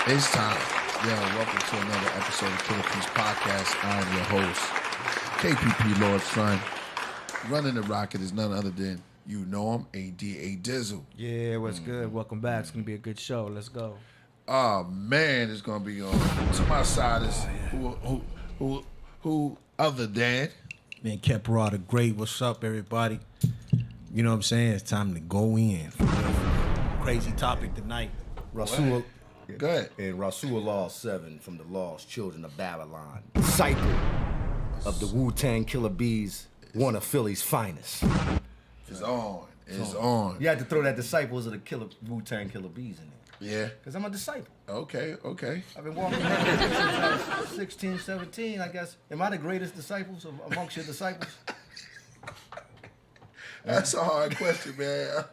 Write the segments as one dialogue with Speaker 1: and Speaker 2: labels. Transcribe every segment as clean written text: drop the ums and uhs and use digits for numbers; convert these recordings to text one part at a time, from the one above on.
Speaker 1: It's time. Yo, welcome to another episode of Killer Peace Podcast. I am your host, KPP Lord Son. Running the rocket is none other than, you know him, ADA Dizzle.
Speaker 2: Yeah, what's good? Welcome back. It's going to be a good show. Let's go.
Speaker 1: Oh, man, it's going to be on. To my side is who other than?
Speaker 3: Menkheperra the Great. What's up, everybody? You know what I'm saying? It's time to go in. Crazy topic tonight.
Speaker 4: Rasul.
Speaker 1: Go ahead.
Speaker 4: And Rasul Law 7 from the Lost Children of Babylon. Disciple of the Wu-Tang Killer Bees, one of Philly's finest.
Speaker 1: It's on. It's on.
Speaker 4: You had to throw that disciples of the Wu-Tang Killer Bees in there.
Speaker 1: Yeah.
Speaker 4: Because I'm a disciple.
Speaker 1: Okay.
Speaker 4: I've been walking around since I was 16, 17, I guess. Am I the greatest disciples amongst your disciples?
Speaker 1: That's a hard question, man.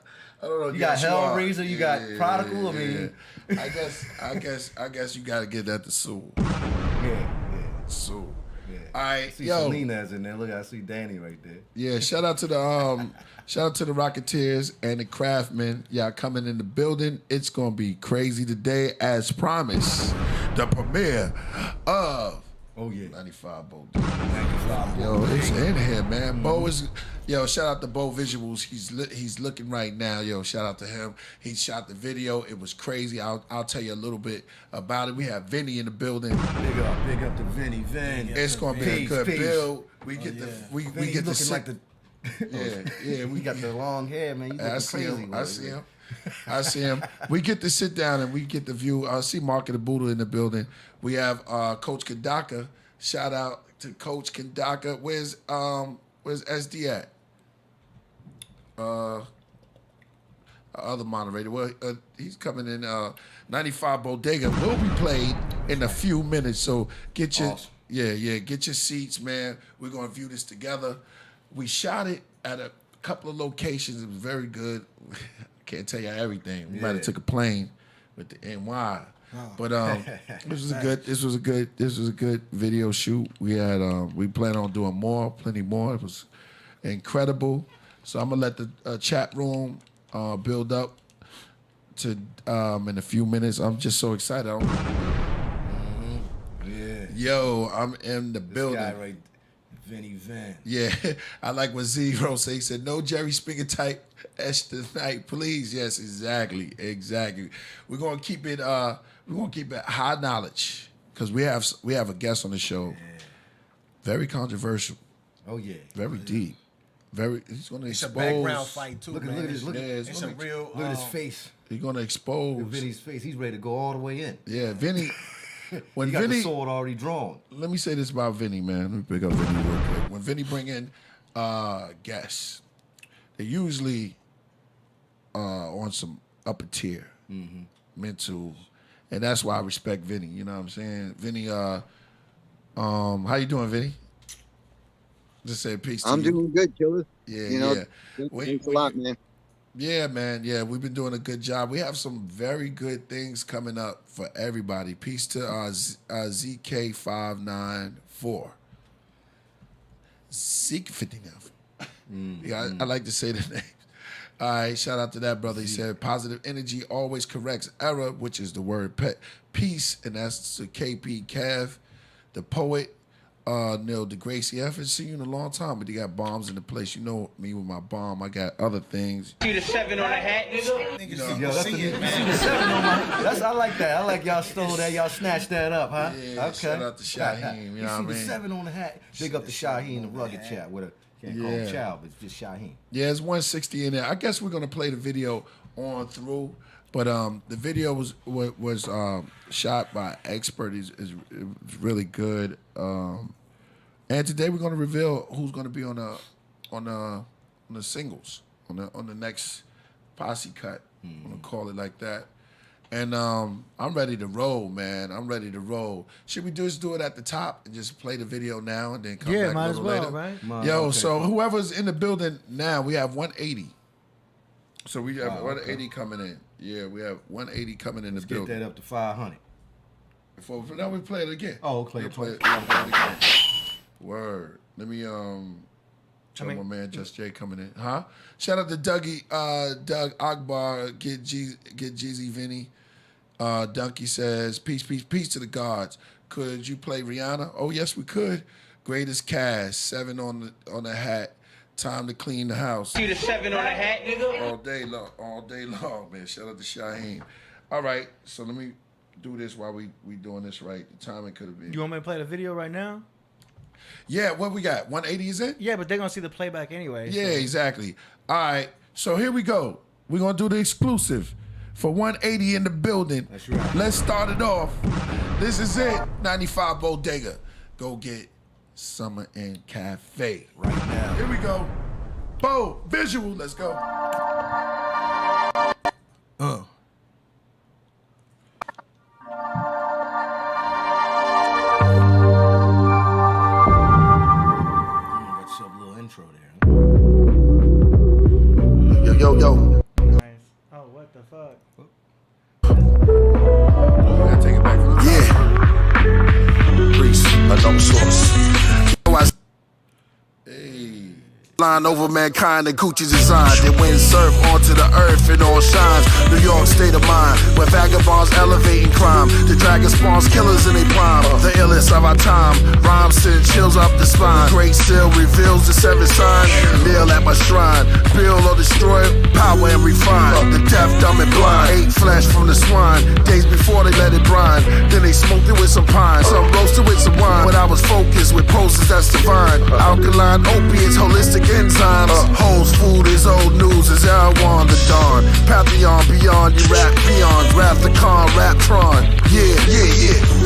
Speaker 1: I don't know.
Speaker 4: You got Hellraiser, you got Prodigal. I mean,
Speaker 1: I guess you gotta get that to Sue.
Speaker 4: Yeah.
Speaker 1: Sue.
Speaker 4: Yeah.
Speaker 1: All right,
Speaker 4: I see
Speaker 1: yo.
Speaker 4: Selena's in there. Look, I see Danny right there.
Speaker 1: Yeah, shout out to the Rocketeers and the Craftsmen. Y'all coming in the building. It's gonna be crazy today, as promised. The premiere of 95 Bodega.
Speaker 4: 95.
Speaker 1: Yo, it's in here, man. Bo is, shout out to Bo Visuals. He's looking right now. Yo, shout out to him. He shot the video. It was crazy. I'll tell you a little bit about it. We have Vinny in the building.
Speaker 4: Big up to Vinny.
Speaker 1: It's gonna be a good build. We get we get the
Speaker 4: like the we got the long hair, man. You looking crazy.
Speaker 1: I see him. We get to sit down and we get the view. I see Mark and the Buddha in the building. We have Coach Kandaka. Shout out to Coach Kandaka. Where's SD at? Other moderator. Well, he's coming in. 95 Bodega will be played in a few minutes. So get your get your seats, man. We're gonna view this together. We shot it at a couple of locations. It was very good. Can't tell you everything. We might have took a plane with the NY. But this was a good video shoot. We had we plan on doing plenty more. It was incredible. So I'm gonna let the chat room build up to in a few minutes. I'm just so excited. Yo, I'm in the building.
Speaker 4: This guy right, Vinny Van.
Speaker 1: Yeah, I like what Zero said. He said, "No Jerry Springer type tonight, please." Yes, exactly. We're gonna keep it. We're gonna keep it high knowledge because we have a guest on the show. Yeah. Very controversial.
Speaker 4: Oh yeah.
Speaker 1: Very deep. He's gonna
Speaker 3: It's
Speaker 1: expose.
Speaker 3: a background fight too, man.
Speaker 4: Look at his face.
Speaker 1: He's gonna expose.
Speaker 4: Look at Vinny's face. He's ready to go all the way in.
Speaker 1: Yeah, Vinny. When
Speaker 4: he got
Speaker 1: Vinny,
Speaker 4: the sword already drawn.
Speaker 1: Let me say this about Vinny, man. Let me pick up Vinny real quick. When Vinny bring in guests, they usually on some upper tier, mental, and that's why I respect Vinny. You know what I'm saying? Vinny, how you doing, Vinny? Just say peace to you.
Speaker 5: I'm doing good, Killah.
Speaker 1: Yeah,
Speaker 5: Thanks a lot, man.
Speaker 1: Yeah, man. Yeah, we've been doing a good job. We have some very good things coming up for everybody. Peace to ZK594. ZK59. Yeah, I like to say the name. All right, shout out to that brother. He said, positive energy always corrects error, which is the word peace, and that's the KP Kev, the poet. Neil DeGracie, I haven't seen you in a long time, but you got bombs in the place. You know me with my bomb. I got other things.
Speaker 6: See the 7 on the hat, nigga?
Speaker 4: Yo, that's the 7 on my. I like that. I like y'all stole that. Y'all snatched that up, huh?
Speaker 1: Yeah,
Speaker 4: okay.
Speaker 1: Shout out to Shaheem. You know what I mean?
Speaker 4: The 7 on the hat. Big up to Shaheem, the rugged chat with a can't call him child, but it's just Shaheem.
Speaker 1: Yeah, it's 160 in there. I guess we're gonna play the video on through. But the video was shot by expert. It was really good. And today we're gonna reveal who's gonna be on the singles on the next posse cut. I'm gonna call it like that. And I'm ready to roll, man. I'm ready to roll. Should we just do it at the top and just play the video now and then come back
Speaker 2: might
Speaker 1: a
Speaker 2: as
Speaker 1: little
Speaker 2: well,
Speaker 1: later?
Speaker 2: right?
Speaker 1: Yo, so whoever's in the building now, we have 180. So we have 180 coming in. Yeah, we have 180 coming in the building.
Speaker 4: Get that up to 500.
Speaker 1: Now we play it again.
Speaker 4: Oh, okay.
Speaker 1: We'll play it again. Word. Let me tell my man Just Jay coming in. Huh? Shout out to Doug Akbar, get Jeezy Vinny. Donkey says, peace, peace, peace to the gods. Could you play Rihanna? Oh, yes, we could. Greatest cast, 7 on the hat. Time to clean the house.
Speaker 6: See the 7 on the hat, nigga?
Speaker 1: All day long, man. Shout out to Shaheem. All right, so let me do this while we doing this right. The timing could have been.
Speaker 2: You want me to play the video right now?
Speaker 1: Yeah, what we got? 180 is it?
Speaker 2: Yeah, but they're gonna see the playback anyway.
Speaker 1: Yeah,
Speaker 2: so.
Speaker 1: exactly. All right, so here we go. We're gonna do the exclusive for 180 in the building.
Speaker 4: That's right.
Speaker 1: Let's start it off. This is it. 95 Bodega. Go get Summer and Cafe.
Speaker 4: Right now.
Speaker 1: Here we go. Bo, visual. Let's go.
Speaker 4: Got yourself a little intro there.
Speaker 1: Yo.
Speaker 2: Nice. Oh, what the fuck?
Speaker 1: We gotta take it back from the top.
Speaker 7: Yeah. Priest, unknown source.
Speaker 1: Hey.
Speaker 7: Line over mankind and Gucci's design. They wind surf onto the earth and all shines. New York state of mind, where vagabonds elevating crime. The dragon spawns killers in their prime. The illest of our time. Rhymes send chills up the spine. Great seal reveals the 7 sign. Kneel at my shrine. Build or destroy, power and refine. The deaf, dumb and blind. Ate flesh from the swine. Days before they let it brine. Then they smoked it with some pine. Some roasted with some wine. When I was focused with poses that's divine. Alkaline opiates, holistic enzymes. Hoes food is old news, is Erewhon the dawn. Pantheon beyond, you rap peons. Rap the con, rap tron. Yeah.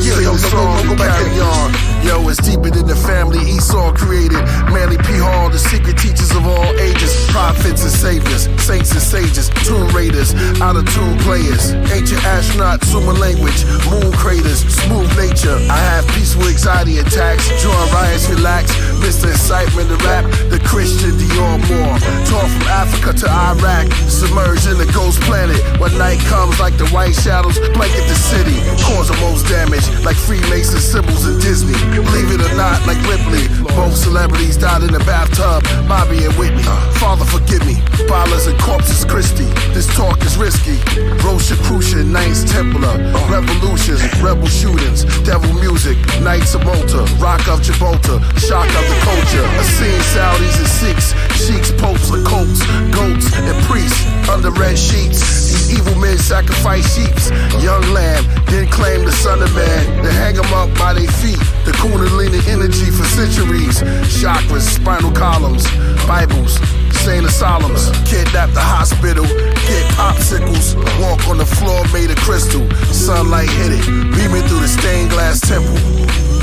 Speaker 7: Yo, strong, go back carry on. Yo, it's deeper than the family Esau created. Manly P. Hall, the secret teachers of all ages. Prophets and saviors, saints and sages. Tomb raiders, out of tune players. Ancient astronauts, human language. Moon craters, smooth nature. I have peaceful anxiety attacks. Join riots, relax. Mr. Excitement to rap. The Christian Dior Moore. Tore from Africa to Iraq. Submerged in the ghost planet. When night comes like the white shadows blanket the city. Cause the most damage like Freemason symbols in Disney. Believe it or not, like Ripley. Both celebrities died in the bathtub. Bobby and Whitney. Father forgive me. Ballers and corpses Christie. This talk is risky. Rosicrucian, Knights Templar. Revolutions, rebel shootings. Devil music, Knights of Malta. Rock of Gibraltar. Shock of the culture. A scene Saudis and Sikhs. Sheiks, popes, and colts. Goats and priests. Under red sheets. These evil men sacrifice sheeps. Young lamb, then claim the son of man. Then hang them up by their feet. The Kundalini energy for centuries. Chakras, spinal columns. Bibles, insane asylums. Kidnap the hospital. Get popsicles. Walk on the floor made of crystal. Sunlight hit it. Beaming through the stained glass temple.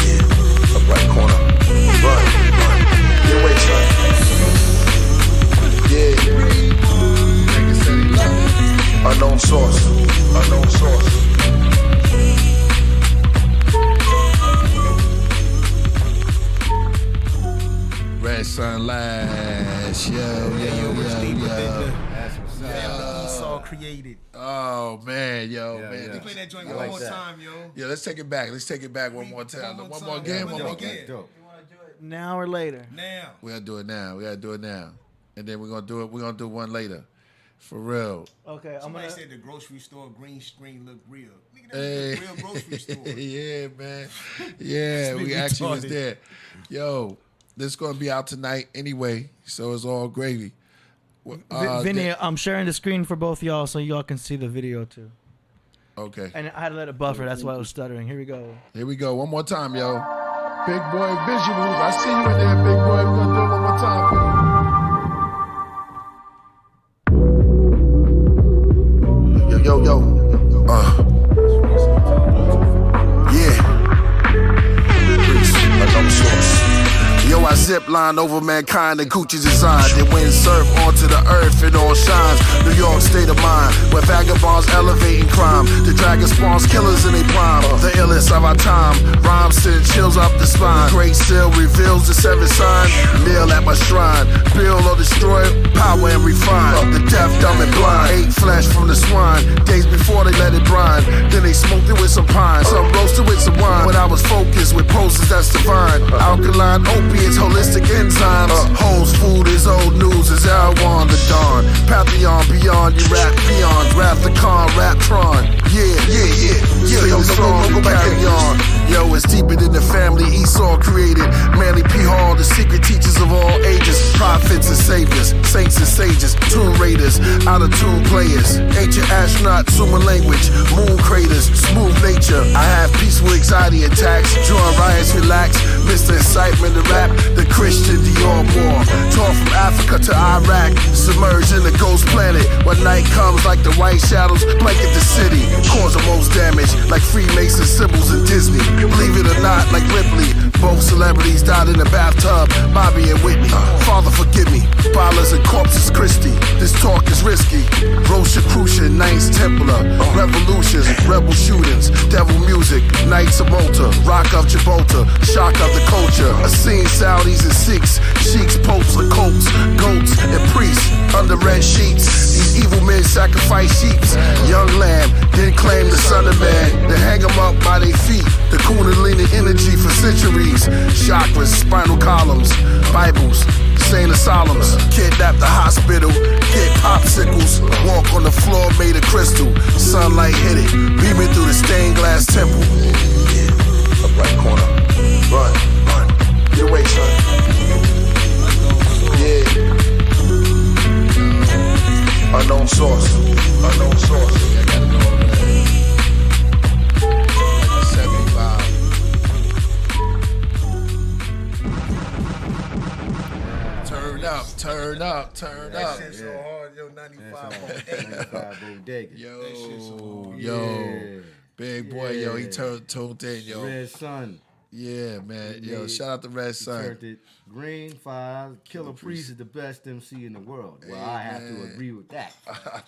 Speaker 7: Yeah. Up right corner. Run. Get away, son. Yeah. Unknown source. Unknown source.
Speaker 1: Red Sun Lash. Yo.
Speaker 3: Esau created.
Speaker 1: Oh, man, yo.
Speaker 4: Yeah,
Speaker 1: man.
Speaker 4: yeah.
Speaker 3: Play that joint
Speaker 4: I
Speaker 3: one
Speaker 4: like
Speaker 3: more
Speaker 4: that.
Speaker 3: time, yo.
Speaker 1: Yeah, let's take it back. Let's take it back one more time. One more again.
Speaker 4: Dope.
Speaker 2: Now or later?
Speaker 3: Now.
Speaker 1: We gotta do it now. And then we're gonna do it. We're gonna do one later. For real.
Speaker 2: Okay, I'm
Speaker 3: Somebody
Speaker 2: gonna.
Speaker 3: said the grocery store green screen look real. Nigga,
Speaker 1: Hey.
Speaker 3: that's a real grocery store.
Speaker 1: Yeah, man. Yeah, we actually was there. Yo, this is gonna be out tonight anyway, so it's all gravy.
Speaker 2: Vinny, I'm sharing the screen for both y'all so y'all can see the video too.
Speaker 1: Okay.
Speaker 2: And I had to let it buffer. That's why I was stuttering. Here we go.
Speaker 1: Here we go. One more time, yo. Big boy visuals. I see you in there, big boy. We're gonna do it one more time for you.
Speaker 7: Yo. Yeah. Priest, unknown source. Yo, I zip line over mankind and Gucci's design. They wind surf onto the earth and all shines. New York state of mind, where vagabonds elevating crime. The dragon spawns killers in their prime. The illest of our time. Rhymes send chills up the spine. Great seal reveals the 7 sign. Kneel at my shrine. Build or destroy, power and refine. The deaf, dumb and blind. Ate flesh from the swine. Days before they let it brine. Then they smoked it with some pine. Some roasted with some wine. When I was focused with poses that's divine. Alkaline opiates, holistic enzymes. Hoes food is old news, is Erewhon the dawn. Pantheon beyond, you rap peons. Rap the con, rap tron. Yeah. all created. Manly P. Hall, the secret teachers of all ages. Prophets and saviors, saints and sages, tomb raiders, out of tune players. Ancient astronauts, human language, moon craters, smooth nature. I have peaceful anxiety attacks, drawing riots, relax. Mr. Incitement to rap, the Christian Dior Moore. Tall from Africa to Iraq, submerged in the ghost planet. When night comes like the white shadows, blanket the city. Cause the most damage, like Freemason symbols in Disney. Believe it or not, like Ripley. Both celebrities died in the bathtub, Bobby and Whitney. Father, forgive me. Ballers and corpses, Christie. This talk is risky. Rosicrucian, Knights Templar. Revolutions, rebel shootings, devil music, Knights of Malta, Rock of Gibraltar, shock of the culture. A scene, Saudis and Sikhs, sheiks, popes, occults, goats, and priests under red sheets. These evil men sacrifice sheep. Young lamb, then claim the son of man, then hang them up by their feet. The Kundalini energy for centuries. Chakras, spinal columns, Bibles, insane asylums. Kidnap the hospital, get popsicles. Walk on the floor made of crystal. Sunlight hit it, beaming through the stained glass temple. Yeah, up right corner. Run, run, get away, son. Yeah. Unknown source, unknown source.
Speaker 1: I gotta go over there. Like a 75. Turn up, turn up, turn up.
Speaker 3: That shit so hard, yo. 95.
Speaker 4: 95 Bodega.
Speaker 1: Yo, big boy, yo, he tuned in, yo.
Speaker 4: Red Sun.
Speaker 1: Yeah, man. Yo, shout out to Red Sun.
Speaker 4: Turned it green. 5. Killer Priest is the best MC in the world. Well, I have to agree with that.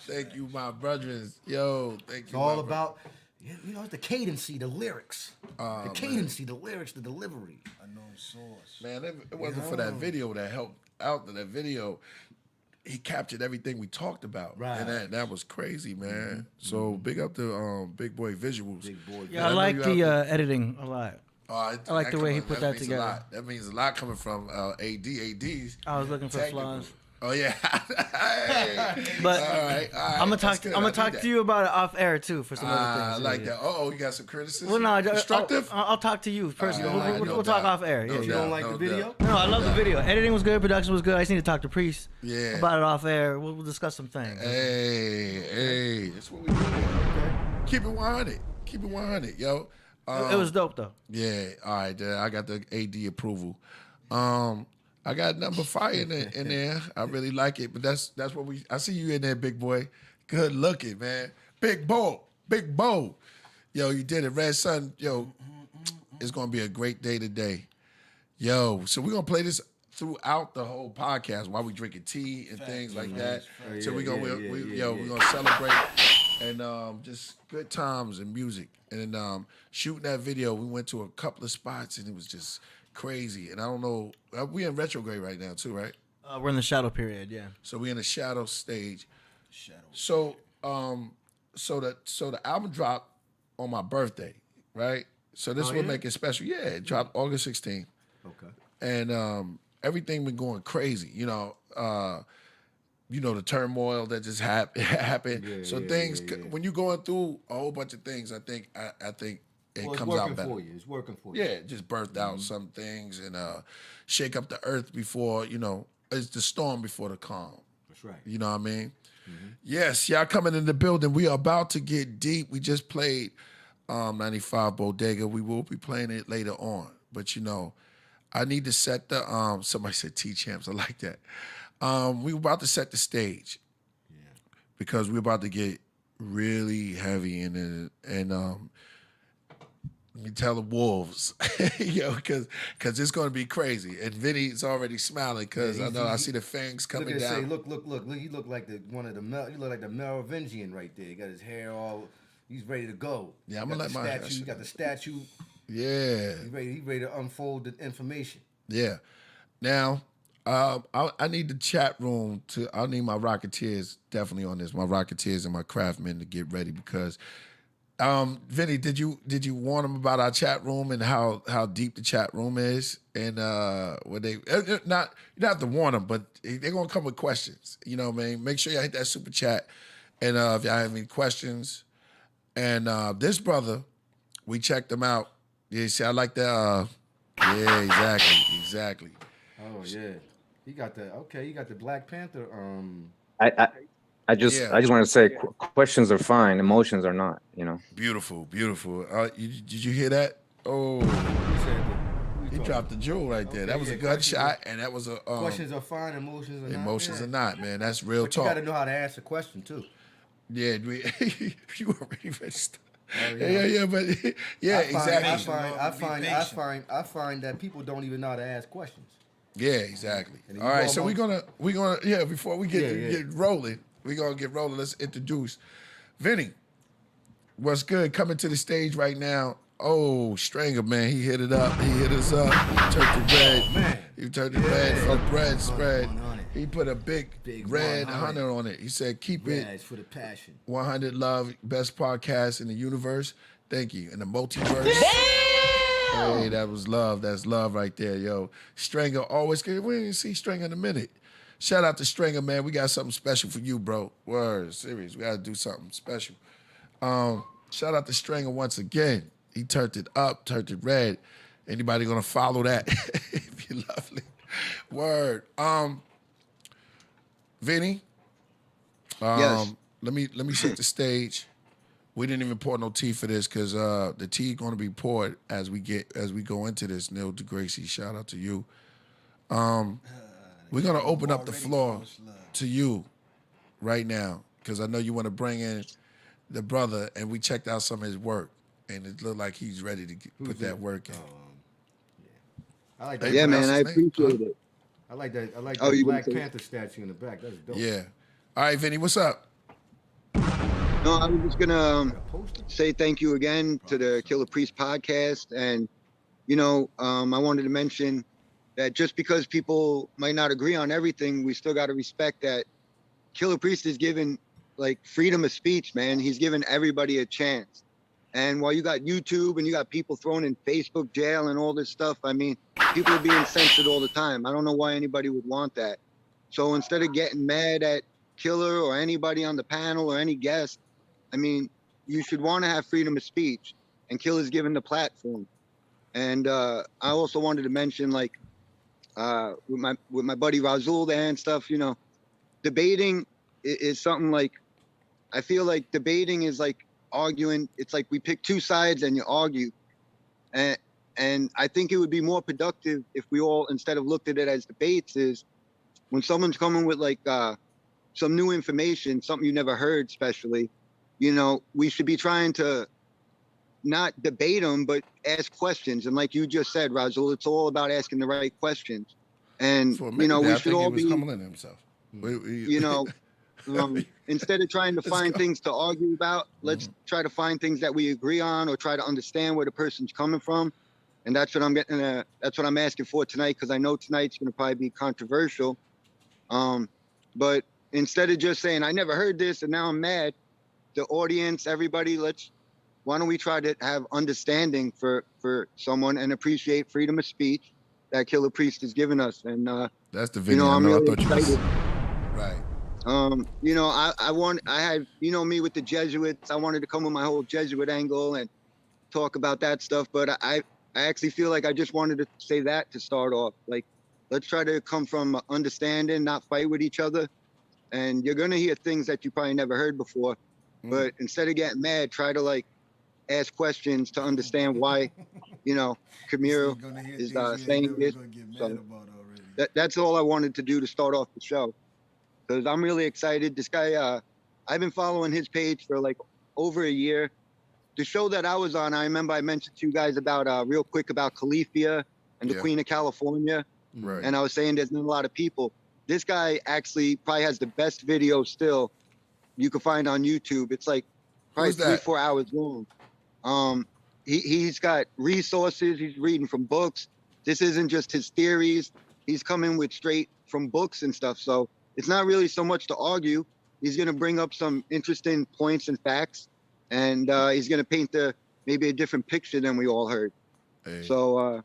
Speaker 1: Thank you, my brothers. Yo, thank you.
Speaker 4: It's all about, you know, the cadency, the lyrics. The cadency, the lyrics, the delivery.
Speaker 3: Unknown source.
Speaker 1: Man, it wasn't for that video that helped out. That video, he captured everything we talked about.
Speaker 4: Right.
Speaker 1: And that was crazy, man. So big up to Big Boy Visuals.
Speaker 4: Big boy.
Speaker 2: Yeah, I like the editing a lot. I like the way he put that
Speaker 1: means
Speaker 2: together.
Speaker 1: A lot. That means a lot coming from ADs.
Speaker 2: I was looking for
Speaker 1: Technical.
Speaker 2: flaws.
Speaker 1: Oh yeah. Hey.
Speaker 2: But
Speaker 1: all right.
Speaker 2: I'm gonna talk to you about it off air too for some other
Speaker 1: I
Speaker 2: things.
Speaker 1: like that. You got some criticism?
Speaker 2: Well, no,
Speaker 1: constructive.
Speaker 2: I'll talk to you personally.
Speaker 1: All right,
Speaker 2: We'll talk off air.
Speaker 1: No
Speaker 2: Yeah,
Speaker 4: You
Speaker 1: doubt.
Speaker 4: don't like the video?
Speaker 2: No, I love the video. Editing was good. Production was good. I just need to talk to Priest
Speaker 1: Yeah.
Speaker 2: about it off air. We'll discuss some things.
Speaker 1: Hey, that's what we do. Keep it 100. Keep it 100, yo.
Speaker 2: It was dope though.
Speaker 1: Yeah, all right. I got the AD approval. I got number 5 in there. I really like it, but that's what I see you in there, big boy. Good looking, man. Big bold. Yo, you did it. Red Sun, yo, it's gonna be a great day today. Yo, so we're gonna play this throughout the whole podcast while we drinking tea and things like that. So we're gonna celebrate and just good times and music. And shooting that video, we went to a couple of spots and it was just crazy. And I don't know, we in retrograde right now too, right?
Speaker 2: We're in the shadow period, yeah.
Speaker 1: So we in the shadow stage. So the album dropped on my birthday, right? So this will make it special. Yeah, it dropped August 16th.
Speaker 4: Okay.
Speaker 1: And everything been going crazy, the turmoil that just happened. When you're going through a whole bunch of things, I think it comes out better.
Speaker 4: It's working for you.
Speaker 1: Yeah, it just birthed out some things and shake up the earth before, it's the storm before the calm.
Speaker 4: That's right.
Speaker 1: You know what I mean? Mm-hmm. Yes, y'all coming in the building. We are about to get deep. We just played 95 Bodega. We will be playing it later on. But I need to set the somebody said T-Champs. I like that. We were about to set the stage. Yeah. Because we're about to get really heavy in it. And let me tell the wolves, because it's going to be crazy. And Vinny's already smiling because I see the fangs coming down.
Speaker 4: Say, look. He looked like he looked like the Merovingian right there. He got his hair all, he's ready to go.
Speaker 1: Yeah, I'm going to let my
Speaker 4: statue. You got the statue.
Speaker 1: Yeah.
Speaker 4: He's ready to unfold the information.
Speaker 1: Yeah. Now, I need the chat room I need my Rocketeers definitely on this, my Rocketeers and my Craftmen to get ready because Vinny, did you warn them about our chat room and how deep the chat room is? And when they you don't have to warn them, but they're gonna come with questions. You know what I mean? Make sure y'all hit that super chat. And if y'all have any questions. And this brother, we checked him out. Yeah, see, I like that Yeah, exactly.
Speaker 4: Oh yeah, he got the You got the Black Panther.
Speaker 8: I just
Speaker 1: Yeah.
Speaker 8: want to say questions are fine, emotions are not. You know.
Speaker 1: Beautiful. Did you hear that? Oh, he dropped the jewel right there. That was a good shot, and that was a
Speaker 4: questions are fine, emotions are not.
Speaker 1: Emotions are not, man. That's real
Speaker 4: but
Speaker 1: talk.
Speaker 4: You got to know how to ask a question too.
Speaker 1: Yeah, you already missed. Yeah, but exactly.
Speaker 4: I find that people don't even know how to ask questions.
Speaker 1: Yeah, exactly. All right, so we're gonna before we get rolling, we're gonna get rolling. Let's introduce Vinny. What's good? Coming to the stage right now. Oh, Stranger, man, he hit it up. He hit us up. Turned the red.
Speaker 4: Man.
Speaker 1: He turned the red for the bread spread. He put a big red 100 on it. He said, keep it
Speaker 4: for the passion.
Speaker 1: 100 love, best podcast in the universe. Thank you. In the multiverse. Hey, that was love. That's love right there, yo. Stranger always good. We didn't see Stranger in a minute. Shout out to Stranger, man. We got something special for you, bro. Word, serious. We got to do something special. Shout out to Stranger once again. He turned it up, turned it red. Anybody gonna follow that? If you're lovely. Word. Vinny.
Speaker 5: Yes.
Speaker 1: Let me set the stage. We didn't even pour no tea for this because the tea is gonna be poured as we go into this. Neil DeGracie, shout out to you. We're gonna open up the floor to you right now because I know you want to bring in the brother, and we checked out some of his work, and it looked like he's ready to put that work in.
Speaker 4: I like that.
Speaker 5: Yeah, man, I appreciate it.
Speaker 4: I like that. I like
Speaker 5: Oh,
Speaker 4: the
Speaker 5: you
Speaker 4: Black
Speaker 5: can say-
Speaker 4: Panther statue in the back. That's dope.
Speaker 1: Yeah. All right, Vinny, what's up?
Speaker 5: No, I was just gonna say thank you again to the Killah Priest podcast, and I wanted to mention that just because people might not agree on everything, we still got to respect that Killah Priest is given like freedom of speech, man. He's given everybody a chance. And while you got YouTube and you got people thrown in Facebook jail and all this stuff, I mean, people are being censored all the time. I don't know why anybody would want that. So instead of getting mad at Killah or anybody on the panel or any guest, I mean, you should want to have freedom of speech, and Killah's given the platform. And I also wanted to mention, like, with my buddy Rasul there and stuff, debating is something like, I feel like debating is like arguing. It's like we pick two sides and you argue. And I think it would be more productive if we all, instead of looked at it as debates, is when someone's coming with like some new information, something you never heard, especially, we should be trying to not debate them, but ask questions. And like you just said, Rasul, it's all about asking the right questions. And, we should all be,
Speaker 1: humbling himself.
Speaker 5: Instead of trying to find things to argue about, let's try to find things that we agree on or try to understand where the person's coming from. And that's what I'm asking for tonight, because I know tonight's going to probably be controversial. But instead of just saying, I never heard this and now I'm mad, the audience, everybody, why don't we try to have understanding for someone and appreciate freedom of speech that Killah Priest has given us. And,
Speaker 1: that's the video.
Speaker 5: I'm really
Speaker 1: excited.
Speaker 5: Right. I had, me with the Jesuits, I wanted to come with my whole Jesuit angle and talk about that stuff. But I actually feel like I just wanted to say that to start off. Like, let's try to come from understanding, not fight with each other. And you're going to hear things that you probably never heard before. But instead of getting mad, try to ask questions to understand why, Kurimeo is saying this. So that's all I wanted to do to start off the show. Because I'm really excited. This guy, I've been following his page for over a year. The show that I was on, I remember I mentioned to you guys about real quick about Califia and the Queen of California.
Speaker 1: Right.
Speaker 5: And I was saying there's not a lot of people. This guy actually probably has the best video still you can find on YouTube. It's probably 3-4 hours long. He's got resources. He's reading from books. This isn't just his theories. He's coming with straight from books and stuff. So it's not really so much to argue. He's going to bring up some interesting points and facts, and he's going to paint maybe a different picture than we all heard.
Speaker 1: Hey.
Speaker 5: So,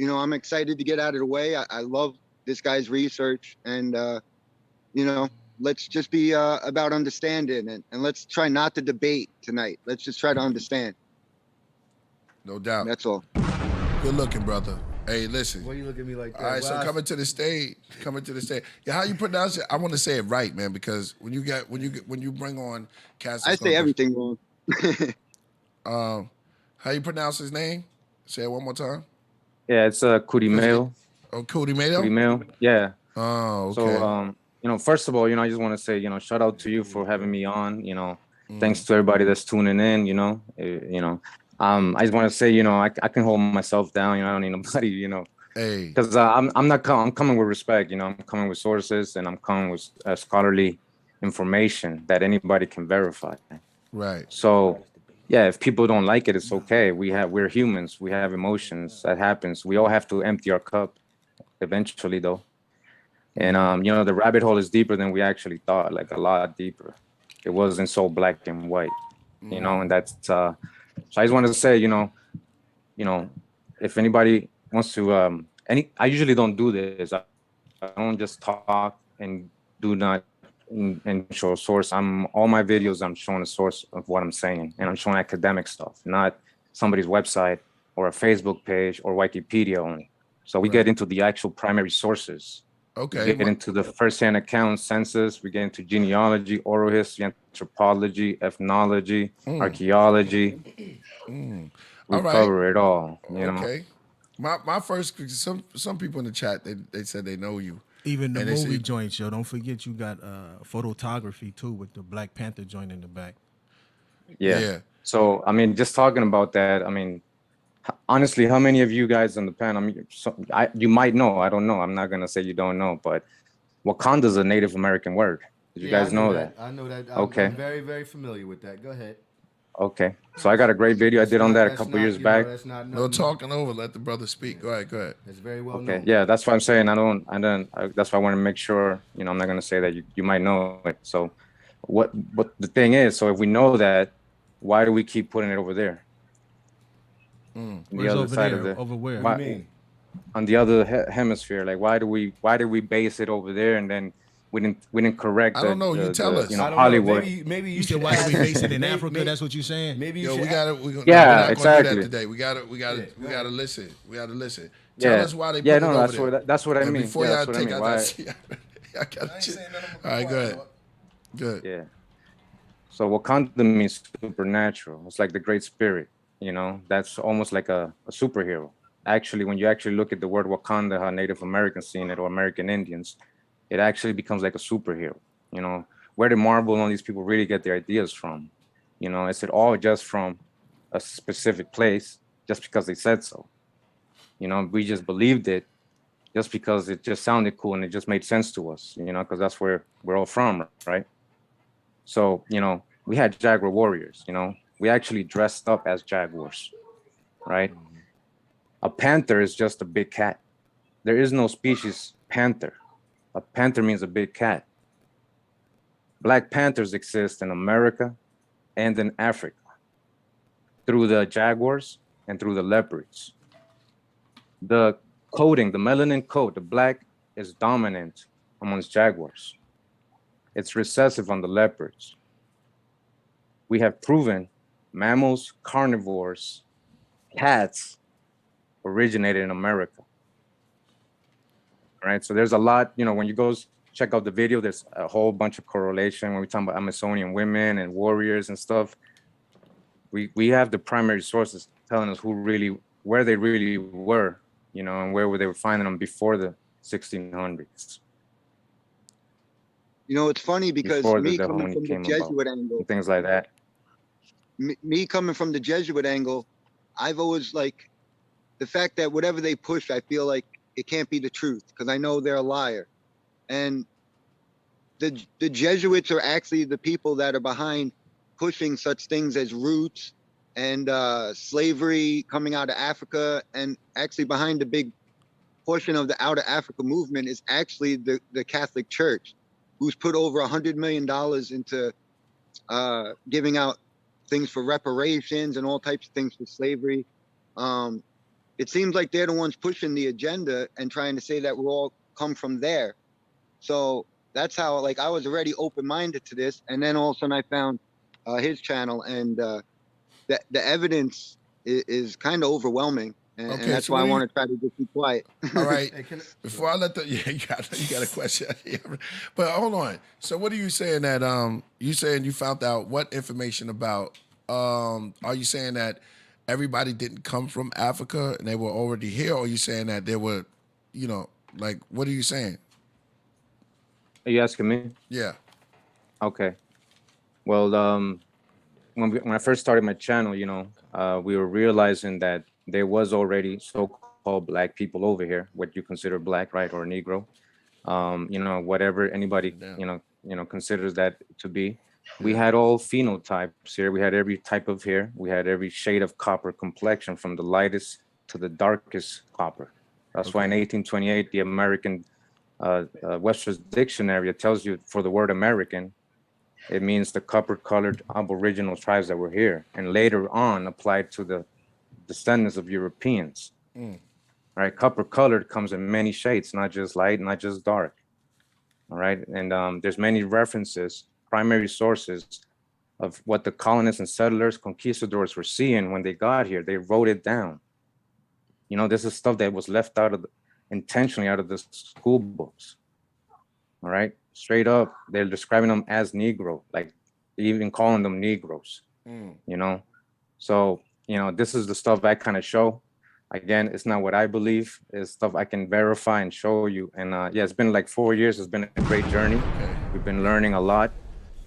Speaker 5: I'm excited to get out of the way. I love this guy's research, and, let's just be about understanding, and let's try not to debate tonight. Let's just try to understand.
Speaker 1: No doubt.
Speaker 5: That's all.
Speaker 1: Good looking, brother. Hey, listen.
Speaker 4: Why you look at me like that?
Speaker 1: All right, so coming to the stage. Yeah, how you pronounce it? I want to say it right, man, because when you bring on cats,
Speaker 5: I say everything wrong.
Speaker 1: how you pronounce his name? Say it one more time.
Speaker 8: Yeah, it's Kurimeo.
Speaker 1: Oh, Kurimeo?
Speaker 8: Kurimeo. Yeah.
Speaker 1: Oh, okay.
Speaker 8: So first of all, I just want to say, shout out to you for having me on. Thanks to everybody that's tuning in. I just want to say, I can hold myself down. I don't need nobody.
Speaker 1: Hey.
Speaker 8: Because I'm coming with respect. I'm coming with sources, and I'm coming with scholarly information that anybody can verify.
Speaker 1: Right.
Speaker 8: So, yeah, if people don't like it, it's okay. We're humans. We have emotions. That happens. We all have to empty our cup eventually, though. And the rabbit hole is deeper than we actually thought. Like a lot deeper. It wasn't so black and white. And that's. So I just wanted to say, if anybody wants to, I usually don't do this. I don't just talk and do not and show a source. All my videos, I'm showing a source of what I'm saying, and I'm showing academic stuff, not somebody's website or a Facebook page or Wikipedia only. So we get into the actual primary sources.
Speaker 1: Okay.
Speaker 8: We get into the first-hand accounts, census. We get into genealogy, oral history, anthropology, ethnology, archaeology. We cover it all.
Speaker 1: Okay. My first, some people in the chat, they said they know you.
Speaker 3: Even the movie joints, yo. Don't forget you got photography too with the Black Panther joint in the back.
Speaker 8: Yeah. So just talking about that. Honestly, how many of you guys on the panel? You might know. I don't know. I'm not gonna say you don't know, but Wakanda is a Native American word. Did you guys know that?
Speaker 4: I know that.
Speaker 8: Okay.
Speaker 4: I'm very, very familiar with that. Go ahead.
Speaker 8: Okay. So I got a great video I did on that a couple years back.
Speaker 1: No talking over. Let the brother speak. Go ahead.
Speaker 4: It's very well known.
Speaker 8: Okay. Yeah, that's what I'm saying. That's why I want to make sure. I'm not gonna say that you might know it. So, what the thing is? So if we know that, why do we keep putting it over there? The other side of the
Speaker 3: over where?
Speaker 4: What do you mean?
Speaker 8: On the other hemisphere, like why do we base it over there and then we didn't correct?
Speaker 1: I don't know. You tell us.
Speaker 8: Hollywood.
Speaker 4: Maybe
Speaker 3: You said why do we base it in Africa? That's what you're saying.
Speaker 4: Maybe you
Speaker 1: Yo,
Speaker 4: should.
Speaker 1: we got to.
Speaker 8: Yeah,
Speaker 1: exactly.
Speaker 8: exactly.
Speaker 1: Do that today. We got to listen. We got to listen. Tell
Speaker 8: Yeah.
Speaker 1: us why they put
Speaker 8: Yeah,
Speaker 1: it
Speaker 8: no,
Speaker 1: over there.
Speaker 8: that's what I
Speaker 1: And
Speaker 8: mean.
Speaker 1: before
Speaker 8: Yeah,
Speaker 1: y'all
Speaker 8: that's what I
Speaker 1: take
Speaker 8: mean.
Speaker 1: out
Speaker 8: Why?
Speaker 1: All right, go ahead. Good.
Speaker 8: Yeah. So Wakanda means supernatural. It's like the Great Spirit. That's almost like a superhero. Actually, when you actually look at the word Wakanda, how Native Americans seen it, or American Indians, it actually becomes like a superhero. Where did Marvel and all these people really get their ideas from? Is it all just from a specific place, just because they said so? We just believed it just because it just sounded cool and it just made sense to us, because that's where we're all from, right? So, we had Jaguar warriors, we actually dressed up as jaguars, right? A panther is just a big cat. There is no species panther. A panther means a big cat. Black panthers exist in America and in Africa through the jaguars and through the leopards. The coding, the melanin code, the black is dominant amongst jaguars. It's recessive on the leopards. We have proven mammals, carnivores, cats originated in America. All right, so there's a lot, when you go check out the video, there's a whole bunch of correlation when we talk about Amazonian women and warriors and stuff. We have the primary sources telling us where they really were, and where they were finding them before the 1600s.
Speaker 5: It's funny because me coming from the Jesuit angle,
Speaker 8: things like that.
Speaker 5: Me coming from the Jesuit angle, I've always the fact that whatever they push, I feel like it can't be the truth because I know they're a liar. And the Jesuits are actually the people that are behind pushing such things as roots and slavery coming out of Africa. And actually behind the big portion of the Out of Africa movement is actually the Catholic Church, who's put over $100 million into giving out things for reparations and all types of things for slavery. It seems like they're the ones pushing the agenda and trying to say that we all come from there. So that's how, I was already open-minded to this. And then all of a sudden I found his channel, and the evidence is kind of overwhelming. And that's why I want to try to just be quiet.
Speaker 1: All right. Before I let the you got a question. But hold on. So what are you saying that you saying you found out what information about are you saying that everybody didn't come from Africa and they were already here, or are you saying that there were, like what are you saying?
Speaker 8: Are you asking me?
Speaker 1: Yeah.
Speaker 8: Okay. Well, when I first started my channel, we were realizing that there was already so-called black people over here, what you consider black, right, or Negro, whatever anybody considers that to be. We had all phenotypes here. We had every type of hair. We had every shade of copper complexion, from the lightest to the darkest copper. That's why in 1828, the American Webster's Dictionary, it tells you for the word American, it means the copper-colored aboriginal tribes that were here, and later on applied to the descendants of Europeans. Right? Copper-colored comes in many shades, not just light, not just dark. All right, and there's many references, primary sources of what the colonists and settlers, conquistadors were seeing when they got here. They wrote it down. This is stuff that was left intentionally out of the school books. All right, straight up, they're describing them as Negro, like even calling them Negroes. So this is the stuff I kind of show. Again, it's not what I believe. It's stuff I can verify and show you. And it's been like 4 years. It's been a great journey. We've been learning a lot.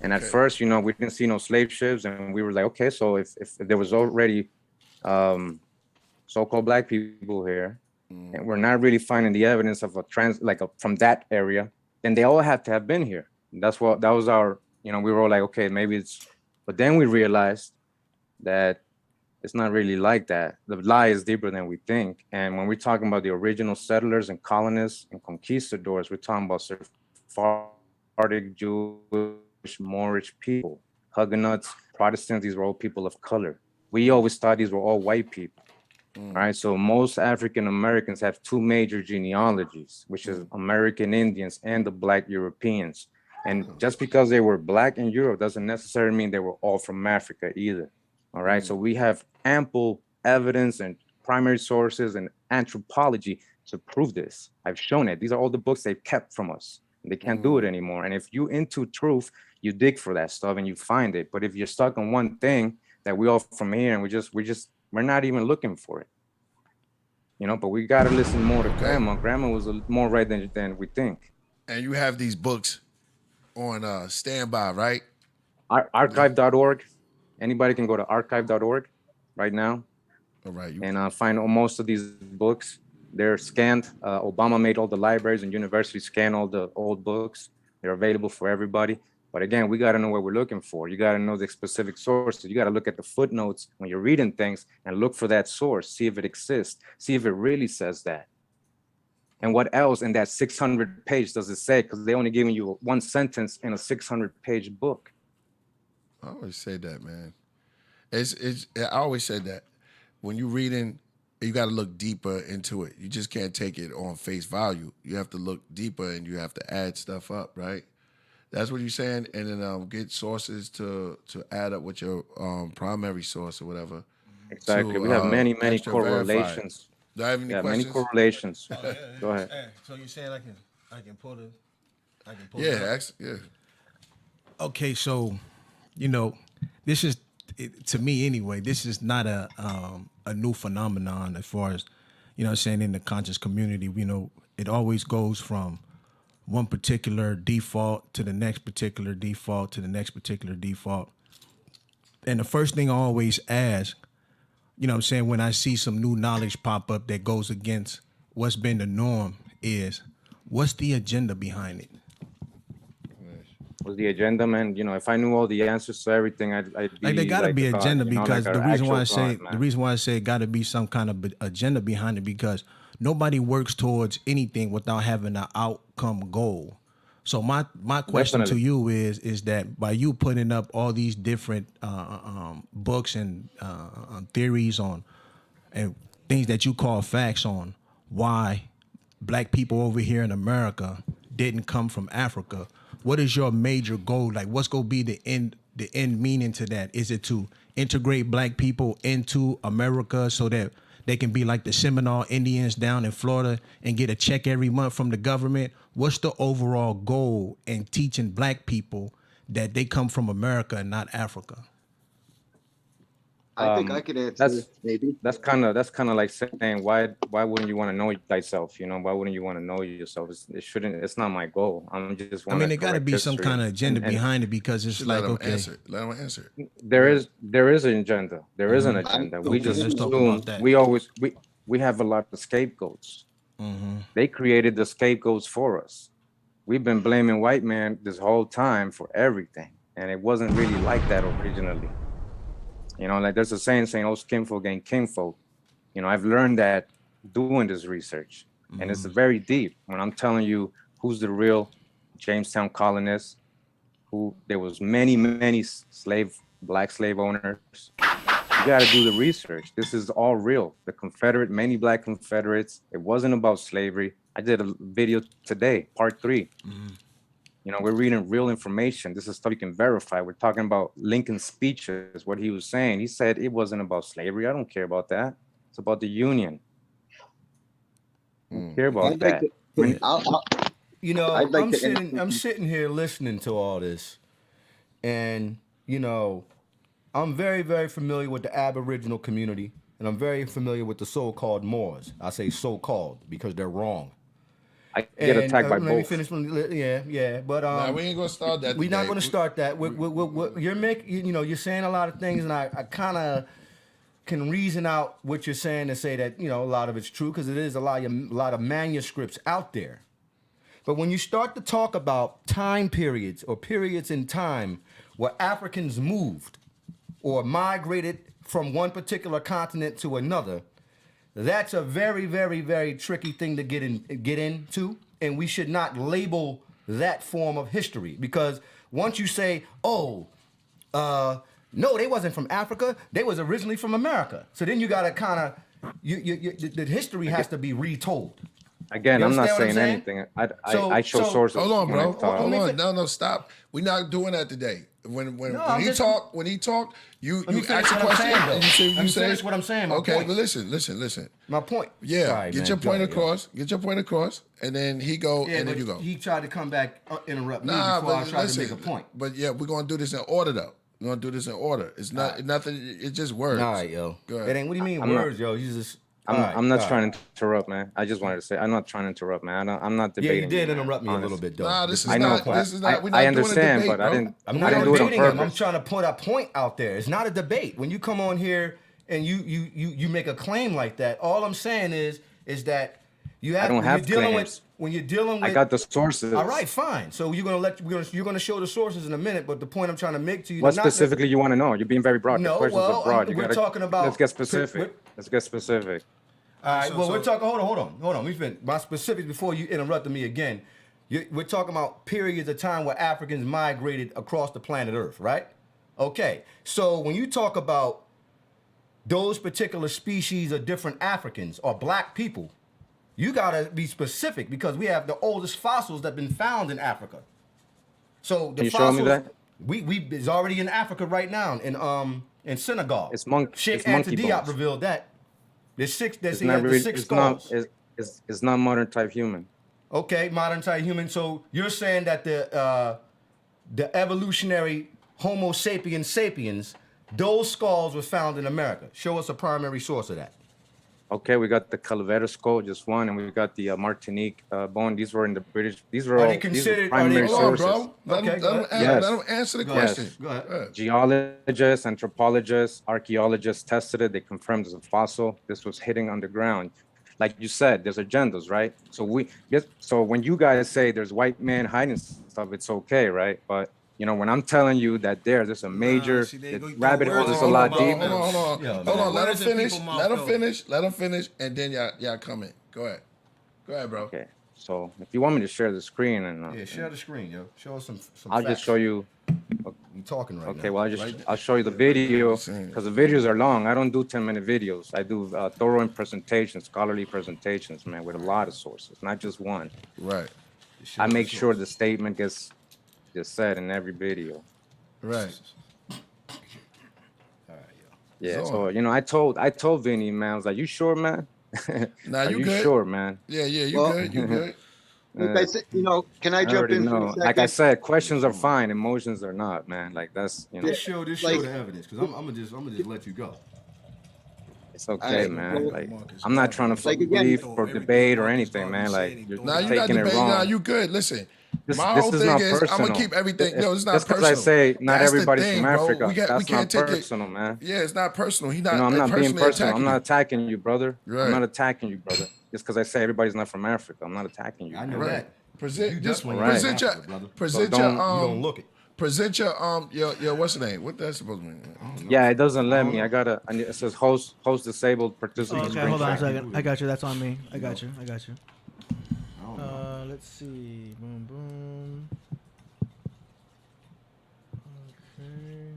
Speaker 8: And at first, we didn't see no slave ships, and we were like, okay, so if there was already so-called black people here, and we're not really finding the evidence of from that area, then they all have to have been here. That was our, we were all like, okay, maybe it's, but then we realized that it's not really like that. The lie is deeper than we think. And when we're talking about the original settlers and colonists and conquistadors, we're talking about Sephardic, Jewish, Moorish people, Huguenots, Protestants. These were all people of color. We always thought these were all white people. All right, so most African Americans have two major genealogies, which is American Indians and the Black Europeans. And just because they were Black in Europe doesn't necessarily mean they were all from Africa either. All right, so we have ample evidence and primary sources and anthropology to prove this. I've shown it. These are all the books they've kept from us. They can't do it anymore. And if you into truth, you dig for that stuff and you find it. But if you're stuck on one thing that we all from here and we're not even looking for it. But we got to listen more to Grandma. Grandma was more right than we think.
Speaker 1: And you have these books on standby, right?
Speaker 8: Archive.org. Anybody can go to archive.org right now.
Speaker 1: All right.
Speaker 8: And find most of these books. They're scanned. Obama made all the libraries and universities scan all the old books. They're available for everybody. But again, we got to know what we're looking for. You got to know the specific sources. You got to look at the footnotes when you're reading things and look for that source, see if it exists, see if it really says that. And what else in that 600 page does it say? Because they're only giving you one sentence in a 600-page book.
Speaker 1: I always say that, man. I always say that when you're reading, you got to look deeper into it. You just can't take it on face value. You have to look deeper and you have to add stuff up, right? That's what you're saying, and then get sources to add up with your primary source or whatever.
Speaker 8: Exactly. We have many correlations.
Speaker 1: Do I have any questions?
Speaker 8: Many correlations. Go ahead.
Speaker 3: So you're saying I can pull it?
Speaker 1: Yeah.
Speaker 3: Okay, so this is to me anyway. This is not a new phenomenon as far as in the conscious community. It always goes from one particular default to the next particular default to the next particular default. And the first thing I always ask, when I see some new knowledge pop up that goes against what's been the norm is, what's the agenda behind it?
Speaker 8: What's the agenda, man? If I knew all the answers to everything, I'd be
Speaker 3: like, there gotta be agenda, because the reason why I say it gotta be some kind of agenda behind it, because nobody works towards anything without having an outcome goal. So my question to you is that by you putting up all these different books and theories on and things that you call facts on why black people over here in America didn't come from Africa, what is your major goal? Like, what's gonna be the end meaning to that? Is it to integrate black people into America so that they can be like the Seminole Indians down in Florida and get a check every month from the government. What's the overall goal in teaching black people that they come from America and not Africa?
Speaker 5: I think I could answer maybe.
Speaker 8: That's kind of like saying why wouldn't you want to know thyself? You know, why wouldn't you want to know yourself? It's not my goal. I'm just.
Speaker 3: I mean, there got to be some kind of agenda behind it, because it's like, okay,
Speaker 1: let them answer.
Speaker 8: There is an agenda. There is an agenda. We just assume we have a lot of scapegoats. They created the scapegoats for us. We've been blaming white man this whole time for everything, and it wasn't really like that originally. You know, like there's a saying, oh, skinfolk ain't kinfolk. You know, I've learned that doing this research, and it's very deep. When I'm telling you who's the real Jamestown colonists, who there was many black slave owners. You got to do the research. This is all real. The many black Confederates. It wasn't about slavery. I did a video today, part 3. You know, we're reading real information. This is stuff you can verify. We're talking about Lincoln's speeches, what he was saying. He said it wasn't about slavery. I don't care about that. It's about the Union. I don't care about that.
Speaker 4: You know, I'm sitting here listening to all this, and you know, I'm very, very familiar with the Aboriginal community, and I'm very familiar with the so-called Moors. I say so-called because they're wrong.
Speaker 8: I get attacked by both.
Speaker 4: Let me finish. Yeah, but
Speaker 1: Nah, we ain't gonna start that.
Speaker 4: We're not gonna start that. You're saying a lot of things, and I kind of can reason out what you're saying and say that, you know, a lot of it's true, because it is a lot of manuscripts out there. But when you start to talk about time periods or periods in time where Africans moved or migrated from one particular continent to another, that's a very, very, very tricky thing to get into, and we should not label that form of history, because once you say, no, they wasn't from Africa, they was originally from America. So then you got to kind of, the history has to be retold.
Speaker 8: Again, I'm not saying anything. I show sources.
Speaker 1: Hold on, bro. Hold on. No, stop. We're not doing that today. When he talk, you ask a question and you say
Speaker 4: that's what I'm saying.
Speaker 1: Okay, but listen.
Speaker 4: My point.
Speaker 1: Yeah,
Speaker 4: sorry,
Speaker 1: get
Speaker 4: man.
Speaker 1: your point across. Get your point across, and then he go, and then you go.
Speaker 4: He tried to come back, interrupt me before I tried to make a point.
Speaker 1: But yeah, we're gonna do this in order though. We're gonna do this in order. It's not nothing. It's just words.
Speaker 4: All right, yo.
Speaker 1: Go ahead.
Speaker 4: It ain't. What do you mean words, yo? You just.
Speaker 8: I'm not trying to interrupt, man. I just wanted to say I'm not trying to interrupt, man. I'm not debating.
Speaker 4: Yeah, you did interrupt me a little bit, though.
Speaker 1: Nah, this is not. We're not
Speaker 8: I understand,
Speaker 1: doing a debate,
Speaker 8: but I didn't.
Speaker 4: I'm not
Speaker 8: do it on
Speaker 4: debating him.
Speaker 8: purpose.
Speaker 4: I'm trying to put a point out there. It's not a debate. When you come on here and you make a claim like that, all I'm saying is that you have.
Speaker 8: I don't have claims.
Speaker 4: When you're dealing with,
Speaker 8: I got the sources.
Speaker 4: All right, fine. So you're gonna show the sources in a minute. But the point I'm trying to make to you.
Speaker 8: What specifically you want to know? You're being very broad.
Speaker 4: No,
Speaker 8: the questions are broad.
Speaker 4: we're talking about.
Speaker 8: Let's get specific.
Speaker 4: All right. We're talking. Hold on. We've been my specifics before you interrupted me again. We're talking about periods of time where Africans migrated across the planet Earth, right? Okay. So when you talk about those particular species of different Africans or black people, you gotta be specific, because we have the oldest fossils that have been found in Africa. So the
Speaker 8: Can you
Speaker 4: fossils,
Speaker 8: show me that?
Speaker 4: We is already in Africa right now in Senegal.
Speaker 8: It's monkey
Speaker 4: Diop
Speaker 8: bones.
Speaker 4: revealed that. There's six.
Speaker 8: It's not modern type human.
Speaker 4: Okay, modern type human. So you're saying that the evolutionary Homo sapiens sapiens, those skulls were found in America. Show us a primary source of that.
Speaker 8: Okay, we got the Calaveras skull, just one, and we got the Martinique bone. These were in the British. These were all primary sources.
Speaker 1: Hold on, bro. Let them answer the question.
Speaker 4: Go ahead.
Speaker 8: Geologists, anthropologists, archaeologists tested it. They confirmed it's a fossil. This was hidden underground. Like you said, there's agendas, right? So when you guys say there's white men hiding stuff, it's okay, right? But you know, when I'm telling you that there's a major rabbit hole is a lot deeper.
Speaker 1: Hold on. Let him finish, and then y'all come in. Go ahead, bro.
Speaker 8: Okay. So if you want me to share the screen and
Speaker 4: share the screen, yo. Show us some
Speaker 8: I'll
Speaker 4: facts.
Speaker 8: just show you.
Speaker 4: You talking right now?
Speaker 8: Okay. Well, I'll show you the video, because the videos are long. I don't do 10-minute videos. I do thorough presentations, scholarly presentations, man, with a lot of sources, not just one.
Speaker 1: Right.
Speaker 8: I make sure the statement gets said in every video.
Speaker 1: Right.
Speaker 4: All right, yo.
Speaker 8: Yeah.
Speaker 1: Zorn.
Speaker 8: So I told Vinny, man, I was like, "You sure, man?
Speaker 1: Nah,
Speaker 8: Are
Speaker 1: you
Speaker 8: you
Speaker 1: good.
Speaker 8: sure, man?"
Speaker 1: Yeah, you
Speaker 5: Well,
Speaker 1: good. You good.
Speaker 5: like I said, can I
Speaker 8: I
Speaker 5: jump
Speaker 8: already
Speaker 5: in for a
Speaker 8: know.
Speaker 5: second?
Speaker 8: Like I said, questions are fine, emotions are not, man. Like that's
Speaker 4: This show
Speaker 5: like-
Speaker 4: the evidence, because I'm gonna just let you go.
Speaker 8: it's okay,
Speaker 5: Alright,
Speaker 8: man.
Speaker 5: well,
Speaker 8: Like
Speaker 3: Marcus
Speaker 8: I'm not
Speaker 3: Garvey
Speaker 8: trying to
Speaker 3: was
Speaker 8: fuck
Speaker 5: like, again,
Speaker 8: beef
Speaker 3: throw
Speaker 8: or
Speaker 3: everything
Speaker 8: debate or
Speaker 3: Marcus
Speaker 8: anything,
Speaker 3: Garvey
Speaker 8: man.
Speaker 3: said,
Speaker 8: Like
Speaker 3: he
Speaker 8: you're
Speaker 3: throw
Speaker 1: Nah,
Speaker 3: it
Speaker 1: you're not
Speaker 8: taking it
Speaker 1: debating. Nah,
Speaker 8: wrong.
Speaker 1: you good. Listen,
Speaker 8: This
Speaker 1: my whole
Speaker 8: is
Speaker 1: thing
Speaker 8: not
Speaker 1: is I'm
Speaker 8: personal.
Speaker 1: gonna keep everything.
Speaker 8: It's,
Speaker 1: No, it's not
Speaker 8: just because
Speaker 1: personal.
Speaker 8: I say not
Speaker 1: That's the
Speaker 8: everybody's
Speaker 1: thing,
Speaker 8: from
Speaker 1: bro.
Speaker 8: Africa,
Speaker 1: We
Speaker 8: that's
Speaker 1: can't
Speaker 8: not
Speaker 1: take
Speaker 8: personal,
Speaker 1: it.
Speaker 8: man.
Speaker 1: Yeah, it's not personal. He
Speaker 8: You know,
Speaker 1: not
Speaker 8: I'm not being
Speaker 1: personally
Speaker 8: personal. I'm
Speaker 1: attacking
Speaker 8: not
Speaker 1: you.
Speaker 8: attacking you, brother.
Speaker 1: Right.
Speaker 8: I'm not attacking you, brother. Just because I say everybody's not from Africa, I'm not attacking you.
Speaker 4: I
Speaker 8: man.
Speaker 4: know
Speaker 1: Right.
Speaker 4: that.
Speaker 1: Present
Speaker 4: You
Speaker 1: just
Speaker 4: definitely
Speaker 8: Right.
Speaker 1: present
Speaker 4: Africa,
Speaker 1: your
Speaker 4: brother.
Speaker 1: present
Speaker 8: So
Speaker 1: your
Speaker 8: don't-
Speaker 4: You don't look it.
Speaker 1: present your what's the name? What that's supposed to mean?
Speaker 8: Yeah, it doesn't let me. It says host disabled
Speaker 2: Oh,
Speaker 8: participants.
Speaker 2: okay,
Speaker 8: bring
Speaker 2: hold on a
Speaker 8: chat.
Speaker 2: second. I got you. That's on me. I got you.
Speaker 4: I don't know.
Speaker 2: Let's see. Boom, boom. Okay.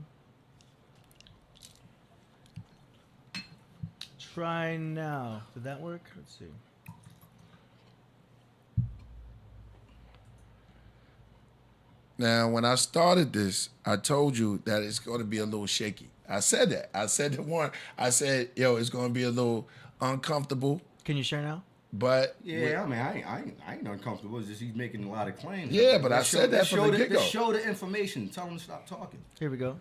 Speaker 2: Try now. Did that work? Let's see.
Speaker 1: Now, when I started this, I told you that it's going to be a little shaky. I said that. I said yo, it's going to be a little uncomfortable,
Speaker 2: Can you share now?
Speaker 1: but
Speaker 4: Yeah, I mean, I ain't uncomfortable. It's just he's making a lot of claims.
Speaker 1: Yeah, but I said that from the get-go.
Speaker 4: Just show the information. Tell him to stop talking.
Speaker 2: Here we go.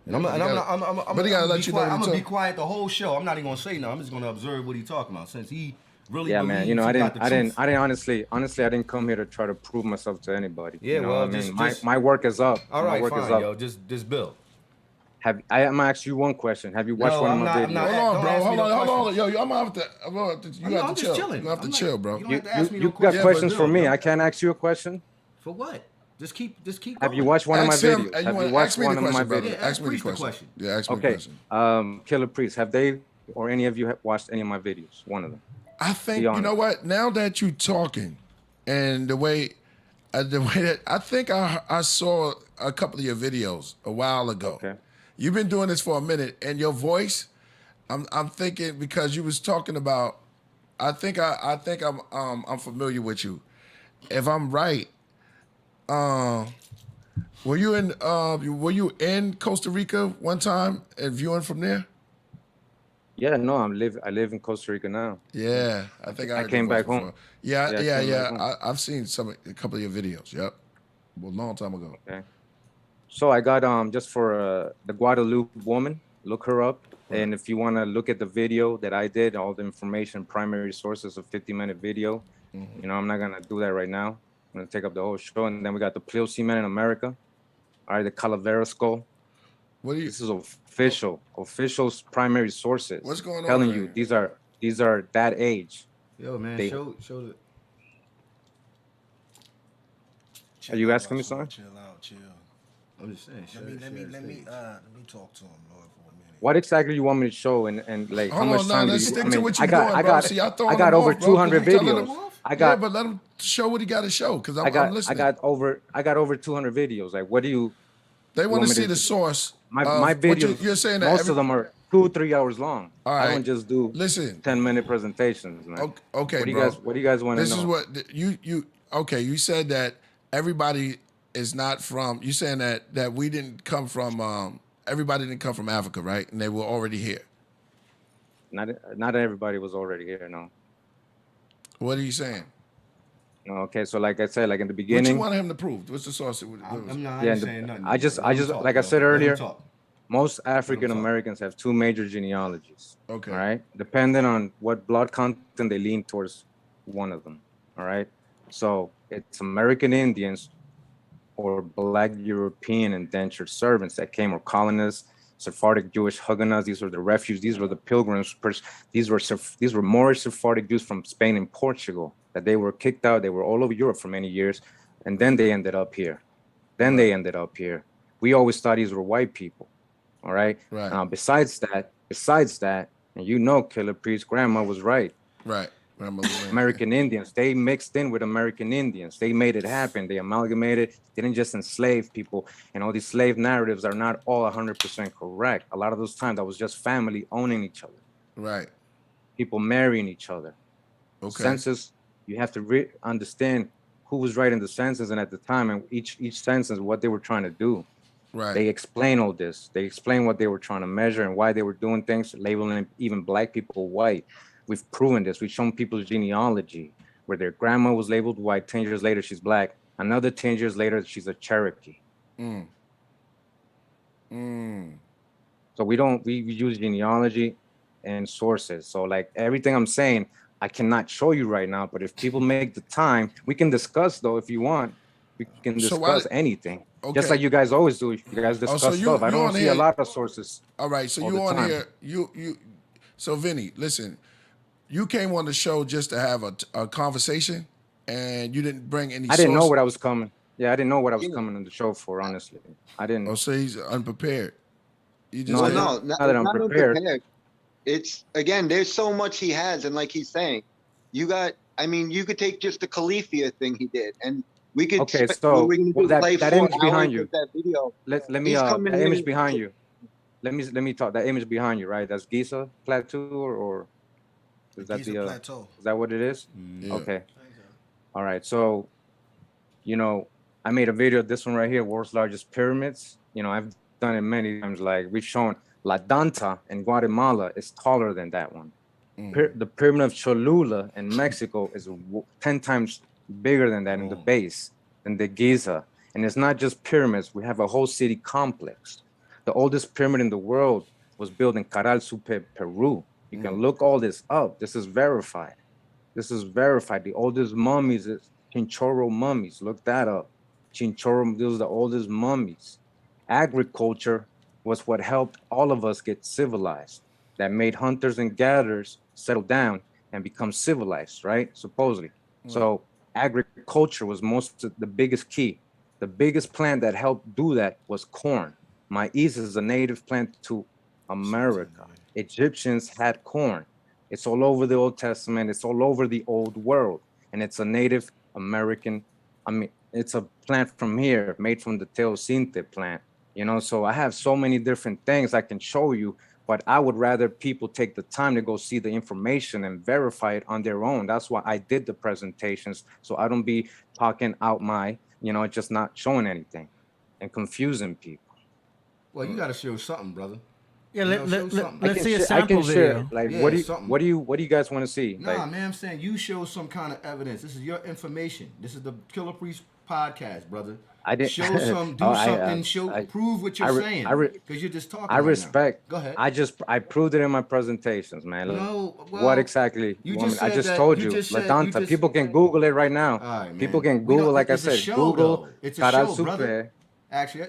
Speaker 4: And I'm
Speaker 1: But he gotta let you know what
Speaker 4: I'm
Speaker 1: he
Speaker 4: gonna be
Speaker 1: talk-
Speaker 4: quiet the whole show. I'm not even gonna say no. I'm just gonna observe what he's talking about. Since he really
Speaker 8: Yeah,
Speaker 4: believes
Speaker 8: man. You know,
Speaker 4: he
Speaker 8: I
Speaker 4: got the
Speaker 8: didn't
Speaker 4: truth.
Speaker 8: honestly, I didn't come here to try to prove myself to anybody.
Speaker 4: Yeah,
Speaker 8: you know
Speaker 4: well,
Speaker 8: what I mean,
Speaker 4: just-
Speaker 8: my work is up.
Speaker 4: All
Speaker 8: My
Speaker 4: right,
Speaker 8: work is
Speaker 4: fine,
Speaker 8: up.
Speaker 4: yo. Just build.
Speaker 8: I'm gonna ask you one question. Have you watched one
Speaker 4: I'm
Speaker 8: of my
Speaker 4: not- I'm
Speaker 8: videos?
Speaker 4: not-
Speaker 1: hold on,
Speaker 4: Don't
Speaker 1: bro.
Speaker 4: ask me
Speaker 1: Hold
Speaker 4: no
Speaker 1: on.
Speaker 4: questions.
Speaker 1: Yo, I'm gonna have to. You have
Speaker 4: I'm
Speaker 1: to
Speaker 4: just
Speaker 1: chill.
Speaker 4: chilling.
Speaker 1: You have to
Speaker 4: I'm
Speaker 1: chill,
Speaker 4: not-
Speaker 1: bro.
Speaker 4: You don't have to ask me no
Speaker 8: You got
Speaker 4: questions.
Speaker 8: questions
Speaker 4: but
Speaker 8: for me?
Speaker 4: build,
Speaker 8: I can't ask you a question.
Speaker 4: For what? Just keep
Speaker 8: Have you
Speaker 4: going.
Speaker 8: watched one of my
Speaker 1: Ask him.
Speaker 8: videos?
Speaker 1: You
Speaker 8: Have
Speaker 1: wanna
Speaker 8: you watched
Speaker 1: ask me the
Speaker 8: one of my
Speaker 1: question, brother?
Speaker 8: videos?
Speaker 4: Yeah,
Speaker 1: Ask me the
Speaker 4: Priest the
Speaker 1: question.
Speaker 4: question.
Speaker 1: Yeah, ask me the
Speaker 8: Okay.
Speaker 1: question.
Speaker 8: Killer Priest, have they or any of you have watched any of my videos? One of them.
Speaker 1: I think
Speaker 8: Be
Speaker 1: you
Speaker 8: honest.
Speaker 1: know what. Now that you talking, and the way that I think I saw a couple of your videos a while ago.
Speaker 8: Okay.
Speaker 1: You've been doing this for a minute, and your voice, I'm thinking because you was talking about. I think I'm familiar with you. If I'm right, were you in Costa Rica one time and viewing from there?
Speaker 8: Yeah, no, I live in Costa Rica now.
Speaker 1: Yeah, I think I heard
Speaker 8: came
Speaker 1: your voice
Speaker 8: back home.
Speaker 1: before. Yeah,
Speaker 8: Yeah, I
Speaker 1: yeah,
Speaker 8: came
Speaker 1: yeah.
Speaker 8: back home.
Speaker 1: I've seen a couple of your videos. Yep, well, a long time ago.
Speaker 8: Okay. So I got just for the Guadalupe woman, look her up. And if you want to look at the video that I did, all the information, primary sources, a 50-minute video.
Speaker 1: Mm-hmm.
Speaker 8: You know, I'm not gonna do that right now. I'm gonna take up the whole show, and then we got the Pliosi man in America. All right, the Calavera skull.
Speaker 1: What do you?
Speaker 8: This is official primary sources.
Speaker 1: What's going on
Speaker 8: Telling
Speaker 1: there?
Speaker 8: you, these are that age.
Speaker 4: Yo, man,
Speaker 8: They-
Speaker 4: show the.
Speaker 3: Chill
Speaker 8: Are you
Speaker 3: out,
Speaker 8: asking me
Speaker 3: Rasul,
Speaker 8: something?
Speaker 3: Chill out, chill.
Speaker 4: I'm just saying.
Speaker 3: Let me talk to him, Lord, for a minute.
Speaker 8: What exactly you want me to show and like how
Speaker 1: Hold
Speaker 8: much
Speaker 1: on,
Speaker 8: time?
Speaker 1: let's
Speaker 8: do you,
Speaker 1: stick
Speaker 8: I
Speaker 1: to
Speaker 8: mean,
Speaker 1: what
Speaker 8: I
Speaker 1: you're
Speaker 8: got,
Speaker 1: doing,
Speaker 8: I
Speaker 1: bro.
Speaker 8: got,
Speaker 1: See, I throwing
Speaker 8: I got
Speaker 1: them
Speaker 8: over
Speaker 1: off, bro,
Speaker 8: 200
Speaker 1: 'cause you telling
Speaker 8: videos.
Speaker 1: them off?
Speaker 8: I got,
Speaker 1: Yeah, but let him show what he got to show, because I'm
Speaker 8: I
Speaker 1: listening.
Speaker 8: got over 200 videos. Like, what do you?
Speaker 1: They want to
Speaker 8: me
Speaker 1: see
Speaker 8: to-
Speaker 1: the source.
Speaker 8: My
Speaker 1: of
Speaker 8: my
Speaker 1: what
Speaker 8: videos.
Speaker 1: you're saying that
Speaker 8: most of them are 2-3 hours long.
Speaker 1: All
Speaker 8: I
Speaker 1: right.
Speaker 8: don't just do
Speaker 1: Listen.
Speaker 8: 10-minute presentations, man.
Speaker 1: Okay,
Speaker 8: What do you
Speaker 1: bro.
Speaker 8: guys? What do you guys want to know?
Speaker 1: This is what you. Okay, you said that everybody is not from. You saying that we didn't come from. Everybody didn't come from Africa, right? And they were already here.
Speaker 8: Not everybody was already here. No.
Speaker 1: What are you saying?
Speaker 8: No. Okay. So like I said, like in the
Speaker 1: What you
Speaker 8: beginning,
Speaker 1: want him to prove? What's the source?
Speaker 4: I'm not
Speaker 8: Yeah,
Speaker 4: saying nothing.
Speaker 8: I just
Speaker 4: Let him talk,
Speaker 8: like I
Speaker 4: yo.
Speaker 8: said
Speaker 4: Let him
Speaker 8: earlier,
Speaker 4: talk.
Speaker 8: most African Americans have two major genealogies.
Speaker 1: Okay.
Speaker 8: All right. Depending on what blood content they lean towards one of them. All right. So it's American Indians or Black European indentured servants that came, or colonists, Sephardic Jewish Huguenots. These were the refugees. These were the pilgrims. These were Moorish Sephardic Jews from Spain and Portugal that they were kicked out. They were all over Europe for many years, and then they ended up here. We always thought these were white people. All right.
Speaker 1: Right.
Speaker 8: Now, besides that, and you know, Killer Priest, Grandma was right.
Speaker 1: Right.
Speaker 8: American Indians, they mixed in with American Indians. They made it happen. They amalgamated. They didn't just enslave people. And all these slave narratives are not all 100% correct. A lot of those times, that was just family owning each other.
Speaker 1: Right.
Speaker 8: People marrying each other.
Speaker 1: Okay.
Speaker 8: Census, you have to understand who was writing the census and at the time, and each census, what they were trying to do.
Speaker 1: Right.
Speaker 8: They explain all this. They explain what they were trying to measure and why they were doing things, labeling even black people white. We've proven this. We've shown people's genealogy where their grandma was labeled white. 10 years later, she's black. Another 10 years later, she's a Cherokee. So we use genealogy and sources. So like everything I'm saying, I cannot show you right now, but if people make the time, we can discuss though, if you want. We can discuss anything. Okay. Just like you guys always do. You guys discuss stuff. I don't see a lot of sources.
Speaker 1: All right, so you on here, so Vinny, listen, you came on the show just to have a conversation and you didn't bring any
Speaker 8: I didn't know what I was coming. Yeah, I didn't know what I was coming on the show for, honestly. I didn't.
Speaker 1: Oh, so he's unprepared. You just
Speaker 5: not unprepared. It's, again, there's so much he has, and like he's saying, you could take just the Califia thing he did, and we could.
Speaker 8: Okay, so that image behind you.
Speaker 5: That video.
Speaker 8: Let me that image behind you. Let me talk. That image behind you, right? That's Giza Plateau, or is that the plateau? Is that what it is? Yeah. Okay. All right. So, I made a video of this one right here, world's largest pyramids. I've done it many times. Like we've shown La Danta in Guatemala is taller than that one. The pyramid of Cholula in Mexico is 10 times bigger than that in the base than the Giza. And it's not just pyramids. We have a whole city complex. The oldest pyramid in the world was built in Caral Supe, Peru. You can look all this up. This is verified. The oldest mummies is Chinchorro mummies. Look that up. Chinchorro, those are the oldest mummies. Agriculture was what helped all of us get civilized. That made hunters and gatherers settle down and become civilized, right? Supposedly. So agriculture was the biggest key. The biggest plant that helped do that was corn. Maize is a native plant to America. Egyptians had corn. It's all over the Old Testament. It's all over the old world. And it's a Native American, it's a plant from here, made from the teosinte plant. So I have so many different things I can show you, but I would rather people take the time to go see the information and verify it on their own. That's why I did the presentations. So I don't be talking out just not showing anything and confusing people.
Speaker 4: Well, you got to show something, brother.
Speaker 2: Yeah, let's see a sample video.
Speaker 8: Like, what do you guys want to see?
Speaker 4: Nah, man, I'm saying you show some kind of evidence. This is your information. This is the Killer Priest podcast, brother.
Speaker 8: I didn't
Speaker 4: show some, do something, prove what you're saying. Because you're just talking.
Speaker 8: I respect.
Speaker 4: Go ahead.
Speaker 8: I proved it in my presentations, man.
Speaker 4: No, well,
Speaker 8: what exactly? I just told you. La Danta. People can Google it right now.
Speaker 4: All right,
Speaker 8: people can Google, like I said, Google.
Speaker 4: It's a show, brother. Actually,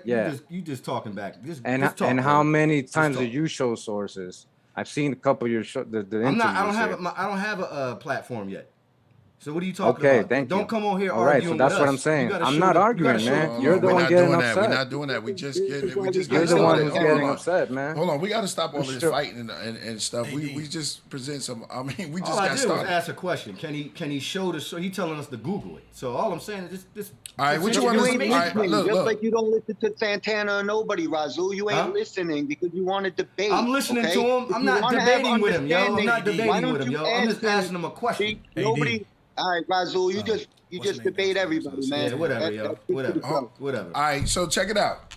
Speaker 4: you just talking back.
Speaker 8: And how many times do you show sources? I've seen a couple of your show. The interviews.
Speaker 4: I don't have a platform yet. So what are you talking about?
Speaker 8: Okay, thank you.
Speaker 4: Don't come on here
Speaker 8: arguing. All right, so that's what I'm saying. I'm not arguing, man. You're the one getting upset.
Speaker 1: We're not doing that. You're
Speaker 8: the one who's getting upset, man.
Speaker 1: Hold on, we got to stop all this fighting and stuff. We just present some. We just got started.
Speaker 4: All I did was ask a question. Can he show the show? He telling us to Google it. So all I'm saying is this.
Speaker 1: All right, what you want to
Speaker 5: just like you don't listen to Santana or nobody, Rasul. You ain't listening because you want to debate.
Speaker 4: I'm listening to him. I'm not debating with him, yo. I'm not debating with him, yo. I'm just asking him a question.
Speaker 5: Nobody. All right, Rasul, you just debate everybody, man.
Speaker 4: Yeah, whatever, yo. Whatever. Whatever.
Speaker 1: All right, so check it out.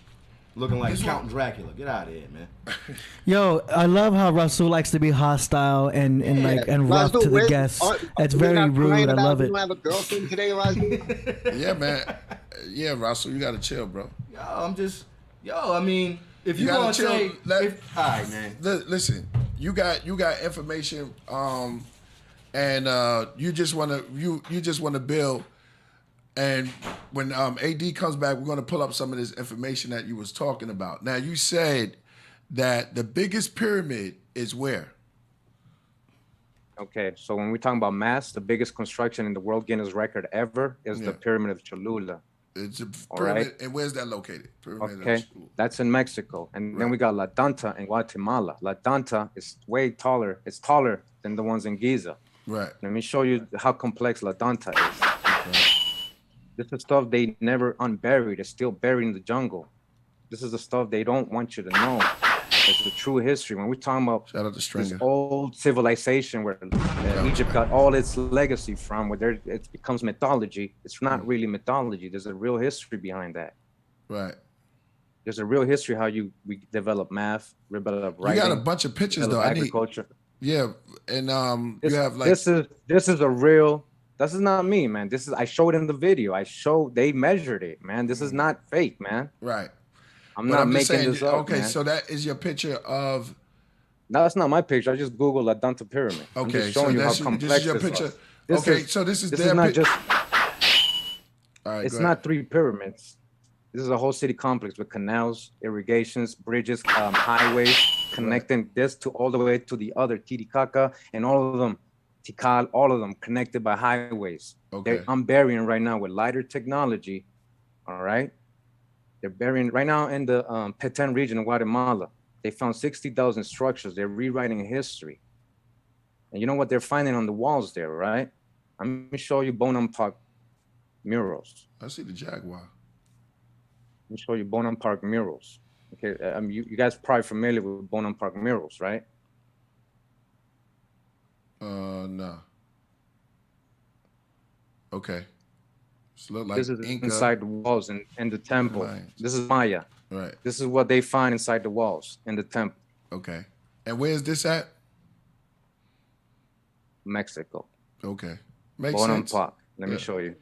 Speaker 4: Looking like Count Dracula. Get out of here, man.
Speaker 2: Yo, I love how Rasul likes to be hostile and rough to the guests. It's very rude. I love it.
Speaker 5: You have a girlfriend today, Rasul?
Speaker 1: Yeah, man. Yeah, Rasul, you gotta chill, bro.
Speaker 4: If you gonna say, all right, man.
Speaker 1: Listen, you got information, and you just wanna build. And when AD comes back, we're gonna pull up some of this information that you was talking about. Now, you said that the biggest pyramid is where?
Speaker 8: Okay, so when we're talking about mass, the biggest construction in the World Guinness Record ever is the Pyramid of Cholula.
Speaker 1: It's a pyramid, right? And where's that located?
Speaker 8: Okay, that's in Mexico. And then we got La Danta in Guatemala. La Danta is way taller. It's taller than the ones in Giza.
Speaker 1: Right.
Speaker 8: Let me show you how complex La Danta is. Okay. This is stuff they never unburied. It's still buried in the jungle. This is the stuff they don't want you to know. It's the true history. When we're talking about this old civilization where Egypt got all its legacy from, where it becomes mythology, it's not really mythology. There's a real history behind that.
Speaker 1: Right.
Speaker 8: There's a real history how we develop math, develop writing.
Speaker 1: You got a bunch of pictures though.
Speaker 8: Agriculture.
Speaker 1: Yeah, and you have like
Speaker 8: this is a real. This is not me, man. I showed in the video. They measured it, man. This is not fake, man.
Speaker 1: Right.
Speaker 8: I'm not making this up.
Speaker 1: Okay,
Speaker 8: man.
Speaker 1: so that is your picture of.
Speaker 8: No, that's not my picture. I just Googled Indentured pyramid.
Speaker 1: Okay,
Speaker 8: I'm just showing you how complex
Speaker 1: this is your picture. So this is
Speaker 8: not just.
Speaker 1: All right,
Speaker 8: it's not 3 pyramids. This is a whole city complex with canals, irrigations, bridges, highways connecting this to all the way to the other Titicaca and all of them, Tikal, all of them connected by highways.
Speaker 1: Okay.
Speaker 8: I'm burying right now with lighter technology. All right. They're burying right now in the Petén region of Guatemala. They found 60,000 structures. They're rewriting history. And you know what they're finding on the walls there, right? I'm going to show you Bonham Park murals.
Speaker 1: I see the jaguar.
Speaker 8: Let me show you Bonham Park murals. Okay, you guys probably familiar with Bonham Park murals, right?
Speaker 1: No. Okay. Look like
Speaker 8: this is
Speaker 1: Inca.
Speaker 8: Inside the walls in the temple.
Speaker 1: Lines.
Speaker 8: This is Maya.
Speaker 1: Right.
Speaker 8: This is what they find inside the walls in the temple.
Speaker 1: Okay. And where is this at?
Speaker 8: Mexico.
Speaker 1: Okay. Makes
Speaker 8: Bonham
Speaker 1: sense.
Speaker 8: Park. Let me show you.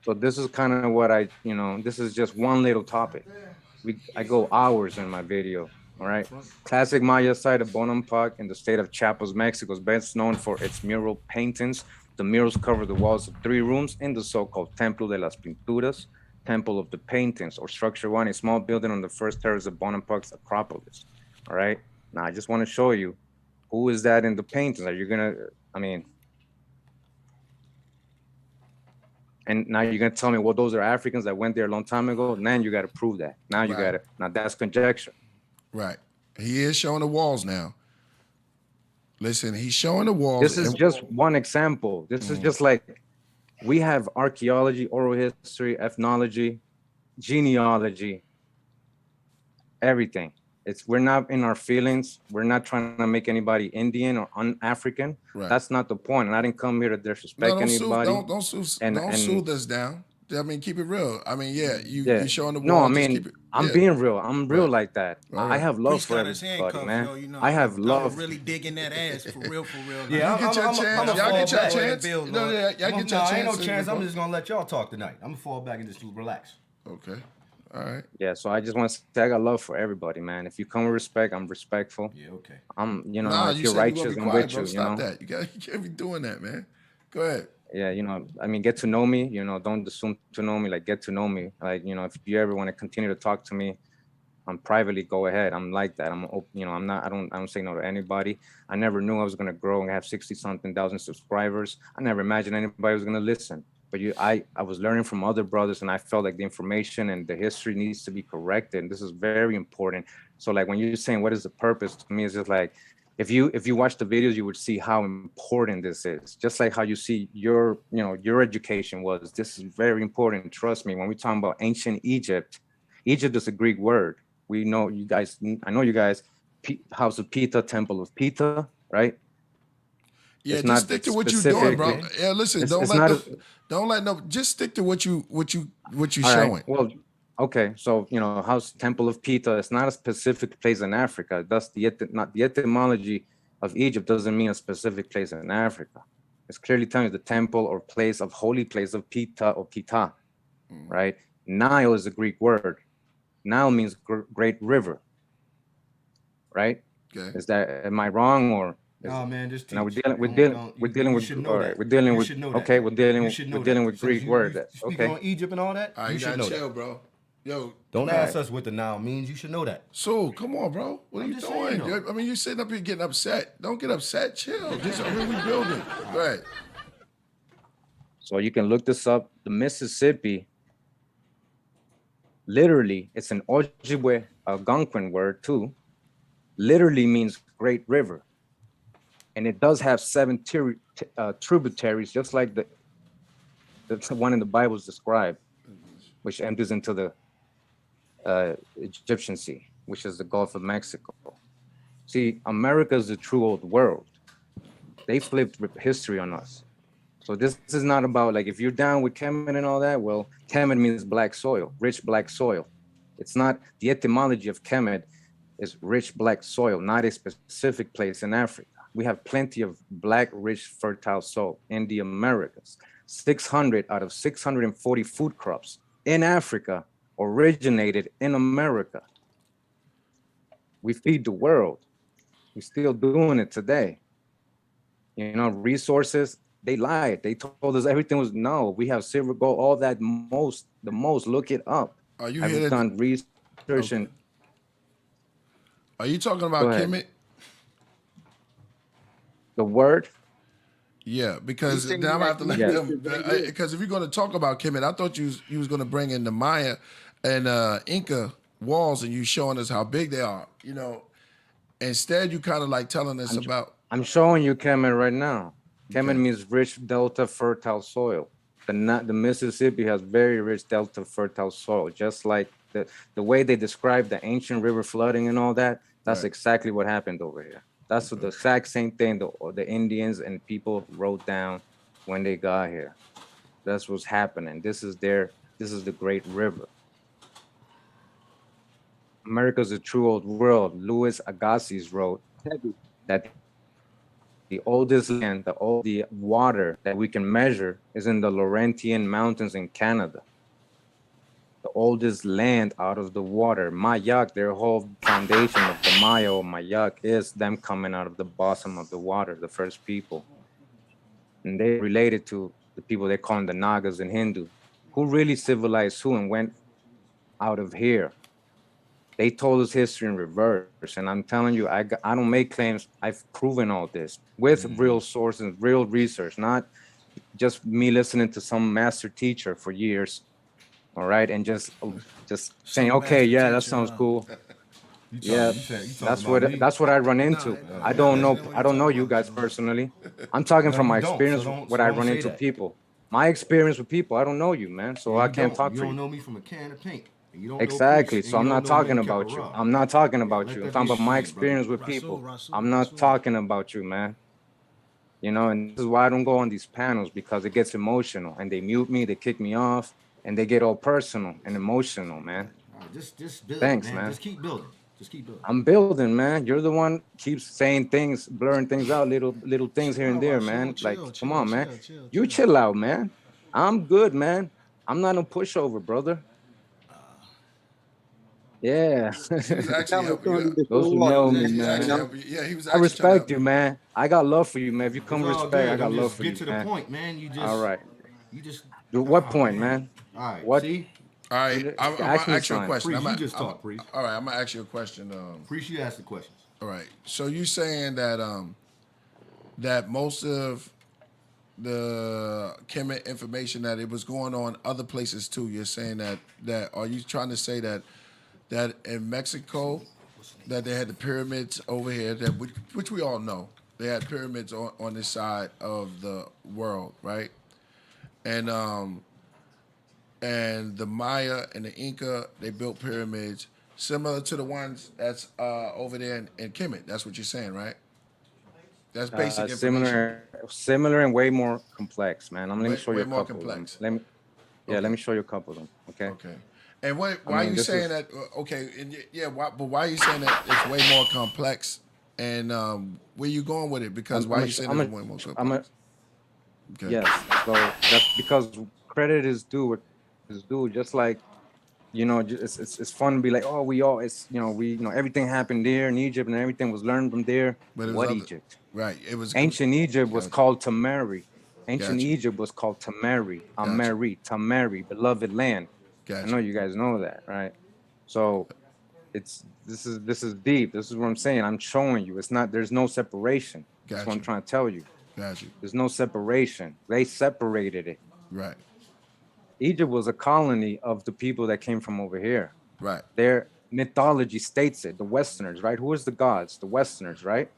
Speaker 8: So this is kind of what this is just one little topic. I go hours in my video, all right? Classic Maya site of Bonham Park in the state of Chiapas, Mexico is best known for its mural paintings. The murals cover the walls of 3 rooms in the so-called Templo de las Pinturas, Temple of the Paintings, or Structure 1, a small building on the first terrace of Bonham Park's Acropolis, all right? Now, I just want to show you, who is that in the paintings? Are you going to, and now you're going to tell me, well, those are Africans that went there a long time ago? Then you got to prove that. Now you got to, now that's conjecture.
Speaker 1: Right. He is showing the walls now. Listen, he's showing the walls.
Speaker 8: This is just one example. This is just like, we have archaeology, oral history, ethnology, genealogy, everything. We're not in our feelings. We're not trying to make anybody Indian or un-African.
Speaker 1: Right.
Speaker 8: That's not the point. And I didn't come here to disrespect anybody.
Speaker 1: Don't soothe us down. I mean, keep it real. I mean, you're showing the wall.
Speaker 8: No, I mean, I'm being real. I'm real like that.
Speaker 1: Right.
Speaker 8: I have love for everybody, man. I have love.
Speaker 3: Really digging that ass for real.
Speaker 4: Yeah,
Speaker 1: you get your chance. Y'all get your chance. Y'all get your chance.
Speaker 4: Ain't no chance. I'm just gonna let y'all talk tonight. I'm gonna fall back and just relax.
Speaker 1: Okay. All right.
Speaker 8: Yeah, so I just want to say I got love for everybody, man. If you come with respect, I'm respectful.
Speaker 4: Yeah, okay.
Speaker 8: If you're righteous, I'm with you.
Speaker 1: Stop that. You can't be doing that, man. Go ahead.
Speaker 8: Yeah, get to know me. Don't assume to know me. Like, get to know me. Like, if you ever want to continue to talk to me, privately, go ahead. I'm like that. I don't say no to anybody. I never knew I was gonna grow and have 60-something thousand subscribers. I never imagined anybody was gonna listen. But I was learning from other brothers, and I felt like the information and the history needs to be corrected. And this is very important. So, like, when you're saying what is the purpose, to me, it's just like, if you watch the videos, you would see how important this is. Just like how you see your education was. This is very important. Trust me. When we talk about ancient Egypt, Egypt is a Greek word. We know you guys. I know you guys. House of Pita, Temple of Pita, right?
Speaker 1: Yeah, just stick to what you're doing, bro. Yeah, listen, just stick to what you showing.
Speaker 8: Right. Well, okay, so House Temple of Pita, it's not a specific place in Africa. That's the etymology of Egypt doesn't mean a specific place in Africa. It's clearly telling you the temple or place of holy place of Pita or Pita, right? Nile is a Greek word. Nile means great river, right?
Speaker 1: Okay.
Speaker 8: Am I wrong or?
Speaker 4: No, man, just teach.
Speaker 8: Now we're dealing with Greek word. Okay.
Speaker 4: On Egypt and all that.
Speaker 1: All right, you should know chill, that, bro. Yo,
Speaker 4: don't ask us what the Nile means. You should know that.
Speaker 1: So come on, bro. What are you doing? You're sitting up here getting upset. Don't get upset. Chill. Just really building. Go ahead.
Speaker 8: So you can look this up. The Mississippi, literally, it's an Ojibwe Algonquin word too. Literally means great river. And it does have 7 tributaries, just like the one in the Bible is described, which empties into the Egyptian Sea, which is the Gulf of Mexico. See, America is the true old world. They flipped history on us. So this is not about like, if you're down with Kemet and all that, well, Kemet means black soil, rich black soil. It's not, the etymology of Kemet is rich black soil, not a specific place in Africa. We have plenty of black, rich, fertile soil in the Americas. 600 out of 640 food crops in Africa originated in America. We feed the world. We're still doing it today. You know, resources, they lied. They told us everything was, no, we have silver, gold, all that, the most, look it up.
Speaker 1: Are you
Speaker 8: I've done research and.
Speaker 1: Are you talking about Kemet?
Speaker 8: The word?
Speaker 1: Yeah, because now I'm gonna have to let them. Because if you're going to talk about Kemet, I thought you was going to bring in the Maya and Inca walls, and you showing us how big they are. You know, instead you kind of like telling us about.
Speaker 8: I'm showing you Kemet right now. Kemet means rich delta fertile soil. The Mississippi has very rich delta fertile soil, just like the way they describe the ancient river flooding and all that. That's exactly what happened over here. That's the exact same thing the Indians and people wrote down when they got here. That's what's happening. This is the Great River. America's a true old world. Louis Agassiz wrote that the oldest land, the water that we can measure is in the Laurentian Mountains in Canada. The oldest land out of the water. Mayak, their whole foundation of the Maya or Mayak is them coming out of the bottom of the water, the first people. And they related to the people they call the Nagas in Hindu. Who really civilized who and went out of here? They told us history in reverse. And I'm telling you, I don't make claims. I've proven all this with real sources, real research, not just me listening to some master teacher for years. All right, and just saying, okay, yeah, that sounds cool. Yeah, that's what I run into. I don't know you guys personally. I'm talking from my experience, what I run into people. My experience with people, I don't know you, man, so I can't talk for you.
Speaker 4: You don't know me from a can of paint.
Speaker 8: Exactly, so I'm not talking about you. I'm not talking about you. I'm talking about my experience with people. I'm not talking about you, man. You know, and this is why I don't go on these panels, because it gets emotional, and they mute me, they kick me off. And they get all personal and emotional, man.
Speaker 4: Just build,
Speaker 8: thanks, man.
Speaker 4: Just keep building. Just keep building.
Speaker 8: I'm building, man. You're the one keeps saying things, blurring things out, little things here and there, man. Like, come on, man. You chill out, man. I'm good, man. I'm not a pushover, brother. Yeah. Those who know me, man.
Speaker 1: Yeah, he was.
Speaker 8: I respect you, man. I got love for you, man. If you come with respect, I got love for you,
Speaker 4: man. Get to the point, man. You just.
Speaker 8: All right.
Speaker 4: You just.
Speaker 8: What point, man?
Speaker 4: All right.
Speaker 8: What?
Speaker 4: See?
Speaker 1: All right. I'm gonna ask you a question.
Speaker 4: Priest, you just talk, Priest.
Speaker 1: All right. I'm gonna ask you a question.
Speaker 4: Priest, you ask the questions.
Speaker 1: All right. So you saying that that most of the Kemet information that it was going on other places too. You're saying that are you trying to say that in Mexico that they had the pyramids over here which we all know they had pyramids on this side of the world, right? And the Maya and the Inca, they built pyramids similar to the ones that's over there in Kemet. That's what you're saying, right? That's basic information.
Speaker 8: Similar and way more complex, man. Let me show you a couple.
Speaker 1: Way more complex.
Speaker 8: Let me show you a couple of them. Okay.
Speaker 1: Okay. And why are you saying that? Okay. And but why are you saying that it's way more complex? And where you going with it? Because why are you saying it's way more complex?
Speaker 8: Okay. Yes. So that's because credit is due. Just like, you know, it's fun to be like, oh, everything happened there in Egypt and everything was learned from there. But what Egypt?
Speaker 1: Right. It was
Speaker 8: ancient Egypt was called Tamari. Ancient Egypt was called Tamari. Tamari, beloved land. I know you guys know that, right? So this is deep. This is what I'm saying. I'm showing you. There's no separation. That's what I'm trying to tell you. There's no separation. They separated it.
Speaker 1: Right.
Speaker 8: Egypt was a colony of the people that came from over here.
Speaker 1: Right.
Speaker 8: Their mythology states it. The Westerners, right? Who is the gods? The Westerners, right?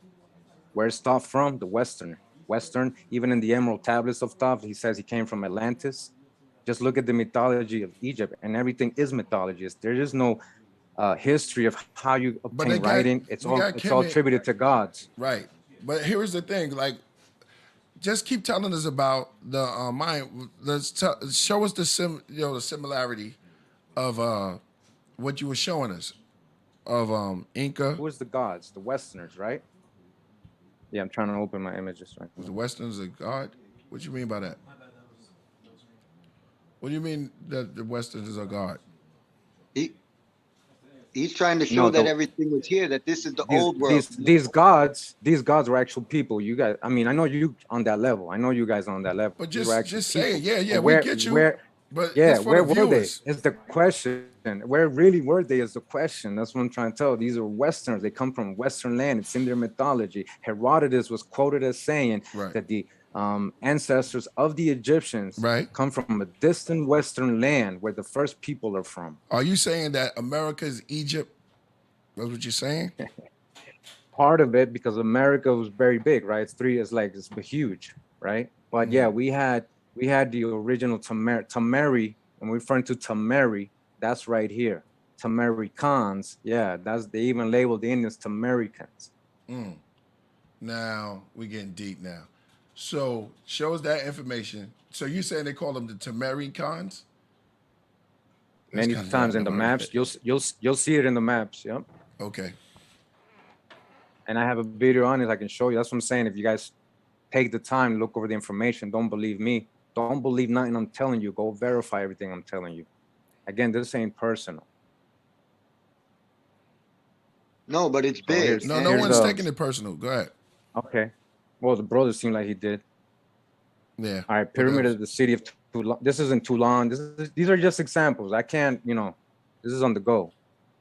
Speaker 8: Where's Thoth from? The Western. Even in the Emerald Tablets of Thoth, he says he came from Atlantis. Just look at the mythology of Egypt, and everything is mythology. There is no history of how you obtain writing. It's all attributed to gods.
Speaker 1: Right. But here's the thing, like, just keep telling us about the Mayan. Show us the similarity of what you were showing us of Inca.
Speaker 8: Who is the gods? The Westerners, right? Yeah, I'm trying to open my images right now.
Speaker 1: The Westerners are God. What you mean by that? What do you mean that the Westerners are God?
Speaker 5: He's trying to show that everything was here, that this is the old world.
Speaker 8: These gods were actual people. You guys, I mean, I know you on that level. I know you guys on that level.
Speaker 1: But just say it. Yeah,
Speaker 8: where,
Speaker 1: we get you.
Speaker 8: Where,
Speaker 1: but
Speaker 8: yeah, where
Speaker 1: the
Speaker 8: were they? Is the question. Where really were they is the question. That's what I'm trying to tell. These are Westerners. They come from Western land. It's in their mythology. Herodotus was quoted as saying that the ancestors of the Egyptians come from a distant Western land where the first people are from.
Speaker 1: Are you saying that America is Egypt? That's what you're saying?
Speaker 8: Part of it, because America was very big, right? It's huge, right? But yeah, we had the original Tamari, and we're referring to Tamari. That's right here. Tamaricans. Yeah, they even labeled the Indians Tamaricans.
Speaker 1: Now we're getting deep now. So show us that information. So you're saying they call them the Tamaricans?
Speaker 8: Many times in the maps, you'll see it in the maps. Yep.
Speaker 1: Okay.
Speaker 8: And I have a video on it I can show you. That's what I'm saying. If you guys take the time to look over the information, don't believe me. Don't believe nothing I'm telling you. Go verify everything I'm telling you. Again, this ain't personal.
Speaker 5: No, but it's big.
Speaker 1: No one's taking it personal. Go ahead.
Speaker 8: Okay. Well, the brother seemed like he did.
Speaker 1: Yeah.
Speaker 8: All right. Pyramid of the city of Toulon. This isn't Toulon. These are just examples. I can't, this is on the go. All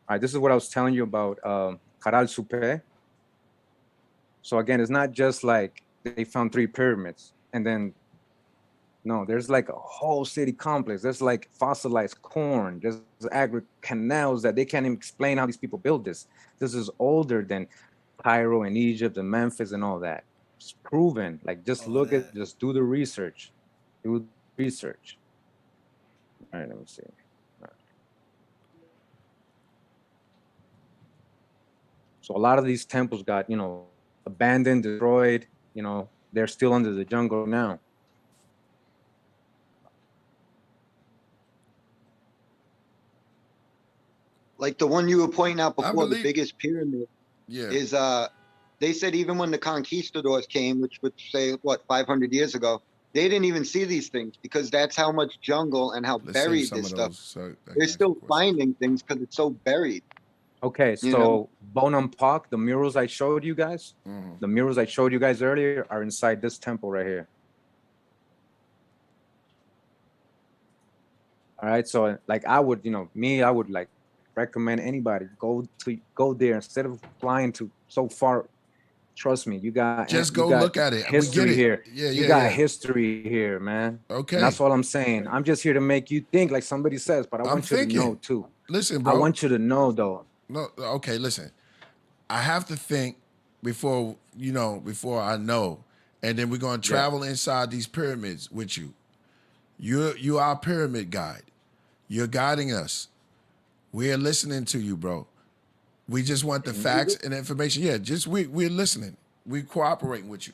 Speaker 8: right. This is what I was telling you about Caral Soupe. So again, it's not just like they found 3 pyramids and then, no, there's like a whole city complex. There's like fossilized corn. There's canals that they can't even explain how these people built this. This is older than Cairo and Egypt and Memphis and all that. It's proven. Like, just just do the research. Do the research. All right, let me see. All right. So a lot of these temples got, abandoned, destroyed. They're still under the jungle now.
Speaker 5: Like the one you were pointing out before, the biggest pyramid is they said even when the conquistadors came, which would say 500 years ago, they didn't even see these things because that's how much jungle and how buried this stuff. They're still finding things because it's so buried.
Speaker 8: Okay, so Bonham Park, the murals I showed you guys, the murals I showed you guys earlier are inside this temple right here. All right, so like I would like recommend anybody go there instead of flying to so far. Trust me, you got
Speaker 1: look at it.
Speaker 8: History here.
Speaker 1: Yeah,
Speaker 8: you got history here, man.
Speaker 1: Okay,
Speaker 8: and that's all I'm saying. I'm just here to make you think, like somebody says, but I want you to know too.
Speaker 1: Listen, bro.
Speaker 8: I want you to know though.
Speaker 1: No, okay, listen. I have to think before I know, and then we're gonna travel inside these pyramids with you. You're our pyramid guide. You're guiding us. We're listening to you, bro. We just want the facts and information. Yeah, we're listening. We're cooperating with you.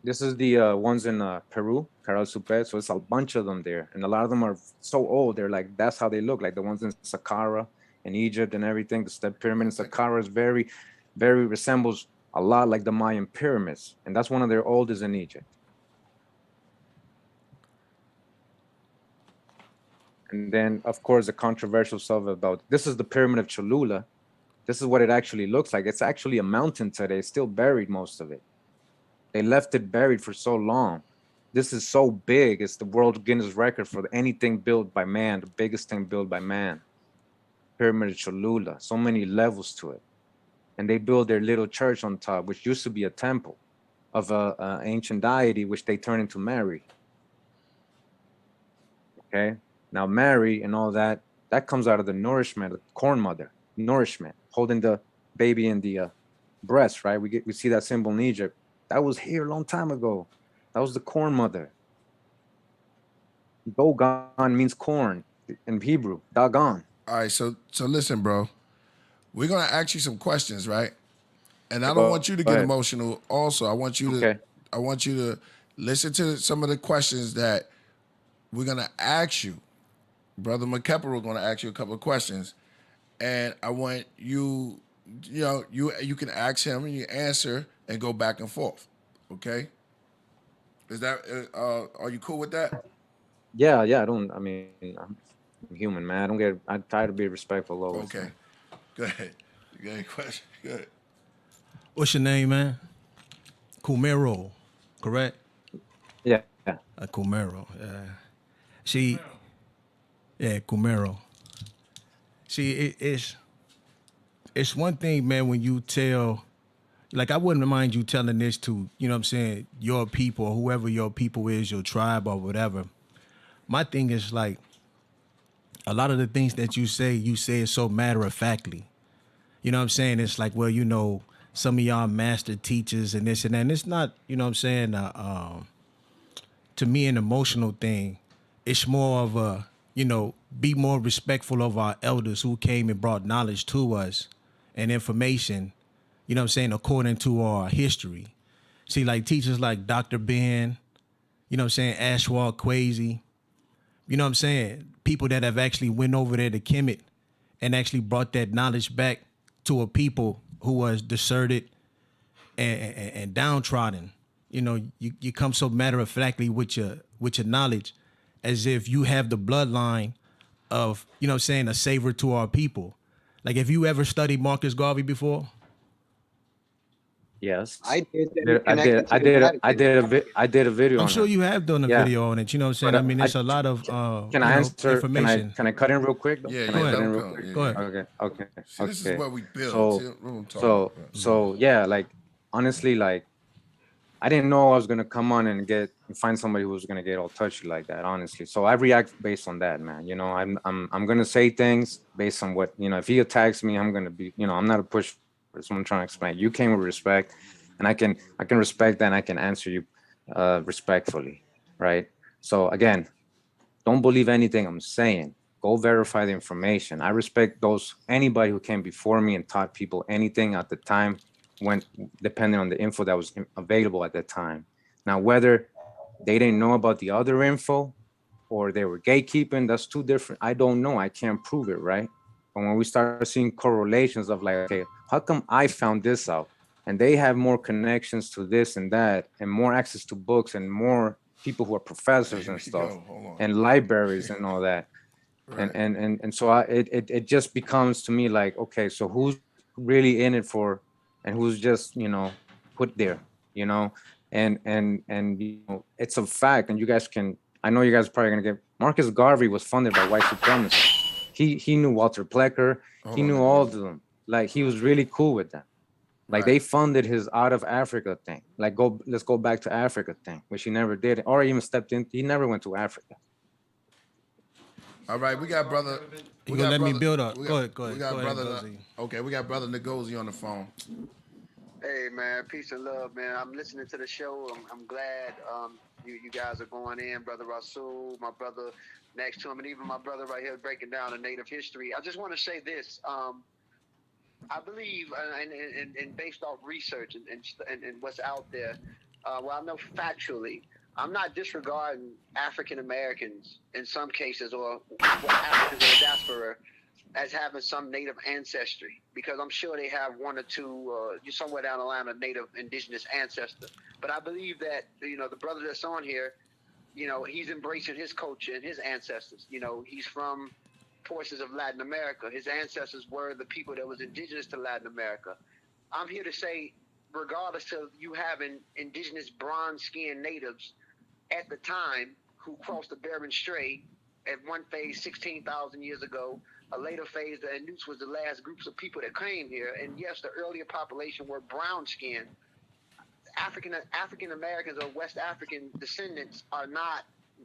Speaker 8: This is the ones in Peru, Caral Soupe. So it's a bunch of them there. And a lot of them are so old. They're like, that's how they look. Like the ones in Saqqara in Egypt and everything. The step pyramid in Saqqara is very, very resembles a lot like the Mayan pyramids. And that's one of their oldest in Egypt. And then, of course, the controversial stuff about this is the pyramid of Cholula. This is what it actually looks like. It's actually a mountain today. It's still buried, most of it. They left it buried for so long. This is so big. It's the world Guinness record for anything built by man, the biggest thing built by man. Pyramid of Cholula. So many levels to it. And they built their little church on top, which used to be a temple of an ancient deity, which they turned into Mary. Okay? Now, Mary and all that comes out of the nourishment, the corn mother, nourishment, holding the baby in the breast, right? We see that symbol in Egypt. That was here a long time ago. That was the corn mother. Dogon means corn in Hebrew, Dagon.
Speaker 1: All right, so listen, bro. We're going to ask you some questions, right? And I don't want you to get emotional. Also, I want you to I want you to listen to some of the questions that we're gonna ask you. Brother Menkheperra, we're gonna ask you a couple of questions, and I want you, you can ask him and you answer and go back and forth. Okay? Is that? Are you cool with that?
Speaker 8: Yeah. I mean, I'm human, man. I try to be respectful always.
Speaker 1: Okay.
Speaker 8: Man.
Speaker 1: Go ahead. You got any question? Go ahead.
Speaker 3: What's your name, man? Kurimeo, correct?
Speaker 8: Yeah.
Speaker 3: Kurimeo. See, yeah, Kurimeo. See, it's one thing, man, when you tell, like, I wouldn't mind you telling this to, you know what I'm saying, your people, or whoever your people is, your tribe or whatever. My thing is, like, a lot of the things that you say it so matter-of-factly. You know what I'm saying? It's like, well, some of y'all master teachers and this and that. And it's not, you know what I'm saying, to me, an emotional thing. It's more of a, be more respectful of our elders who came and brought knowledge to us and information, you know what I'm saying, according to our history. See, like teachers like Dr. Ben, you know what I'm saying, Ashwell Kwesi, you know what I'm saying, people that have actually went over there to Kemet and actually brought that knowledge back to a people who was deserted and downtrodden. You come so matter-of-factly with your knowledge as if you have the bloodline of, you know what I'm saying, a savior to our people. Like, have you ever studied Marcus Garvey before?
Speaker 8: Yes.
Speaker 5: I did.
Speaker 8: I did a video.
Speaker 3: I'm sure you have done a video on it. You know what I'm saying?
Speaker 8: But,
Speaker 3: I mean, it's a lot of
Speaker 8: can I answer
Speaker 3: information.
Speaker 8: Can I cut in real quick?
Speaker 1: Yeah,
Speaker 8: Can I cut in real
Speaker 1: quick?
Speaker 3: Go ahead.
Speaker 8: Okay.
Speaker 1: See, this is what we build.
Speaker 8: So yeah, like honestly, like I didn't know I was gonna come on and find somebody who was gonna get all touchy like that, honestly. So I react based on that, man. I'm gonna say things based on what, if he attacks me, I'm gonna be, I'm not a push. That's what I'm trying to explain. You came with respect, and I can respect that, and I can answer you respectfully, right? So again, don't believe anything I'm saying. Go verify the information. I respect anybody who came before me and taught people anything at the time, depending on the info that was available at that time. Now, whether they didn't know about the other info or they were gatekeeping, that's two different. I don't know. I can't prove it, right? But when we start seeing correlations of like, okay, how come I found this out and they have more connections to this and that and more access to books and more people who are professors and stuff and libraries and all that. Right. And so it just becomes to me like, okay, so who's really in it for, and who's just, put there, and it's a fact. And you guys I know you guys are probably going to get, Marcus Garvey was funded by white supremacists. He knew Walter Plecker. He knew all of them. Like, he was really cool with them. Like, they funded his out of Africa thing. Like, let's go back to Africa thing, which he never did, or even stepped in. He never went to Africa.
Speaker 1: All right, we got brother.
Speaker 3: You gonna let me build up? Go ahead.
Speaker 1: We got brother. Okay, we got brother Ngozi on the phone.
Speaker 9: Hey man, peace and love, man. I'm listening to the show. I'm glad you guys are going in, brother Rasul, my brother next to him, and even my brother right here breaking down the Native history. I just want to say this. I believe, and based off research and what's out there, well, I know factually, I'm not disregarding African Americans in some cases, or Africans in the diaspora, as having some Native ancestry, because I'm sure they have one or two, somewhere down the line, a Native Indigenous ancestor. But I believe that, the brother that's on here, he's embracing his culture and his ancestors. He's from portions of Latin America. His ancestors were the people that was indigenous to Latin America. I'm here to say, regardless of you having indigenous bronze-skinned natives at the time who crossed the Bering Strait at one phase 16,000 years ago, a later phase, the Indentured was the last groups of people that came here. And yes, the earlier population were brown-skinned. African Americans or West African descendants are not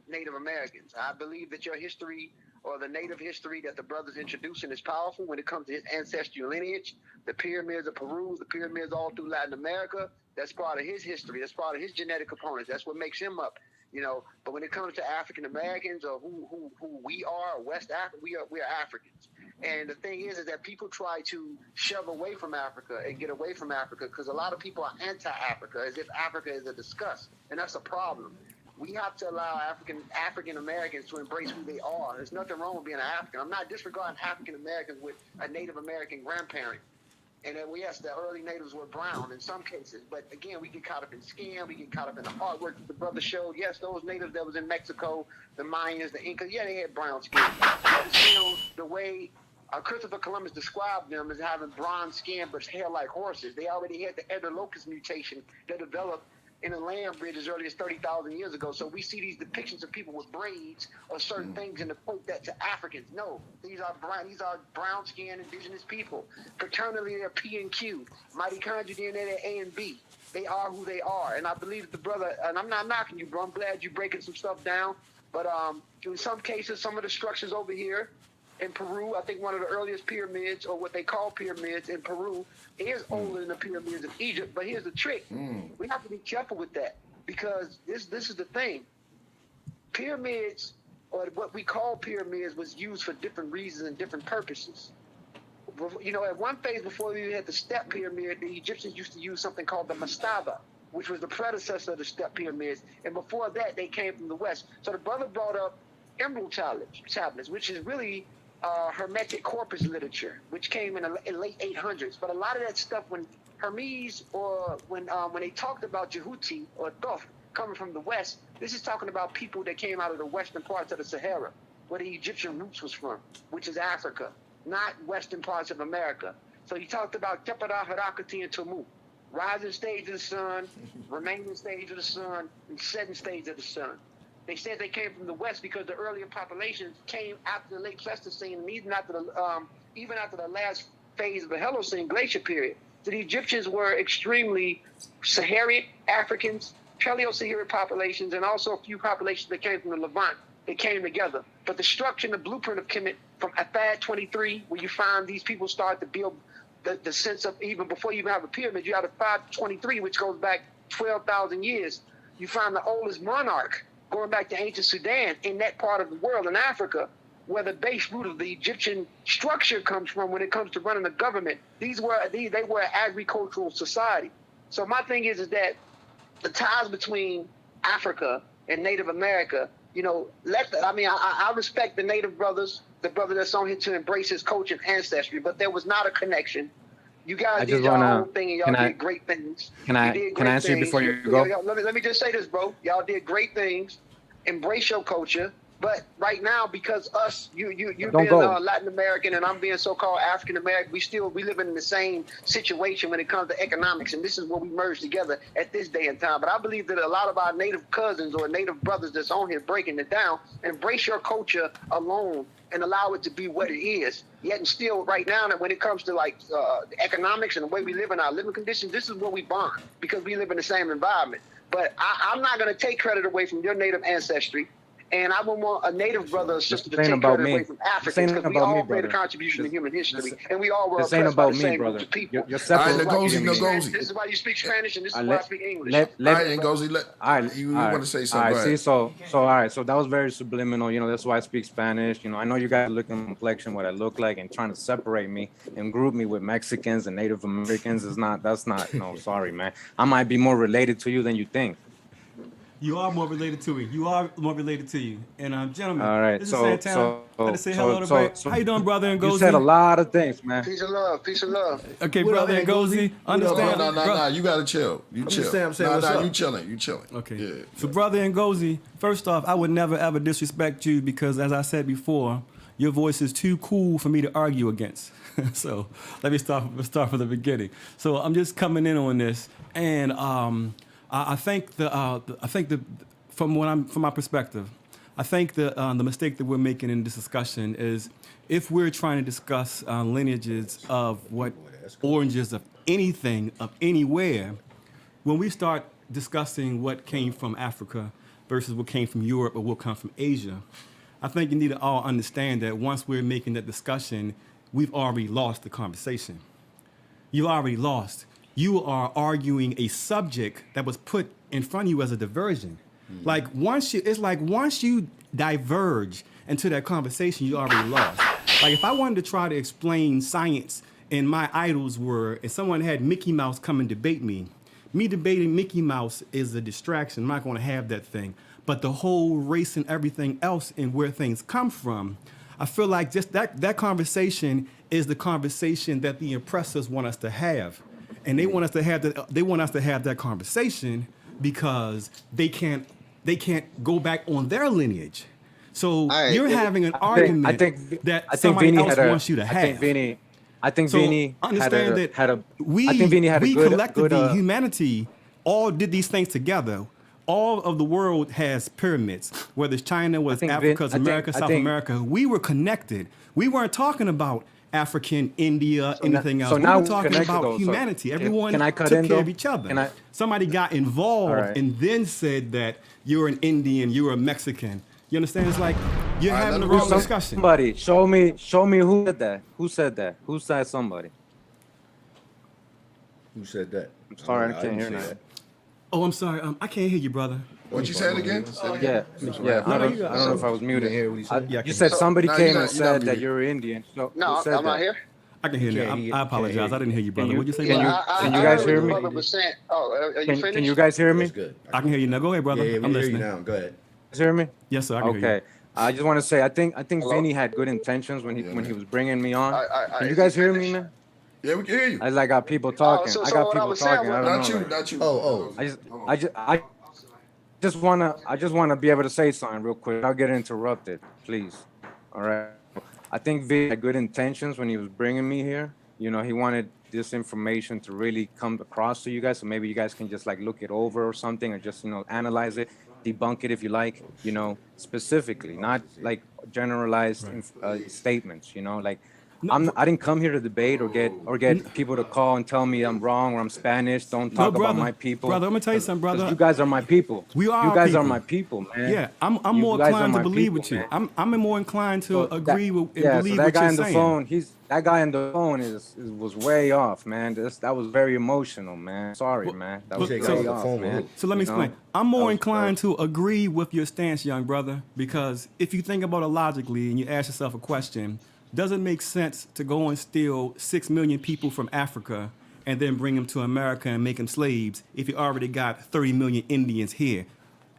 Speaker 9: Native Americans. I believe that your history, or the Native history that the brother's introducing, is powerful when it comes to his ancestral lineage. The pyramids of Peru, the pyramids all through Latin America, that's part of his history. That's part of his genetic components. That's what makes him up. But when it comes to African Americans, or who we are, or West Africa, we are Africans. And the thing is that people try to shove away from Africa and get away from Africa because a lot of people are anti-Africa, as if Africa is a disgust, and that's a problem. We have to allow African Americans to embrace who they are. There's nothing wrong with being an African. I'm not disregarding African Americans with a Native American grandparent. And then, yes, the early natives were brown in some cases. But again, we get caught up in skin. We get caught up in the artwork that the brother showed. Yes, those natives that was in Mexico, the Mayans, the Incas, yeah, they had brown skin. But still, the way Christopher Columbus described them as having bronze skin but hair like horses. They already had the Ederlocus mutation that developed in the land bridge as early as 30,000 years ago. So we see these depictions of people with braids or certain things and equate that to Africans. No, these are brown-skinned indigenous people. Paternally, they're P and Q. Mitochondrial DNA, they're A and B. They are who they are. And I believe the brother, and I'm not knocking you, bro. I'm glad you're breaking some stuff down. But in some cases, some of the structures over here in Peru, I think one of the earliest pyramids, or what they call pyramids in Peru, is older than the pyramids of Egypt. But here's the trick. We have to be careful with that, because this is the thing. Pyramids, or what we call pyramids, was used for different reasons and different purposes. You know, at one phase before we had the step pyramid, the Egyptians used to use something called the mastaba, which was the predecessor of the step pyramids. And before that, they came from the West. So the brother brought up emerald tablets, which is really Hermetic corpus literature, which came in the late 800s. But a lot of that stuff, when Hermes, or when they talked about Jehuti or Thoth coming from the West, this is talking about people that came out of the western parts of the Sahara, where the Egyptian roots was from, which is Africa, not western parts of America. So he talked about Tepera, Harakati, and Tumu, rising stage of the sun, remaining stage of the sun, and setting stage of the sun. They said they came from the West because the earlier populations came after the late Pleistocene, and even after the last phase of the Holocene glacier period. So the Egyptians were extremely Saharan Africans, Paleo-Saharan populations, and also a few populations that came from the Levant. They came together. But the structure and the blueprint of Kemet from Afad 23, where you find these people start to build the sense of, even before you even have a pyramid, you have Afad 23, which goes back 12,000 years. You find the oldest monarch going back to ancient Sudan, in that part of the world, in Africa, where the base root of the Egyptian structure comes from when it comes to running the government. They were an agricultural society. So my thing is that the ties between Africa and Native America, you know, I respect the Native brothers, the brother that's on here to embrace his culture and ancestry, but there was not a connection. You guys did your own thing, and y'all did great things.
Speaker 8: Can I answer you before you go?
Speaker 9: Let me just say this, bro. Y'all did great things. Embrace your culture. But right now, because you being Latin American and I'm being so-called African American, we live in the same situation when it comes to economics, and this is where we merge together at this day and time. But I believe that a lot of our Native cousins or Native brothers that's on here breaking it down, embrace your culture alone and allow it to be what it is. Yet and still, right now, that when it comes to like economics and the way we live in our living conditions, this is where we bond, because we live in the same environment. But I'm not going to take credit away from your Native ancestry. And I would want a Native brother or sister to take credit away from Africans, because we all made a contribution to human history, and we want oppressed by the same group of people.
Speaker 1: You're separate.
Speaker 9: This is why you speak Spanish, and this is why I speak English.
Speaker 1: You want to say something?
Speaker 8: All right, see, so all right, so that was very subliminal. You know, that's why I speak Spanish. You know, I know you guys look at my complexion, what I look like, and trying to separate me and group me with Mexicans and Native Americans is not. That's not. No, sorry, man. I might be more related to you than you think.
Speaker 10: You are more related to me. You are more related to you. And gentlemen,
Speaker 8: all right,
Speaker 10: this is Santana. I'd like to say hello to everybody. How you doing, brother Ngozi?
Speaker 8: You said a lot of things, man.
Speaker 9: Peace and love. Peace and love.
Speaker 10: Okay, brother Ngozi. Understand?
Speaker 1: No. You gotta chill. You chill. You chilling. You chilling.
Speaker 10: Okay.
Speaker 1: Yeah.
Speaker 10: So, brother Ngozi, first off, I would never ever disrespect you, because, as I said before, your voice is too cool for me to argue against. So let me start from the beginning. So I'm just coming in on this, and I think from my perspective, I think the mistake that we're making in this discussion is, if we're trying to discuss lineages of what oranges of anything of anywhere, when we start discussing what came from Africa versus what came from Europe or what comes from Asia, I think you need to all understand that once we're making that discussion, we've already lost the conversation. You already lost. You are arguing a subject that was put in front of you as a diversion. Once you diverge into that conversation, you already lost. Like if I wanted to try to explain science and my idols were, if someone had Mickey Mouse come and debate me debating Mickey Mouse is a distraction. I'm not going to have that thing. But the whole race and everything else and where things come from, I feel like just that conversation is the conversation that the oppressors want us to have. And they want us to have that conversation because they can't go back on their lineage. So you're having an argument that somebody else wants you to have.
Speaker 8: I think Vinny
Speaker 10: collectively, humanity, all did these things together. All of the world has pyramids, whether it's China, whether it's Africa, America, South America. We were connected. We weren't talking about African, India, anything else.
Speaker 8: So
Speaker 10: we
Speaker 8: now
Speaker 10: were talking about humanity. Everyone took care of each other. Somebody got involved and then said that you're an Indian, you're a Mexican. You understand? It's like you're having the wrong discussion.
Speaker 8: Somebody, show me who said that. Who said that? Who said somebody?
Speaker 4: Who said that?
Speaker 8: I'm sorry, I can't hear that.
Speaker 10: Oh, I'm sorry. I can't hear you, brother.
Speaker 1: What you said again?
Speaker 8: Yeah. I don't know if I was muted. You said somebody came and said that you're Indian. So
Speaker 9: no, I'm not here.
Speaker 10: I can hear you. I apologize. I didn't hear you, brother. What'd you say?
Speaker 8: Can you guys hear me?
Speaker 9: Are you finished?
Speaker 8: Can you guys hear me?
Speaker 4: That's good.
Speaker 10: I can hear you now. Go ahead, brother.
Speaker 4: Yeah,
Speaker 10: I'm listening.
Speaker 4: hear you now. Go ahead.
Speaker 8: You hear me?
Speaker 10: Yes, sir. I can hear you.
Speaker 8: Okay. I just want to say I think Vinny had good intentions when he was bringing me on. Can you guys hear me, man?
Speaker 1: Yeah, we can hear you.
Speaker 8: I got people talking. I got people talking.
Speaker 1: Not you.
Speaker 4: Oh.
Speaker 8: I just wanna be able to say something real quick. I'll get interrupted, please. All right. I think Vinny had good intentions when he was bringing me here. You know, he wanted this information to really come across to you guys, so maybe you guys can just like look it over or something, or just analyze it, debunk it if you like. Specifically, not like generalized statements. Like. I didn't come here to debate or get people to call and tell me I'm wrong or I'm Spanish. Don't talk about my people.
Speaker 10: Brother, I'm gonna tell you something, brother.
Speaker 8: You guys are my people.
Speaker 10: We are.
Speaker 8: You guys are my people, man.
Speaker 10: Yeah, I'm more inclined to believe with you. I'm more inclined to agree with and believe
Speaker 8: so
Speaker 10: what
Speaker 8: guy
Speaker 10: you're
Speaker 8: on the
Speaker 10: saying.
Speaker 8: phone, that guy on the phone was way off, man. That was very emotional, man. Sorry, man. That was way off, man.
Speaker 10: So let me explain. I'm more inclined to agree with your stance, young brother, because if you think about it logically and you ask yourself a question. Does it make sense to go and steal 6 million people from Africa and then bring them to America and make them slaves if you already got 30 million Indians here?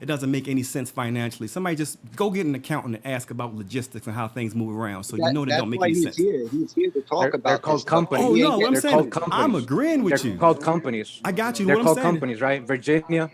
Speaker 10: It doesn't make any sense financially. Somebody just go get an accountant and ask about logistics and how things move around, so you know that don't make any sense.
Speaker 5: He's here to talk about.
Speaker 8: They're called companies.
Speaker 10: Oh no, what I'm saying, I'm agreeing with you.
Speaker 8: They're called companies.
Speaker 10: I got you.
Speaker 8: They're
Speaker 10: what
Speaker 8: called
Speaker 10: I'm saying.
Speaker 8: companies, right? Virginia,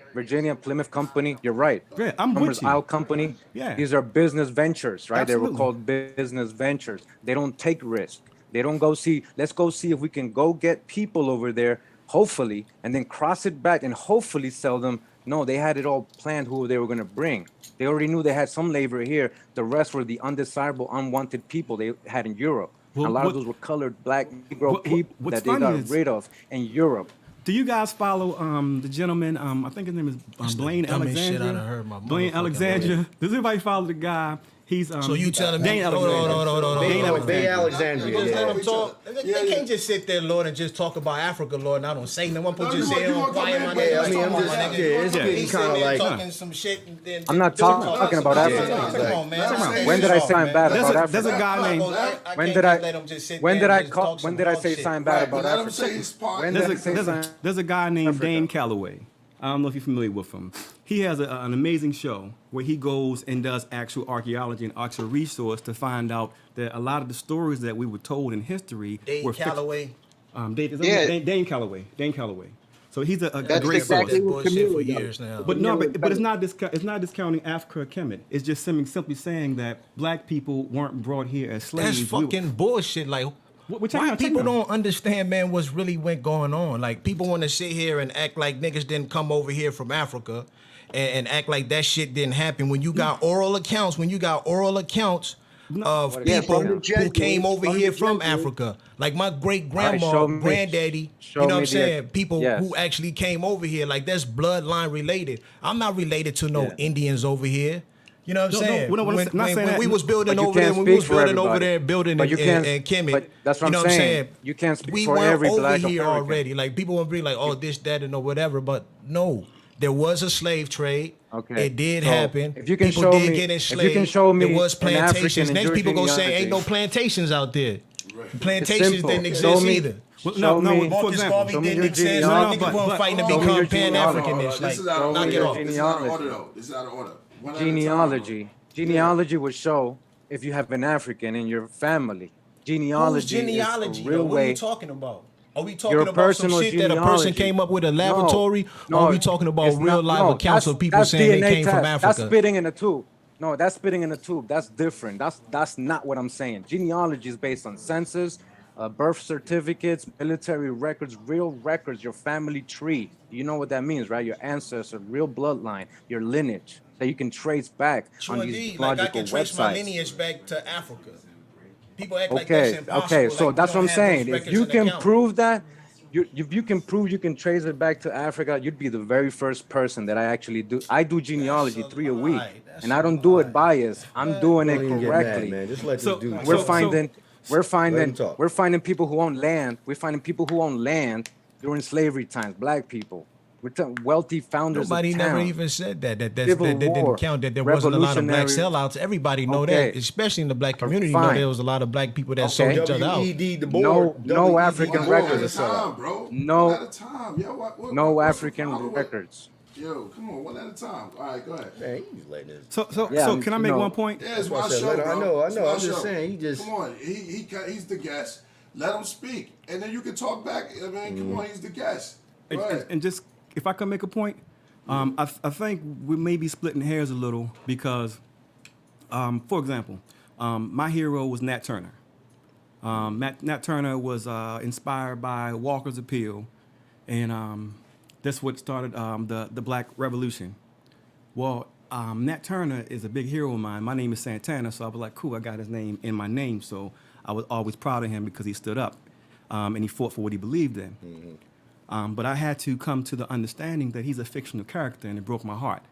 Speaker 8: Plymouth Company. You're right.
Speaker 10: Yeah, I'm with you.
Speaker 8: Isle Company.
Speaker 10: Yeah.
Speaker 8: These are business ventures, right?
Speaker 10: Absolutely.
Speaker 8: They were called business ventures. They don't take risk. They don't go see. Let's go see if we can go get people over there, hopefully, and then cross it back and hopefully sell them. No, they had it all planned who they were going to bring. They already knew they had some labor here. The rest were the undesirable, unwanted people they had in Europe. A lot of those were colored, black, Negro people that they got rid of in Europe.
Speaker 10: Do you guys follow the gentleman? I think his name is Blaine Alexandria. Blaine Alexandria. Does anybody follow the guy? He's
Speaker 3: so you telling me?
Speaker 10: Hold on.
Speaker 4: Blaine Alexandria.
Speaker 3: Just let him talk. They can't just sit there, Lord, and just talk about Africa, Lord. And I don't say nothing. I'm supposed to just say, "I'm quiet, my nigga."
Speaker 4: I mean, I'm just it's getting kind of like
Speaker 3: talking some shit. And then
Speaker 8: I'm not talking about Africa.
Speaker 3: Come on, man.
Speaker 8: When did I say I'm bad about Africa?
Speaker 10: There's a guy named.
Speaker 8: When did I say something bad about Africa?
Speaker 10: There's a guy named Dane Calloway. I don't know if you're familiar with him. He has an amazing show where he goes and does actual archaeology and actual resource to find out that a lot of the stories that we were told in history were
Speaker 3: Calloway.
Speaker 10: Dane Calloway. Dane Calloway. So he's a great
Speaker 5: exactly
Speaker 10: source.
Speaker 5: what
Speaker 3: For years now.
Speaker 10: But it's not discounting Africa or Kemet. It's just simply saying that black people weren't brought here as slaves.
Speaker 3: That's fucking bullshit. Like. Why people don't understand, man, what's really went going on? Like, people want to sit here and act like niggas didn't come over here from Africa and act like that shit didn't happen. When you got oral accounts, of people who came over here from Africa. Like my great-grandma, granddaddy, you know what I'm saying? People who actually came over here, like that's bloodline related. I'm not related to no Indians over here. You know what I'm saying? When we was building over there, building in Kemet,
Speaker 8: that's what
Speaker 3: you know
Speaker 8: I'm
Speaker 3: what I'm
Speaker 8: saying.
Speaker 3: saying?
Speaker 8: You can't speak
Speaker 3: we
Speaker 8: for
Speaker 3: weren't
Speaker 8: every
Speaker 3: over
Speaker 8: black
Speaker 3: here
Speaker 8: American.
Speaker 3: already. Like people would be like, oh, this, that, and whatever. But no, there was a slave trade.
Speaker 8: Okay.
Speaker 3: It did
Speaker 8: So,
Speaker 3: happen.
Speaker 8: if you can
Speaker 3: people
Speaker 8: show
Speaker 3: did
Speaker 8: me-
Speaker 3: get
Speaker 8: if you
Speaker 3: enslaved.
Speaker 8: can show me
Speaker 3: there was
Speaker 8: an African
Speaker 3: plantations.
Speaker 8: in
Speaker 3: Next
Speaker 8: your
Speaker 3: people gonna say ain't no
Speaker 8: genealogy.
Speaker 3: plantations out there.
Speaker 8: It's
Speaker 3: Plantations
Speaker 8: simple.
Speaker 3: didn't
Speaker 8: Show
Speaker 3: exist
Speaker 8: me-
Speaker 3: either.
Speaker 10: Well,
Speaker 8: show
Speaker 10: no,
Speaker 8: me-
Speaker 10: for
Speaker 3: Marcus
Speaker 10: example,
Speaker 3: Garvey
Speaker 8: show me
Speaker 3: didn't
Speaker 8: your
Speaker 3: exist.
Speaker 8: genealogy.
Speaker 3: Niggas weren't fighting to
Speaker 8: show me
Speaker 3: become
Speaker 8: your
Speaker 3: Pan-Africanists.
Speaker 1: This is
Speaker 3: Like,
Speaker 1: out of
Speaker 8: show
Speaker 1: order.
Speaker 8: me your
Speaker 1: This is out of
Speaker 8: genealogy.
Speaker 1: order, though. This is out of order. One at a time,
Speaker 8: Genealogy.
Speaker 1: bro.
Speaker 8: Genealogy would show if you have an African in your family. Genealogy,
Speaker 3: whose genealogy?
Speaker 8: is a real
Speaker 3: What are
Speaker 8: way.
Speaker 3: you talking about? Are we talking
Speaker 8: Your
Speaker 3: about some
Speaker 8: personal
Speaker 3: shit that a person
Speaker 8: genealogy.
Speaker 3: came up with a laboratory?
Speaker 8: No,
Speaker 3: or are we talking about
Speaker 8: it's
Speaker 3: real
Speaker 8: not-
Speaker 3: live
Speaker 8: no,
Speaker 3: accounts of people
Speaker 8: that's
Speaker 3: saying they
Speaker 8: DNA
Speaker 3: came from
Speaker 8: test.
Speaker 3: Africa?
Speaker 8: That's spitting in a tube. No, that's spitting in a tube. That's different. That's not what I'm saying. Genealogy is based on census, birth certificates, military records, real records, your family tree. You know what that means, right? Your ancestor, real bloodline, your lineage that you can trace back on these
Speaker 3: like I
Speaker 8: logical
Speaker 3: can trace my
Speaker 8: websites.
Speaker 3: lineage back to Africa. People act like
Speaker 8: Okay,
Speaker 3: that's impossible.
Speaker 8: okay, so
Speaker 3: like we
Speaker 8: that's what
Speaker 3: don't
Speaker 8: I'm
Speaker 3: have
Speaker 8: saying.
Speaker 3: those
Speaker 8: If
Speaker 3: records
Speaker 8: you
Speaker 3: in
Speaker 8: can
Speaker 3: account.
Speaker 8: prove that, if you can prove you can trace it back to Africa, you'd be the very first person that I actually do. I do genealogy 3 a week, and I don't do it biased. I'm doing it
Speaker 4: Don't even get
Speaker 8: correctly.
Speaker 4: mad, man. Just let
Speaker 10: So-
Speaker 4: this dude
Speaker 8: We're
Speaker 4: talk.
Speaker 8: finding, we're
Speaker 4: Let him
Speaker 8: finding,
Speaker 4: talk.
Speaker 8: we're finding people who own land. We're finding people who own land during slavery times. Black people. We're wealthy founders
Speaker 3: Nobody
Speaker 8: of
Speaker 3: never
Speaker 8: town.
Speaker 3: even said that. That
Speaker 8: Civil
Speaker 3: didn't
Speaker 8: War,
Speaker 3: count. That there wasn't a lot of black
Speaker 8: revolutionary-
Speaker 3: sellouts. Everybody know
Speaker 8: Okay.
Speaker 3: that, especially in the black community. Know
Speaker 8: Fine.
Speaker 3: there was a lot of black people that
Speaker 8: Okay.
Speaker 3: sold each other out.
Speaker 4: WED, the
Speaker 8: No-
Speaker 4: board.
Speaker 8: no
Speaker 4: WED,
Speaker 8: African
Speaker 4: the board
Speaker 8: records.
Speaker 4: is a
Speaker 1: One at a
Speaker 4: sellout.
Speaker 1: time, bro.
Speaker 8: No-
Speaker 1: One at a time. Yo, what's
Speaker 8: No
Speaker 1: the
Speaker 8: African
Speaker 1: problem with-
Speaker 8: records.
Speaker 1: Yo, come on, one at a time. All right, go ahead.
Speaker 4: Man, he's letting this.
Speaker 10: So
Speaker 8: Yeah,
Speaker 10: can I make
Speaker 8: no.
Speaker 10: one point?
Speaker 1: Yeah, it's
Speaker 4: That's why
Speaker 1: my
Speaker 4: I said,
Speaker 1: show,
Speaker 4: let her- I
Speaker 1: bro.
Speaker 4: know,
Speaker 1: It's my
Speaker 4: I'm just
Speaker 1: show.
Speaker 4: saying, he just-
Speaker 1: Come on, he's the guest. Let him speak, and then you can talk back. I mean, come on, he's the guest. Go ahead.
Speaker 10: And just if I can make a point, I think we may be splitting hairs a little because, for example, my hero was Nat Turner. Nat Turner was inspired by Walker's Appeal, and that's what started the Black Revolution. Well, Nat Turner is a big hero of mine. My name is Santana, so I was like, cool, I got his name in my name, so I was always proud of him because he stood up and he fought for what he believed in. But I had to come to the understanding that he's a fictional character, and it broke my heart.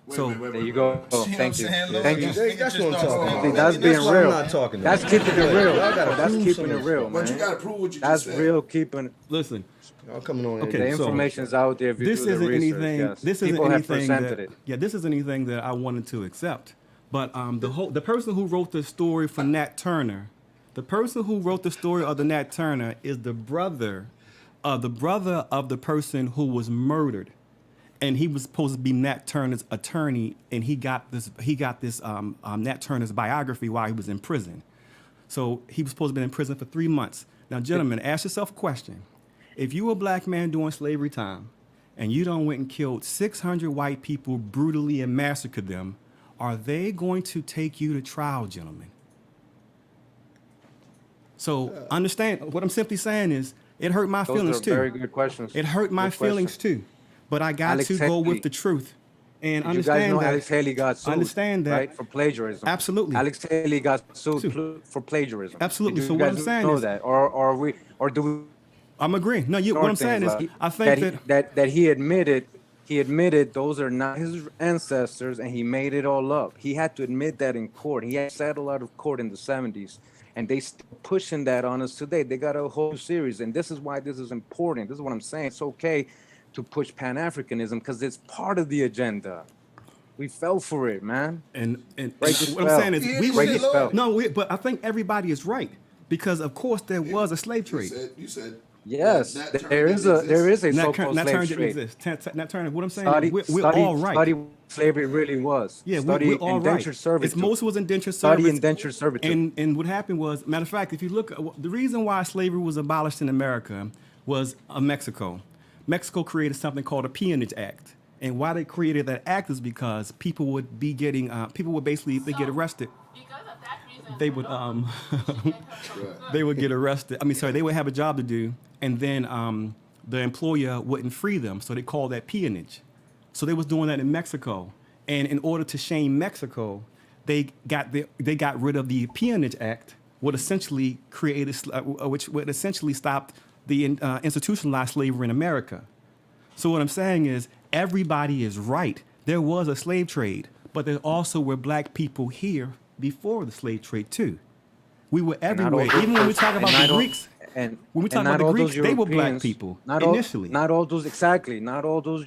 Speaker 10: So
Speaker 8: There you go. Thank you. Thank you.
Speaker 4: That's what I'm talking about.
Speaker 8: See, that's being
Speaker 4: why I'm
Speaker 8: real.
Speaker 4: not talking
Speaker 8: That's
Speaker 4: about.
Speaker 8: keeping it real.
Speaker 4: Y'all gotta
Speaker 8: That's
Speaker 4: prove
Speaker 8: keeping
Speaker 4: some
Speaker 8: it
Speaker 4: of this.
Speaker 8: real,
Speaker 1: But you
Speaker 8: man.
Speaker 1: gotta prove what you
Speaker 8: That's
Speaker 1: just said.
Speaker 8: real keeping.
Speaker 10: Listen,
Speaker 4: Y'all coming on.
Speaker 10: Okay,
Speaker 8: The
Speaker 10: so
Speaker 8: information's out there if you
Speaker 10: this
Speaker 8: do the
Speaker 10: isn't
Speaker 8: research.
Speaker 10: anything.
Speaker 8: Yes.
Speaker 10: This isn't
Speaker 8: People have
Speaker 10: anything
Speaker 8: presented
Speaker 10: that.
Speaker 8: it.
Speaker 10: Yeah, this isn't anything that I wanted to accept. But the person who wrote the story for Nat Turner, the person who wrote the story of the Nat Turner is the brother of the person who was murdered, and he was supposed to be Nat Turner's attorney, and he got this Nat Turner's biography while he was in prison. So he was supposed to be in prison for 3 months. Now, gentlemen, ask yourself a question. If you were a black man during slavery time and you done went and killed 600 white people brutally and massacred them, are they going to take you to trial, gentlemen? So understand, what I'm simply saying is, it hurt my
Speaker 8: Those
Speaker 10: feelings
Speaker 8: are
Speaker 10: too.
Speaker 8: very good questions.
Speaker 10: It hurt my
Speaker 8: Good
Speaker 10: feelings
Speaker 8: question.
Speaker 10: too. But I got
Speaker 8: Alex
Speaker 10: to go
Speaker 8: Haley.
Speaker 10: with the truth. And
Speaker 8: You guys
Speaker 10: understand
Speaker 8: know
Speaker 10: that.
Speaker 8: Alex Haley got sued.
Speaker 10: Understand that.
Speaker 8: Right, for plagiarism.
Speaker 10: Absolutely.
Speaker 8: Alex Haley got sued for plagiarism.
Speaker 10: Absolutely.
Speaker 8: Do
Speaker 10: So
Speaker 8: you
Speaker 10: what
Speaker 8: guys
Speaker 10: I'm saying
Speaker 8: know
Speaker 10: is-
Speaker 8: that, or do we?
Speaker 10: I'm agreeing. No, what I'm saying is, I think
Speaker 8: that he admitted those are not his ancestors, and he made it all up. He had to admit that in court. He had settled out of court in the 70s, and they still pushing that on us today. They got a whole series, and this is why this is important. This is what I'm saying. It's okay to push Pan-Africanism because it's part of the agenda. We fell for it, man.
Speaker 10: And
Speaker 8: Break the
Speaker 10: what I'm
Speaker 8: spell.
Speaker 10: saying is,
Speaker 8: Break the spell.
Speaker 10: but I think everybody is right because of course there was a slave trade.
Speaker 1: You said
Speaker 8: Yes,
Speaker 1: Nat Turner
Speaker 8: there is a
Speaker 10: Nat
Speaker 8: so-called
Speaker 10: Turner
Speaker 8: slave
Speaker 10: didn't
Speaker 8: trade.
Speaker 10: exist. Nat Turner. What I'm saying
Speaker 8: Study,
Speaker 10: is, we're
Speaker 8: study,
Speaker 10: all right.
Speaker 8: study what slavery really was.
Speaker 10: Yeah,
Speaker 8: study
Speaker 10: we're all right.
Speaker 8: indentured servitude.
Speaker 10: It's most was indentured
Speaker 8: Study
Speaker 10: servitude.
Speaker 8: indentured servitude.
Speaker 10: And what happened was, matter of fact, if you look, the reason why slavery was abolished in America was Mexico. Mexico created something called a Peonage Act. And why they created that act is because people would be getting, people would basically, if they get arrested, they would they would get arrested. I mean, sorry, they would have a job to do, and then the employer wouldn't free them, so they called that peonage. So they was doing that in Mexico, and in order to shame Mexico, they got rid of the Peonage Act, which essentially stopped the institutionalized slavery in America. So what I'm saying is, everybody is right. There was a slave trade, but there also were black people here before the slave trade too. We were everywhere. Even when we talk about the Greeks, when we talk about the Greeks, they were black people initially.
Speaker 8: Not all those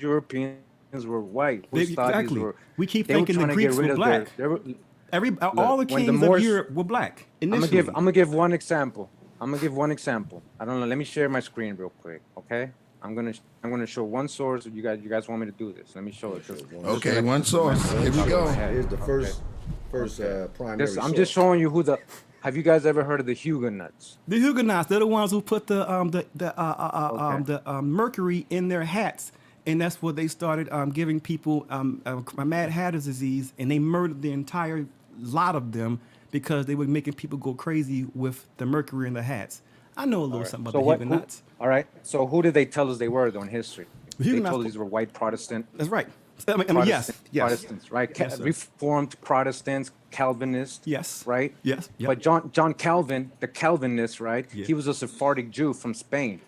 Speaker 8: Europeans were white. Who thought these
Speaker 10: Exactly.
Speaker 8: were,
Speaker 10: We keep
Speaker 8: they were
Speaker 10: thinking the
Speaker 8: trying to get
Speaker 10: Greeks
Speaker 8: rid
Speaker 10: were
Speaker 8: of
Speaker 10: black. All the
Speaker 8: when the
Speaker 10: kings
Speaker 8: Moors-
Speaker 10: of Europe were black.
Speaker 8: I'm
Speaker 10: Initially.
Speaker 8: gonna give one example. I don't know. Let me share my screen real quick, okay? I'm gonna show one source. You guys want me to do this? Let me show it.
Speaker 1: Okay, one source. Here we go.
Speaker 4: Here's the first primary.
Speaker 8: I'm just showing you who the. Have you guys ever heard of the Huguenots?
Speaker 10: The Huguenots, they're the ones who put the mercury in their hats, and that's what they started giving people Mad Hatter's disease, and they murdered the entire lot of them because they were making people go crazy with the mercury in the hats. I know a little something about the Huguenots.
Speaker 8: All right. So who did they tell us they were though in history?
Speaker 10: The
Speaker 8: They
Speaker 10: Huguenots-
Speaker 8: told us these were white Protestant.
Speaker 10: That's right. I mean, yes.
Speaker 8: Protestants, right?
Speaker 10: Yes, sir.
Speaker 8: Reformed Protestants, Calvinists.
Speaker 10: Yes.
Speaker 8: Right?
Speaker 10: Yes. Yep.
Speaker 8: But John Calvin, the Calvinist, right?
Speaker 10: Yeah.
Speaker 8: He was a Sephardic Jew from Spain.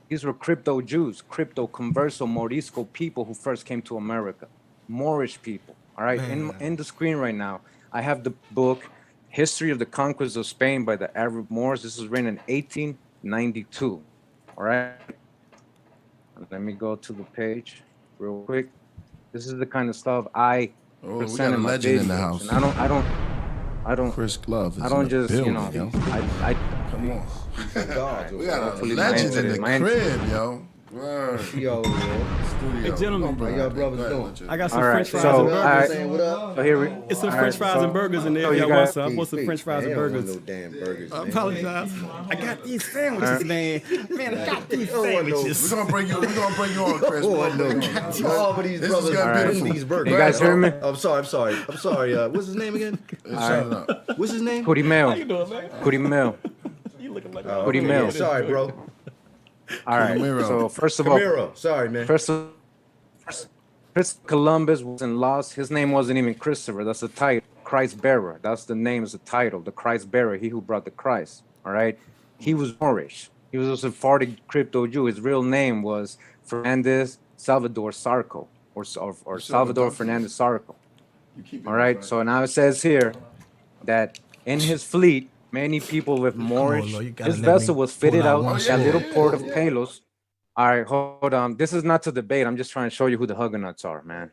Speaker 8: These were crypto Jews, crypto converso Morisco people who first came to America. Moorish people. All right. In the screen right now, I have the book History of the Conquest of Spain by the Arab Moors. This was written in 1892. All right. Let me go to the page real quick. This is the kind of stuff I
Speaker 1: Oh, we
Speaker 8: present
Speaker 1: got a
Speaker 8: in my
Speaker 1: legend in the
Speaker 8: videos.
Speaker 1: house.
Speaker 8: And I don't.
Speaker 1: Chris Glove is
Speaker 8: I don't
Speaker 1: in the
Speaker 8: just,
Speaker 1: building,
Speaker 8: you know,
Speaker 1: yo. Come on. We got a
Speaker 8: Hopefully
Speaker 1: legend in the
Speaker 8: my
Speaker 1: crib, yo. Word.
Speaker 4: Yo, man.
Speaker 1: Studio.
Speaker 10: Hey, gentlemen.
Speaker 1: Come on,
Speaker 4: How y'all
Speaker 1: bro.
Speaker 4: brothers
Speaker 1: Go ahead,
Speaker 4: doing?
Speaker 1: legend.
Speaker 10: I got some
Speaker 8: All right,
Speaker 10: French fries
Speaker 8: so,
Speaker 10: and burgers.
Speaker 8: all right.
Speaker 4: Saying what up?
Speaker 8: So here we.
Speaker 10: It's some
Speaker 8: all
Speaker 10: French
Speaker 8: right,
Speaker 10: fries
Speaker 8: so-
Speaker 10: and burgers in there.
Speaker 8: so
Speaker 10: If
Speaker 8: you
Speaker 10: y'all
Speaker 8: got-
Speaker 10: want some. I want some French fries
Speaker 4: They
Speaker 10: and
Speaker 4: don't want
Speaker 10: burgers.
Speaker 4: no damn burgers.
Speaker 10: I
Speaker 4: man.
Speaker 10: apologize. I got these sandwiches, man. Man, I got these sandwiches.
Speaker 1: We're gonna bring you on, Chris.
Speaker 4: Oh, I
Speaker 1: Bro.
Speaker 4: know. All of these
Speaker 1: This is
Speaker 4: brothers
Speaker 1: gonna
Speaker 4: are
Speaker 1: be
Speaker 4: eating
Speaker 1: the-
Speaker 4: these burgers.
Speaker 8: You guys hear me?
Speaker 4: I'm sorry. What's his name again?
Speaker 1: Shut up.
Speaker 4: What's his name?
Speaker 8: Kurimeo. Kurimeo.
Speaker 10: You looking like
Speaker 8: Kurimeo.
Speaker 4: Sorry, bro.
Speaker 8: All right.
Speaker 1: Kurimeo.
Speaker 8: So first of all,
Speaker 4: Camaro. Sorry, man.
Speaker 8: Chris Columbus wasn't lost. His name wasn't even Christopher. That's the title. Christ bearer. That's the name. Is the title. The Christ bearer. He who brought the Christ. All right. He was Moorish. He was a Sephardic crypto Jew. His real name was Fernandez Salvador Sarco, or Salvador Fernandez Sarco. All right. So now it says here that in his fleet, many people with Moorish.
Speaker 3: Lord, you gotta
Speaker 8: His
Speaker 3: let me
Speaker 8: vessel was fitted
Speaker 3: pull out
Speaker 8: out
Speaker 3: one
Speaker 8: at
Speaker 3: sword.
Speaker 8: little port of Palos. All right, hold on. This is not to debate. I'm just trying to show you who the Huguenots are, man.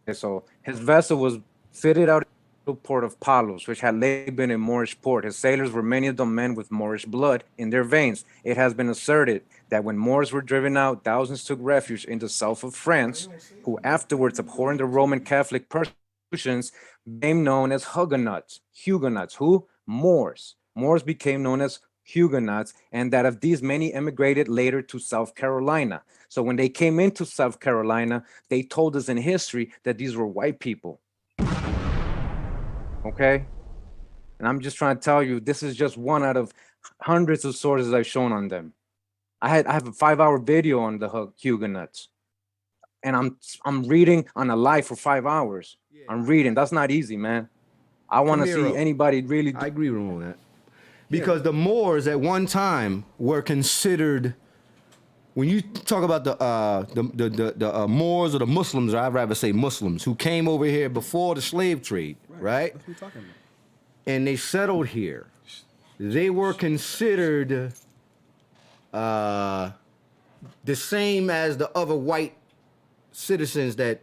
Speaker 8: Okay, so his vessel was fitted out at the port of Palos, which had lately been a Moorish port. His sailors were many of them men with Moorish blood in their veins. It has been asserted that when Moors were driven out, thousands took refuge in the south of France, who afterwards, abhorring the Roman Catholic persecutions, became known as Huguenots. Huguenots, who? Moors. Moors became known as Huguenots, and that of these many emigrated later to South Carolina. So when they came into South Carolina, they told us in history that these were white people. Okay? And I'm just trying to tell you, this is just one out of hundreds of sources I've shown on them. I have a 5-hour video on the Huguenots. And I'm reading on a live for 5 hours. I'm reading. That's not easy, man. I want to see
Speaker 4: Kurimeo.
Speaker 8: anybody really
Speaker 4: I agree with him on that. Because the Moors at one time were considered, when you talk about the Moors or the Muslims, or I'd rather say Muslims, who came over here before the slave trade, right?
Speaker 10: That's what we're talking about.
Speaker 4: And they settled here. They were considered the same as the other white citizens that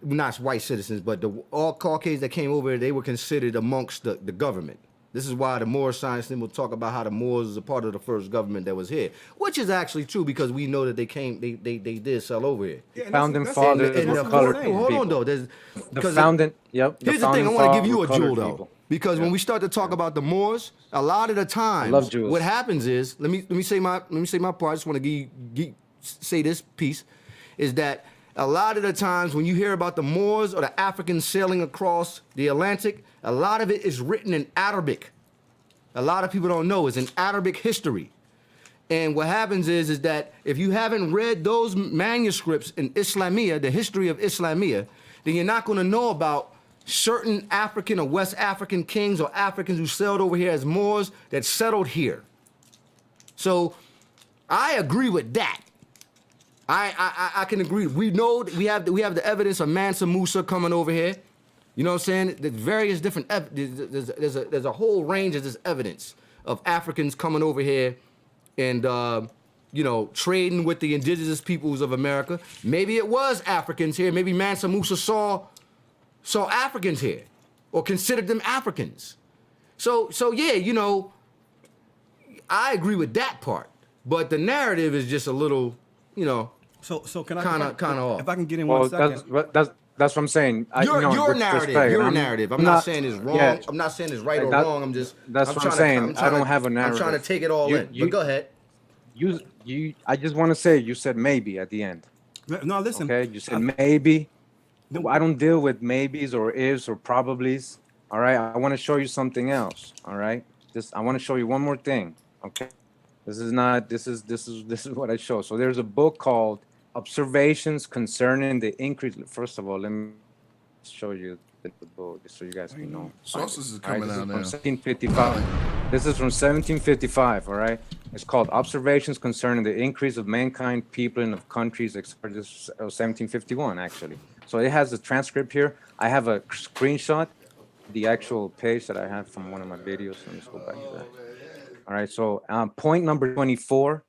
Speaker 4: not white citizens, but all Caucasians that came over here, they were considered amongst the government. This is why the Moor science will talk about how the Moors is a part of the first government that was here, which is actually true because we know that they did sell over here.
Speaker 8: founding fathers
Speaker 4: And
Speaker 8: were
Speaker 4: the
Speaker 8: colored
Speaker 4: hold
Speaker 8: people.
Speaker 4: on though,
Speaker 8: The
Speaker 4: because
Speaker 8: founding, yep.
Speaker 4: here's the thing, I want to give you a jewel though,
Speaker 8: People.
Speaker 4: because when we start to talk about the Moors, a lot of the times,
Speaker 8: love jewels.
Speaker 4: what happens is, let me say my part. I just want to say this piece, is that a lot of the times when you hear about the Moors or the Africans sailing across the Atlantic, a lot of it is written in Arabic. A lot of people don't know it's in Arabic history. And what happens is that if you haven't read those manuscripts in Islamia, the history of Islamia, then you're not going to know about certain African or West African kings or Africans who sailed over here as Moors that settled here. So I agree with that. I can agree. We know we have the evidence of Mansa Musa coming over here. You know what I'm saying? There's various different there's a whole range of this evidence of Africans coming over here and trading with the indigenous peoples of America. Maybe it was Africans here. Maybe Mansa Musa saw Africans here, or considered them Africans. So yeah, I agree with that part. But the narrative is just a little,
Speaker 10: So can I
Speaker 4: kind of off.
Speaker 10: If I can get in 1 second.
Speaker 8: That's what I'm saying.
Speaker 4: Your narrative. I'm not saying it's wrong.
Speaker 8: Yeah.
Speaker 4: I'm not saying it's right or wrong. I'm just.
Speaker 8: That's what I'm saying. I don't have a narrative.
Speaker 4: I'm trying to take it all in. But go ahead.
Speaker 8: I just want to say, you said maybe at the end.
Speaker 10: No, listen.
Speaker 8: Okay, you said maybe. I don't deal with maybes or ifs or probablys. All right, I want to show you something else. All right, I want to show you one more thing. Okay, this is what I show. So there's a book called Observations Concerning the Increase. First of all, let me show you the book so you guys can know.
Speaker 1: Sources is coming out now.
Speaker 8: 1755. This is from 1755. All right. It's called Observations Concerning the Increase of Mankind, People, and of Countries. This is 1751, actually. So it has a transcript here. I have a screenshot, the actual page that I have from one of my videos. Let me just go back to that. All right. So point number 24.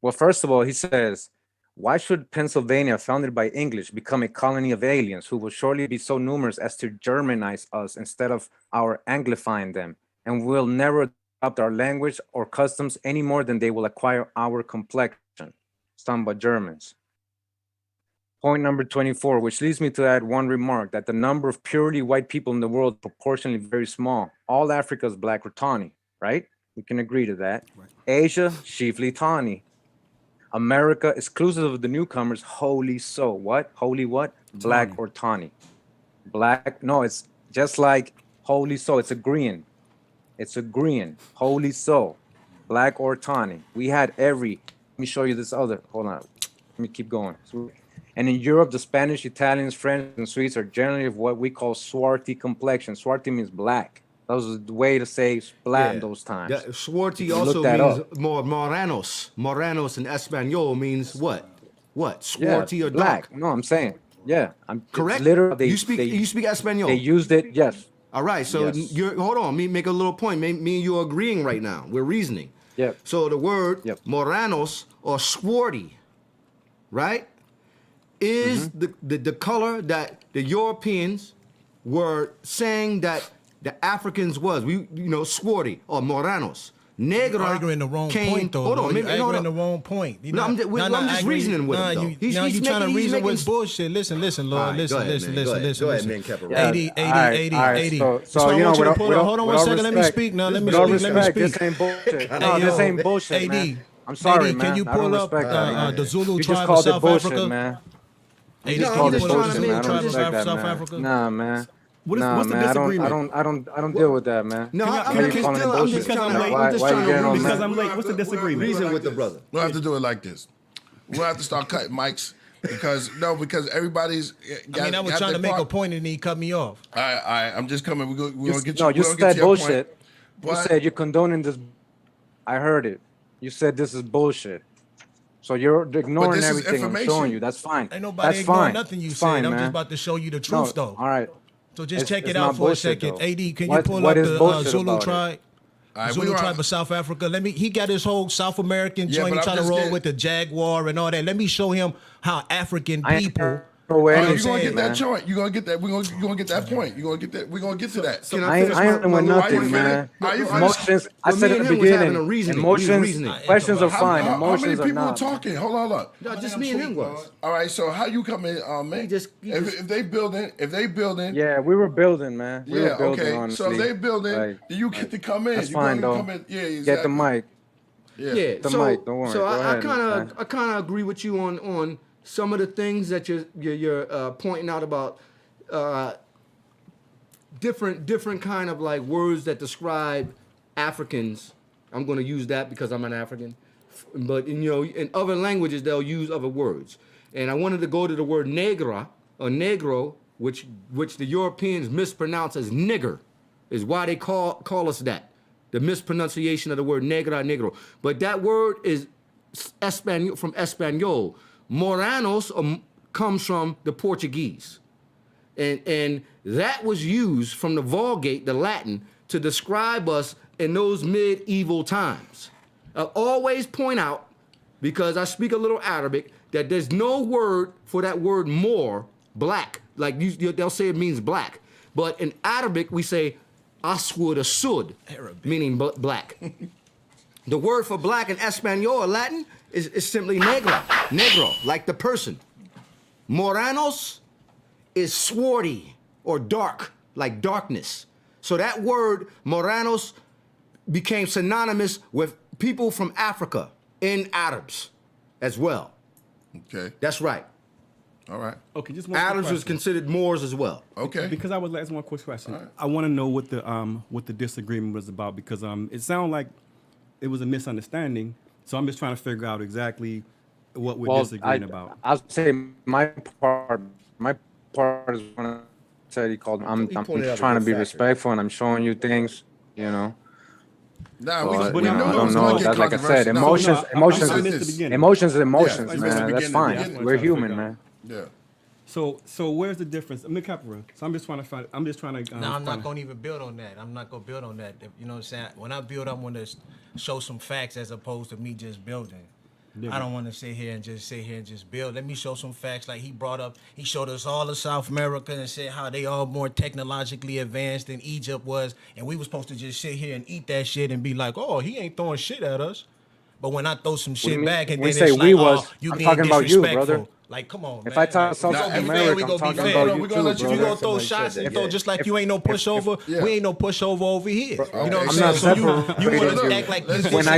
Speaker 8: Well, first of all, he says, why should Pennsylvania, founded by English, become a colony of aliens who will shortly be so numerous as to Germanize us instead of our Anglifying them, and will never adopt our language or customs any more than they will acquire our complexion? Some but Germans. Point number 24, which leads me to add one remark, that the number of purely white people in the world is proportionally very small. All Africa is black or tawny, right? We can agree to that. Right. Asia, chiefly tawny. America, exclusive of the newcomers, wholly so. What? Wholly what? Black or tawny. Black, no, it's just like wholly so. It's agreeing. It's agreeing. Wholly so. Black or tawny. We had let me show you this other. Hold on. Let me keep going. And in Europe, the Spanish, Italians, French, and Swedes are generally of what we call swarthy complexion. Swarthy means black. That was the way to say black in those times.
Speaker 4: Swarthy also means moranos. Moranos in Espanol means what? What? Swarthy or
Speaker 8: black?
Speaker 4: dark?
Speaker 8: No, I'm saying, I'm
Speaker 4: correct.
Speaker 8: Literally,
Speaker 4: you speak Espanol.
Speaker 8: They used it, yes.
Speaker 4: All right, so hold on. Me make a little point. Me and you are agreeing right now. We're reasoning.
Speaker 8: Yeah.
Speaker 4: So the word moranos or swarthy, right, is the color that the Europeans were saying that the Africans was. Swarthy or moranos. Negra
Speaker 3: arguing the wrong point, though.
Speaker 4: Hold on,
Speaker 3: you're arguing the wrong point.
Speaker 4: I'm just reasoning with him, though.
Speaker 3: You're trying to reason with bullshit. Listen, Lord. Listen.
Speaker 4: Go ahead, Menkheperra.
Speaker 3: 80. So hold on 1 second. Let me speak now. Let me speak.
Speaker 8: This ain't bullshit. No, this ain't bullshit, man. I'm sorry, man.
Speaker 3: Can you pull up the Zulu tribe of South Africa?
Speaker 8: Man.
Speaker 3: You just called it bullshit, man. I don't respect that,
Speaker 8: South Africa. Nah, man. What's the disagreement? I don't deal with that, man.
Speaker 4: No, I'm just trying to
Speaker 10: because I'm late. What's the disagreement?
Speaker 4: Reason with the brother.
Speaker 1: We'll have to do it like this. We'll have to start cutting mics because everybody's.
Speaker 3: I was trying to make a point and he cut me off.
Speaker 1: All right. I'm just coming. We're gonna get you.
Speaker 8: No, you said bullshit. You said you're condoning this. I heard it. You said this is bullshit. So you're ignoring everything I'm showing you. That's fine.
Speaker 3: Ain't nobody ignoring nothing you said. I'm just about to show you the truth, though.
Speaker 8: All right.
Speaker 3: So just check it out for a second. AD, can you pull up the Zulu tribe? Zulu tribe of South Africa. He got his whole South American joint. He trying to roll with the Jaguar and all that. Let me show him how African people.
Speaker 1: You're gonna get that joint. You're gonna get that. You're gonna get that point. You're gonna get that. We're gonna get to that.
Speaker 8: I ain't with nothing, man. Emotions. I said at the beginning. Emotions. Questions are fine. Emotions are not.
Speaker 1: How many people are talking? Hold on.
Speaker 4: No, just me and him was.
Speaker 1: All right. So how you come in, man? If they building.
Speaker 8: Yeah, we were building, man.
Speaker 1: Yeah. Okay. So if they building, you get to come in.
Speaker 8: That's fine, though. Yeah. Exactly. Get the mic.
Speaker 4: Yeah.
Speaker 8: The mic. Don't worry.
Speaker 4: So I kind of agree with you on some of the things that you're pointing out about different kind of like words that describe Africans. I'm going to use that because I'm an African, but in other languages they'll use other words. And I wanted to go to the word negra or negro, which the Europeans mispronounce as nigger, is why they call us that. The mispronunciation of the word negra, negro. But that word is from Espanol. Moranos comes from the Portuguese. And that was used from the Vulgate, the Latin, to describe us in those medieval times. I always point out because I speak a little Arabic, that there's no word for that word more, black. Like they'll say it means black. But in Arabic, we say aswad asud, meaning black. The word for black in Espanol or Latin is simply negro, like the person. Moranos is swarty or dark, like darkness. So that word, moranos, became synonymous with people from Africa in Arabs as well.
Speaker 1: Okay.
Speaker 4: That's right.
Speaker 1: All right.
Speaker 10: Okay, just one
Speaker 4: Arabs
Speaker 10: question.
Speaker 4: was considered Moors as well.
Speaker 1: Okay.
Speaker 10: Because I was asking one quick question. Right. I want to know what the disagreement was about, because it sounded like it was a misunderstanding. So I'm just trying to figure out exactly what we're disagreeing about.
Speaker 8: I'll say my part is when I said he called me. I'm trying to be respectful and I'm showing you things, you know.
Speaker 1: Nah,
Speaker 8: but,
Speaker 1: we
Speaker 8: you know, I don't know. That's like I said, emotions, man. That's fine. We're human, man.
Speaker 1: Yeah.
Speaker 10: So where's the difference? Menkheperra. So I'm just trying to.
Speaker 3: No, I'm not gonna even build on that. I'm not gonna build on that. You know what I'm saying? When I build, I want to show some facts as opposed to me just building. Yeah. I don't want to sit here and just build. Let me show some facts. Like he showed us all of South America and said how they all more technologically advanced than Egypt was, and we were supposed to just sit here and eat that shit and be like, oh, he ain't throwing shit at us. But when I throw some shit back and then it's like, oh, you being
Speaker 8: talking about you, brother.
Speaker 3: Like, come on,
Speaker 8: if
Speaker 3: man.
Speaker 8: I talk South America, I'm talking about you too,
Speaker 3: you gonna throw shots and throw just like you ain't no pushover. We ain't no pushover over here. You know what I'm saying? So you want to act like this.
Speaker 8: When I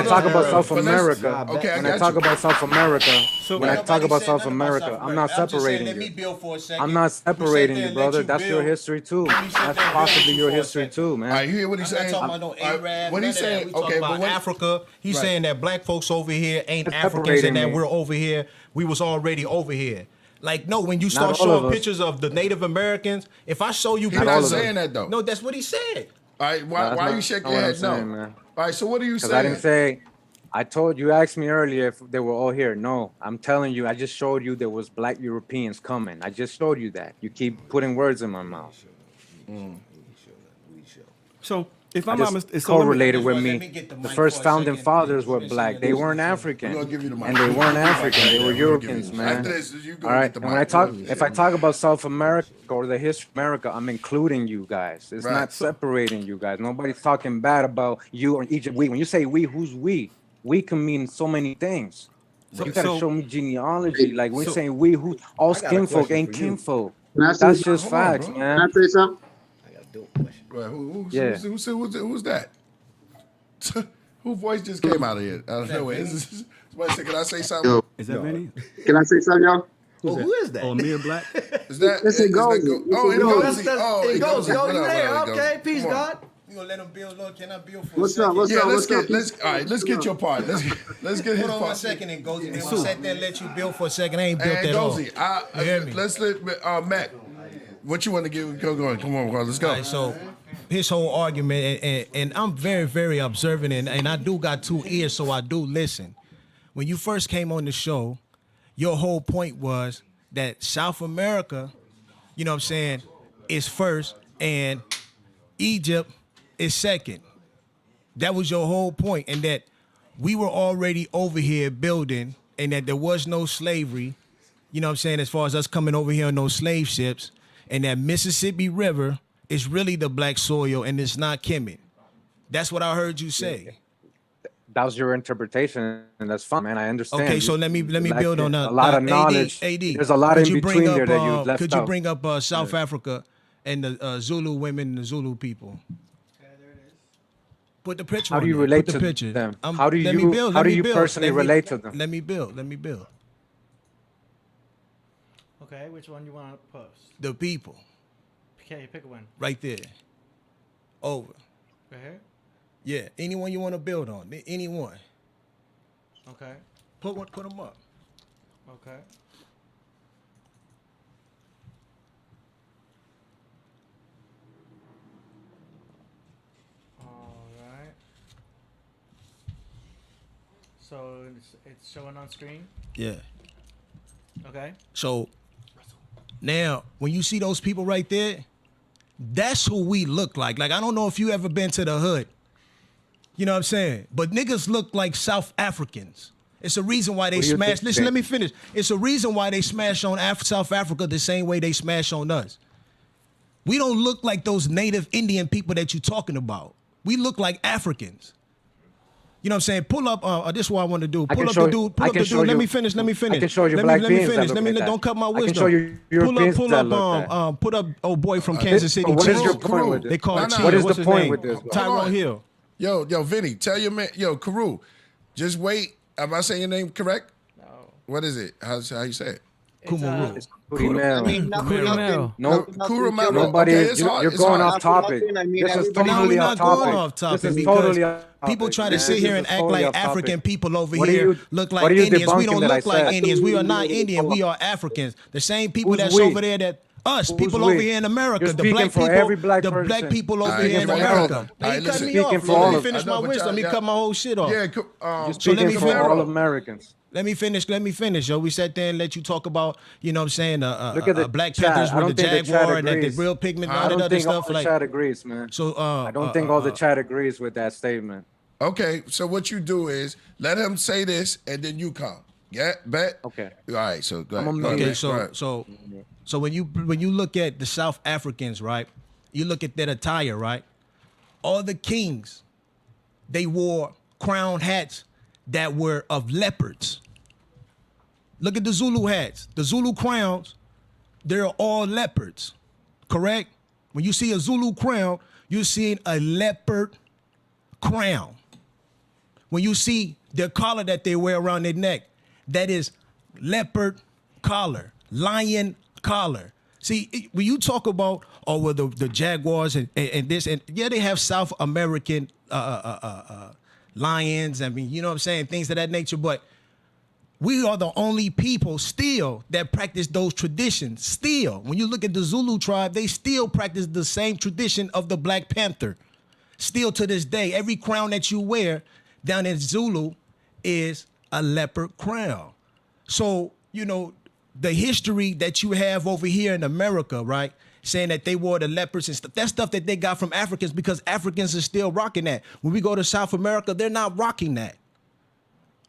Speaker 8: talk about South America, when I talk about South America, I'm not separating you. I'm not separating you, brother. That's your history too. That's possibly your history too, man.
Speaker 1: I hear what he's saying.
Speaker 3: I'm not talking about no Arab.
Speaker 1: What he's saying?
Speaker 3: We talking about Africa. He's saying that black folks over here ain't Africans and that we're over here. We was already over here. Like, no, when you start showing pictures of the Native Americans, if I show you
Speaker 1: pictures... He's not saying that, though.
Speaker 3: No, that's what he said.
Speaker 1: All right, why are you shaking your head? No. Man. All right, so what are you saying?
Speaker 8: I didn't say... I told you, asked me earlier if they were all here. No, I'm telling you, I just showed you there was black Europeans coming. I just showed you that. You keep putting words in my mouth.
Speaker 10: So... If I'm honest, it's
Speaker 8: correlated with me. The first founding fathers were black. They weren't African, and they weren't African. They were Europeans, man. All right. And if I talk about South America or the history of America, I'm including you guys. It's not separating you guys. Nobody's talking bad about you or Egypt. We. When you say we, who's we? We can mean so many things. You gotta show me genealogy. Like we're saying we, who all skinfolk ain't kinfolk. That's just facts, man.
Speaker 5: Can I say something?
Speaker 1: Who's that? Who voice just came out of here? I don't know. Somebody say, can I say something?
Speaker 10: Is that Benny?
Speaker 5: Can I say something, y'all?
Speaker 4: Who is that?
Speaker 10: Oh, Amir Black?
Speaker 1: Is that?
Speaker 5: It goes.
Speaker 4: It goes. Oh, you there? Okay, peace, God.
Speaker 3: You gonna let him build? Look, can I build for
Speaker 5: What's
Speaker 3: a second?
Speaker 5: up?
Speaker 1: Let's get your part. Let's get his part.
Speaker 3: Hold on 1 second and Gozy. Then we'll sit there and let you build for a second. I ain't built that all.
Speaker 1: Gozy, let's let Matt. What you want to give? Go on. Come on, let's go.
Speaker 3: Right, so his whole argument, and I'm very, very observant, and I do got 2 ears, so I do listen. When you first came on the show, your whole point was that South America, you know what I'm saying, is first, and Egypt is second. That was your whole point, and that we were already over here building, and that there was no slavery, you know what I'm saying, as far as us coming over here on those slave ships, and that Mississippi River is really the black soil, and it's not Kemet. That's what I heard you say.
Speaker 8: That was your interpretation, and that's fine, man. I understand.
Speaker 3: Okay, so let me build on that.
Speaker 8: A lot of knowledge.
Speaker 3: AD,
Speaker 8: there's a lot in between there that you left out.
Speaker 3: Could you bring up South Africa and the Zulu women and the Zulu people?
Speaker 10: Okay, there it is.
Speaker 3: Put the picture.
Speaker 8: How do you relate to them? How do you personally relate to them?
Speaker 3: Let me build.
Speaker 2: Okay, which one you want to post?
Speaker 3: The people.
Speaker 2: Okay, pick one.
Speaker 3: Right there. Over.
Speaker 2: Right here?
Speaker 3: Yeah, anyone you want to build on. Anyone.
Speaker 2: Okay.
Speaker 3: Put them up.
Speaker 2: Okay. All right. So it's showing on screen?
Speaker 3: Yeah.
Speaker 2: Okay.
Speaker 3: So now, when you see those people right there, that's who we look like. Like, I don't know if you ever been to the hood. You know what I'm saying? But niggas look like South Africans. It's a reason why they
Speaker 8: What do you
Speaker 3: smash.
Speaker 8: think?
Speaker 3: Listen, let me finish. It's a reason why they smash on South Africa the same way they smash on us. We don't look like those native Indian people that you're talking about. We look like Africans. You know what I'm saying? Pull up. This is what I want to do. Pull up the dude. Pull up the dude. Let me finish. Let me finish.
Speaker 8: I can show you
Speaker 3: let
Speaker 8: black
Speaker 3: me
Speaker 8: beings
Speaker 3: finish.
Speaker 8: that
Speaker 3: Let me
Speaker 8: look like
Speaker 3: don't cut my
Speaker 8: that.
Speaker 3: wisdom.
Speaker 8: I can show you Europeans
Speaker 3: Pull
Speaker 8: that look
Speaker 3: up.
Speaker 8: that.
Speaker 3: Put up. Old boy from Kansas City.
Speaker 8: What is your
Speaker 3: Chief.
Speaker 8: point with this?
Speaker 3: They call it Chief.
Speaker 8: What is
Speaker 3: What's
Speaker 8: the
Speaker 3: his
Speaker 8: point
Speaker 3: name?
Speaker 8: with this?
Speaker 3: Tyrone Hill.
Speaker 1: Yo, Vinny, tell your man, yo, Karu, just wait. Am I saying your name correct? No. What is it? How you say it?
Speaker 3: Kurimeo.
Speaker 5: I mean,
Speaker 2: Kurimeo.
Speaker 8: No,
Speaker 1: Kurimeo.
Speaker 8: nobody.
Speaker 1: Okay, it's hard.
Speaker 8: You're
Speaker 1: It's
Speaker 8: going
Speaker 1: hard.
Speaker 8: off topic.
Speaker 5: I mean,
Speaker 8: This is
Speaker 5: everybody-
Speaker 3: No, we're
Speaker 8: totally
Speaker 3: not
Speaker 8: off topic.
Speaker 3: going off topic
Speaker 8: This is
Speaker 3: because
Speaker 8: totally off
Speaker 3: people
Speaker 8: topic,
Speaker 3: try to
Speaker 8: man.
Speaker 3: sit
Speaker 8: This
Speaker 3: here
Speaker 8: is
Speaker 3: and act
Speaker 8: totally
Speaker 3: like
Speaker 8: off topic.
Speaker 3: African people over
Speaker 8: What are
Speaker 3: here
Speaker 8: you-
Speaker 3: look
Speaker 8: what
Speaker 3: like
Speaker 8: are you
Speaker 3: Indians. We
Speaker 8: debunking
Speaker 3: don't
Speaker 8: that I
Speaker 3: look like
Speaker 8: said?
Speaker 3: Indians. We are not Indian. We are Africans. The same people
Speaker 8: Who's
Speaker 3: that's
Speaker 8: we?
Speaker 3: over there that us
Speaker 8: Who's
Speaker 3: people
Speaker 8: we?
Speaker 3: over here in America,
Speaker 8: You're
Speaker 3: the
Speaker 8: speaking
Speaker 3: black
Speaker 8: for
Speaker 3: people,
Speaker 8: every black
Speaker 3: the black
Speaker 8: person.
Speaker 3: people over
Speaker 1: Alright,
Speaker 3: here in
Speaker 1: for all of
Speaker 3: America.
Speaker 1: them.
Speaker 3: Now you
Speaker 1: Alright,
Speaker 3: cut
Speaker 1: listen.
Speaker 3: me off.
Speaker 8: Speaking for
Speaker 3: Let
Speaker 8: all
Speaker 3: me
Speaker 8: of
Speaker 3: finish
Speaker 1: them. I
Speaker 3: my
Speaker 1: know, but
Speaker 3: wisdom. Let me
Speaker 1: y'all-
Speaker 3: cut my whole shit off.
Speaker 1: Yeah,
Speaker 8: You're
Speaker 3: So let
Speaker 8: speaking
Speaker 3: me
Speaker 8: for
Speaker 3: finish.
Speaker 8: all Americans.
Speaker 3: Let me finish, yo. We sat there and let you talk about, you know what I'm saying,
Speaker 8: Look at the
Speaker 3: Black
Speaker 8: chat.
Speaker 3: Panthers
Speaker 8: I
Speaker 3: with
Speaker 8: don't
Speaker 3: the
Speaker 8: think the chat
Speaker 3: Jaguar and that the
Speaker 8: agrees.
Speaker 3: real pigment and
Speaker 8: I
Speaker 3: all that
Speaker 8: don't
Speaker 3: other
Speaker 8: think all
Speaker 3: stuff.
Speaker 8: the
Speaker 3: Like,
Speaker 8: chat agrees, man.
Speaker 3: so,
Speaker 8: I don't think all the chat agrees with that statement.
Speaker 1: Okay, so what you do is let him say this, and then you come. Yeah, bet.
Speaker 8: Okay.
Speaker 1: All right, so go ahead.
Speaker 8: I'm
Speaker 1: Go
Speaker 8: a-
Speaker 1: ahead,
Speaker 3: okay,
Speaker 1: man. Go ahead.
Speaker 3: so when you look at the South Africans, right? You look at their attire, right? All the kings, they wore crown hats that were of leopards. Look at the Zulu hats. The Zulu crowns, they're all leopards, correct? When you see a Zulu crown, you're seeing a leopard crown. When you see the collar that they wear around their neck, that is leopard collar, lion collar. See, when you talk about, well, the Jaguars and this, and yeah, they have South American lions. I mean, you know what I'm saying? Things of that nature, but we are the only people still that practice those traditions. Still, when you look at the Zulu tribe, they still practice the same tradition of the Black Panther. Still to this day, every crown that you wear down in Zulu is a leopard crown. So, you know, the history that you have over here in America, right? Saying that they wore the leopards and stuff. That's stuff that they got from Africans because Africans are still rocking that. When we go to South America, they're not rocking that.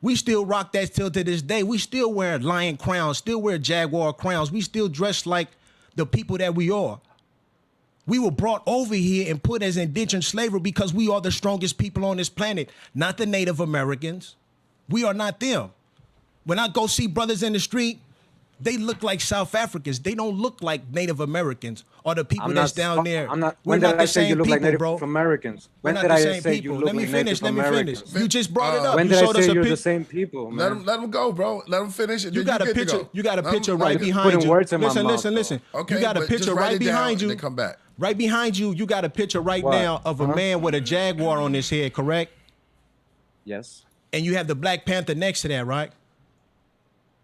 Speaker 3: We still rock that till to this day. We still wear lion crowns, still wear jaguar crowns. We still dress like the people that we are. We were brought over here and put as indentured slavery because we are the strongest people on this planet, not the Native Americans. We are not them. When I go see brothers in the street, they look like South Africans. They don't look like Native Americans or the people that's down there.
Speaker 8: I'm not.
Speaker 3: We're
Speaker 8: When
Speaker 3: not
Speaker 8: did
Speaker 3: the
Speaker 8: I say you
Speaker 3: same
Speaker 8: look like
Speaker 3: people,
Speaker 8: Native
Speaker 3: bro.
Speaker 8: Americans?
Speaker 3: We're
Speaker 8: When
Speaker 3: not
Speaker 8: did
Speaker 3: the
Speaker 8: I
Speaker 3: same
Speaker 8: say you
Speaker 3: people.
Speaker 8: look
Speaker 3: Let me
Speaker 8: like
Speaker 3: finish.
Speaker 8: Native
Speaker 3: Let me finish.
Speaker 8: Americans?
Speaker 3: You just brought it up.
Speaker 8: When
Speaker 3: You
Speaker 8: did I
Speaker 3: showed us
Speaker 8: say
Speaker 3: a
Speaker 8: you're the
Speaker 3: picture.
Speaker 8: same people, man?
Speaker 1: Let him go, bro. Let him finish. And
Speaker 3: You
Speaker 1: then
Speaker 3: got a
Speaker 1: get to
Speaker 3: picture.
Speaker 1: go.
Speaker 3: You got a
Speaker 1: Let him-
Speaker 3: picture
Speaker 1: let
Speaker 3: right
Speaker 1: him-
Speaker 3: behind
Speaker 8: putting
Speaker 3: you.
Speaker 8: words in my
Speaker 3: Listen,
Speaker 8: mouth,
Speaker 3: listen,
Speaker 8: bro.
Speaker 3: listen.
Speaker 1: Okay,
Speaker 3: You got a
Speaker 1: but just
Speaker 3: picture
Speaker 1: write
Speaker 3: right
Speaker 1: it down
Speaker 3: behind
Speaker 1: and
Speaker 3: you.
Speaker 1: then come back.
Speaker 3: Right behind you. You got a picture right
Speaker 8: What?
Speaker 3: now of a man with a jaguar on his head, correct?
Speaker 8: Yes.
Speaker 3: And you have the Black Panther next to that, right?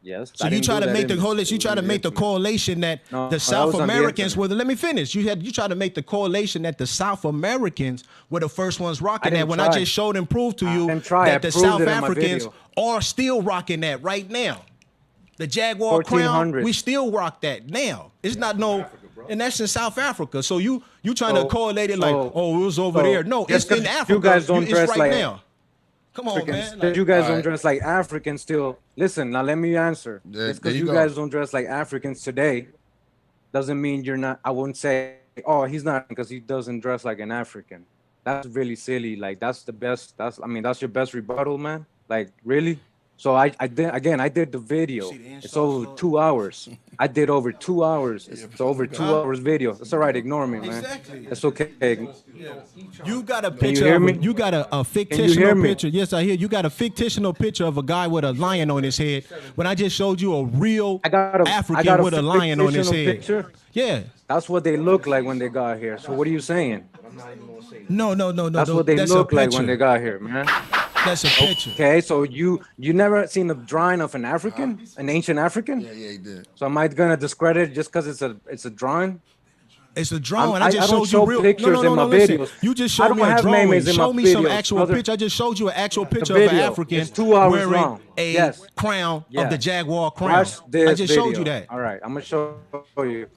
Speaker 8: Yes.
Speaker 3: So
Speaker 8: I
Speaker 3: you
Speaker 8: didn't
Speaker 3: try
Speaker 8: do
Speaker 3: to
Speaker 8: that
Speaker 3: make the
Speaker 8: image.
Speaker 3: whole list. You
Speaker 8: It
Speaker 3: try
Speaker 8: was
Speaker 3: to
Speaker 8: on
Speaker 3: make the
Speaker 8: internet.
Speaker 3: correlation that
Speaker 8: No,
Speaker 3: the
Speaker 8: that
Speaker 3: South
Speaker 8: was on the
Speaker 3: Americans
Speaker 8: internet.
Speaker 3: were. Let me finish. You try to make the correlation that the South Americans were the first ones rocking that.
Speaker 8: didn't
Speaker 3: When I
Speaker 8: try.
Speaker 3: just showed and proved to
Speaker 8: I
Speaker 3: you
Speaker 8: didn't try. I
Speaker 3: that the
Speaker 8: proved
Speaker 3: South
Speaker 8: it in my
Speaker 3: Africans
Speaker 8: video.
Speaker 3: are still rocking that right now. The Jaguar crown,
Speaker 8: 1400s.
Speaker 3: we still rock that now. It's not no, and that's in South Africa. So you trying to correlate it like, oh, it was over there. No,
Speaker 8: just
Speaker 3: it's in
Speaker 8: 'cause
Speaker 3: Africa.
Speaker 8: you guys don't
Speaker 3: It's
Speaker 8: dress
Speaker 3: right
Speaker 8: like
Speaker 3: now. Come on,
Speaker 8: Africans.
Speaker 3: man. Like,
Speaker 8: You guys
Speaker 1: All
Speaker 8: don't
Speaker 1: right.
Speaker 8: dress like Africans still. Listen, now let me answer.
Speaker 1: There-
Speaker 8: Just
Speaker 1: there
Speaker 8: because
Speaker 1: you
Speaker 8: you
Speaker 1: go.
Speaker 8: guys don't dress like Africans today doesn't mean you're not. I wouldn't say, oh, he's not because he doesn't dress like an African. That's really silly. Like that's the best. That's your best rebuttal, man. Like really. So I did the video. It's over 2 hours. I did over 2 hours. It's over 2 hours video. It's all right. Ignore me, man.
Speaker 3: Exactly.
Speaker 8: It's okay.
Speaker 3: You got a
Speaker 8: you
Speaker 3: picture.
Speaker 8: hear
Speaker 3: Of
Speaker 8: me?
Speaker 3: you got a
Speaker 8: hear
Speaker 3: fictional
Speaker 8: me?
Speaker 3: picture. Yes, I hear. You got a fictional picture of a guy with a lion on his head. When I just showed you a real African with a lion on his
Speaker 8: fictional
Speaker 3: head.
Speaker 8: picture.
Speaker 3: Yeah.
Speaker 8: That's what they look like when they got here. So what are you saying?
Speaker 3: No.
Speaker 8: That's what they
Speaker 3: That's
Speaker 8: look
Speaker 3: a
Speaker 8: like when
Speaker 3: picture.
Speaker 8: they got here, man.
Speaker 3: That's a picture.
Speaker 8: Okay, so you never seen a drawing of an African, an ancient African?
Speaker 1: Yeah, he did.
Speaker 8: So am I gonna discredit it just because it's a drawing?
Speaker 3: It's a drawing.
Speaker 8: I
Speaker 3: I just
Speaker 8: don't
Speaker 3: showed
Speaker 8: show
Speaker 3: you real
Speaker 8: pictures in my
Speaker 3: listen.
Speaker 8: videos.
Speaker 3: You just
Speaker 8: I
Speaker 3: showed
Speaker 8: don't
Speaker 3: me a
Speaker 8: have
Speaker 3: drawing.
Speaker 8: memes in my
Speaker 3: Show me some
Speaker 8: videos,
Speaker 3: actual
Speaker 8: brother.
Speaker 3: picture. I just showed you an actual picture
Speaker 8: The
Speaker 3: of an
Speaker 8: video.
Speaker 3: African
Speaker 8: It's 2 hours
Speaker 3: wearing
Speaker 8: long.
Speaker 3: a
Speaker 8: Yes.
Speaker 3: crown of
Speaker 8: Yes.
Speaker 3: the Jaguar crown.
Speaker 8: Watch this
Speaker 3: I just showed
Speaker 8: video.
Speaker 3: you that.
Speaker 8: All right, I'm gonna show you.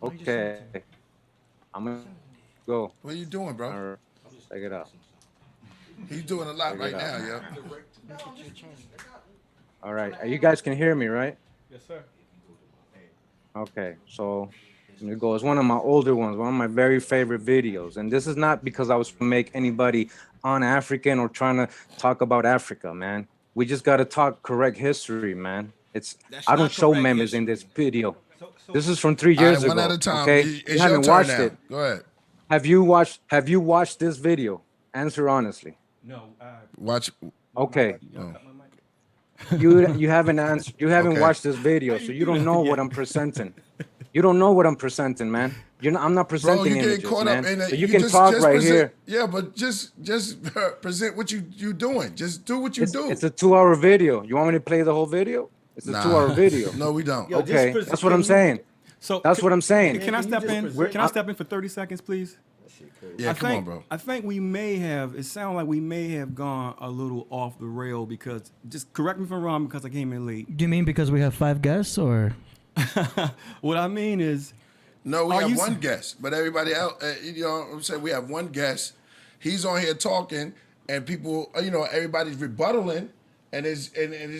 Speaker 8: Okay, I'm gonna go.
Speaker 1: What are you doing, bro?
Speaker 8: All right, check it out.
Speaker 1: He's doing a lot right now, yo.
Speaker 8: All right, you guys can hear me, right?
Speaker 10: Yes, sir.
Speaker 8: Okay, so here it goes. One of my older ones, one of my very favorite videos. And this is not because I was trying to make anybody un-African or trying to talk about Africa, man. We just got to talk correct history, man. I don't show memes in this video. This is from 3 years ago.
Speaker 1: One at a time.
Speaker 8: Okay,
Speaker 1: It's
Speaker 8: you haven't
Speaker 1: your turn
Speaker 8: watched
Speaker 1: now.
Speaker 8: it.
Speaker 1: Go ahead.
Speaker 8: Have you watched this video? Answer honestly.
Speaker 10: No.
Speaker 1: Watch.
Speaker 8: Okay.
Speaker 1: Oh.
Speaker 8: You haven't answered. You haven't
Speaker 1: Okay.
Speaker 8: watched this video, so you don't know what I'm presenting. You don't know what I'm presenting, man. I'm not
Speaker 1: Bro,
Speaker 8: presenting
Speaker 1: you getting
Speaker 8: images,
Speaker 1: caught
Speaker 8: man.
Speaker 1: up in it.
Speaker 8: So you can talk right
Speaker 1: present,
Speaker 8: here.
Speaker 1: Yeah, but just present what you doing. Just do what you do.
Speaker 8: It's a 2-hour video. You want me to play the whole video? It's a 2-hour video.
Speaker 1: No, we don't.
Speaker 4: Yo,
Speaker 8: Okay,
Speaker 4: just
Speaker 8: that's what I'm saying.
Speaker 10: So
Speaker 8: That's what I'm saying.
Speaker 10: Can I step in? Can I step in for 30 seconds, please?
Speaker 1: Yeah, come on, bro.
Speaker 10: I think we may have. It sounds like we may have gone a little off the rail because. Just correct me if I'm wrong because I came in late.
Speaker 2: Do you mean because we have 5 guests, or?
Speaker 10: What I mean is.
Speaker 1: No, we
Speaker 10: Are
Speaker 1: have
Speaker 10: you
Speaker 1: one
Speaker 10: s-
Speaker 1: guest, but everybody else, you know what I'm saying? We have one guest. He's on here talking, and people, everybody's rebuttaling, and it's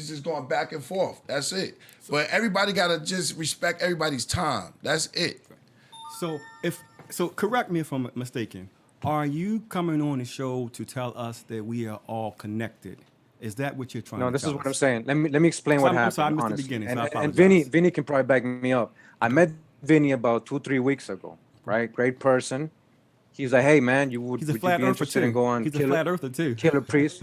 Speaker 1: just going back and forth. That's it. But everybody got to just respect everybody's time. That's it.
Speaker 10: So correct me if I'm mistaken. Are you coming on the show to tell us that we are all connected? Is that what you're trying to
Speaker 8: No, this
Speaker 10: tell
Speaker 8: is what
Speaker 10: us?
Speaker 8: I'm saying. Let me explain
Speaker 10: So
Speaker 8: what
Speaker 10: I'm
Speaker 8: happened.
Speaker 10: sorry, I missed the
Speaker 8: honestly.
Speaker 10: beginning, so I
Speaker 8: And
Speaker 10: apologize.
Speaker 8: Vinny can probably back me up. I met Vinny about 2-3 weeks ago. Right, great person. He's like, hey man,
Speaker 10: He's a
Speaker 8: would you
Speaker 10: flat
Speaker 8: be
Speaker 10: earther
Speaker 8: interested
Speaker 10: too.
Speaker 8: in going
Speaker 10: He's a flat earther too.
Speaker 8: Killer Priest?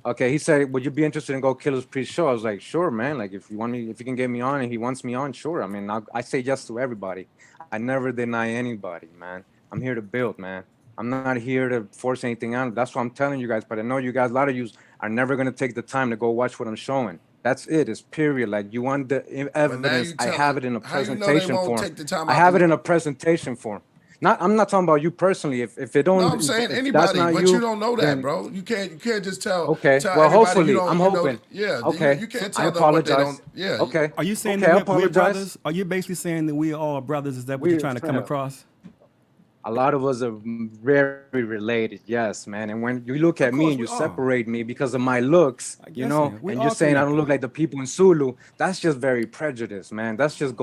Speaker 8: Okay, he said, would you be interested in go Killer's Priest show? I was like, sure, man. Like, if you can get me on and he wants me on, sure. I mean, I say yes to everybody. I never deny anybody, man. I'm here to build, man. I'm not here to force anything on. That's what I'm telling you guys. But I know you guys, a lot of you are never gonna take the time to go watch what I'm showing. That's it. It's period. Like, you want the evidence? I have it in a
Speaker 1: how you know they
Speaker 8: presentation
Speaker 1: won't
Speaker 8: form.
Speaker 1: take the time
Speaker 8: I
Speaker 1: out
Speaker 8: have
Speaker 1: to-
Speaker 8: it in a presentation form. I'm not talking about you personally. If it don't,
Speaker 1: No, I'm saying
Speaker 8: if that's
Speaker 1: anybody,
Speaker 8: not
Speaker 1: but you don't know that,
Speaker 8: then-
Speaker 1: bro. You can't just tell.
Speaker 8: Okay.
Speaker 1: Tell
Speaker 8: Well,
Speaker 1: everybody
Speaker 8: hopefully,
Speaker 1: you don't,
Speaker 8: I'm
Speaker 1: you know-
Speaker 8: hoping.
Speaker 1: yeah.
Speaker 8: Okay.
Speaker 1: You can't
Speaker 8: I
Speaker 1: tell them what they
Speaker 8: apologize.
Speaker 1: don't. Yeah.
Speaker 8: Okay.
Speaker 10: Are you saying
Speaker 8: Okay, I
Speaker 10: that we're
Speaker 8: apologize.
Speaker 10: brothers? Are you basically saying that we are all brothers? Is that what you're trying to come across?
Speaker 8: A lot of us are very related, yes, man. And when you look at me
Speaker 10: course
Speaker 8: and you
Speaker 10: we are.
Speaker 8: separate me because of my looks,
Speaker 10: I
Speaker 8: you
Speaker 10: guess
Speaker 8: know,
Speaker 10: so. We
Speaker 8: and
Speaker 10: all
Speaker 8: you're saying I don't
Speaker 10: connected.
Speaker 8: look like the people in Zulu, that's just very prejudiced, man. That's just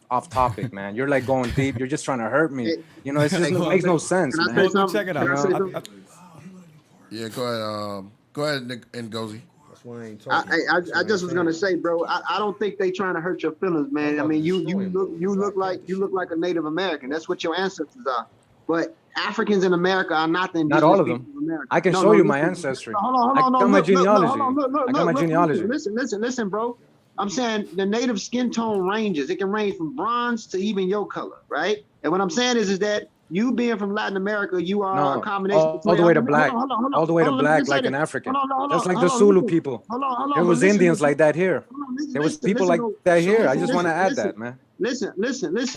Speaker 8: off topic, man. You're like going deep. You're just trying to hurt me. You know, it just makes no sense,
Speaker 9: Can I
Speaker 8: man.
Speaker 9: say something?
Speaker 10: Check it
Speaker 9: Can I say
Speaker 10: out.
Speaker 9: something?
Speaker 1: Yeah. Go ahead. Go ahead, Nick and Gozy.
Speaker 4: That's why I ain't talking.
Speaker 9: I just was gonna say, bro. I don't think they trying to hurt your feelings, man. I mean, you look like a Native American. That's what your ancestors are. But Africans in America are not the indigenous
Speaker 8: Not all of
Speaker 9: people
Speaker 8: them.
Speaker 9: of America.
Speaker 8: I can show you my ancestry.
Speaker 9: Hold
Speaker 8: I
Speaker 9: on,
Speaker 8: got my
Speaker 9: look,
Speaker 8: genealogy.
Speaker 9: hold on, look,
Speaker 8: I got my
Speaker 9: look,
Speaker 8: genealogy.
Speaker 9: Listen, bro. I'm saying the native skin tone ranges. It can range from bronze to even your color, right? And what I'm saying is that you being from Latin America, you are
Speaker 8: No,
Speaker 9: a combination.
Speaker 8: all the way to black.
Speaker 9: Hold on,
Speaker 8: All the way to
Speaker 9: hold on, let me
Speaker 8: black,
Speaker 9: just say
Speaker 8: like an
Speaker 9: this.
Speaker 8: African.
Speaker 9: Hold on,
Speaker 8: Just like
Speaker 9: hold
Speaker 8: the
Speaker 9: on,
Speaker 8: Zulu
Speaker 9: listen.
Speaker 8: people.
Speaker 9: Hold on,
Speaker 8: There was
Speaker 9: listen,
Speaker 8: Indians
Speaker 9: listen.
Speaker 8: like that here.
Speaker 9: Hold on, listen,
Speaker 8: There was
Speaker 9: listen,
Speaker 8: people
Speaker 9: listen,
Speaker 8: like
Speaker 9: bro.
Speaker 8: that here. I
Speaker 9: Listen,
Speaker 8: just want to add
Speaker 9: listen,
Speaker 8: that, man.
Speaker 9: Listen.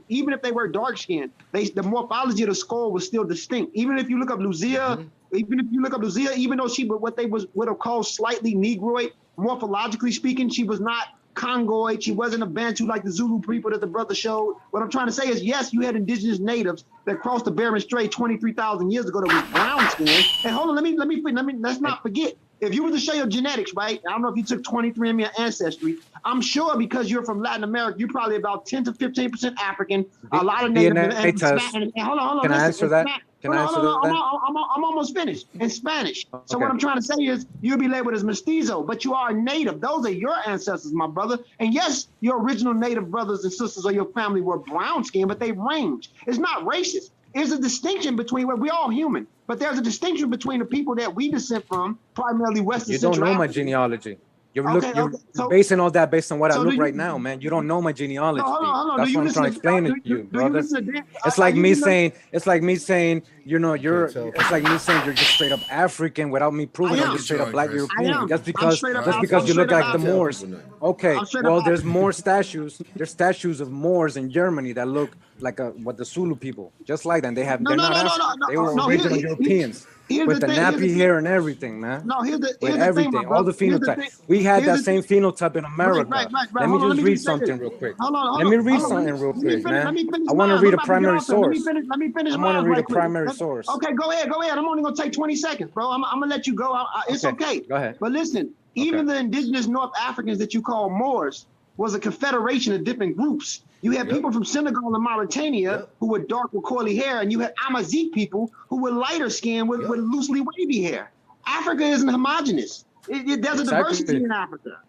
Speaker 9: Even if they were dark skinned, the morphology of the skull was still distinct. Even if you look up Lucia, even though she what they would have called slightly Negroid, morphologically speaking, she was not Congoid. She wasn't a Bantu like the Zulu people that the brother showed. What I'm trying to say is, yes, you had indigenous natives that crossed the Bering Strait 23,000 years ago that was brown skinned. And hold on, let's not forget. If you were to show your genetics, right? I don't know if you took 23andMe or Ancestry. I'm sure because you're from Latin America, you're probably about 10 to 15% African. A lot of native
Speaker 8: DNA test.
Speaker 9: hold on.
Speaker 8: Can I answer that? Can I answer that?
Speaker 9: I'm almost finished in Spanish. So
Speaker 8: Okay.
Speaker 9: what I'm trying to say is you'll be labeled as mestizo, but you are a native. Those are your ancestors, my brother. And yes, your original native brothers and sisters or your family were brown skinned, but they range. It's not racist. There's a distinction between we're all human, but there's a distinction between the people that we descend from, primarily Western
Speaker 8: You don't
Speaker 9: Central
Speaker 8: know my
Speaker 9: Africa.
Speaker 8: genealogy. You're
Speaker 9: Okay,
Speaker 8: you're
Speaker 9: so-
Speaker 8: basing all that based on what I
Speaker 9: so
Speaker 8: look
Speaker 9: do you-
Speaker 8: right now, man. You don't know my genealogy.
Speaker 9: No, hold on.
Speaker 8: That's
Speaker 9: Do you
Speaker 8: what I'm trying to explain to you, brother.
Speaker 9: listen to Dan-
Speaker 8: It's
Speaker 9: are
Speaker 8: like
Speaker 9: you
Speaker 8: me
Speaker 9: listening-
Speaker 8: saying, it's like me saying, you know, it's like me saying you're just straight up African without me proving
Speaker 9: I
Speaker 8: I'm
Speaker 9: am.
Speaker 8: just straight up black
Speaker 1: I am.
Speaker 8: European. Just
Speaker 9: I'm
Speaker 8: because
Speaker 9: straight up
Speaker 8: just
Speaker 9: African.
Speaker 8: because you
Speaker 9: I'm
Speaker 8: look
Speaker 9: straight
Speaker 8: like
Speaker 9: up
Speaker 8: the Moors.
Speaker 9: African.
Speaker 8: Okay,
Speaker 9: I'm straight
Speaker 8: well
Speaker 9: up
Speaker 8: there's
Speaker 9: African.
Speaker 8: more statues. There's statues of Moors in Germany that look what the Zulu people, just like that. They have
Speaker 11: No,
Speaker 8: they're
Speaker 11: no,
Speaker 8: not
Speaker 11: no, no,
Speaker 8: African.
Speaker 11: no,
Speaker 8: They were
Speaker 11: no,
Speaker 8: original
Speaker 11: here-
Speaker 8: Europeans
Speaker 11: here's
Speaker 8: with
Speaker 11: the
Speaker 8: the
Speaker 11: thing, here's
Speaker 8: nappy
Speaker 11: the
Speaker 8: hair
Speaker 11: thing.
Speaker 8: and everything, man.
Speaker 11: No, here's the
Speaker 8: With
Speaker 11: thing,
Speaker 8: everything,
Speaker 11: my
Speaker 8: all the
Speaker 11: brother. Here's the
Speaker 8: phenotype.
Speaker 11: thing.
Speaker 8: We had
Speaker 11: Here's
Speaker 8: that
Speaker 11: the
Speaker 8: same
Speaker 11: thing.
Speaker 8: phenotype in America.
Speaker 11: Right.
Speaker 8: Let me
Speaker 11: Hold on,
Speaker 8: just
Speaker 11: let
Speaker 8: read
Speaker 11: just say
Speaker 8: something
Speaker 11: this.
Speaker 8: real quick.
Speaker 11: Hold on,
Speaker 8: Let me read
Speaker 11: hold on.
Speaker 8: something real quick, man.
Speaker 11: Let me finish
Speaker 8: I want to
Speaker 11: mine.
Speaker 8: read
Speaker 11: I'm
Speaker 8: a
Speaker 11: about to get
Speaker 8: primary
Speaker 11: off there.
Speaker 8: source.
Speaker 11: Let me finish
Speaker 8: I want to
Speaker 11: mine
Speaker 8: read
Speaker 11: right
Speaker 8: a
Speaker 11: quick.
Speaker 8: primary source.
Speaker 11: Okay, go ahead. I'm only gonna take 20 seconds, bro. I'm gonna let you go. It's okay.
Speaker 8: Go ahead.
Speaker 11: But listen, even the indigenous North Africans that you call Moors was a confederation of different groups. You had people from Senegal and Mauritania who were dark with curly hair, and you had Amazigh people who were lighter skinned with loosely wavy hair. Africa isn't homogenous. There's a diversity in Africa.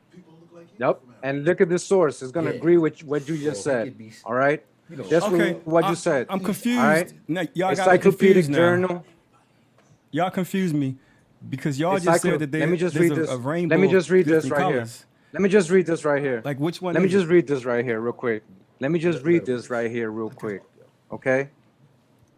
Speaker 8: Yep. And look at this source. It's gonna agree with what you just said. All right. Just
Speaker 10: Okay,
Speaker 8: what you said.
Speaker 10: I'm confused.
Speaker 8: All right.
Speaker 10: Now, y'all got me
Speaker 8: Encyclopedic
Speaker 10: confused now.
Speaker 8: Journal.
Speaker 10: Y'all confused me because y'all just said that
Speaker 8: Let me just
Speaker 10: there's
Speaker 8: read this.
Speaker 10: a rainbow.
Speaker 8: Let me just read
Speaker 10: of
Speaker 8: this
Speaker 10: different
Speaker 8: right
Speaker 10: colors.
Speaker 8: here. Let me just read this right here.
Speaker 10: Like which one?
Speaker 8: Let me
Speaker 10: is
Speaker 8: just
Speaker 10: it?
Speaker 8: read this right here real quick. Let me just read this right here real quick. Okay?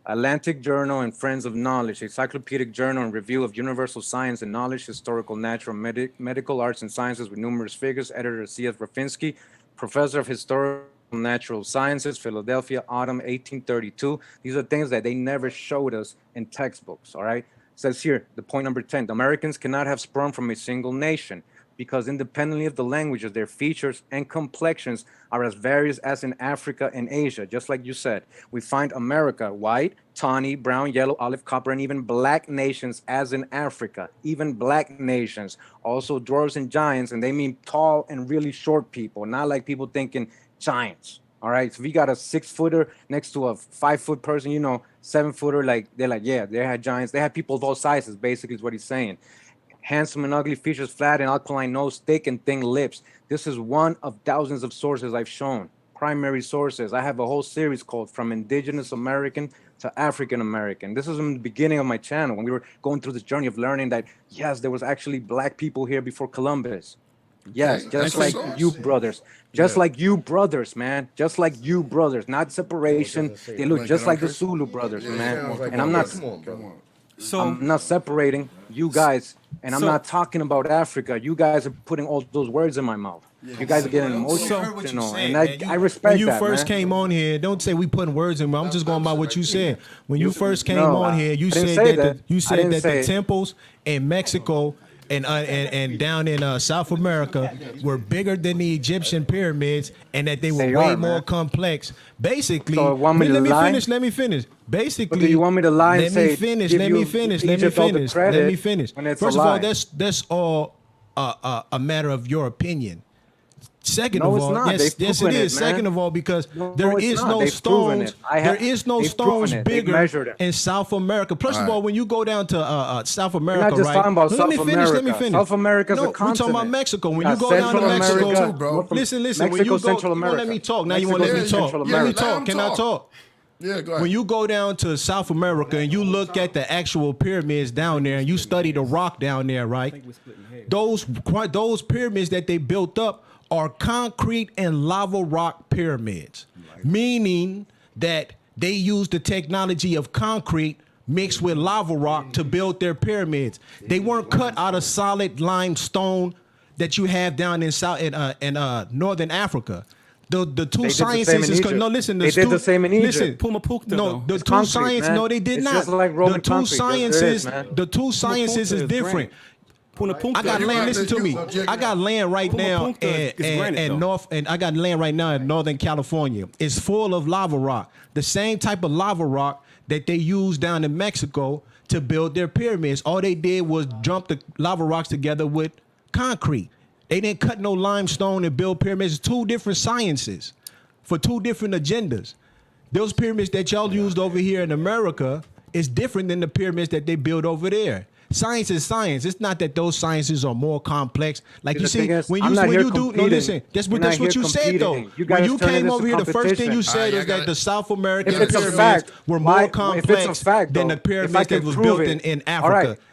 Speaker 8: Atlantic Journal and Friends of Knowledge, Encyclopedic Journal and Review of Universal Science and Knowledge, Historical, Natural, Medical Arts and Sciences with numerous figures, editor C.S. Rafinsky, Professor of Historical Natural Sciences, Philadelphia, autumn 1832. These are things that they never showed us in textbooks, all right? It says here, the point number 10, the Americans cannot have sprung from a single nation because independently of the languages, their features and complexions are as various as in Africa and Asia. Just like you said, we find America white, tawny, brown, yellow, olive, copper, and even black nations as in Africa, even black nations. Also dwarves and giants, and they mean tall and really short people, not like people thinking giants. All right, so we got a 6-footer next to a 5-foot person, 7-footer, like they're like, yeah, they had giants. They had people of all sizes, basically is what he's saying. Handsome and ugly features, flat and alkaline nose, thick and thin lips. This is one of thousands of sources I've shown. Primary sources. I have a whole series called From Indigenous American to African American. This is in the beginning of my channel when we were going through this journey of learning that, yes, there was actually black people here before Columbus. Yes, just like you brothers. Just like you brothers, man. Just like you brothers. Not separation. They look just like the Zulu brothers, man. And I'm not...
Speaker 10: So
Speaker 8: I'm not separating you guys, and I'm not talking about Africa. You guys are putting all those words in my mouth. You guys are getting emotional, and I respect that.
Speaker 3: When you first came on here, don't say we putting words in. I'm just going by what you said. When you first came on here, you said that the temples in Mexico and down in South America were bigger than the Egyptian pyramids, and that they were way more complex. Basically,
Speaker 8: so
Speaker 3: let me finish. Basically,
Speaker 8: but do you want me to lie and say?
Speaker 3: Let me finish. First of all, that's all a matter of your opinion. Second of all, yes, it is. Second of all, because there is no stones. There is no stones bigger in South America. First of all, when you go down to South America,
Speaker 8: We're not just talking about
Speaker 3: let me
Speaker 8: South
Speaker 3: finish.
Speaker 8: South America's a
Speaker 3: we're talking
Speaker 8: continent.
Speaker 3: about Mexico. When
Speaker 8: Yeah,
Speaker 3: you go down to
Speaker 8: Central
Speaker 3: Mexico,
Speaker 8: America, bro.
Speaker 3: listen.
Speaker 8: Mexico,
Speaker 3: When you go,
Speaker 8: Central
Speaker 3: you won't let
Speaker 8: America.
Speaker 3: me talk. Now you
Speaker 8: Mexico,
Speaker 3: want to let me
Speaker 8: Central
Speaker 3: talk.
Speaker 8: America.
Speaker 3: Let me talk. Can I talk?
Speaker 1: Yeah, go ahead.
Speaker 3: When you go down to South America and you look at the actual pyramids down there and you study the rock down there, right? Those pyramids that they built up are concrete and lava rock pyramids, meaning that they use the technology of concrete mixed with lava rock to build their pyramids. They weren't cut out of solid limestone that you have down in northern Africa. The two sciences is
Speaker 8: they did the same in Egypt.
Speaker 3: Listen,
Speaker 10: Puma Punku,
Speaker 3: no, the
Speaker 8: It's
Speaker 3: two
Speaker 8: concrete,
Speaker 3: sciences.
Speaker 8: man.
Speaker 3: No, they did
Speaker 8: It's
Speaker 3: not.
Speaker 8: just like Roman
Speaker 3: the two
Speaker 8: concrete.
Speaker 3: sciences.
Speaker 8: There is, man.
Speaker 3: The two sciences is different. I got land. Listen to me. I got land right now I got land right now in Northern California. It's full of lava rock. The same type of lava rock that they use down in Mexico to build their pyramids. All they did was jump the lava rocks together with concrete. They didn't cut no limestone and build pyramids. It's two different sciences for two different agendas. Those pyramids that y'all used over here in America is different than the pyramids that they build over there. Science is science. It's not that those sciences are more complex. Like you see, when you do, no, listen, that's what you said though. When you came over here, the first thing you said was that the South American pyramids were more complex than the pyramids that was built in Africa.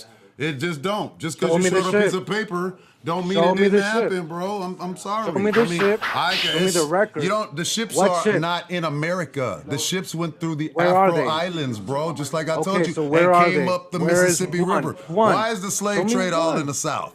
Speaker 12: ships. It just don't. Just
Speaker 8: Show
Speaker 12: because you
Speaker 8: me the
Speaker 12: showed a piece
Speaker 8: ship.
Speaker 12: of paper don't mean
Speaker 8: Show
Speaker 12: it
Speaker 8: me
Speaker 12: didn't
Speaker 8: the ship.
Speaker 12: happen, bro. I'm sorry.
Speaker 8: Show me the ship. Show me the record.
Speaker 12: You don't. The ships
Speaker 8: What
Speaker 12: are
Speaker 8: ship?
Speaker 12: not in America. The ships went through the
Speaker 8: Where are
Speaker 12: Afro
Speaker 8: they?
Speaker 12: Islands, bro. Just like I told
Speaker 8: Okay,
Speaker 12: you,
Speaker 8: so where
Speaker 12: and
Speaker 8: are
Speaker 12: came
Speaker 8: they?
Speaker 12: up the
Speaker 8: Where is
Speaker 12: Mississippi
Speaker 8: one?
Speaker 12: River.
Speaker 8: One.
Speaker 12: Why is the
Speaker 8: Show
Speaker 12: slave
Speaker 8: me
Speaker 12: trade all
Speaker 8: one.
Speaker 12: in the South?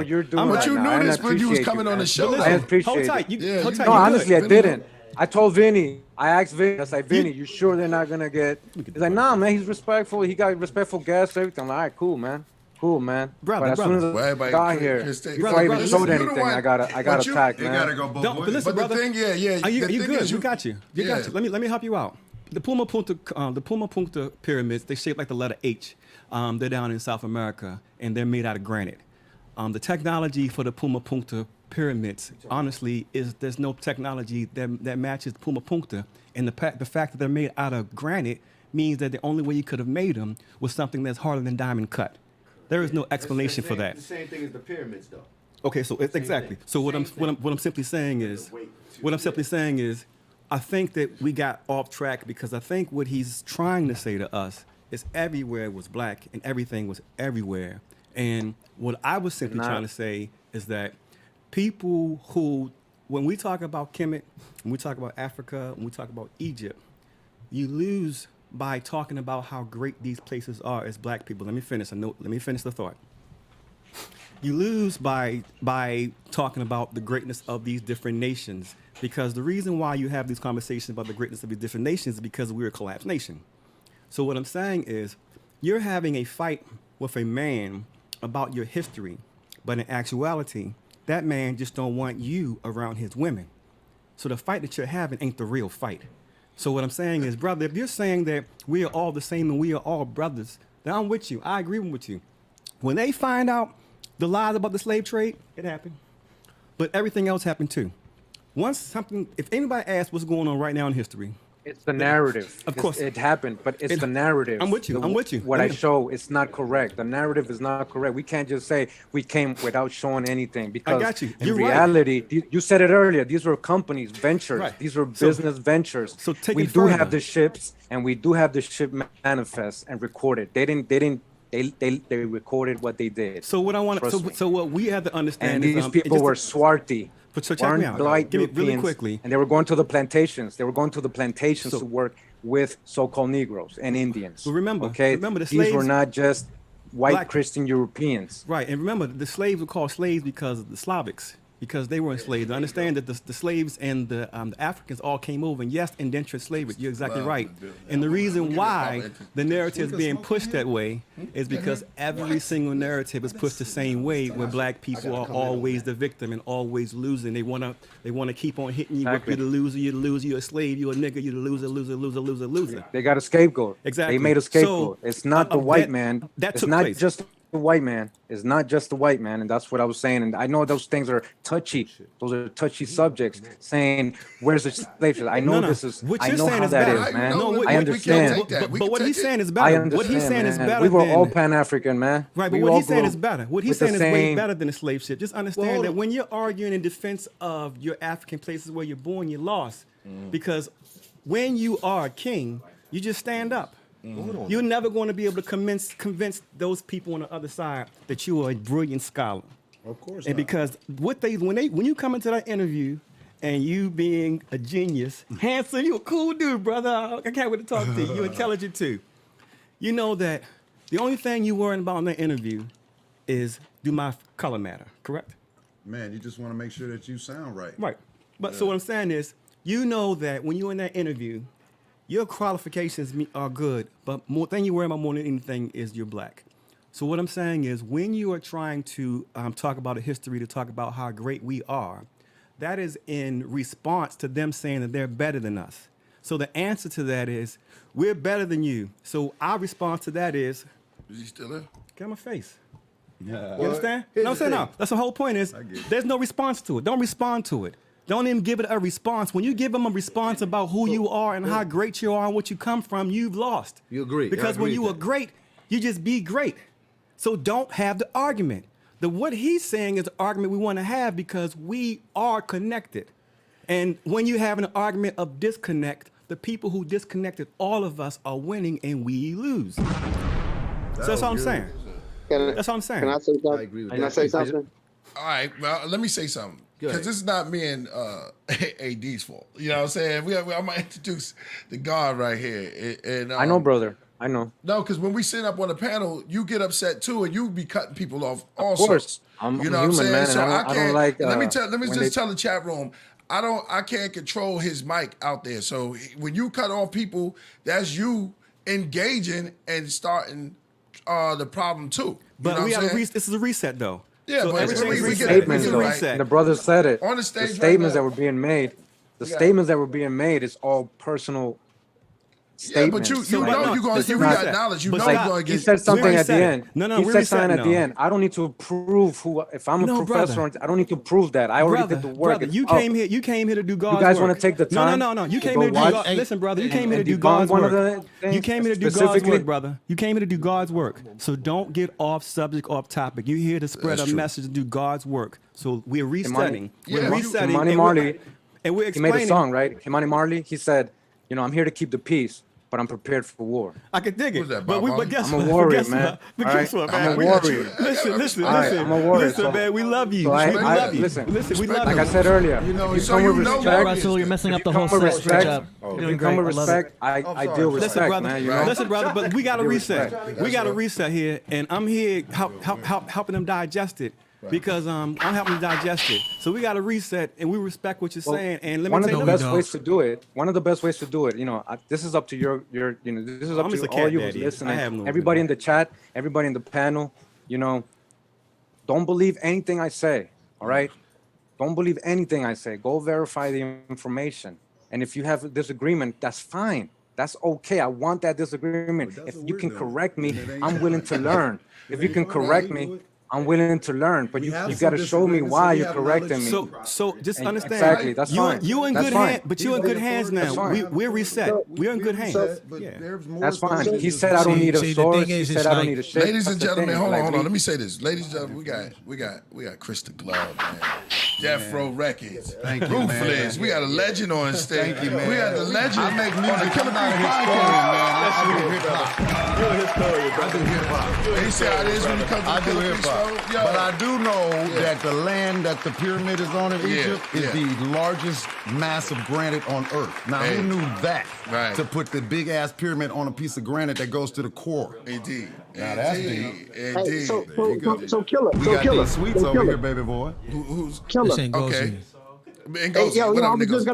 Speaker 8: what you're doing.
Speaker 1: But
Speaker 8: right
Speaker 1: you
Speaker 8: now,
Speaker 1: knew
Speaker 8: and
Speaker 1: this
Speaker 8: I
Speaker 1: when you was
Speaker 8: appreciate
Speaker 1: coming on
Speaker 8: man.
Speaker 1: the show.
Speaker 8: I appreciate
Speaker 10: hold
Speaker 8: it.
Speaker 10: tight.
Speaker 1: Yeah,
Speaker 10: Hold tight.
Speaker 8: No,
Speaker 10: you
Speaker 8: honestly, I
Speaker 10: good.
Speaker 8: didn't. I told Vinny. I asked Vinny. I was like, Vinny, you sure they're not gonna get? He's like, nah, man. He's respectful. He got respectful guests, everything. I'm like, all right, cool, man. Cool, man.
Speaker 10: Brother,
Speaker 8: but as soon as
Speaker 1: Well,
Speaker 8: I
Speaker 1: everybody
Speaker 8: got
Speaker 1: can-
Speaker 8: here,
Speaker 1: can stay-
Speaker 8: before
Speaker 1: Brother,
Speaker 8: I even
Speaker 1: brother,
Speaker 8: showed
Speaker 1: listen, you the
Speaker 8: anything,
Speaker 1: one-
Speaker 8: I got
Speaker 1: but you-
Speaker 8: attacked,
Speaker 12: It
Speaker 8: man.
Speaker 12: gotta go both
Speaker 10: Don't,
Speaker 12: ways.
Speaker 10: but listen,
Speaker 1: But the
Speaker 10: brother.
Speaker 1: thing, yeah.
Speaker 10: Are you
Speaker 1: the thing
Speaker 10: good?
Speaker 1: is
Speaker 10: You got you. You
Speaker 1: yeah.
Speaker 10: got you. Let me help you out. The Puma Punku pyramids, they shaped like the letter H. They're down in South America, and they're made out of granite. The technology for the Puma Punku pyramids, honestly, is there's no technology that matches Puma Punku. And the fact that they're made out of granite means that the only way you could have made them was something that's harder than diamond cut. There is no explanation for that.
Speaker 4: The same thing as the pyramids, though.
Speaker 10: Okay, so it's exactly. So what I'm simply saying is, I think that we got off track because I think what he's trying to say to us is everywhere was black and everything was everywhere. And what I was simply trying to say is that people who, when we talk about Kemet, when we talk about Africa, when we talk about Egypt, you lose by talking about how great these places are as black people. Let me finish the thought. You lose by talking about the greatness of these different nations, because the reason why you have these conversations about the greatness of these different nations is because we're a collapsed nation. So what I'm saying is, you're having a fight with a man about your history, but in actuality, that man just don't want you around his women. So the fight that you're having ain't the real fight. So what I'm saying is, brother, if you're saying that we are all the same and we are all brothers, then I'm with you. I agree with you. When they find out the lies about the slave trade, it happened. But everything else happened too. If anybody asks what's going on right now in history,
Speaker 8: it's the narrative.
Speaker 10: Of course.
Speaker 8: It happened, but it's the narrative.
Speaker 10: I'm with you.
Speaker 8: What I show, it's not correct. The narrative is not correct. We can't just say we came without showing anything, because
Speaker 10: I got you.
Speaker 8: in
Speaker 10: You're
Speaker 8: reality, you said it earlier, these were companies, ventures.
Speaker 10: Right.
Speaker 8: These were business ventures.
Speaker 10: So take
Speaker 8: we
Speaker 10: it
Speaker 8: do
Speaker 10: further.
Speaker 8: have the ships, and we do have the ship manifest and recorded. They recorded what they did.
Speaker 10: So what I want, so what we have to understand
Speaker 8: and
Speaker 10: is
Speaker 8: these people were Swarthy.
Speaker 10: But so check me out. Give me really quickly.
Speaker 8: And they were going to the plantations. They were going to the plantations to work with so-called Negroes and Indians.
Speaker 10: So remember the slaves.
Speaker 8: These were not just white
Speaker 10: Black
Speaker 8: Christian Europeans.
Speaker 10: Right, and remember, the slaves were called slaves because of the Slavics, because they were enslaved. I understand that the slaves and the Africans all came over, and yes, indentured slavery. You're exactly right. And the reason why the narrative is being pushed that way is because every single narrative is pushed the same way, where black people are always the victim and always losing. They wanna keep on hitting you.
Speaker 8: Exactly.
Speaker 10: You're the loser. You're the loser. You're a slave. You're a nigga. You're the loser.
Speaker 8: They got a scapegoat.
Speaker 10: Exactly.
Speaker 8: They made a scapegoat.
Speaker 10: So,
Speaker 8: it's not the white man.
Speaker 10: That
Speaker 8: it's
Speaker 10: took
Speaker 8: not
Speaker 10: place.
Speaker 8: just the white man. It's not just the white man, and that's what I was saying. And I know those things are touchy. Those are touchy subjects. Saying where's the slave trade? I know this is.
Speaker 10: What
Speaker 8: I
Speaker 10: you're
Speaker 8: know
Speaker 10: saying
Speaker 8: how
Speaker 10: is
Speaker 8: that
Speaker 10: bad.
Speaker 8: is, man.
Speaker 10: No,
Speaker 8: I understand.
Speaker 10: But what he's saying is
Speaker 8: I
Speaker 10: better.
Speaker 8: understand,
Speaker 10: What he's saying is
Speaker 8: man.
Speaker 10: better.
Speaker 8: We were
Speaker 10: than,
Speaker 8: all Pan-African, man.
Speaker 10: Right, but
Speaker 8: We
Speaker 10: what
Speaker 8: all
Speaker 10: he's saying
Speaker 8: grew
Speaker 10: is better. What he's
Speaker 8: with the
Speaker 10: saying is way
Speaker 8: same-
Speaker 10: better than the slave ship. Just understand that when you're arguing in defense of your African places where you're born, you're lost. Because when you are a king, you just stand up. You're never going to be able to convince those people on the other side that you are a brilliant scholar.
Speaker 12: Of course
Speaker 10: And
Speaker 12: not.
Speaker 10: because when you come into that interview and you being a genius, handsome, you a cool dude, brother. I can't wait to talk to you. You're intelligent too. You know that the only thing you worrying about in that interview is, do my color matter, correct?
Speaker 12: Man, you just want to make sure that you sound right.
Speaker 10: Right. But so what I'm saying is, you know that when you're in that interview, your qualifications are good, but more thing you worry about more than anything is you're black. So what I'm saying is, when you are trying to talk about a history, to talk about how great we are, that is in response to them saying that they're better than us. So the answer to that is, we're better than you. So our response to that is
Speaker 1: he still there?
Speaker 10: Get on my face.
Speaker 4: Yeah.
Speaker 10: You understand? No, I'm saying no. That's the whole point is, there's no response to it. Don't respond to it. Don't even give it a response. When you give them a response about who you are and how great you are and what you come from, you've lost.
Speaker 4: You agree.
Speaker 10: Because when you are great, you just be great. So don't have the argument. What he's saying is the argument we want to have, because we are connected. And when you have an argument of disconnect, the people who disconnected, all of us are winning and we lose. So that's all I'm saying. That's all I'm saying.
Speaker 5: Can I say something?
Speaker 12: I agree with
Speaker 5: Can I
Speaker 12: that.
Speaker 5: say something?
Speaker 1: All right, well, let me say something. Because this is not me and AD's fault. You know what I'm saying? I'm going to introduce the guard right here. And
Speaker 8: I know, brother. I know.
Speaker 1: No, because when we sit up on the panel, you get upset too, and you be cutting people off also.
Speaker 8: Of course. I'm
Speaker 1: you know
Speaker 8: human,
Speaker 1: what I'm saying?
Speaker 8: man,
Speaker 1: So
Speaker 8: and I don't like.
Speaker 1: let me just
Speaker 8: when
Speaker 1: tell the chat room, I can't control his mic out there. So when you cut off people, that's you engaging and starting the problem too.
Speaker 10: But
Speaker 1: know
Speaker 10: we
Speaker 1: what I'm
Speaker 10: have
Speaker 1: saying?
Speaker 10: this is a reset though.
Speaker 1: Yeah,
Speaker 10: so
Speaker 1: but
Speaker 10: everything's
Speaker 1: we
Speaker 10: reset.
Speaker 1: get it.
Speaker 8: statements,
Speaker 1: We
Speaker 8: though,
Speaker 1: get it right.
Speaker 8: and the brother said it.
Speaker 1: On the stage
Speaker 8: the
Speaker 1: right
Speaker 8: statements
Speaker 1: now.
Speaker 8: that were being made, the
Speaker 1: Yeah.
Speaker 8: statements that were being made is all personal statements.
Speaker 1: but you
Speaker 8: Like,
Speaker 1: know you're going to, you got knowledge. You know you're going to get.
Speaker 8: He said something at the end.
Speaker 10: No,
Speaker 8: he
Speaker 10: we're
Speaker 8: said something at the
Speaker 10: resetting
Speaker 8: end. I don't need to prove who. If I'm a professor, I don't need to prove that. I already did the work.
Speaker 10: Brother, you came here. You came here to do God's work.
Speaker 8: You guys want to take the time?
Speaker 10: No. You came here to do God. Listen, brother. You came here to do God's work. You came here to do God's work, brother. You came here to do God's work. So don't get off subject, off topic. You're here to spread a message and do God's work. So we're resetting. We're resetting.
Speaker 8: Kimani Marley.
Speaker 10: And we're
Speaker 8: He
Speaker 10: explaining.
Speaker 8: made a song, right? Kimani Marley. He said, I'm here to keep the peace, but I'm prepared for war.
Speaker 10: I can dig it.
Speaker 1: that,
Speaker 10: But guess
Speaker 8: I'm
Speaker 10: what?
Speaker 8: a warrior,
Speaker 10: Guess
Speaker 8: man.
Speaker 10: what? But guess what, man?
Speaker 8: I'm a warrior.
Speaker 10: Listen.
Speaker 8: I'm a warrior.
Speaker 10: Listen, man. We love you.
Speaker 8: So
Speaker 10: We love you.
Speaker 8: Listen,
Speaker 10: we love
Speaker 8: like
Speaker 10: you.
Speaker 8: I said earlier, if you come with respect,
Speaker 2: Russell, you're messing up the whole
Speaker 8: come with
Speaker 2: set. Great
Speaker 8: respect,
Speaker 2: job.
Speaker 8: if you come with respect, I deal with
Speaker 10: Listen,
Speaker 8: respect,
Speaker 10: brother.
Speaker 8: man. You know?
Speaker 10: Listen, brother. But we got to
Speaker 8: Deal with
Speaker 10: reset.
Speaker 8: respect.
Speaker 10: We got to reset here, and I'm here helping them digest it. Because I'm helping them digest it. So we got to reset, and we respect what you're saying. And let me
Speaker 8: one
Speaker 10: tell
Speaker 8: of
Speaker 10: you
Speaker 8: the best ways to do it. One of the best ways to do it. This is up to your. This is up
Speaker 10: I'm just
Speaker 8: to
Speaker 10: a
Speaker 8: all
Speaker 10: cat
Speaker 8: you
Speaker 10: daddy.
Speaker 8: listening.
Speaker 10: I have no
Speaker 8: Everybody in the chat, everybody in the panel. Don't believe anything I say. All right. Don't believe anything I say. Go verify the information. And if you have a disagreement, that's fine. That's okay. I want that disagreement. If you can correct me, I'm willing to learn. If you can correct me, I'm willing to learn, but you got to show me why you're correcting me.
Speaker 10: So just understand.
Speaker 8: Exactly, that's fine.
Speaker 10: You in good hands, but you're in good hands now. We're reset. We're in good hands.
Speaker 8: That's fine. He said I don't need a source. He said I don't need a shit.
Speaker 1: Ladies and gentlemen, hold on. Let me say this. Ladies and gentlemen, we got Chris the Glove, man. Death Row Records.
Speaker 12: Thank you,
Speaker 1: Ruthless.
Speaker 12: man.
Speaker 1: We got a legend on stage.
Speaker 12: Thank you, man.
Speaker 1: We got the legend
Speaker 12: I make
Speaker 1: on the
Speaker 12: music
Speaker 1: Killah
Speaker 12: coming out of
Speaker 1: Priest
Speaker 12: hip-hop,
Speaker 1: podcast.
Speaker 12: man. I do hip-hop. I do hip-hop.
Speaker 1: They say how it is when you come to
Speaker 12: I do
Speaker 1: Killah
Speaker 12: hip-hop.
Speaker 1: Priest, yo.
Speaker 12: But I do know that the land that the pyramid is on in Egypt is the largest mass of granite on Earth. Now, who knew that?
Speaker 1: Right.
Speaker 12: To put the big-ass pyramid on a piece of granite that goes to the core.
Speaker 1: Indeed.
Speaker 12: Now, that's deep.
Speaker 1: Indeed.
Speaker 11: So Killah.
Speaker 12: We
Speaker 11: So
Speaker 12: got
Speaker 11: Killah.
Speaker 12: these sweets over here, baby boy.
Speaker 1: Who's
Speaker 11: Killah.
Speaker 1: okay? And
Speaker 11: Hey,
Speaker 1: goes,
Speaker 11: yo,
Speaker 1: what
Speaker 11: I
Speaker 1: up,
Speaker 11: was
Speaker 1: niggas?
Speaker 11: just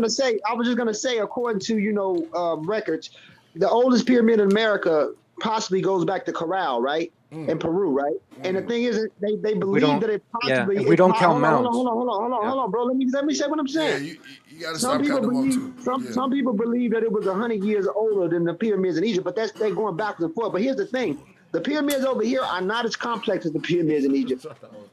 Speaker 11: gonna say, according to records, the oldest pyramid in America possibly goes back to Corral, right, in Peru, right? And the thing is, they believe that it possibly.
Speaker 8: we don't count mounds.
Speaker 11: Hold on, bro. Let me say what I'm saying.
Speaker 1: Yeah, you gotta stop counting them up too.
Speaker 11: Some people believe that it was 100 years older than the pyramids in Egypt, but they're going backwards and forth. But here's the thing. The pyramids over here are not as complex as the pyramids in Egypt.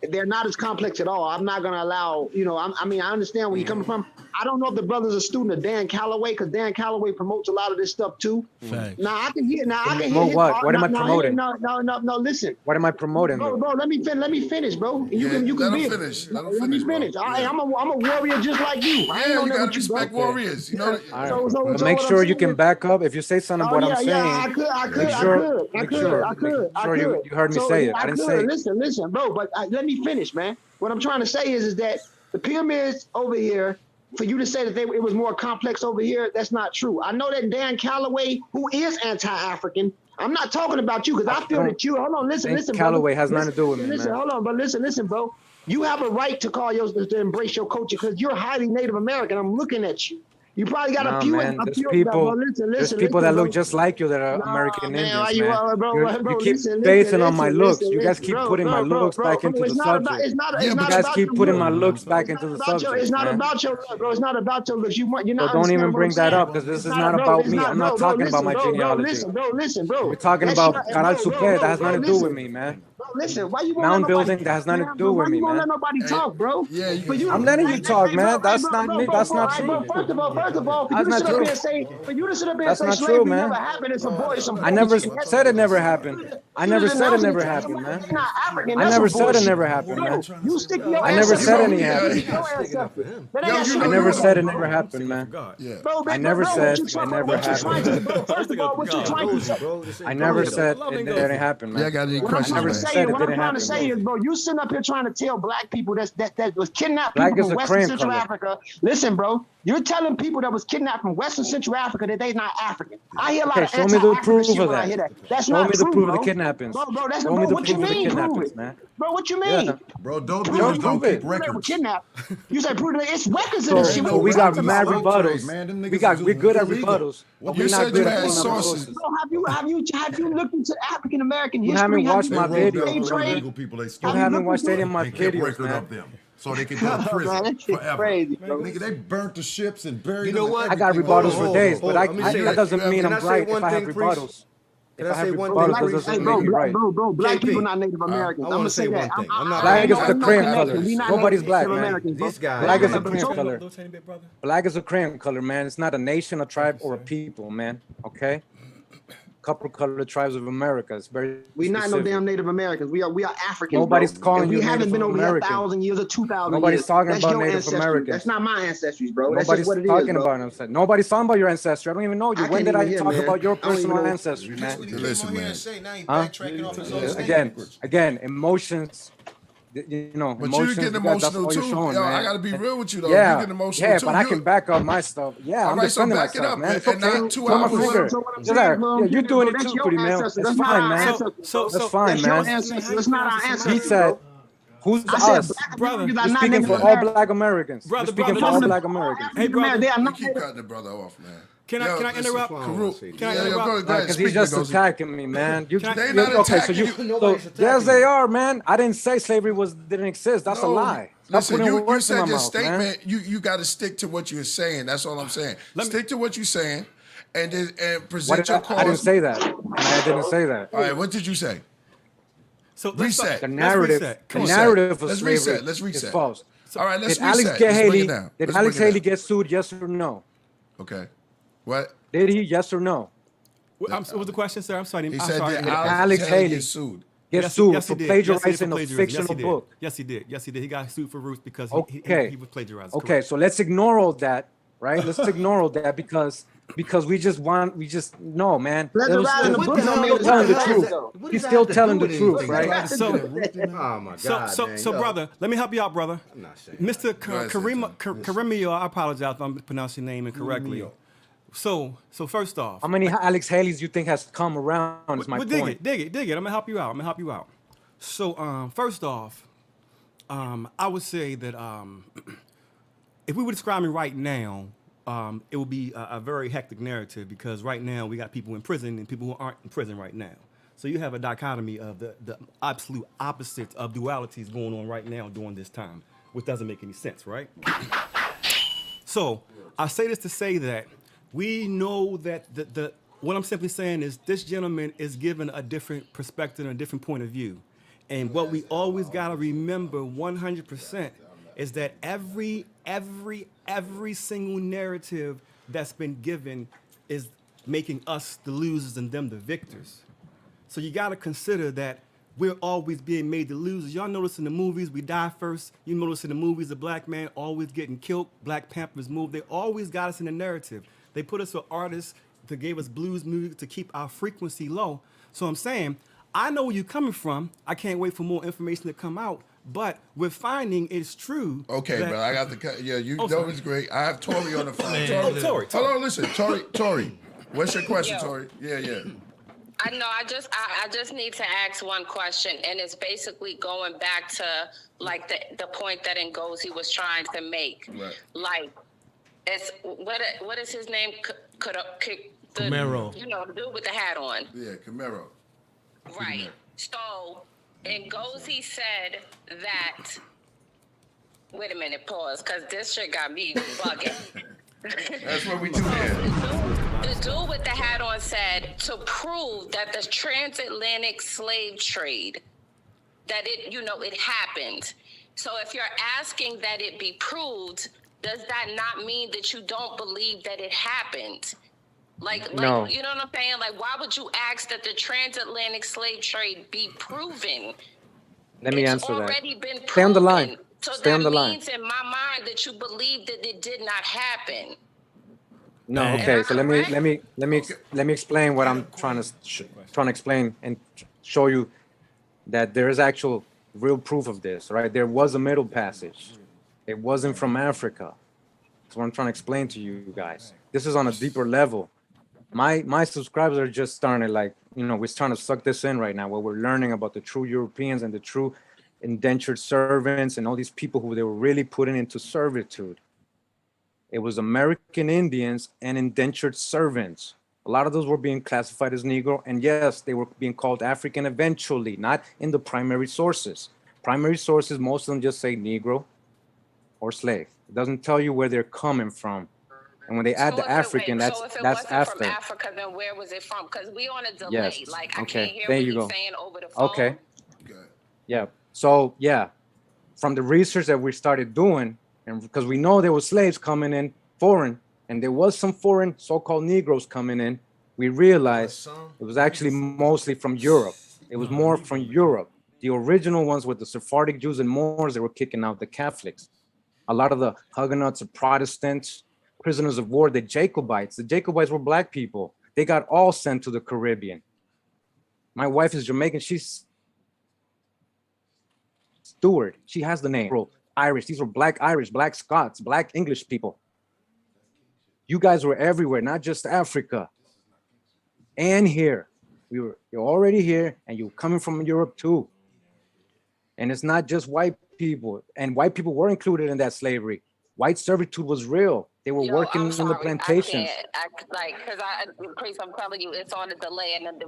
Speaker 11: They're not as complex at all. I'm not going to allow, I understand where you're coming from. I don't know if the brother's a student of Dan Calloway, because Dan Calloway promotes a lot of this stuff too.
Speaker 3: Facts.
Speaker 11: Now I can hear.
Speaker 8: What? What am I promoting?
Speaker 11: No. Listen.
Speaker 8: What am I promoting?
Speaker 11: Bro, let me finish, bro. You can
Speaker 1: let
Speaker 11: be
Speaker 1: him
Speaker 11: it.
Speaker 1: finish.
Speaker 11: Let me finish. I'm a warrior just like you. I ain't
Speaker 1: Yeah,
Speaker 11: no
Speaker 1: you
Speaker 11: nigga
Speaker 1: gotta
Speaker 11: with you,
Speaker 1: respect
Speaker 11: bro.
Speaker 1: warriors. You know.
Speaker 8: All right.
Speaker 11: So
Speaker 8: But make
Speaker 11: what
Speaker 8: sure
Speaker 11: I'm
Speaker 8: you can
Speaker 11: saying-
Speaker 8: back up. If you say something what I'm saying,
Speaker 11: I could.
Speaker 8: you heard me say it. I didn't say it.
Speaker 11: Listen, bro. But let me finish, man. What I'm trying to say is that the pyramids over here, for you to say that it was more complex over here, that's not true. I know that Dan Calloway, who is anti-African, I'm not talking about you because I feel that you. Hold on, listen,
Speaker 8: Calloway
Speaker 11: brother.
Speaker 8: has nothing to do with me,
Speaker 11: Listen,
Speaker 8: man.
Speaker 11: hold on, but listen, bro. You have a right to to embrace your culture because you're highly Native American. I'm looking at you. You probably got a few.
Speaker 8: Man,
Speaker 11: a
Speaker 8: there's
Speaker 11: few
Speaker 8: people,
Speaker 11: listen,
Speaker 8: there's people that
Speaker 11: bro.
Speaker 8: look just like you that are
Speaker 11: Nah,
Speaker 8: American
Speaker 11: man,
Speaker 8: Indians,
Speaker 11: why you-
Speaker 8: man.
Speaker 11: bro,
Speaker 8: You keep
Speaker 11: listen,
Speaker 8: basing on my
Speaker 11: listen,
Speaker 8: looks.
Speaker 11: listen,
Speaker 8: You guys keep
Speaker 11: bro,
Speaker 8: putting my
Speaker 11: bro,
Speaker 8: looks
Speaker 11: bro,
Speaker 8: back
Speaker 11: bro,
Speaker 8: into the
Speaker 11: it's not
Speaker 8: subject.
Speaker 11: about- it's not
Speaker 8: You
Speaker 11: about
Speaker 8: guys keep
Speaker 11: your
Speaker 8: putting my
Speaker 11: look.
Speaker 8: looks back into the
Speaker 11: It's not
Speaker 8: subject,
Speaker 11: about
Speaker 8: man.
Speaker 11: your look, bro. It's not about your looks. You're not
Speaker 8: So don't
Speaker 11: understanding
Speaker 8: even
Speaker 11: what
Speaker 8: bring
Speaker 11: I'm
Speaker 8: that
Speaker 11: saying.
Speaker 8: up because this is
Speaker 11: It's
Speaker 8: not
Speaker 11: bro,
Speaker 8: about
Speaker 11: it's
Speaker 8: me. I'm not
Speaker 11: bro,
Speaker 8: talking about my
Speaker 11: listen,
Speaker 8: genealogy.
Speaker 11: Listen, bro.
Speaker 8: We're talking
Speaker 11: That's
Speaker 8: about
Speaker 11: your-
Speaker 8: Canal
Speaker 11: bro,
Speaker 8: Super. That has
Speaker 11: bro,
Speaker 8: nothing to do
Speaker 11: listen.
Speaker 8: with me, man.
Speaker 11: Bro, listen, why you won't
Speaker 8: Mound
Speaker 11: let nobody-
Speaker 8: building, that has nothing to
Speaker 11: Man,
Speaker 8: do with
Speaker 11: why
Speaker 8: me,
Speaker 11: you won't
Speaker 8: man.
Speaker 11: let nobody talk, bro?
Speaker 1: Yeah,
Speaker 11: For you to-
Speaker 8: I'm letting you talk,
Speaker 11: Hey,
Speaker 8: man.
Speaker 11: bro,
Speaker 8: That's
Speaker 11: bro,
Speaker 8: not
Speaker 11: bro,
Speaker 8: me.
Speaker 11: bro,
Speaker 8: That's
Speaker 11: bro,
Speaker 8: not
Speaker 11: hey,
Speaker 8: true.
Speaker 11: bro, First of all, for
Speaker 8: That's
Speaker 11: you to
Speaker 8: not
Speaker 11: sit up
Speaker 8: true.
Speaker 11: here and say,
Speaker 8: That's not true,
Speaker 11: slavery
Speaker 8: man.
Speaker 11: never happened, it's a boy, some
Speaker 8: I never
Speaker 11: bullshit.
Speaker 8: said it never happened. I never said it never happened, man. I never said it never happened, man.
Speaker 11: You stick to your
Speaker 8: I never said
Speaker 11: ancestors.
Speaker 8: any
Speaker 11: You
Speaker 8: happened.
Speaker 11: stick to your ancestors. That ain't
Speaker 1: Yo,
Speaker 11: got
Speaker 1: you
Speaker 11: shit
Speaker 1: know
Speaker 11: to
Speaker 8: I
Speaker 11: do
Speaker 8: never
Speaker 11: with
Speaker 8: said
Speaker 11: it.
Speaker 8: it never happened, man.
Speaker 1: Yeah.
Speaker 11: Bro,
Speaker 8: I never said it never
Speaker 11: what you trying to
Speaker 8: happened.
Speaker 11: do, bro? First of all, what you trying to say?
Speaker 8: I never said it didn't happen,
Speaker 1: Yeah, I
Speaker 8: man.
Speaker 1: got any
Speaker 11: What I'm
Speaker 1: questions,
Speaker 11: trying to
Speaker 1: man?
Speaker 11: say,
Speaker 8: said it
Speaker 11: what I'm
Speaker 8: didn't
Speaker 11: trying to
Speaker 8: happen,
Speaker 11: say is, bro, you sitting up here trying to tell black people that was kidnapped
Speaker 8: Black
Speaker 11: people
Speaker 8: is
Speaker 11: from
Speaker 8: a
Speaker 11: Western
Speaker 8: cream
Speaker 11: Central
Speaker 8: color.
Speaker 11: Africa. Listen, bro, you're telling people that was kidnapped from Western Central Africa that they not African. I hear a lot
Speaker 8: Okay,
Speaker 11: of
Speaker 8: show me the
Speaker 11: anti-African
Speaker 8: proof
Speaker 11: shit
Speaker 8: of
Speaker 11: when I
Speaker 8: that.
Speaker 11: hear that. That's
Speaker 8: Show
Speaker 11: not
Speaker 8: me the
Speaker 11: true,
Speaker 8: proof of
Speaker 11: bro.
Speaker 8: the kidnappings.
Speaker 11: Bro, that's
Speaker 8: Show
Speaker 11: bro,
Speaker 8: me the
Speaker 11: what you
Speaker 8: proof of the
Speaker 11: mean, prove
Speaker 8: kidnappings,
Speaker 11: it?
Speaker 8: man.
Speaker 11: Bro, what you
Speaker 8: Yeah.
Speaker 11: mean?
Speaker 12: Bro, don't
Speaker 11: Prove
Speaker 12: do
Speaker 11: it,
Speaker 12: this. Don't
Speaker 11: prove
Speaker 12: keep
Speaker 11: it. They were
Speaker 12: records.
Speaker 11: kidnapped. You say prove it. It's records of this shit.
Speaker 8: So
Speaker 11: What
Speaker 8: we
Speaker 11: you
Speaker 8: got
Speaker 11: talking
Speaker 8: mad
Speaker 11: about?
Speaker 8: rebuttals.
Speaker 12: Man, them
Speaker 8: We're
Speaker 12: niggas
Speaker 8: good at
Speaker 12: illegal.
Speaker 8: rebuttals. But
Speaker 1: You
Speaker 8: we're
Speaker 1: said
Speaker 8: not
Speaker 1: you
Speaker 8: good at
Speaker 1: had
Speaker 8: pulling up
Speaker 1: sources.
Speaker 8: sources.
Speaker 11: Bro, have you looked into African American
Speaker 8: You
Speaker 11: history?
Speaker 8: haven't watched
Speaker 12: They
Speaker 8: my
Speaker 12: rolled up
Speaker 8: videos.
Speaker 12: the
Speaker 11: Slave trade?
Speaker 12: illegal people they stole.
Speaker 8: You
Speaker 11: Have you
Speaker 8: haven't
Speaker 11: looked
Speaker 8: watched
Speaker 11: into
Speaker 8: any of my
Speaker 12: and kept
Speaker 8: videos,
Speaker 12: record
Speaker 8: man.
Speaker 12: of them. so they can go to prison
Speaker 11: Man, that shit
Speaker 12: forever.
Speaker 11: crazy, bro.
Speaker 12: Nigga, they burnt the ships and buried
Speaker 4: You know
Speaker 12: them and
Speaker 4: what?
Speaker 8: I got
Speaker 12: everything.
Speaker 8: rebuttals for days, but that doesn't mean
Speaker 4: Can I
Speaker 8: I'm
Speaker 4: say
Speaker 8: right
Speaker 4: one
Speaker 8: if I have
Speaker 4: thing, Priest?
Speaker 8: rebuttals.
Speaker 4: Can
Speaker 8: If
Speaker 4: I
Speaker 8: I have
Speaker 4: say one
Speaker 8: rebuttals,
Speaker 4: thing?
Speaker 8: that doesn't
Speaker 11: Hey,
Speaker 8: make me right.
Speaker 11: black
Speaker 4: KP,
Speaker 11: people not Native Americans.
Speaker 4: I
Speaker 11: I'm
Speaker 4: wanna
Speaker 11: gonna
Speaker 4: say
Speaker 11: say
Speaker 4: one
Speaker 11: that.
Speaker 4: thing. I'm not-
Speaker 8: Black is
Speaker 11: I
Speaker 8: a
Speaker 11: ain't no
Speaker 8: cream
Speaker 11: connection.
Speaker 8: color.
Speaker 11: We not
Speaker 8: Nobody's
Speaker 11: Native
Speaker 8: black,
Speaker 11: Americans,
Speaker 8: man.
Speaker 11: bro.
Speaker 4: This guy.
Speaker 8: Black is a
Speaker 11: But
Speaker 8: cream
Speaker 11: so-
Speaker 8: color. Black is a cream color, man. It's not a nation, a tribe, or a people, man. Okay? Couple color tribes of America. It's very
Speaker 11: We not no
Speaker 8: specific.
Speaker 11: damn Native Americans. We are Africans.
Speaker 8: Nobody's
Speaker 11: bro.
Speaker 8: calling
Speaker 11: And
Speaker 8: you
Speaker 11: we haven't
Speaker 8: Native
Speaker 11: been over here
Speaker 8: American.
Speaker 11: 1,000 years or 2,000
Speaker 8: Nobody's
Speaker 11: years.
Speaker 8: talking
Speaker 11: That's
Speaker 8: about
Speaker 11: your
Speaker 8: Native
Speaker 11: ancestry.
Speaker 8: Americans.
Speaker 11: That's not my ancestries, bro. That's
Speaker 8: Nobody's
Speaker 11: just what it is,
Speaker 8: talking
Speaker 11: bro.
Speaker 8: about ancestry. Nobody's talking about your ancestry. I don't even know you.
Speaker 11: I
Speaker 8: When
Speaker 11: can't
Speaker 8: did I
Speaker 11: even hear,
Speaker 8: talk
Speaker 11: man.
Speaker 8: about your
Speaker 11: I don't even
Speaker 8: personal
Speaker 11: know.
Speaker 8: ancestry, man?
Speaker 1: Listen, man.
Speaker 8: Again, emotions. You know,
Speaker 1: But
Speaker 8: emotions.
Speaker 1: you're getting
Speaker 8: that's
Speaker 1: emotional
Speaker 8: all
Speaker 1: too.
Speaker 8: you're showing,
Speaker 1: Yo,
Speaker 8: man.
Speaker 1: I gotta be real with you though.
Speaker 8: Yeah,
Speaker 1: You're getting emotional
Speaker 8: yeah,
Speaker 1: too.
Speaker 8: but I can back up my stuff. Yeah,
Speaker 1: All
Speaker 8: I'm
Speaker 1: right, so
Speaker 8: defending
Speaker 1: back it
Speaker 8: myself,
Speaker 1: up,
Speaker 8: man. It's
Speaker 1: and
Speaker 8: okay.
Speaker 1: not 2
Speaker 8: Pull my
Speaker 1: hours.
Speaker 8: finger.
Speaker 11: So what I'm
Speaker 8: Just
Speaker 11: saying,
Speaker 8: there.
Speaker 11: bro,
Speaker 8: Yeah, you're doing it
Speaker 11: that's
Speaker 8: too,
Speaker 11: your
Speaker 8: Kurimeo.
Speaker 11: ancestors.
Speaker 8: That's
Speaker 11: That's not
Speaker 8: fine,
Speaker 11: our
Speaker 8: man.
Speaker 11: ancestors, bro.
Speaker 8: That's fine,
Speaker 11: That's your
Speaker 8: man.
Speaker 11: ancestors. That's not our ancestors.
Speaker 8: He said, "Who's
Speaker 11: I said
Speaker 8: us?"
Speaker 11: black
Speaker 10: Brother,
Speaker 11: Americans
Speaker 8: You're
Speaker 11: are not
Speaker 8: speaking
Speaker 11: Native
Speaker 8: for all
Speaker 11: Americans.
Speaker 8: Black Americans.
Speaker 10: Brother,
Speaker 8: You're speaking
Speaker 10: brother,
Speaker 8: for all
Speaker 10: listen.
Speaker 8: Black Americans.
Speaker 10: Hey, brother.
Speaker 11: They are
Speaker 1: You
Speaker 11: not
Speaker 1: keep
Speaker 11: Native.
Speaker 1: cutting the brother off, man.
Speaker 10: Can I
Speaker 1: listen,
Speaker 10: interrupt?
Speaker 1: Karuk.
Speaker 10: Can I
Speaker 1: Go
Speaker 10: interrupt?
Speaker 1: ahead,
Speaker 8: Because he's
Speaker 1: speak,
Speaker 8: just
Speaker 1: Ngozi.
Speaker 8: attacking me, man. You,
Speaker 10: Can I-
Speaker 1: They
Speaker 8: you-
Speaker 1: not
Speaker 8: okay, so
Speaker 1: attacking you.
Speaker 4: Nobody's attacking
Speaker 8: yes,
Speaker 4: you.
Speaker 8: they are, man. I didn't say slavery didn't exist. That's a
Speaker 1: No,
Speaker 8: lie. Stop
Speaker 1: Listen,
Speaker 8: putting
Speaker 1: you
Speaker 8: words in
Speaker 1: said
Speaker 8: my
Speaker 1: your
Speaker 8: mouth,
Speaker 1: statement.
Speaker 8: man.
Speaker 1: You got to stick to what you're saying. That's all I'm saying. Stick to what you're saying, and then present your cause.
Speaker 8: I didn't say that. And I didn't say that.
Speaker 1: All right, what did you say?
Speaker 10: So let's
Speaker 1: Reset.
Speaker 8: The
Speaker 10: Let's
Speaker 8: narrative,
Speaker 10: reset.
Speaker 8: the
Speaker 10: Come on.
Speaker 8: narrative of
Speaker 1: Let's
Speaker 8: slavery
Speaker 1: reset. Let's reset.
Speaker 8: is false.
Speaker 1: All right, let's
Speaker 8: Did Alex
Speaker 1: reset.
Speaker 8: get
Speaker 1: Let's bring
Speaker 8: Haley?
Speaker 1: it down.
Speaker 8: Did
Speaker 1: Let's
Speaker 8: Alex
Speaker 1: bring it
Speaker 8: Haley
Speaker 1: down.
Speaker 8: get sued? Yes or no?
Speaker 1: Okay. What?
Speaker 8: Did he? Yes or no?
Speaker 10: What was the question, sir? I'm sorry.
Speaker 1: He
Speaker 10: I'm
Speaker 1: said
Speaker 10: sorry.
Speaker 1: that
Speaker 8: Alex
Speaker 1: Haley
Speaker 8: Haley
Speaker 1: get sued.
Speaker 8: Get
Speaker 10: Yes,
Speaker 8: sued
Speaker 10: yes,
Speaker 8: for
Speaker 10: he did.
Speaker 8: plagiarizing
Speaker 10: Yes, he did for
Speaker 8: a
Speaker 10: plagiarism.
Speaker 8: fictional
Speaker 10: Yes, he did.
Speaker 8: book.
Speaker 10: Yes, he did. Yes, he did. He got sued for roots because
Speaker 8: Okay.
Speaker 10: he was plagiarized.
Speaker 8: Okay,
Speaker 10: Correct.
Speaker 8: so let's ignore all that, right? Let's ignore all that because no, man.
Speaker 11: Plagiarizing the
Speaker 8: He's
Speaker 11: book don't mean
Speaker 8: still telling the
Speaker 11: what
Speaker 8: truth.
Speaker 11: does
Speaker 8: He's still telling the truth, right?
Speaker 10: So,
Speaker 4: Oh my God, man.
Speaker 10: so,
Speaker 4: Yo.
Speaker 10: brother, let me help you out, brother.
Speaker 4: I'm not saying
Speaker 10: Mr.
Speaker 1: ahead,
Speaker 10: Kurimeo, I apologize if I'm pronouncing your name incorrectly. So first off,
Speaker 8: How many Alex Haleys do you think has come around is my
Speaker 10: well,
Speaker 8: point.
Speaker 10: dig it. I'm gonna help you out. So, first off, I would say that if we were describing right now, it would be a very hectic narrative because right now we got people in prison and people who aren't in prison right now. So you have a dichotomy of the absolute opposites of dualities going on right now during this time, which doesn't make any sense, right? So I say this to say that we know that what I'm simply saying is this gentleman is given a different perspective and a different point of view. And what we always got to remember 100% is that every single narrative that's been given is making us the losers and them the victors. So you got to consider that we're always being made the losers. Y'all notice in the movies, we die first. You notice in the movies, the black man always getting killed. Black Panthers move. They always got us in the narrative. They put us with artists that gave us blues music to keep our frequency low. So I'm saying, I know where you're coming from. I can't wait for more information to come out. But we're finding it's true.
Speaker 1: Okay,
Speaker 10: that,
Speaker 1: bro. I got the cut. Yeah, you know
Speaker 10: sorry.
Speaker 1: it's great. I have Tori on the phone.
Speaker 10: Tori.
Speaker 1: Hold on, listen. Tori. What's your question, Tori? Yeah.
Speaker 13: I know. I just need to ask one question, and it's basically going back to like the point that Ngozi was trying to make.
Speaker 1: Right.
Speaker 13: Like, it's what is his name?
Speaker 3: Camaro.
Speaker 13: You know, the dude with the hat on.
Speaker 1: Yeah, Camaro.
Speaker 13: Right. So, Ngozi said that. Wait a minute, pause, because this shit got me bugging.
Speaker 1: That's what we do here.
Speaker 13: The dude with the hat on said to prove that the transatlantic slave trade, that it happened. So if you're asking that it be proved, does that not mean that you don't believe that it happened? Like,
Speaker 8: No.
Speaker 13: you know what I'm saying? Like, why would you ask that the transatlantic slave trade be proven?
Speaker 8: Let me
Speaker 13: It's
Speaker 8: answer that.
Speaker 13: already been proven.
Speaker 8: Stay on the line.
Speaker 13: So
Speaker 8: Stay
Speaker 13: that
Speaker 8: on the line.
Speaker 13: means in my mind that you believe that it did not happen.
Speaker 8: No, okay. So let me explain what I'm trying to explain and show you that there is actual real proof of this, right? There was a middle passage. It wasn't from Africa. That's what I'm trying to explain to you guys. This is on a deeper level. My subscribers are just starting to we're trying to suck this in right now, where we're learning about the true Europeans and the true indentured servants and all these people who they were really putting into servitude. It was American Indians and indentured servants. A lot of those were being classified as Negro, and yes, they were being called African eventually, not in the primary sources. Primary sources, most of them just say Negro, or slave. It doesn't tell you where they're coming from. And when they add the African, that's
Speaker 13: so if it
Speaker 8: that's
Speaker 13: wasn't
Speaker 8: after.
Speaker 13: from Africa, then where was it from? Because we on a delay.
Speaker 8: Yes.
Speaker 13: Like I
Speaker 8: Okay.
Speaker 13: can't hear
Speaker 8: There
Speaker 13: what
Speaker 8: you
Speaker 13: he's
Speaker 8: go.
Speaker 13: saying over the phone.
Speaker 8: Okay. Yeah. So yeah, from the research that we started doing, and because we know there were slaves coming in foreign, and there was some foreign so-called Negroes coming in, we realized it was actually mostly from Europe. It was more from Europe. The original ones were the Sephardic Jews and Moors that were kicking out the Catholics. A lot of the Huguenots, the Protestants, prisoners of war, the Jacobites. The Jacobites were black people. They got all sent to the Caribbean. My wife is Jamaican. She's Stewart. She has the name. Irish. These were black Irish, black Scots, black English people. You guys were everywhere, not just Africa. And here. You're already here, and you're coming from Europe too. And it's not just white people. And white people were included in that slavery. White servitude was real. They were working in the plantations.
Speaker 13: Priest, I'm telling you, it's on a delay. And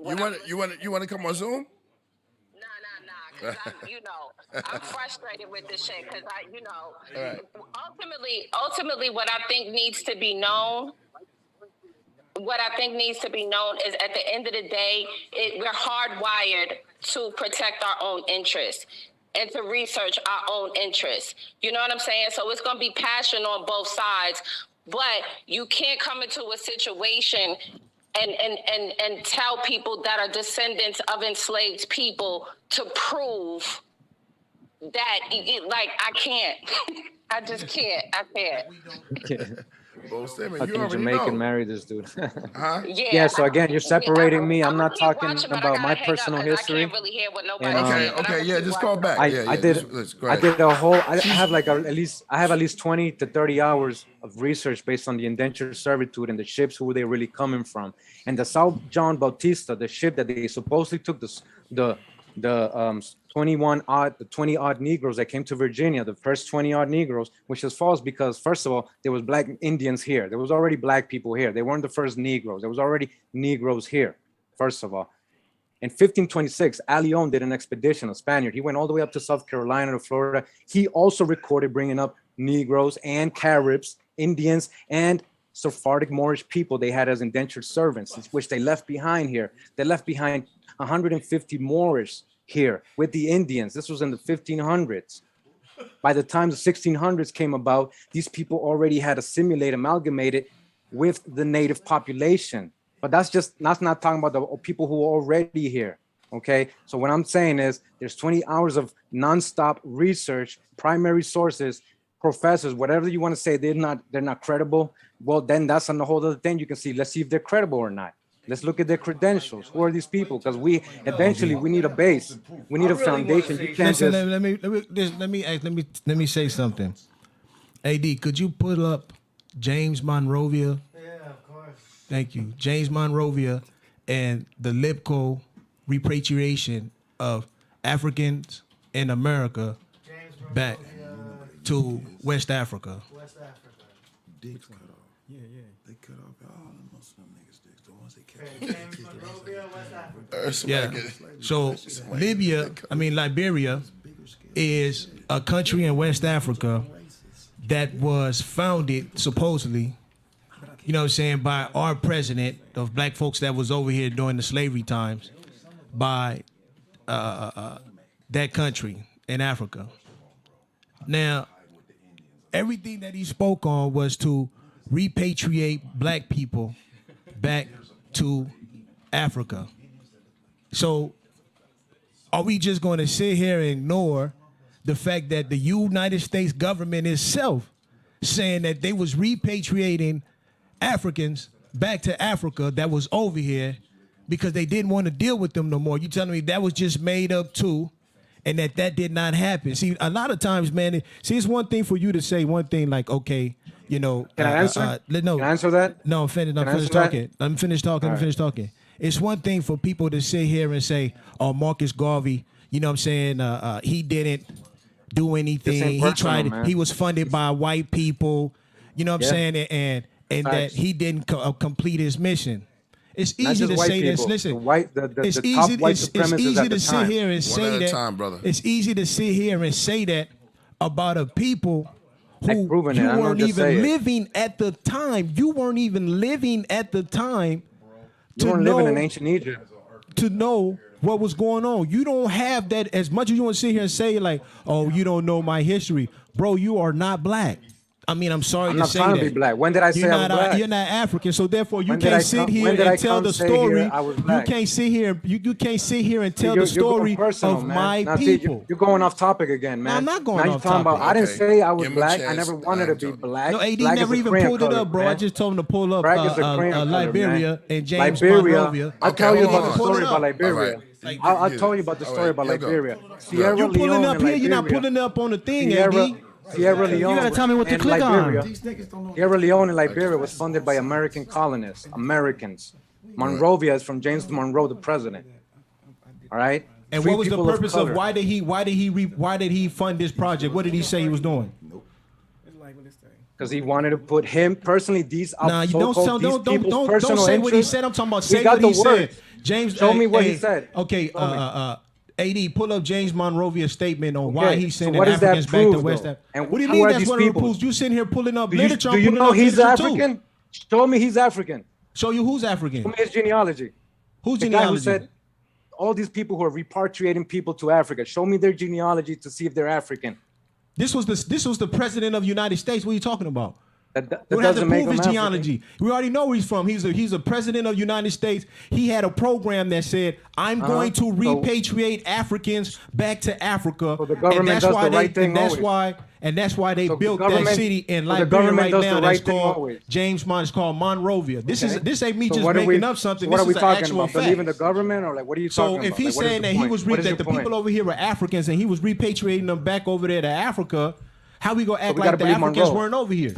Speaker 1: You want to come on Zoom?
Speaker 13: Nah, I'm frustrated with this shit because ultimately, what I think needs to be known. What I think needs to be known is at the end of the day, we're hardwired to protect our own interests and to research our own interests. You know what I'm saying? So it's going to be passion on both sides, but you can't come into a situation and tell people that are descendants of enslaved people to prove that, like, I can't. I just can't. I can't.
Speaker 1: Well, Stammer,
Speaker 8: Fucking
Speaker 1: you already
Speaker 8: Jamaican
Speaker 1: know.
Speaker 8: marry this dude.
Speaker 1: Huh?
Speaker 8: Yeah, so again, you're separating me. I'm not talking about my personal history.
Speaker 13: I can't really hear what nobody
Speaker 1: Okay, yeah, just call back.
Speaker 8: I
Speaker 1: did
Speaker 8: a whole. I have at least 20 to 30 hours of research based on the indentured servitude and the ships, who they really coming from, and the South John Bautista, the ship that they supposedly took the 20 odd Negroes that came to Virginia, the first 20 odd Negroes, which is false because first of all, there was black Indians here. There was already black people here. They weren't the first Negroes. There was already Negroes here, first of all. In 1526, Leon did an expedition, a Spaniard. He went all the way up to South Carolina to Florida. He also recorded bringing up Negroes and Caribs, Indians, and Sephardic Moorish people they had as indentured servants, which they left behind here. They left behind 150 Moorish here with the Indians. This was in the 1500s. By the time the 1600s came about, these people already had amalgamated with the native population. But that's not talking about the people who are already here. Okay, so what I'm saying is there's 20 hours of nonstop research, primary sources, professors, whatever you want to say, they're not credible. Well, then that's on the whole other thing. You can see, let's see if they're credible or not. Let's look at their credentials. Who are these people? Because we need a base. We need a foundation. You can't just...
Speaker 3: Let me say something. AD, could you put up James Monrovia?
Speaker 4: Yeah, of course.
Speaker 3: Thank you. James Monrovia and the Lipco repatriation of Africans in America back to West Africa.
Speaker 4: West Africa.
Speaker 12: Dicks cut off.
Speaker 3: Yeah.
Speaker 12: They cut off all the Muslim niggas' dicks. The ones they kept.
Speaker 4: James Monrovia, West Africa.
Speaker 3: Yeah. So Liberia is a country in West Africa that was founded supposedly, you know what I'm saying, by our president of black folks that was over here during the slavery times, by that country in Africa. Now, everything that he spoke on was to repatriate black people back to Africa. So are we just going to sit here and ignore the fact that the United States government itself saying that they was repatriating Africans back to Africa that was over here because they didn't want to deal with them no more? You telling me that was just made up too, and that did not happen? See, a lot of times, man, it's one thing for you to say one thing like, okay, you know.
Speaker 8: Can I answer?
Speaker 3: No.
Speaker 8: Can I answer that?
Speaker 3: No, I'm finished talking. Let me finish talking. It's one thing for people to sit here and say, oh, Marcus Garvey, you know what I'm saying, he didn't do anything. He was funded by white people, you know what I'm saying, and that he didn't complete his mission. It's easy to say this. Listen, it's easy to sit here and say that. It's easy to sit here and say that about a people who
Speaker 8: proven
Speaker 3: you
Speaker 8: it. I know,
Speaker 3: weren't
Speaker 8: just
Speaker 3: even
Speaker 8: say it.
Speaker 3: living at the time. You weren't even living at the time
Speaker 8: You weren't living in ancient Egypt.
Speaker 3: to know what was going on. You don't have that. As much as you want to sit here and say like, oh, you don't know my history. Bro, you are not black. I mean, I'm sorry
Speaker 8: I'm
Speaker 3: to
Speaker 8: not
Speaker 3: say
Speaker 8: trying
Speaker 3: that.
Speaker 8: to be black. When did I say
Speaker 3: You're
Speaker 8: I was
Speaker 3: not,
Speaker 8: black?
Speaker 3: You're not African, so therefore you
Speaker 8: When did
Speaker 3: can't
Speaker 8: I
Speaker 3: sit
Speaker 8: come-
Speaker 3: here
Speaker 8: when did I
Speaker 3: and tell
Speaker 8: come
Speaker 3: the
Speaker 8: say here
Speaker 3: story.
Speaker 8: I was
Speaker 3: You
Speaker 8: black?
Speaker 3: can't sit here. You can't sit here and tell the
Speaker 8: You're
Speaker 3: story
Speaker 8: going personal,
Speaker 3: of
Speaker 8: man.
Speaker 3: my
Speaker 8: Now, see,
Speaker 3: people.
Speaker 8: you're going off topic again, man.
Speaker 3: No, I'm not going
Speaker 8: now
Speaker 3: off
Speaker 8: you're talking
Speaker 3: topic.
Speaker 8: about, I didn't
Speaker 1: Okay.
Speaker 8: say I was
Speaker 1: Give him a
Speaker 8: black. I
Speaker 1: chance.
Speaker 8: never wanted to be black.
Speaker 3: No, AD
Speaker 8: Black
Speaker 3: never
Speaker 8: is a
Speaker 3: even
Speaker 8: crayon
Speaker 3: pulled it
Speaker 8: color,
Speaker 3: up, bro.
Speaker 8: man.
Speaker 3: I just told him to pull up
Speaker 8: Black is a crayon color,
Speaker 3: Liberia
Speaker 8: man.
Speaker 3: and James
Speaker 8: Liberia.
Speaker 3: Monrovia.
Speaker 8: I'll
Speaker 1: Okay,
Speaker 8: tell you
Speaker 1: hold
Speaker 8: about the
Speaker 1: on.
Speaker 8: story about
Speaker 1: All
Speaker 8: Liberia.
Speaker 1: right.
Speaker 8: I'll tell you about the
Speaker 1: All
Speaker 8: story
Speaker 1: right,
Speaker 8: about
Speaker 1: here go.
Speaker 8: Liberia. Sierra
Speaker 3: You pulling
Speaker 8: Leone
Speaker 3: up
Speaker 8: and
Speaker 3: here, you're not
Speaker 8: Liberia.
Speaker 3: pulling up on the thing,
Speaker 8: Sierra
Speaker 3: AD.
Speaker 8: Leone.
Speaker 2: You gotta tell me what to
Speaker 8: and
Speaker 2: click on.
Speaker 8: Liberia. Sierra Leone and Liberia was funded by American colonists, Americans. Monrovia is from James Monroe, the president. All right.
Speaker 3: And
Speaker 8: Free
Speaker 3: what was the
Speaker 8: people of
Speaker 3: purpose of
Speaker 8: color.
Speaker 3: why did he fund this project? What did he say he was doing?
Speaker 8: Because he wanted to put him personally. These
Speaker 3: Nah, you don't
Speaker 8: so-called these people's
Speaker 3: don't
Speaker 8: personal
Speaker 3: say what he
Speaker 8: interests.
Speaker 3: said. I'm talking about
Speaker 8: We
Speaker 3: say
Speaker 8: got
Speaker 3: what
Speaker 8: the
Speaker 3: he said.
Speaker 8: words.
Speaker 3: James,
Speaker 8: Show me what he said.
Speaker 3: Okay,
Speaker 8: Show me.
Speaker 3: AD, pull up James Monrovia's statement on why
Speaker 8: Okay,
Speaker 3: he's
Speaker 8: so
Speaker 3: sending
Speaker 8: what does that
Speaker 3: Africans back to
Speaker 8: prove,
Speaker 3: West
Speaker 8: though?
Speaker 3: Africa.
Speaker 8: And
Speaker 3: What do you
Speaker 8: who
Speaker 3: mean
Speaker 8: are
Speaker 3: that's
Speaker 8: these
Speaker 3: what it
Speaker 8: people?
Speaker 3: proves? You sitting here pulling up
Speaker 8: Do you,
Speaker 3: literature.
Speaker 8: do
Speaker 3: I'm
Speaker 8: you
Speaker 3: pulling
Speaker 8: know
Speaker 3: up
Speaker 8: he's
Speaker 3: literature too.
Speaker 8: African? Show me he's African.
Speaker 3: Show you who's African.
Speaker 8: Show me his genealogy.
Speaker 3: Who's
Speaker 8: The guy who
Speaker 3: genealogy?
Speaker 8: said all these people who are repatriating people to Africa. Show me their genealogy to see if they're African.
Speaker 3: This was the president of the United States. What are you talking about?
Speaker 8: That
Speaker 3: We don't have to
Speaker 8: doesn't make
Speaker 3: prove his
Speaker 8: him
Speaker 3: genealogy. We already know where he's from. He's a president of the United States. He had a program that said, "I'm going to repatriate Africans back to Africa."
Speaker 8: the government does the right thing
Speaker 3: And that's why they
Speaker 8: So the
Speaker 3: built that
Speaker 8: government-
Speaker 3: city in
Speaker 8: so the
Speaker 3: Liberia
Speaker 8: government
Speaker 3: right
Speaker 8: does the
Speaker 3: now.
Speaker 8: right
Speaker 3: That's
Speaker 8: thing
Speaker 3: called
Speaker 8: always.
Speaker 3: It's called Monrovia. This ain't me
Speaker 8: So
Speaker 3: just
Speaker 8: what are
Speaker 3: making
Speaker 8: we-
Speaker 3: up something.
Speaker 8: so what
Speaker 3: This
Speaker 8: are we
Speaker 3: is an
Speaker 8: talking
Speaker 3: actual
Speaker 8: about?
Speaker 3: fact.
Speaker 8: Believe in the government, or like what are you
Speaker 3: So
Speaker 8: talking about?
Speaker 3: if he's
Speaker 8: Like, what is
Speaker 3: saying
Speaker 8: the
Speaker 3: that he
Speaker 8: point?
Speaker 3: was
Speaker 8: What is
Speaker 3: that
Speaker 8: your
Speaker 3: the
Speaker 8: point?
Speaker 3: people over here were Africans and he was repatriating them back over there to Africa, how we gonna act
Speaker 8: we
Speaker 3: like
Speaker 8: gotta
Speaker 3: the
Speaker 8: believe
Speaker 3: Africans
Speaker 8: Monroe.
Speaker 3: weren't over here?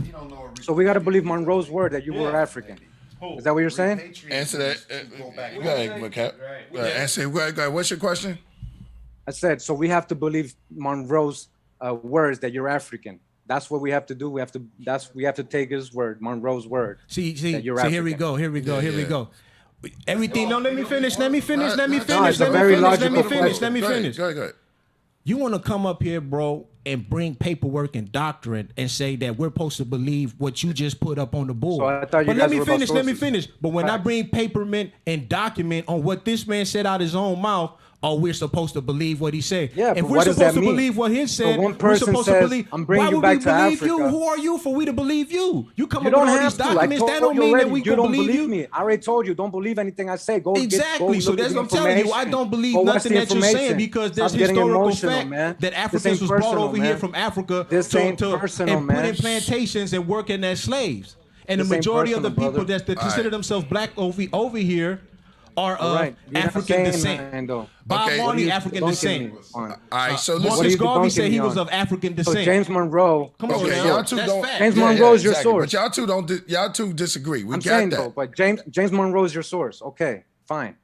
Speaker 8: So we got to believe Monroe's word that you were African. Is that what you're saying?
Speaker 1: Answer that. Go ahead, Menkheperra. Go ahead. Answer. Go ahead. What's your question?
Speaker 8: I said, so we have to believe Monroe's words that you're African. That's what we have to do. We have to take his word, Monroe's word.
Speaker 3: See,
Speaker 8: that you're
Speaker 3: here we
Speaker 8: African.
Speaker 3: go. Here we
Speaker 1: Yeah.
Speaker 3: go. Everything. No, let me finish. Let me finish.
Speaker 8: it's a very logical question.
Speaker 3: Let me finish.
Speaker 1: Go ahead.
Speaker 3: You want to come up here, bro, and bring paperwork and doctrine and say that we're supposed to believe what you just put up on the board.
Speaker 8: So I thought you
Speaker 3: But
Speaker 8: guys
Speaker 3: let me
Speaker 8: were about
Speaker 3: finish. Let me
Speaker 8: sources.
Speaker 3: finish. But when I
Speaker 8: Facts.
Speaker 3: bring paperment and document on what this man said out his own mouth, we're supposed to believe what he said.
Speaker 8: Yeah,
Speaker 3: if
Speaker 8: but
Speaker 3: we're
Speaker 8: what does
Speaker 3: supposed
Speaker 8: that
Speaker 3: to
Speaker 8: mean?
Speaker 3: believe what he said,
Speaker 8: one
Speaker 3: we're
Speaker 8: person
Speaker 3: supposed
Speaker 8: says,
Speaker 3: to believe.
Speaker 8: "I'm bringing
Speaker 3: why
Speaker 8: you
Speaker 3: would
Speaker 8: back
Speaker 3: we
Speaker 8: to
Speaker 3: believe you?
Speaker 8: Africa."
Speaker 3: Who are you for we to believe you? You come
Speaker 8: You
Speaker 3: up
Speaker 8: don't
Speaker 3: with all
Speaker 8: have
Speaker 3: these
Speaker 8: to. I
Speaker 3: documents.
Speaker 8: told
Speaker 3: That don't
Speaker 8: you
Speaker 3: mean
Speaker 8: already.
Speaker 3: that we
Speaker 8: You
Speaker 3: can
Speaker 8: don't
Speaker 3: believe
Speaker 8: believe
Speaker 3: you.
Speaker 8: me. I already told you. Don't believe anything I say. Go
Speaker 3: Exactly.
Speaker 8: Go
Speaker 3: So
Speaker 8: look
Speaker 3: that's
Speaker 8: at
Speaker 3: what
Speaker 8: the
Speaker 3: I'm telling you. I
Speaker 8: information.
Speaker 3: don't believe
Speaker 8: Go watch
Speaker 3: nothing
Speaker 8: the
Speaker 3: that you're saying
Speaker 8: information.
Speaker 3: because there's
Speaker 8: Stop getting
Speaker 3: historical
Speaker 8: emotional,
Speaker 3: fact
Speaker 8: man.
Speaker 3: that
Speaker 8: This
Speaker 3: Africans
Speaker 8: ain't
Speaker 3: was brought
Speaker 8: personal,
Speaker 3: over
Speaker 8: man.
Speaker 3: here from Africa
Speaker 8: This ain't personal,
Speaker 3: and put in
Speaker 8: man.
Speaker 3: plantations and working as slaves. And the
Speaker 8: This ain't
Speaker 3: majority of the
Speaker 8: personal,
Speaker 3: people
Speaker 8: brother.
Speaker 3: that consider themselves black over here are
Speaker 8: All
Speaker 3: of
Speaker 8: right. You're not
Speaker 3: African
Speaker 8: saying
Speaker 3: descent.
Speaker 8: nothing, though.
Speaker 3: Bob
Speaker 1: Okay.
Speaker 3: Marley,
Speaker 8: What are you
Speaker 3: African
Speaker 8: dunking
Speaker 3: descent.
Speaker 8: me on?
Speaker 1: All right. So
Speaker 8: What are
Speaker 1: listen.
Speaker 3: Marcus
Speaker 8: you
Speaker 3: Garvey
Speaker 8: dunking
Speaker 3: said he
Speaker 8: me
Speaker 3: was
Speaker 8: on?
Speaker 3: of African
Speaker 8: So
Speaker 3: descent.
Speaker 8: James Monroe.
Speaker 3: Come on,
Speaker 1: Okay,
Speaker 3: now.
Speaker 1: y'all two
Speaker 3: That's
Speaker 1: don't.
Speaker 3: fact.
Speaker 8: James Monroe is your
Speaker 1: exactly.
Speaker 8: source.
Speaker 1: But y'all two don't. Y'all two disagree. We
Speaker 8: I'm
Speaker 1: got
Speaker 8: saying
Speaker 1: that.
Speaker 8: though, but James Monroe is your source. Okay, fine.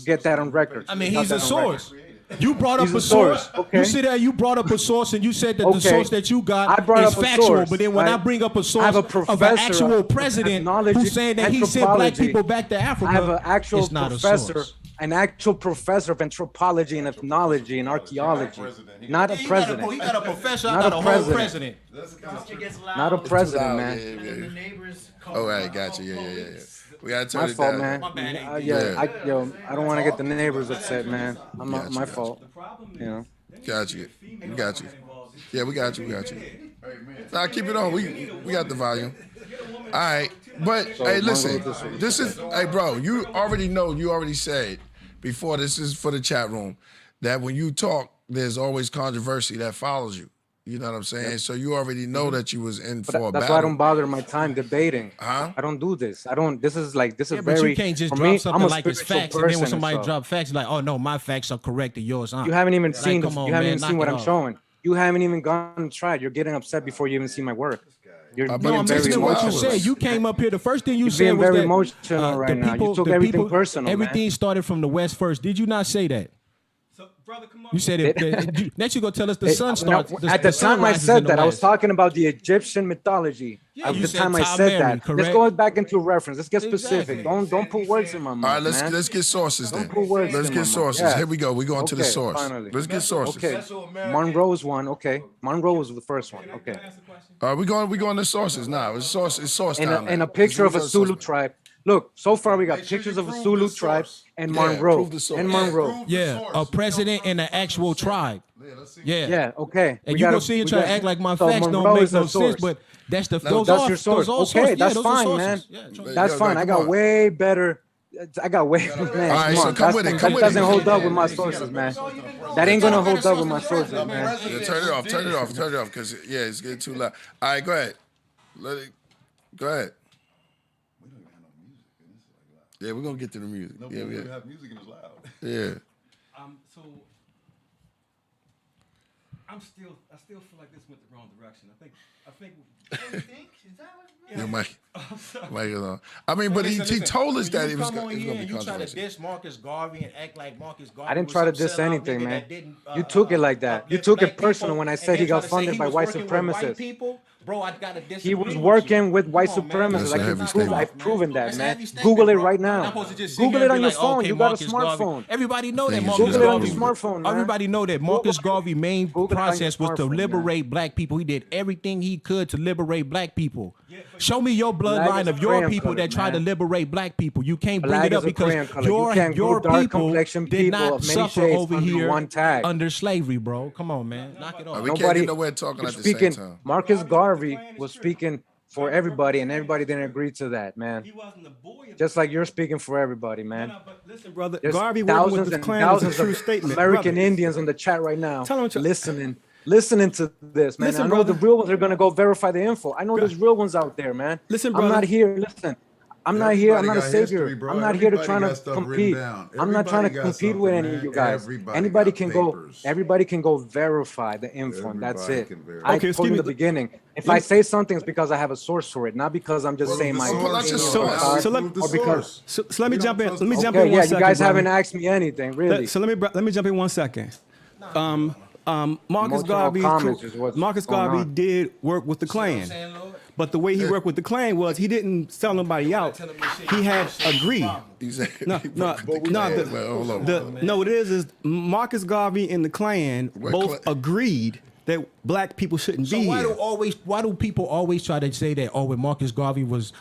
Speaker 8: Get that on record.
Speaker 3: I mean,
Speaker 8: Got
Speaker 3: he's a
Speaker 8: that on
Speaker 3: source.
Speaker 8: record.
Speaker 3: You brought up
Speaker 8: He's
Speaker 3: a
Speaker 8: a source,
Speaker 3: source.
Speaker 8: okay.
Speaker 3: You said that you brought up a source, and you said that the
Speaker 8: Okay.
Speaker 3: source that you got
Speaker 8: I brought
Speaker 3: is
Speaker 8: up a
Speaker 3: factual.
Speaker 8: source,
Speaker 3: But then when I
Speaker 8: right?
Speaker 3: bring up a
Speaker 8: I
Speaker 3: source
Speaker 8: have a
Speaker 3: of an
Speaker 8: professor
Speaker 3: actual
Speaker 8: of
Speaker 3: president
Speaker 8: ethnology,
Speaker 3: who's saying that he sent black
Speaker 8: anthropology.
Speaker 3: people back to Africa,
Speaker 8: I have an actual
Speaker 3: it's not a
Speaker 8: professor,
Speaker 3: source.
Speaker 8: an actual professor of anthropology and ethnology and archaeology, not a president.
Speaker 3: He got a professor. I
Speaker 8: Not
Speaker 3: got
Speaker 8: a
Speaker 3: a whole
Speaker 8: president.
Speaker 3: president.
Speaker 8: Not a president,
Speaker 1: Loud,
Speaker 8: man.
Speaker 1: yeah. All right, gotcha. Yeah. We gotta turn
Speaker 8: My
Speaker 1: it
Speaker 8: fault,
Speaker 1: down.
Speaker 8: man. I don't want to get the neighbors upset, man. My fault. You know.
Speaker 1: Got you. We got you. Yeah, we got you. Nah, keep it on. We got the volume. All right. But hey, listen. This is bro, you already know, you already said before, this is for the chat room, that when you talk, there's always controversy that follows you. You know what I'm saying?
Speaker 8: Yep.
Speaker 1: So you already know that you was in for a
Speaker 8: That's
Speaker 1: battle.
Speaker 8: why I don't bother my time debating.
Speaker 1: Huh?
Speaker 8: I don't do this. This is
Speaker 3: Yeah, but
Speaker 8: very.
Speaker 3: you can't just
Speaker 8: for
Speaker 3: drop
Speaker 8: me,
Speaker 3: something
Speaker 8: I'm a
Speaker 3: like it's
Speaker 8: spiritual
Speaker 3: facts, and then when
Speaker 8: person,
Speaker 3: somebody
Speaker 8: so
Speaker 3: drop facts, like, oh no, my facts are correct and yours aren't.
Speaker 8: You haven't even
Speaker 3: Like,
Speaker 8: seen this.
Speaker 3: come on,
Speaker 8: You haven't
Speaker 3: man,
Speaker 8: even
Speaker 3: knock
Speaker 8: seen what
Speaker 3: it
Speaker 8: I'm
Speaker 3: off.
Speaker 8: showing. You haven't even gone and tried. You're getting upset before you even see my work. You're
Speaker 1: But
Speaker 3: No,
Speaker 8: being
Speaker 3: I'm
Speaker 8: very
Speaker 3: listening to what you
Speaker 8: emotional.
Speaker 3: said. You came up here. The first thing you
Speaker 8: You're
Speaker 3: said
Speaker 8: being
Speaker 3: was
Speaker 8: very
Speaker 3: that
Speaker 8: emotional right
Speaker 3: the
Speaker 8: now. You
Speaker 3: people,
Speaker 8: took
Speaker 3: the
Speaker 8: everything
Speaker 3: people,
Speaker 8: personal, man.
Speaker 3: everything started from the West first. Did you not say that?
Speaker 10: So, brother, come on.
Speaker 3: You said it. Next, you gonna tell us the sun starts.
Speaker 8: At the time I said that, I was talking about the Egyptian mythology.
Speaker 3: Yeah,
Speaker 8: At
Speaker 3: you
Speaker 8: the
Speaker 3: said
Speaker 8: time I
Speaker 3: Tom
Speaker 8: said
Speaker 3: Mary,
Speaker 8: that.
Speaker 3: correct?
Speaker 8: Let's go back into reference. Let's get specific.
Speaker 3: Exactly.
Speaker 8: Don't put words in my mouth.
Speaker 1: All right,
Speaker 8: man.
Speaker 1: let's get sources then.
Speaker 8: Don't put words
Speaker 1: Let's
Speaker 8: in
Speaker 1: get
Speaker 8: my
Speaker 1: sources.
Speaker 8: mouth. Yeah.
Speaker 1: Here we go. We're going to the
Speaker 8: Okay,
Speaker 1: source.
Speaker 8: finally.
Speaker 1: Let's get sources.
Speaker 8: Okay. Monroe's one. Okay. Monroe was the first one. Okay.
Speaker 1: All right, we're going to sources now. It's source time.
Speaker 8: And a picture of a Zulu tribe. Look, so far we got pictures of a Zulu tribe and Monroe. And Monroe.
Speaker 3: Yeah, a president and an actual tribe. Yeah.
Speaker 8: Yeah, okay.
Speaker 3: And
Speaker 8: We
Speaker 3: you
Speaker 8: gotta-
Speaker 3: go see and
Speaker 8: we
Speaker 3: try to
Speaker 8: got-
Speaker 3: act like my
Speaker 8: so
Speaker 3: facts don't
Speaker 8: Monroe
Speaker 3: make
Speaker 8: is a
Speaker 3: no
Speaker 8: source.
Speaker 3: sense, but that's the
Speaker 8: No, that's your source.
Speaker 3: Those all
Speaker 8: Okay,
Speaker 3: sources.
Speaker 8: that's
Speaker 3: Yeah, those are
Speaker 8: fine, man.
Speaker 3: sources. Yeah,
Speaker 8: That's fine. I got way better. I got way. Man,
Speaker 1: All right, so
Speaker 8: come on.
Speaker 1: come with it, come
Speaker 8: That
Speaker 1: with
Speaker 8: doesn't
Speaker 1: it.
Speaker 8: hold up with my sources, man. That ain't gonna hold up with my sources, man.
Speaker 1: Yeah, turn it off, because it's getting too loud. All right, go ahead. Go ahead. Yeah, we're gonna get to the music.
Speaker 12: No,
Speaker 1: Yeah,
Speaker 12: we
Speaker 1: yeah.
Speaker 12: don't have music and it's loud.
Speaker 1: Yeah.
Speaker 10: So I still feel like this went the wrong direction. I think.
Speaker 1: Yeah, Mike is on. I mean, but he told us that it was
Speaker 14: come on
Speaker 1: going to
Speaker 14: here
Speaker 1: be
Speaker 14: and you try to
Speaker 1: controversial.
Speaker 14: diss Marcus Garvey and act like Marcus Garvey.
Speaker 8: I didn't
Speaker 14: was
Speaker 8: try to
Speaker 14: some
Speaker 8: diss
Speaker 14: sellout
Speaker 8: anything,
Speaker 14: nigga
Speaker 8: man.
Speaker 14: that didn't,
Speaker 8: You took it like that. You
Speaker 14: uplift
Speaker 8: took
Speaker 14: black
Speaker 8: it personal
Speaker 14: people
Speaker 8: when I
Speaker 14: and
Speaker 8: said
Speaker 14: then
Speaker 8: he
Speaker 14: try
Speaker 8: got
Speaker 14: to say
Speaker 8: funded
Speaker 14: he
Speaker 8: by
Speaker 14: was
Speaker 8: white
Speaker 14: working with white
Speaker 8: supremacists.
Speaker 14: people. Bro, I gotta disagree.
Speaker 8: He was
Speaker 14: with
Speaker 8: working
Speaker 14: you.
Speaker 8: with white
Speaker 14: Come on, man.
Speaker 8: supremacists.
Speaker 1: That's a heavy
Speaker 8: I've
Speaker 1: statement.
Speaker 8: proven that,
Speaker 14: That's a
Speaker 8: man.
Speaker 14: heavy statement,
Speaker 8: Google it
Speaker 14: bro.
Speaker 8: right
Speaker 14: I'm
Speaker 8: now.
Speaker 14: not supposed to just sit
Speaker 8: Google
Speaker 14: here
Speaker 8: it
Speaker 14: and
Speaker 8: on
Speaker 14: be
Speaker 8: your
Speaker 14: like,
Speaker 8: phone.
Speaker 14: okay,
Speaker 8: You got a
Speaker 14: Marcus Garvey.
Speaker 8: smartphone.
Speaker 3: Everybody know that
Speaker 1: Thing is,
Speaker 3: Marcus
Speaker 8: Google it on
Speaker 3: Garvey.
Speaker 8: your smartphone, man.
Speaker 3: Everybody know that Marcus Garvey's main
Speaker 8: Google it on your
Speaker 3: process was to
Speaker 8: smartphone, man.
Speaker 3: liberate black people. He did everything he could to liberate black people. Show me your
Speaker 8: Black
Speaker 3: bloodline
Speaker 8: is
Speaker 3: of
Speaker 8: a
Speaker 3: your
Speaker 8: crayon
Speaker 3: people
Speaker 8: color,
Speaker 3: that tried to
Speaker 8: man.
Speaker 3: liberate black people. You can't bring
Speaker 8: Black
Speaker 3: it up
Speaker 8: is a
Speaker 3: because
Speaker 8: crayon color. You can't
Speaker 3: your
Speaker 8: group dark
Speaker 3: people
Speaker 8: complexion
Speaker 3: did
Speaker 8: people
Speaker 3: not
Speaker 8: of many
Speaker 3: suffer
Speaker 8: shades
Speaker 3: over
Speaker 8: under
Speaker 3: here
Speaker 8: one tag.
Speaker 3: under slavery, bro. Come on, man. Knock it off.
Speaker 1: We can't get nowhere talking at the same time.
Speaker 8: Marcus Garvey was speaking for everybody, and everybody didn't agree to that, man. Just like you're speaking for everybody, man.
Speaker 10: Listen, brother,
Speaker 8: There's
Speaker 10: Garvey working with
Speaker 8: thousands
Speaker 10: the
Speaker 8: and
Speaker 10: Klan is a
Speaker 8: thousands
Speaker 10: true
Speaker 8: of
Speaker 10: statement.
Speaker 8: American
Speaker 10: Brother.
Speaker 8: Indians in the chat right now,
Speaker 10: Tell 'em to-
Speaker 8: listening to this, man.
Speaker 10: Listen,
Speaker 8: I know
Speaker 10: brother.
Speaker 8: the real ones are gonna go verify the info. I know there's real ones out there, man.
Speaker 10: Listen,
Speaker 8: I'm
Speaker 10: brother.
Speaker 8: not here. Listen. I'm not here. I'm not a
Speaker 12: Everybody got
Speaker 8: savior.
Speaker 12: history, bro.
Speaker 8: I'm not here to
Speaker 12: Everybody
Speaker 8: try
Speaker 12: got
Speaker 8: to
Speaker 12: stuff written
Speaker 8: compete.
Speaker 12: down.
Speaker 8: I'm not trying to
Speaker 12: Everybody got
Speaker 8: compete with
Speaker 12: something,
Speaker 8: any of you
Speaker 12: man.
Speaker 8: guys.
Speaker 12: Everybody
Speaker 8: Anybody
Speaker 12: got
Speaker 8: can go.
Speaker 12: papers.
Speaker 8: Everybody can go verify the info, and that's
Speaker 12: Everybody
Speaker 8: it.
Speaker 12: can verify.
Speaker 8: I
Speaker 10: Okay,
Speaker 8: told you in the
Speaker 10: excuse me.
Speaker 8: beginning. If I say something, it's because I have a source for it, not because I'm just
Speaker 12: Well,
Speaker 8: saying
Speaker 12: the
Speaker 8: my
Speaker 12: source,
Speaker 1: let's
Speaker 8: opinion
Speaker 1: just-
Speaker 8: on the card,
Speaker 10: so let-
Speaker 12: Prove the
Speaker 8: or because.
Speaker 12: source.
Speaker 10: So let me
Speaker 12: We
Speaker 10: jump
Speaker 12: don't
Speaker 10: in.
Speaker 12: trust
Speaker 10: Let me
Speaker 12: the
Speaker 10: jump
Speaker 8: Okay,
Speaker 10: in
Speaker 8: yeah,
Speaker 10: one
Speaker 8: you
Speaker 10: second.
Speaker 8: guys
Speaker 10: brother.
Speaker 8: haven't asked me anything, really.
Speaker 10: So let me jump in 1 second. Marcus
Speaker 8: Emotional
Speaker 10: Garvey,
Speaker 8: comments is what's
Speaker 10: Marcus
Speaker 8: going
Speaker 10: Garvey
Speaker 8: on.
Speaker 10: did work with the Klan, but the way he worked with the Klan was he didn't sell nobody out. He had agreed.
Speaker 1: Exactly.
Speaker 10: No,
Speaker 1: Hold on.
Speaker 10: no. What it is Marcus Garvey and the Klan
Speaker 1: What
Speaker 10: both
Speaker 1: Klan?
Speaker 10: agreed that black people shouldn't
Speaker 3: So
Speaker 10: be
Speaker 3: why
Speaker 10: here.
Speaker 3: do people always try to say that when Marcus Garvey was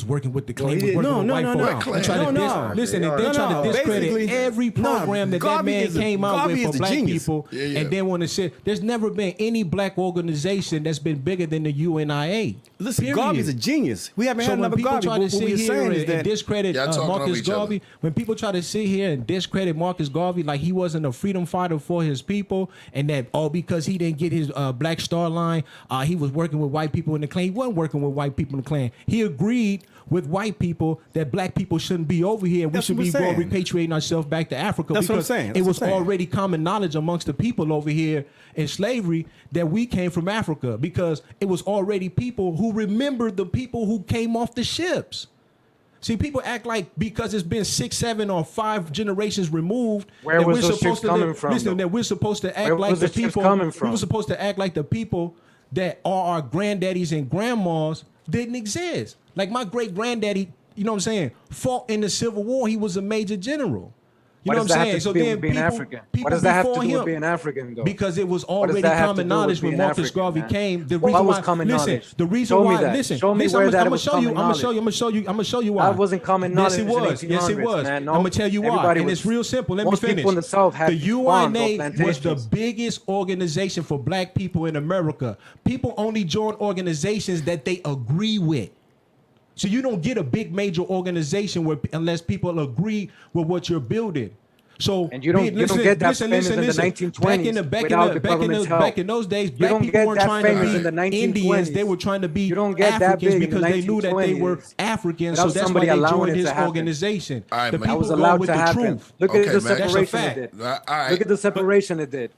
Speaker 3: working with the Klan, was working
Speaker 10: No,
Speaker 3: with
Speaker 10: no,
Speaker 3: white
Speaker 10: no,
Speaker 3: folks.
Speaker 10: no.
Speaker 3: They try to
Speaker 10: No.
Speaker 3: listen, and
Speaker 10: No,
Speaker 3: they try
Speaker 10: no.
Speaker 3: to discredit
Speaker 10: Basically,
Speaker 3: every program that
Speaker 10: Garvey
Speaker 3: man
Speaker 10: is a-
Speaker 3: came out
Speaker 10: Garvey
Speaker 3: with
Speaker 10: is
Speaker 3: for
Speaker 10: a
Speaker 3: black
Speaker 10: genius.
Speaker 3: people,
Speaker 1: Yeah, yeah.
Speaker 3: and then want to say there's never been any black organization that's been bigger than the UNIA.
Speaker 10: Listen,
Speaker 3: Period.
Speaker 10: Garvey's a genius. We haven't
Speaker 3: So
Speaker 10: had
Speaker 3: when
Speaker 10: another
Speaker 3: people
Speaker 10: Garvey.
Speaker 3: try
Speaker 10: But
Speaker 3: to
Speaker 10: what
Speaker 3: sit
Speaker 10: we're
Speaker 3: here
Speaker 10: saying is
Speaker 3: and
Speaker 10: that
Speaker 3: discredit
Speaker 1: Y'all talking over
Speaker 3: Marcus
Speaker 1: each other.
Speaker 3: Garvey, when people try to sit here and discredit Marcus Garvey like he wasn't a freedom fighter for his people, and that because he didn't get his Black Star Line, he was working with white people in the Klan. He wasn't working with white people in the Klan. He agreed with white people that black people shouldn't be over here and we
Speaker 10: That's
Speaker 3: should
Speaker 10: what
Speaker 3: be
Speaker 10: we're saying.
Speaker 3: repatriating ourselves back to Africa.
Speaker 10: That's what I'm
Speaker 3: because
Speaker 10: saying.
Speaker 3: It
Speaker 10: That's
Speaker 3: was
Speaker 10: what I'm saying.
Speaker 3: already common knowledge amongst the people over here in slavery that we came from Africa, because it was already people who remembered the people who came off the ships. See, people act like because it's been 6, 7, or 5 generations removed,
Speaker 8: Where
Speaker 3: that
Speaker 8: was
Speaker 3: we're
Speaker 8: those
Speaker 3: supposed
Speaker 8: ships
Speaker 3: to
Speaker 8: coming from,
Speaker 3: listen,
Speaker 8: though?
Speaker 3: that we're supposed to act
Speaker 8: Where
Speaker 3: like
Speaker 8: was
Speaker 3: the
Speaker 8: the ships
Speaker 3: people.
Speaker 8: coming from?
Speaker 3: We were supposed to act like the people that are our granddaddies and grandmas didn't exist. Like my great granddaddy, you know what I'm saying, fought in the Civil War. He was a major general. You know
Speaker 8: What
Speaker 3: what
Speaker 8: does
Speaker 3: I'm
Speaker 8: that
Speaker 3: saying?
Speaker 8: have
Speaker 3: So
Speaker 8: to do
Speaker 3: then
Speaker 8: with being
Speaker 3: people,
Speaker 8: African?
Speaker 3: people
Speaker 8: What does that have to
Speaker 3: before
Speaker 8: do with
Speaker 3: him-
Speaker 8: being African, though?
Speaker 3: because it was
Speaker 8: What does
Speaker 3: already
Speaker 8: that have to
Speaker 3: common
Speaker 8: do with
Speaker 3: knowledge when
Speaker 8: being
Speaker 3: Marcus
Speaker 8: African,
Speaker 3: Garvey
Speaker 8: man?
Speaker 3: came. The
Speaker 8: What
Speaker 3: reason
Speaker 8: was
Speaker 3: why,
Speaker 8: common
Speaker 3: listen,
Speaker 8: knowledge?
Speaker 3: the reason
Speaker 8: Show me
Speaker 3: why,
Speaker 8: that.
Speaker 3: listen,
Speaker 8: Show me
Speaker 3: listen,
Speaker 8: where
Speaker 3: I'm
Speaker 8: that
Speaker 3: gonna
Speaker 8: was
Speaker 3: show you.
Speaker 8: common
Speaker 3: I'm gonna show you.
Speaker 8: knowledge.
Speaker 3: I'm gonna show you why.
Speaker 8: That wasn't common
Speaker 3: Yes,
Speaker 8: knowledge
Speaker 3: it
Speaker 8: in
Speaker 3: was.
Speaker 8: the
Speaker 3: Yes, it
Speaker 8: 1800s,
Speaker 3: was.
Speaker 8: man. No.
Speaker 3: I'm gonna tell you why.
Speaker 8: Everybody
Speaker 3: And
Speaker 8: was-
Speaker 3: it's real simple. Let me
Speaker 8: most
Speaker 3: finish.
Speaker 8: people in the South had
Speaker 3: The
Speaker 8: farms or
Speaker 3: UNA was the
Speaker 8: plantations.
Speaker 3: biggest organization for black people in America. People only join organizations that they agree with. So you don't get a big major organization unless people agree with what you're building. So
Speaker 8: And you don't get that famous in the 1920s
Speaker 3: back in those days, black
Speaker 8: don't
Speaker 3: people
Speaker 8: get
Speaker 3: weren't
Speaker 8: that
Speaker 3: trying to
Speaker 8: famous
Speaker 3: be
Speaker 8: in the 1920s.
Speaker 3: Indians. They were trying to be
Speaker 8: You don't get that
Speaker 3: Africans
Speaker 8: big in
Speaker 3: because
Speaker 8: the
Speaker 3: they knew that they were
Speaker 8: 1920s.
Speaker 3: Africans.
Speaker 8: Without
Speaker 3: So that's why
Speaker 8: somebody
Speaker 3: they
Speaker 8: allowing
Speaker 3: joined
Speaker 8: it to
Speaker 3: this
Speaker 8: happen.
Speaker 3: organization.
Speaker 1: All right,
Speaker 3: The
Speaker 1: man.
Speaker 3: people
Speaker 8: That was
Speaker 3: go
Speaker 8: allowed
Speaker 3: with
Speaker 8: to
Speaker 3: the
Speaker 8: happen.
Speaker 3: truth.
Speaker 8: Look
Speaker 1: Okay,
Speaker 8: at the
Speaker 1: man.
Speaker 3: That's a
Speaker 8: separation
Speaker 3: fact.
Speaker 8: it did.
Speaker 1: All right.
Speaker 8: Look at the separation it did.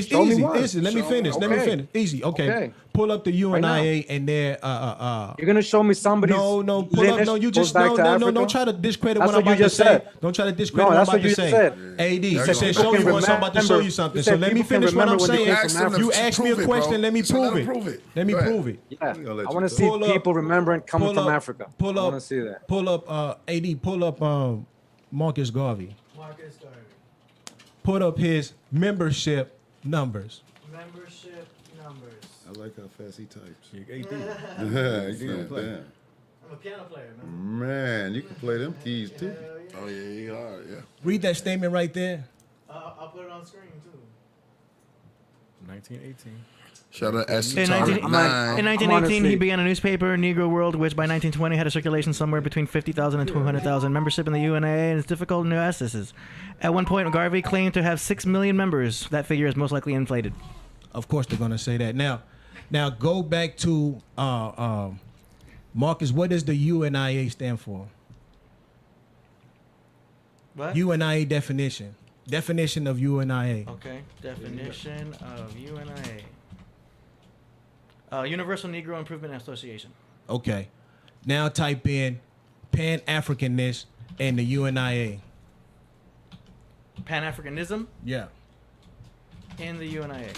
Speaker 14: It's
Speaker 8: Show me
Speaker 14: easy.
Speaker 8: one.
Speaker 14: Listen, let me finish. Let me
Speaker 8: Okay.
Speaker 14: finish. Easy. Okay.
Speaker 8: Okay.
Speaker 14: Pull up the UNIA and their
Speaker 8: You're gonna show me somebody's
Speaker 14: No, pull up. No, you just
Speaker 8: goes back
Speaker 14: no.
Speaker 8: to Africa?
Speaker 14: Don't try to discredit
Speaker 8: That's
Speaker 14: what I'm
Speaker 8: what you
Speaker 14: about to
Speaker 8: just
Speaker 14: say.
Speaker 8: said.
Speaker 14: Don't try to discredit
Speaker 8: No,
Speaker 14: what I'm
Speaker 8: that's
Speaker 14: about
Speaker 8: what
Speaker 14: to
Speaker 8: you
Speaker 14: say.
Speaker 8: just said.
Speaker 14: AD,
Speaker 8: You
Speaker 14: you
Speaker 8: said
Speaker 14: said
Speaker 8: people
Speaker 14: show me
Speaker 8: can
Speaker 14: one, so I'm about to show
Speaker 8: remember-
Speaker 14: you something.
Speaker 8: you
Speaker 14: So
Speaker 8: said
Speaker 14: let me
Speaker 8: people can
Speaker 14: finish what I'm
Speaker 8: remember when they
Speaker 14: saying.
Speaker 8: came from Africa.
Speaker 14: You asked me a question. Let me prove it. Let me prove it.
Speaker 8: Yeah, I want to see people remembering coming from Africa. I want to see that.
Speaker 14: Pull up, AD. Pull up, Marcus Garvey.
Speaker 2: Marcus Garvey.
Speaker 14: Put up his membership numbers.
Speaker 2: Membership numbers.
Speaker 12: I like how fast he types.
Speaker 4: AD.
Speaker 12: Yeah, he don't play.
Speaker 14: I'm a piano player,
Speaker 12: Man, you can play them keys too.
Speaker 1: Oh yeah, you are. Yeah.
Speaker 14: Read that statement right there.
Speaker 2: I'll put it on screen too.
Speaker 10: 1918.
Speaker 1: Shout out to
Speaker 2: In 1918, he began a newspaper, Negro World, which by 1920 had a circulation somewhere between 50,000 and 200,000. Membership in the UNA and it's difficult to assess this. At one point, Garvey claimed to have 6 million members. That figure is most likely inflated.
Speaker 14: Of course, they're going to say that. Now go back to Marcus. What does the UNIA stand for?
Speaker 2: What?
Speaker 14: UNIA definition. Definition of UNIA.
Speaker 2: Okay. Definition of UNIA. Universal Negro Improvement Association.
Speaker 14: Okay. Now type in Pan-Africanness and the UNIA.
Speaker 2: Pan-Africanism
Speaker 14: Yeah.
Speaker 2: in the UNIA.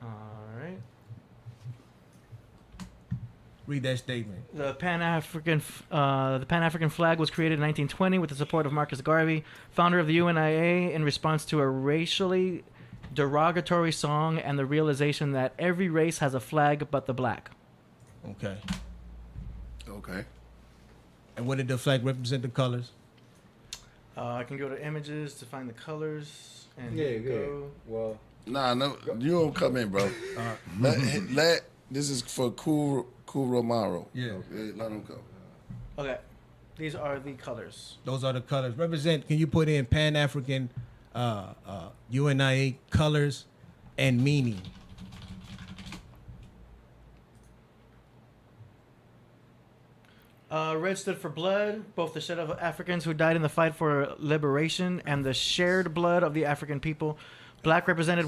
Speaker 2: All right.
Speaker 14: Read that statement.
Speaker 2: The Pan-African flag was created in 1920 with the support of Marcus Garvey, founder of the UNIA, in response to a racially derogatory song and the realization that every race has a flag but the black.
Speaker 14: Okay.
Speaker 1: Okay.
Speaker 14: And what did the flag represent? The colors?
Speaker 2: I can go to images to find the colors and
Speaker 4: Yeah,
Speaker 2: go.
Speaker 4: Well,
Speaker 1: Nah, no, you don't come in, bro. Let this is for Kurimeo.
Speaker 14: Yeah.
Speaker 1: Let him go.
Speaker 2: Okay, these are the colors.
Speaker 14: Those are the colors. Represent. Can you put in Pan-African UNIA colors and meaning?
Speaker 2: Red stood for blood, both the shed of Africans who died in the fight for liberation and the shared blood of the African people. Black represented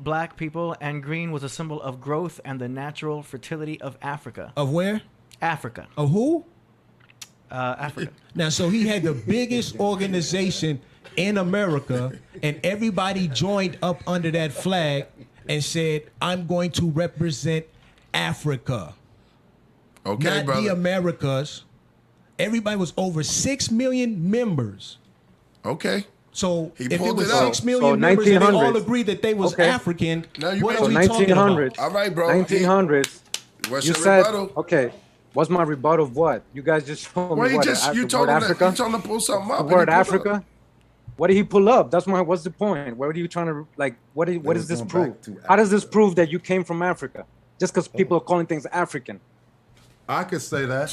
Speaker 2: black people, and green was a symbol of growth and the natural fertility of Africa.
Speaker 14: Of where?
Speaker 2: Africa.
Speaker 14: Of who?
Speaker 2: Africa.
Speaker 14: Now, so he had the biggest organization in America, and everybody joined up under that flag and said, I'm going to represent Africa.
Speaker 1: Okay,
Speaker 14: not
Speaker 1: brother.
Speaker 14: the Americas. Everybody was over 6 million members.
Speaker 1: Okay.
Speaker 14: So
Speaker 1: He
Speaker 14: if it
Speaker 1: pulled
Speaker 14: was
Speaker 1: it up.
Speaker 14: 6 million members and they all agreed that they was
Speaker 8: Okay.
Speaker 14: African,
Speaker 1: Now you
Speaker 14: what
Speaker 1: made-
Speaker 14: are we talking about?
Speaker 8: 1900s.
Speaker 1: All right, bro.
Speaker 8: 1900s.
Speaker 1: What's
Speaker 8: You
Speaker 1: your
Speaker 8: said,
Speaker 1: rebuttal?
Speaker 8: okay, what's my rebuttal of what? You guys just told me
Speaker 1: Well,
Speaker 8: what?
Speaker 1: you
Speaker 8: the
Speaker 1: told
Speaker 8: word
Speaker 1: him that,
Speaker 8: Africa?
Speaker 1: you told him to pull something up.
Speaker 8: The
Speaker 1: and he
Speaker 8: word
Speaker 1: pulled
Speaker 8: Africa?
Speaker 1: up.
Speaker 8: What did he pull up? What's the point? What are you trying to, like, what does this
Speaker 12: going
Speaker 8: prove?
Speaker 12: back to
Speaker 8: How does this prove that you came from Africa? Just because people are calling things African.
Speaker 12: I could say that.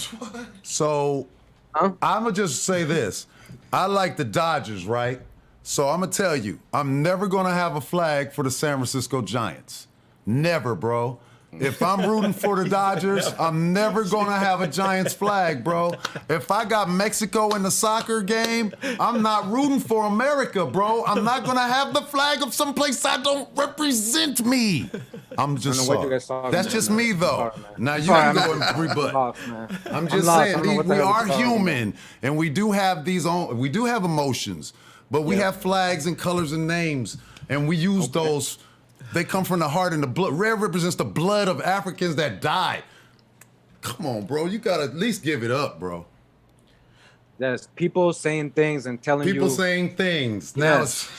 Speaker 12: So
Speaker 8: Huh?
Speaker 12: I'm going to just say this. I like the Dodgers, right? So I'm going to tell you, I'm never going to have a flag for the San Francisco Giants. Never, bro. If I'm rooting for the Dodgers, I'm never going to have a Giants flag, bro. If I got Mexico in the soccer game, I'm not rooting for America, bro. I'm not going to have the flag of someplace I don't represent me. I'm just
Speaker 8: I don't know what you
Speaker 12: sorry.
Speaker 8: guys talking
Speaker 12: That's
Speaker 8: about,
Speaker 12: just
Speaker 8: man.
Speaker 12: me, though.
Speaker 8: Sorry, man.
Speaker 12: Now you
Speaker 8: Sorry,
Speaker 12: can
Speaker 8: I'm
Speaker 12: go and rebut.
Speaker 8: lost, man.
Speaker 12: I'm just
Speaker 8: lost. I
Speaker 12: saying,
Speaker 8: don't know what the
Speaker 12: we
Speaker 8: hell
Speaker 12: are
Speaker 8: you're talking about.
Speaker 12: human, and we do have we do have emotions, but we have flags and colors and names, and we use those. They come from the heart and the blood. Red represents the blood of Africans that died. Come on, bro. You gotta at least give it up, bro.
Speaker 8: There's people saying things and telling you.
Speaker 12: People saying things. Now,
Speaker 8: Yes.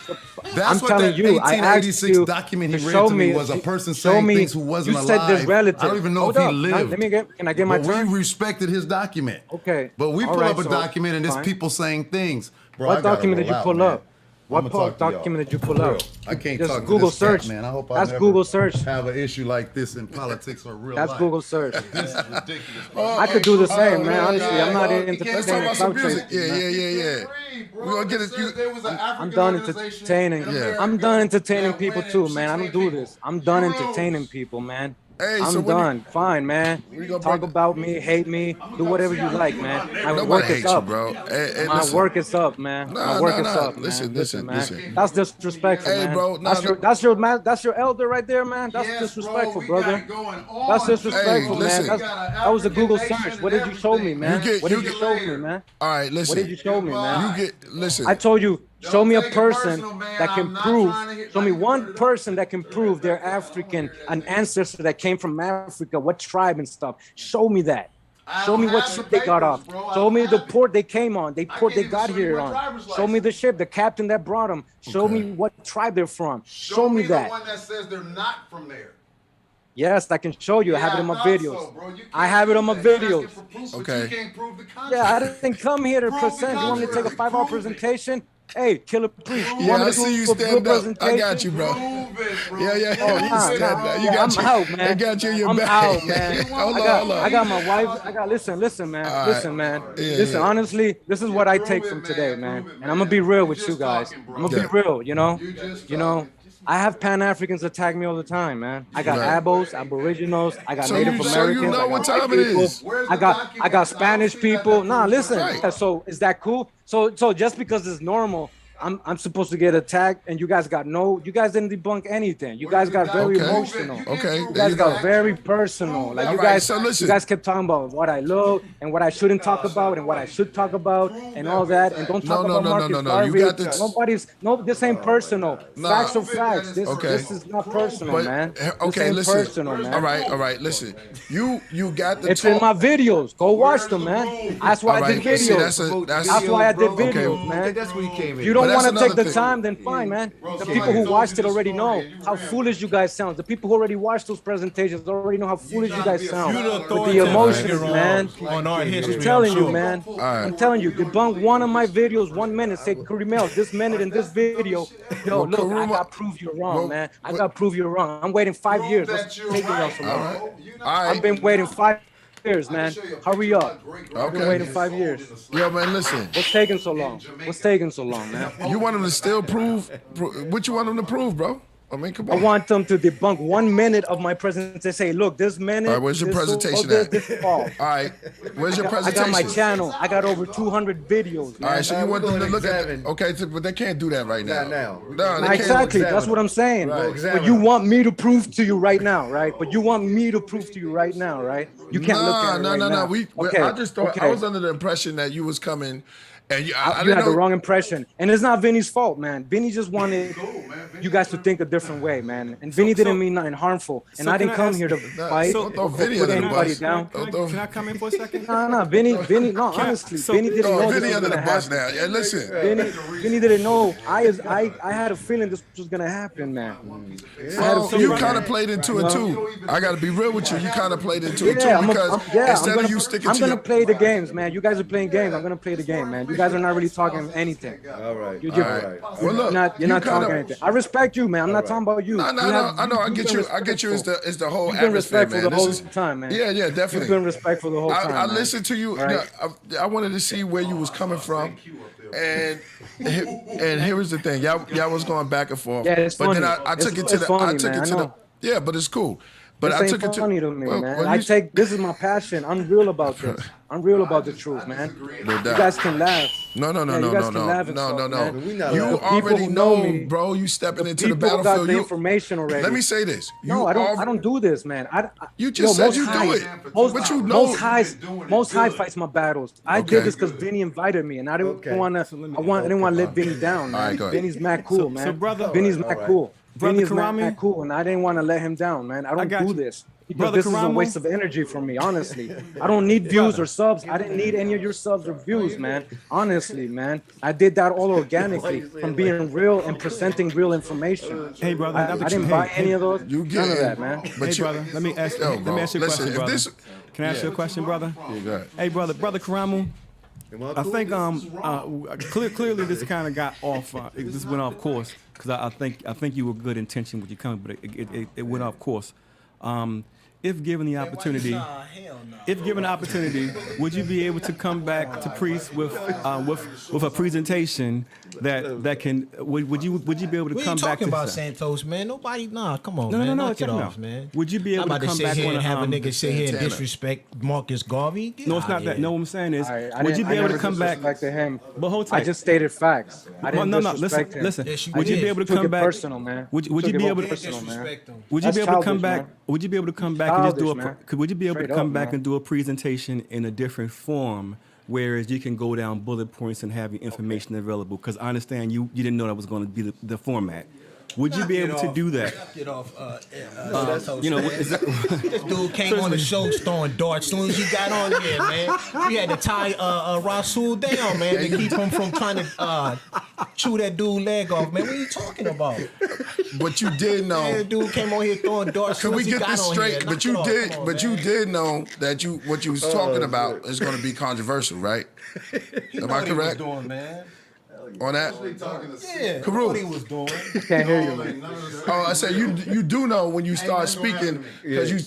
Speaker 12: that's
Speaker 8: I'm
Speaker 12: what
Speaker 8: telling
Speaker 12: that
Speaker 8: you, I asked
Speaker 12: 1886
Speaker 8: you
Speaker 12: document
Speaker 8: to
Speaker 12: he read
Speaker 8: show
Speaker 12: to me
Speaker 8: me-
Speaker 12: was a person
Speaker 8: show
Speaker 12: saying
Speaker 8: me-
Speaker 12: things who wasn't
Speaker 8: you
Speaker 12: alive.
Speaker 8: said there's relatives.
Speaker 12: I don't even know
Speaker 8: Hold
Speaker 12: if he
Speaker 8: up. Now,
Speaker 12: lived.
Speaker 8: can I get my
Speaker 12: but
Speaker 8: turn?
Speaker 12: we respected his document.
Speaker 8: Okay.
Speaker 12: But we
Speaker 8: All
Speaker 12: pull
Speaker 8: right,
Speaker 12: up a
Speaker 8: so,
Speaker 12: document and there's
Speaker 8: fine.
Speaker 12: people saying things. Bro, I
Speaker 8: What
Speaker 12: gotta
Speaker 8: document did
Speaker 12: roll
Speaker 8: you
Speaker 12: out,
Speaker 8: pull
Speaker 12: man.
Speaker 8: up? What
Speaker 12: I'ma talk to y'all.
Speaker 8: document did you pull
Speaker 12: For
Speaker 8: up?
Speaker 12: real. I can't
Speaker 8: Just
Speaker 12: talk to
Speaker 8: Google
Speaker 12: this cat,
Speaker 8: search.
Speaker 12: man. I hope I
Speaker 8: That's
Speaker 12: never
Speaker 8: Google search.
Speaker 12: have an issue like this in politics or real
Speaker 8: That's
Speaker 12: life.
Speaker 8: Google search.
Speaker 12: This is ridiculous.
Speaker 8: I could do the same, man. Honestly, I'm not
Speaker 1: Let's
Speaker 8: entertaining
Speaker 1: talk about some
Speaker 8: clout
Speaker 1: music.
Speaker 8: chasing, man.
Speaker 1: Yeah. We're gonna get it.
Speaker 8: I'm done entertaining. I'm done entertaining people too, man. I don't do this. I'm done entertaining people, man.
Speaker 1: Hey, so
Speaker 8: I'm
Speaker 1: when
Speaker 8: done. Fine, man.
Speaker 1: gonna
Speaker 8: Talk
Speaker 1: break-
Speaker 8: about me, hate me, do whatever you like, man. My
Speaker 1: Nobody
Speaker 8: work is
Speaker 1: hates you,
Speaker 8: up.
Speaker 1: bro. Hey,
Speaker 8: My
Speaker 1: listen.
Speaker 8: work is up, man. My work is up, man.
Speaker 1: Listen.
Speaker 8: man. That's disrespectful,
Speaker 1: Hey,
Speaker 8: man.
Speaker 1: bro,
Speaker 8: That's your elder right there, man. That's disrespectful, brother. That's disrespectful,
Speaker 1: Hey,
Speaker 8: man.
Speaker 1: listen.
Speaker 8: That was a Google search. What did you show me, man? What did you show me, man?
Speaker 1: All right, listen.
Speaker 8: What did you show me, man?
Speaker 1: Listen.
Speaker 8: I told you, show me a person that can prove, show me one person that can prove they're African, an ancestor that came from Africa, what tribe and stuff. Show me that. Show me what ship they got off. Show me the port they came on, port they got here on. Show me the ship, the captain that brought them. Show me what tribe they're from. Show me that.
Speaker 12: one that says they're not from there.
Speaker 15: Yes, I can show you. I have it in my videos. I have it on my videos.
Speaker 1: Okay.
Speaker 15: Yeah, I didn't come here to present. You want me to take a 5-hour presentation? Hey, Killah Priest. You
Speaker 1: Yeah,
Speaker 15: want me
Speaker 1: I
Speaker 15: to
Speaker 1: see
Speaker 15: do
Speaker 1: you
Speaker 15: a good
Speaker 1: stand up.
Speaker 15: presentation?
Speaker 1: I got you, bro. Yeah.
Speaker 15: Oh,
Speaker 1: You
Speaker 15: nah,
Speaker 1: stand up. You
Speaker 15: yeah,
Speaker 1: got
Speaker 15: I'm
Speaker 1: you.
Speaker 15: out, man.
Speaker 1: I got you in your
Speaker 15: I'm
Speaker 1: bag.
Speaker 15: out, man.
Speaker 1: Hold
Speaker 15: I
Speaker 1: on.
Speaker 15: got my wife. Listen, man.
Speaker 1: All
Speaker 15: Listen,
Speaker 1: right.
Speaker 15: man.
Speaker 1: Yeah,
Speaker 15: Listen,
Speaker 1: yeah.
Speaker 15: honestly, this is what I take from today, man. And I'm gonna be real with you guys. I'm gonna be real, you know. I have Pan-Africans attack me all the time, man. I got
Speaker 1: Right.
Speaker 15: Abos, Aboriginals, I got
Speaker 1: So
Speaker 15: Native
Speaker 1: you
Speaker 15: Americans,
Speaker 1: know
Speaker 15: I
Speaker 1: what
Speaker 15: got
Speaker 1: time
Speaker 15: white
Speaker 1: it
Speaker 15: people.
Speaker 1: is.
Speaker 15: I got Spanish people. Nah, listen.
Speaker 1: Right.
Speaker 15: So is that cool? So just because it's normal, I'm supposed to get attacked, and you guys didn't debunk anything. You guys got very emotional.
Speaker 1: Okay,
Speaker 15: You
Speaker 1: there
Speaker 15: guys
Speaker 1: you
Speaker 15: got
Speaker 1: go.
Speaker 15: very personal. Like
Speaker 1: All
Speaker 15: you
Speaker 1: right,
Speaker 15: guys,
Speaker 1: so listen.
Speaker 15: you guys kept talking about what I look and what I shouldn't talk about and what I should talk about and all that. And don't talk about Marcus Garvey.
Speaker 1: You got this.
Speaker 15: This ain't personal.
Speaker 1: Nah.
Speaker 15: Facts are facts. This
Speaker 1: Okay.
Speaker 15: is not personal,
Speaker 1: But,
Speaker 15: man. This
Speaker 1: okay,
Speaker 15: ain't
Speaker 1: listen.
Speaker 15: personal, man.
Speaker 1: All right. Listen, you got the.
Speaker 15: It's in my videos. Go watch them, man. That's why I did videos.
Speaker 1: See,
Speaker 15: that's why I did videos,
Speaker 4: I
Speaker 15: man.
Speaker 4: think that's where he came in.
Speaker 15: If you don't
Speaker 1: But that's
Speaker 15: want to take the
Speaker 1: another thing.
Speaker 15: time, then fine, man. The people who watched it already know how foolish you guys sound. The people who already watched those presentations already know how foolish you guys sound. With the emotions, man.
Speaker 14: On our history,
Speaker 15: I'm telling
Speaker 14: I'm
Speaker 15: you,
Speaker 14: sure.
Speaker 15: man.
Speaker 1: right.
Speaker 15: I'm telling you, debunk one of my videos 1 minute. Say, Kurimeo, this minute in this video. Yo,
Speaker 1: Well,
Speaker 15: look, I
Speaker 1: Kurima-
Speaker 15: got proof you're wrong,
Speaker 1: well,
Speaker 15: man. I got proof you're wrong. I'm waiting 5 years. What's taking y'all so long?
Speaker 1: All right.
Speaker 15: I've been waiting 5 years, man. Hurry up. I've been
Speaker 1: Okay.
Speaker 15: waiting 5 years.
Speaker 1: Yo, man, listen.
Speaker 15: What's taking so long? What's taking so long, man?
Speaker 1: You want him to still prove? What you want him to prove, bro? I mean, come
Speaker 15: I
Speaker 1: on.
Speaker 15: want them to debunk 1 minute of my presentation. Say, look, this minute.
Speaker 1: All right, where's your
Speaker 15: this
Speaker 1: presentation
Speaker 15: this,
Speaker 1: at?
Speaker 15: this fall.
Speaker 1: All right. Where's your
Speaker 15: I
Speaker 1: presentation?
Speaker 15: got my channel. I got over 200 videos, man.
Speaker 1: All right, so you want them to look at
Speaker 4: examine.
Speaker 1: it. Okay, but they can't do that right now.
Speaker 4: Not now.
Speaker 1: No, they can't.
Speaker 15: Exactly. That's what I'm saying.
Speaker 1: Right.
Speaker 15: But you want me to prove to you right now, right? But you want me to prove to you right now, right? You can't look at it right now.
Speaker 1: No.
Speaker 15: Okay.
Speaker 1: I just thought I
Speaker 15: okay.
Speaker 1: was under the impression that you was coming, and you. I
Speaker 15: You
Speaker 1: didn't
Speaker 15: had
Speaker 1: know.
Speaker 15: the wrong impression, and it's not Vinny's fault, man. Vinny just wanted you guys to think a different way, man. And Vinny didn't mean nothing harmful, and I didn't come here to fight,
Speaker 1: Don't throw
Speaker 15: or
Speaker 1: Vinny
Speaker 15: put
Speaker 1: under the
Speaker 15: anybody
Speaker 1: bus.
Speaker 15: down.
Speaker 10: Can I come in for a second?
Speaker 15: No, Vinny, no, honestly, Vinny didn't
Speaker 1: Throw
Speaker 15: know this
Speaker 1: Vinny
Speaker 15: was
Speaker 1: under the
Speaker 15: gonna
Speaker 1: bus
Speaker 15: happen.
Speaker 1: now. Yeah, listen.
Speaker 15: Vinny didn't know. I had a feeling this was gonna happen, man. I had a
Speaker 1: Well,
Speaker 15: feeling,
Speaker 1: you
Speaker 15: man.
Speaker 1: kind of played into it too. I got to be real with you. You kind of played into it too
Speaker 15: Yeah,
Speaker 1: because instead of you sticking
Speaker 15: I'm
Speaker 1: to
Speaker 15: gonna
Speaker 1: your.
Speaker 15: play the games, man. You guys are playing games. I'm gonna play the game, man. You guys are not really talking anything.
Speaker 4: All right.
Speaker 15: You're,
Speaker 1: All right. Well, look,
Speaker 15: you're not
Speaker 1: you
Speaker 15: talking
Speaker 1: kinda-
Speaker 15: anything. I respect you, man. I'm not talking about you.
Speaker 1: No,
Speaker 15: You have-
Speaker 1: I know. I
Speaker 15: you've
Speaker 1: get
Speaker 15: been
Speaker 1: you. I get you. It's the whole
Speaker 15: You've been
Speaker 1: atmosphere,
Speaker 15: respectful
Speaker 1: man.
Speaker 15: the
Speaker 1: This
Speaker 15: whole
Speaker 1: is
Speaker 15: time, man.
Speaker 1: Yeah, definitely.
Speaker 15: You've been respectful the whole time.
Speaker 1: I
Speaker 15: man.
Speaker 1: listened to you.
Speaker 15: Right?
Speaker 1: I wanted to see where you was coming from, and here was the thing. Y'all was going back and forth.
Speaker 15: Yeah, it's
Speaker 1: but then
Speaker 15: funny.
Speaker 1: I took
Speaker 15: It's
Speaker 1: it to the.
Speaker 15: funny,
Speaker 1: I took
Speaker 15: man.
Speaker 1: it to
Speaker 15: I
Speaker 1: the.
Speaker 15: know.
Speaker 1: Yeah, but it's cool. But
Speaker 15: This
Speaker 1: I
Speaker 15: ain't
Speaker 1: took it to.
Speaker 15: funny to me,
Speaker 1: well,
Speaker 15: man.
Speaker 1: well,
Speaker 15: This is my passion. I'm real about this. I'm real about the truth, man.
Speaker 1: No
Speaker 15: You
Speaker 1: doubt.
Speaker 15: guys can laugh.
Speaker 1: No.
Speaker 15: Yeah, you guys can laugh and stuff, man.
Speaker 1: You
Speaker 15: The people
Speaker 1: already
Speaker 15: who know
Speaker 1: know,
Speaker 15: me,
Speaker 1: bro. You stepping into the
Speaker 15: People got
Speaker 1: battlefield.
Speaker 15: the
Speaker 1: You,
Speaker 15: information already.
Speaker 1: let me say this.
Speaker 15: No, I don't do this, man.
Speaker 1: You just said
Speaker 15: most
Speaker 1: you do
Speaker 15: highs-
Speaker 1: it.
Speaker 15: Most,
Speaker 1: But you know-
Speaker 15: most high fights my battles. I
Speaker 1: Okay.
Speaker 15: did this because Vinny invited me, and I didn't want to. I didn't want to let Vinny down, man.
Speaker 1: All right, go ahead.
Speaker 15: Vinny's mad cool, man.
Speaker 10: so brother-
Speaker 15: Vinny's mad cool.
Speaker 10: Brother
Speaker 15: Vinny's
Speaker 10: Karami?
Speaker 15: mad cool, and I didn't want to let him down, man. I don't
Speaker 10: got
Speaker 15: do
Speaker 10: you.
Speaker 15: this. Because
Speaker 10: Brother
Speaker 15: this is a
Speaker 10: Karamo?
Speaker 15: waste of energy for me, honestly. I don't need views or subs. I didn't need any of your subs or views, man. Honestly, man. I did that all organically from being real and presenting real information.
Speaker 10: Hey, brother,
Speaker 15: I didn't buy any of those.
Speaker 1: You
Speaker 15: None of
Speaker 1: get
Speaker 15: that, man.
Speaker 1: But
Speaker 10: Hey,
Speaker 1: you,
Speaker 10: brother, let me ask you
Speaker 1: Yo,
Speaker 10: a
Speaker 1: bro,
Speaker 10: question,
Speaker 1: listen, if
Speaker 10: brother.
Speaker 1: this-
Speaker 10: Can I ask you a question, brother?
Speaker 1: Yeah, go ahead.
Speaker 10: Hey, brother Karamu. I think clearly this kind of got off. This went off course because I think you were good intention with your comment, but it went off course. If given the opportunity, would you be able to come back to Priest with a presentation that can? Would you be able to
Speaker 14: We
Speaker 10: come
Speaker 14: ain't
Speaker 10: back
Speaker 14: talking
Speaker 10: to
Speaker 14: about
Speaker 10: that?
Speaker 14: Santos, man. Nobody, come on,
Speaker 10: No,
Speaker 14: man.
Speaker 10: no,
Speaker 14: Knock
Speaker 10: check
Speaker 14: it
Speaker 10: it
Speaker 14: off,
Speaker 10: out.
Speaker 14: man.
Speaker 10: Would you be able
Speaker 14: I'm about
Speaker 10: to come
Speaker 14: sit
Speaker 10: back
Speaker 14: here
Speaker 10: on
Speaker 14: and have a
Speaker 10: a,
Speaker 14: nigga sit here and
Speaker 1: Santana.
Speaker 14: disrespect Marcus Garvey? Get
Speaker 10: No, it's
Speaker 14: out
Speaker 10: not that.
Speaker 14: here.
Speaker 10: No, what I'm saying is,
Speaker 15: I
Speaker 10: would you be able to
Speaker 15: never
Speaker 10: come back?
Speaker 15: disrespected him.
Speaker 10: But hold
Speaker 15: I
Speaker 10: tight.
Speaker 15: just stated facts. I didn't
Speaker 10: No,
Speaker 15: disrespect him.
Speaker 10: listen.
Speaker 14: Yes, you
Speaker 10: Would you
Speaker 14: did.
Speaker 10: be able to
Speaker 15: Took
Speaker 10: come
Speaker 15: it
Speaker 10: back?
Speaker 15: personal, man.
Speaker 10: Would
Speaker 15: Took
Speaker 10: you
Speaker 15: it
Speaker 10: be
Speaker 15: all
Speaker 10: able to?
Speaker 15: personal, man.
Speaker 14: Disrespect him.
Speaker 10: Would you
Speaker 15: That's
Speaker 10: be able to come
Speaker 15: childish,
Speaker 10: back?
Speaker 15: man.
Speaker 10: Would you be able to come back and just do
Speaker 15: Childish, man.
Speaker 10: Would you be able to
Speaker 15: Straight
Speaker 10: come
Speaker 15: up,
Speaker 10: back
Speaker 15: man.
Speaker 10: and do a presentation in a different form, whereas you can go down bullet points and have your information available? Because I understand you didn't know that was going to be the format. Would you be able to do that?
Speaker 14: Get off.
Speaker 10: You know, is that,
Speaker 14: This dude came on the show throwing darts. As soon as he got on here, man, we had to tie Rasul down, man, to keep him from trying to chew that dude leg off, man. What are you talking about?
Speaker 1: But you did know.
Speaker 14: Man, the dude came on here throwing darts.
Speaker 1: Can we get this straight? But you did know that what you was talking about is going to be controversial, right? Am I correct?
Speaker 14: Doing, man.
Speaker 1: On that?
Speaker 14: Yeah,
Speaker 1: Karu.
Speaker 14: what he was doing.
Speaker 15: Can't hear you, man.
Speaker 1: Oh, I said you do know when you start speaking because you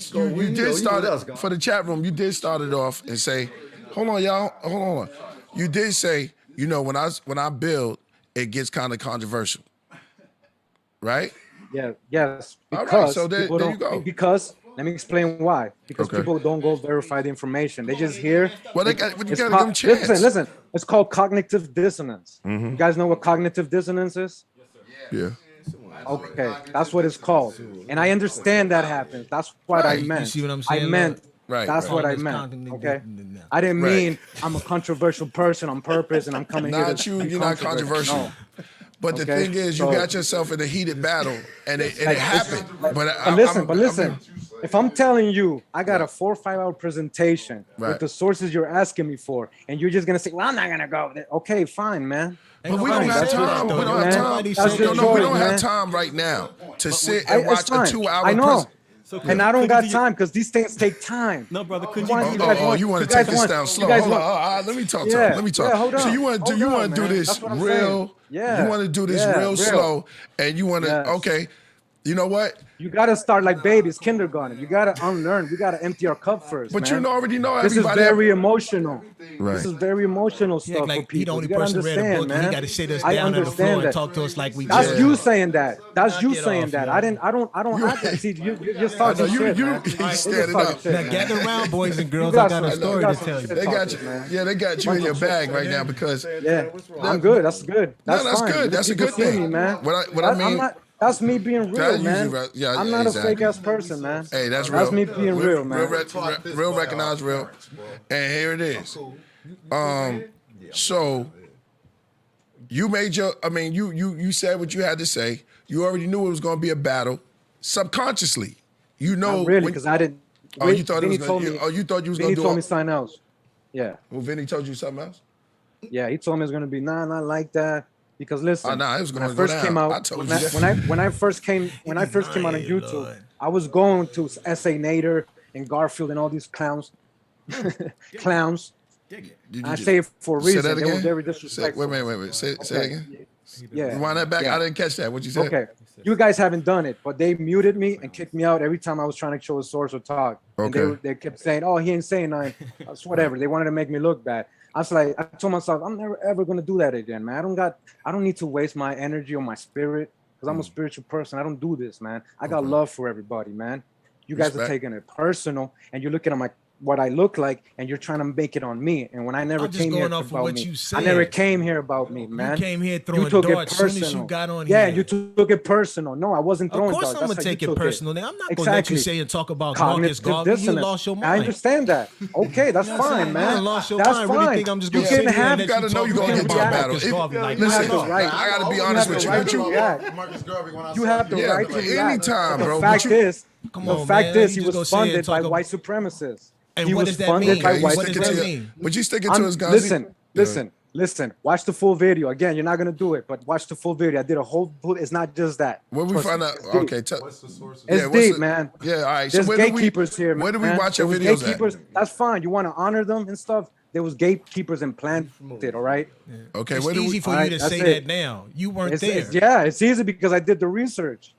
Speaker 1: did start it for the chat room. You did start it off and say, "Hold on, y'all, hold on." You did say, when I build, it gets kind of controversial, right?
Speaker 15: Yeah. Yes.
Speaker 1: All
Speaker 15: Because
Speaker 1: right, so there you go.
Speaker 15: Because let me explain why. Because people don't go verify the information. They just hear.
Speaker 1: Well, you gotta give them a chance.
Speaker 15: Listen. It's called cognitive dissonance.
Speaker 1: Mm-hmm.
Speaker 15: You guys know what cognitive dissonance is?
Speaker 1: Yeah.
Speaker 15: Okay, that's what it's called. And I understand that happens. That's what I meant.
Speaker 14: You see what I'm saying?
Speaker 15: I meant.
Speaker 1: Right.
Speaker 15: That's what I meant. Okay. I didn't mean I'm a controversial person on purpose and I'm coming here to.
Speaker 1: You're not controversial.
Speaker 15: No.
Speaker 1: But the thing is, you got yourself in a heated battle, and it happened. But
Speaker 15: listen. If I'm telling you, I got a 4 or 5 hour presentation with the sources you're asking me for, and you're just gonna say, "Well, I'm not gonna go." Okay, fine, man.
Speaker 1: But we don't have time. We don't have time. We don't have time right now to sit and watch a 2 hour.
Speaker 15: I know. And I don't got time because these things take time.
Speaker 10: no, brother. Could
Speaker 1: You want to take this down slow? Hold on. Let me talk to him. Let me talk.
Speaker 15: Hold on.
Speaker 1: So you want to do this real?
Speaker 15: Yeah.
Speaker 1: You want to do this real slow, and you want to. Okay. You know what?
Speaker 15: You gotta start like babies, kindergarten. You gotta unlearn. We gotta empty our cup first.
Speaker 1: But
Speaker 15: man.
Speaker 1: you already know
Speaker 15: this
Speaker 1: everybody.
Speaker 15: Is very emotional.
Speaker 1: Right.
Speaker 15: This is very emotional stuff
Speaker 14: Like
Speaker 15: for people.
Speaker 14: he the only
Speaker 15: you gotta
Speaker 14: person read a
Speaker 15: understand,
Speaker 14: book,
Speaker 15: man.
Speaker 14: and he got to sit us
Speaker 15: I
Speaker 14: down on the floor
Speaker 15: understand
Speaker 14: and talk to us like we.
Speaker 15: That's
Speaker 14: did.
Speaker 15: you saying that. That's you
Speaker 14: Get
Speaker 15: saying
Speaker 14: off,
Speaker 15: that.
Speaker 14: yo.
Speaker 15: I don't. See, you just talking shit, man.
Speaker 1: You stand it up.
Speaker 14: Now gather around, boys and girls. I got a story to tell you.
Speaker 1: They got you. Yeah, they got you in your bag right now because.
Speaker 15: Yeah, I'm good. That's good. That's
Speaker 1: fine.
Speaker 15: good.
Speaker 1: That's a good thing,
Speaker 15: man.
Speaker 1: What I mean.
Speaker 15: That's me being real, man.
Speaker 1: Yeah,
Speaker 15: I'm not a fake ass person, man.
Speaker 1: Hey, that's real.
Speaker 15: That's me being real, man.
Speaker 1: Real recognized real. And here it is. So you made your. I mean, you said what you had to say. You already knew it was going to be a battle, subconsciously. You know.
Speaker 15: Not really, because I didn't.
Speaker 1: Oh, you thought it was going. You thought you was going to do.
Speaker 15: Vinny told me something else. Yeah.
Speaker 1: Well, Vinny told you something else.
Speaker 15: Yeah, he told me it was going to be not like that. Because listen,
Speaker 1: it was
Speaker 15: when I first came out, when I first came out on YouTube, Lord. I was going to SA Nader and Garfield and all these clowns. I say it for a reason.
Speaker 1: Say that again?
Speaker 15: They were very disrespectful.
Speaker 1: Wait. Say it again.
Speaker 15: Yeah.
Speaker 1: Rewind that back.
Speaker 15: Yeah.
Speaker 1: I didn't catch that. What you said?
Speaker 15: Okay. You guys haven't done it, but they muted me and kicked me out every time I was trying to show a source or talk.
Speaker 1: Okay.
Speaker 15: And they kept saying, "Oh, he ain't saying nothing." It's whatever. They wanted to make me look bad. I was like, I told myself, I'm never ever gonna do that again, man. I don't need to waste my energy or my spirit because I'm a spiritual person. I don't do this, man. I got love for everybody, man. You guys are taking it personal, and you're looking at what I look like, and you're trying to make it on me. And when I never came here about me, I never came here about me, man.
Speaker 14: You came here throwing darts as soon as you got on
Speaker 15: here. Yeah, you took it personal. No, I wasn't throwing darts.
Speaker 14: Of course I'm going to take it personal. Now, I'm not going to let you say and talk about Marcus Garvey. You lost your mind.
Speaker 15: I understand that. Okay, that's fine, man.
Speaker 14: You lost your
Speaker 15: that's
Speaker 14: mind.
Speaker 15: fine.
Speaker 14: Really think I'm just going to sit here and let you
Speaker 1: gotta know you're going to get into a battle. Listen, I got to be honest with you.
Speaker 15: You have the right to react.
Speaker 1: Anytime, bro.
Speaker 15: The fact is, he was funded by white supremacists.
Speaker 14: And what does that mean?
Speaker 15: What
Speaker 14: does that mean?
Speaker 1: But you sticking to his guns.
Speaker 15: Listen. Watch the full video. Again, you're not gonna do it, but watch the full video. I did a whole. It's not just that.
Speaker 1: Where we find out? Okay,
Speaker 15: what's the source? It's deep, man.
Speaker 1: Yeah, all right.
Speaker 15: There's gatekeepers here, man.
Speaker 1: Where do we watch your videos at?
Speaker 15: That's fine. You want to honor them and stuff. There was gatekeepers implanted. All right.
Speaker 14: Okay. It's easy for you to say that now. You weren't there.
Speaker 15: It's easy because I did the research.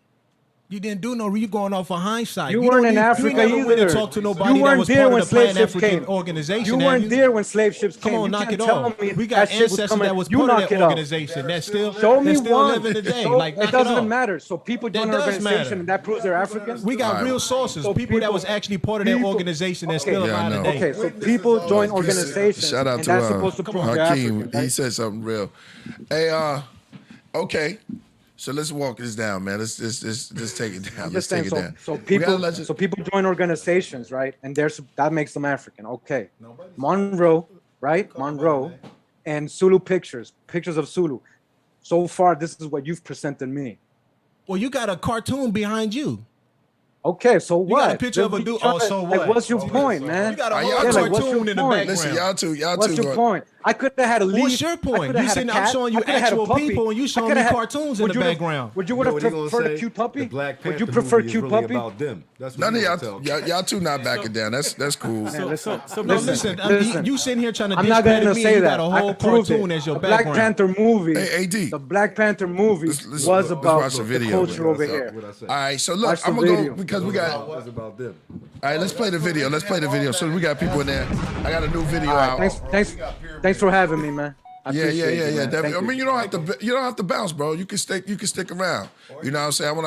Speaker 14: You didn't do no. You going off of hindsight.
Speaker 15: You weren't in Africa either.
Speaker 14: You never talked to nobody that was part of the Pan-African organization.
Speaker 15: You weren't there when slave ships came.
Speaker 14: Come on, knock it off. We got ancestors that was part of that organization. That's still living today. Like
Speaker 15: it doesn't matter. So people join an organization and that proves they're African.
Speaker 14: We got real sources. People that was actually part of that organization that's still alive today.
Speaker 15: Okay, so people join organizations.
Speaker 1: Shout out to Hakeem. He said something real. Hey, okay. So let's walk this down, man. Let's take it down. Let's take it down.
Speaker 15: So people join organizations, right? And that makes them African. Okay. Monroe, right? Monroe, and Zulu pictures of Zulu. So far, this is what you've presented me.
Speaker 14: Well, you got a cartoon behind you.
Speaker 15: Okay, so what?
Speaker 14: You got a picture of a dude. Oh, so what?
Speaker 15: Like, what's your point, man?
Speaker 14: You got a
Speaker 1: Are
Speaker 14: whole
Speaker 1: y'all
Speaker 14: cartoon
Speaker 15: what's your
Speaker 14: in the
Speaker 15: point?
Speaker 14: background.
Speaker 1: Listen, y'all two
Speaker 15: What's your
Speaker 1: going.
Speaker 15: point? I could have had a leaf.
Speaker 14: What's your point?
Speaker 15: I
Speaker 14: You sitting, I'm showing you actual people, and you showing me cartoons in the background.
Speaker 15: Would you would have preferred a cute puppy? Would you prefer cute puppy?
Speaker 4: About them. That's what
Speaker 1: None of
Speaker 4: you
Speaker 1: y'all,
Speaker 4: tell.
Speaker 1: y'all two not backing down. That's cool.
Speaker 15: Listen,
Speaker 14: Listen, you sitting here trying to
Speaker 15: I'm not
Speaker 14: discredit
Speaker 15: gonna
Speaker 14: me,
Speaker 15: say
Speaker 14: and you
Speaker 15: that.
Speaker 14: got a
Speaker 15: I
Speaker 14: whole
Speaker 15: proved
Speaker 14: cartoon
Speaker 15: it.
Speaker 14: as your
Speaker 15: The Black
Speaker 14: background.
Speaker 15: Panther movie.
Speaker 1: Hey, AD.
Speaker 15: The Black Panther movie
Speaker 1: Let's
Speaker 15: was about
Speaker 1: watch the
Speaker 15: the
Speaker 1: video,
Speaker 15: culture
Speaker 1: man.
Speaker 15: over here.
Speaker 1: All right, so look,
Speaker 15: Watch the
Speaker 1: I'm gonna
Speaker 15: video.
Speaker 1: go because we got. All
Speaker 4: It's about them.
Speaker 1: right, let's play the video. Let's play the video. So we got people in there. I got a new video
Speaker 15: All right,
Speaker 1: out.
Speaker 15: thanks for having me, man. I
Speaker 1: Yeah,
Speaker 15: appreciate it, man.
Speaker 1: definitely.
Speaker 15: Thank
Speaker 1: I mean,
Speaker 15: you.
Speaker 1: you don't have to bounce, bro. You can stick around. You know what I'm saying? I want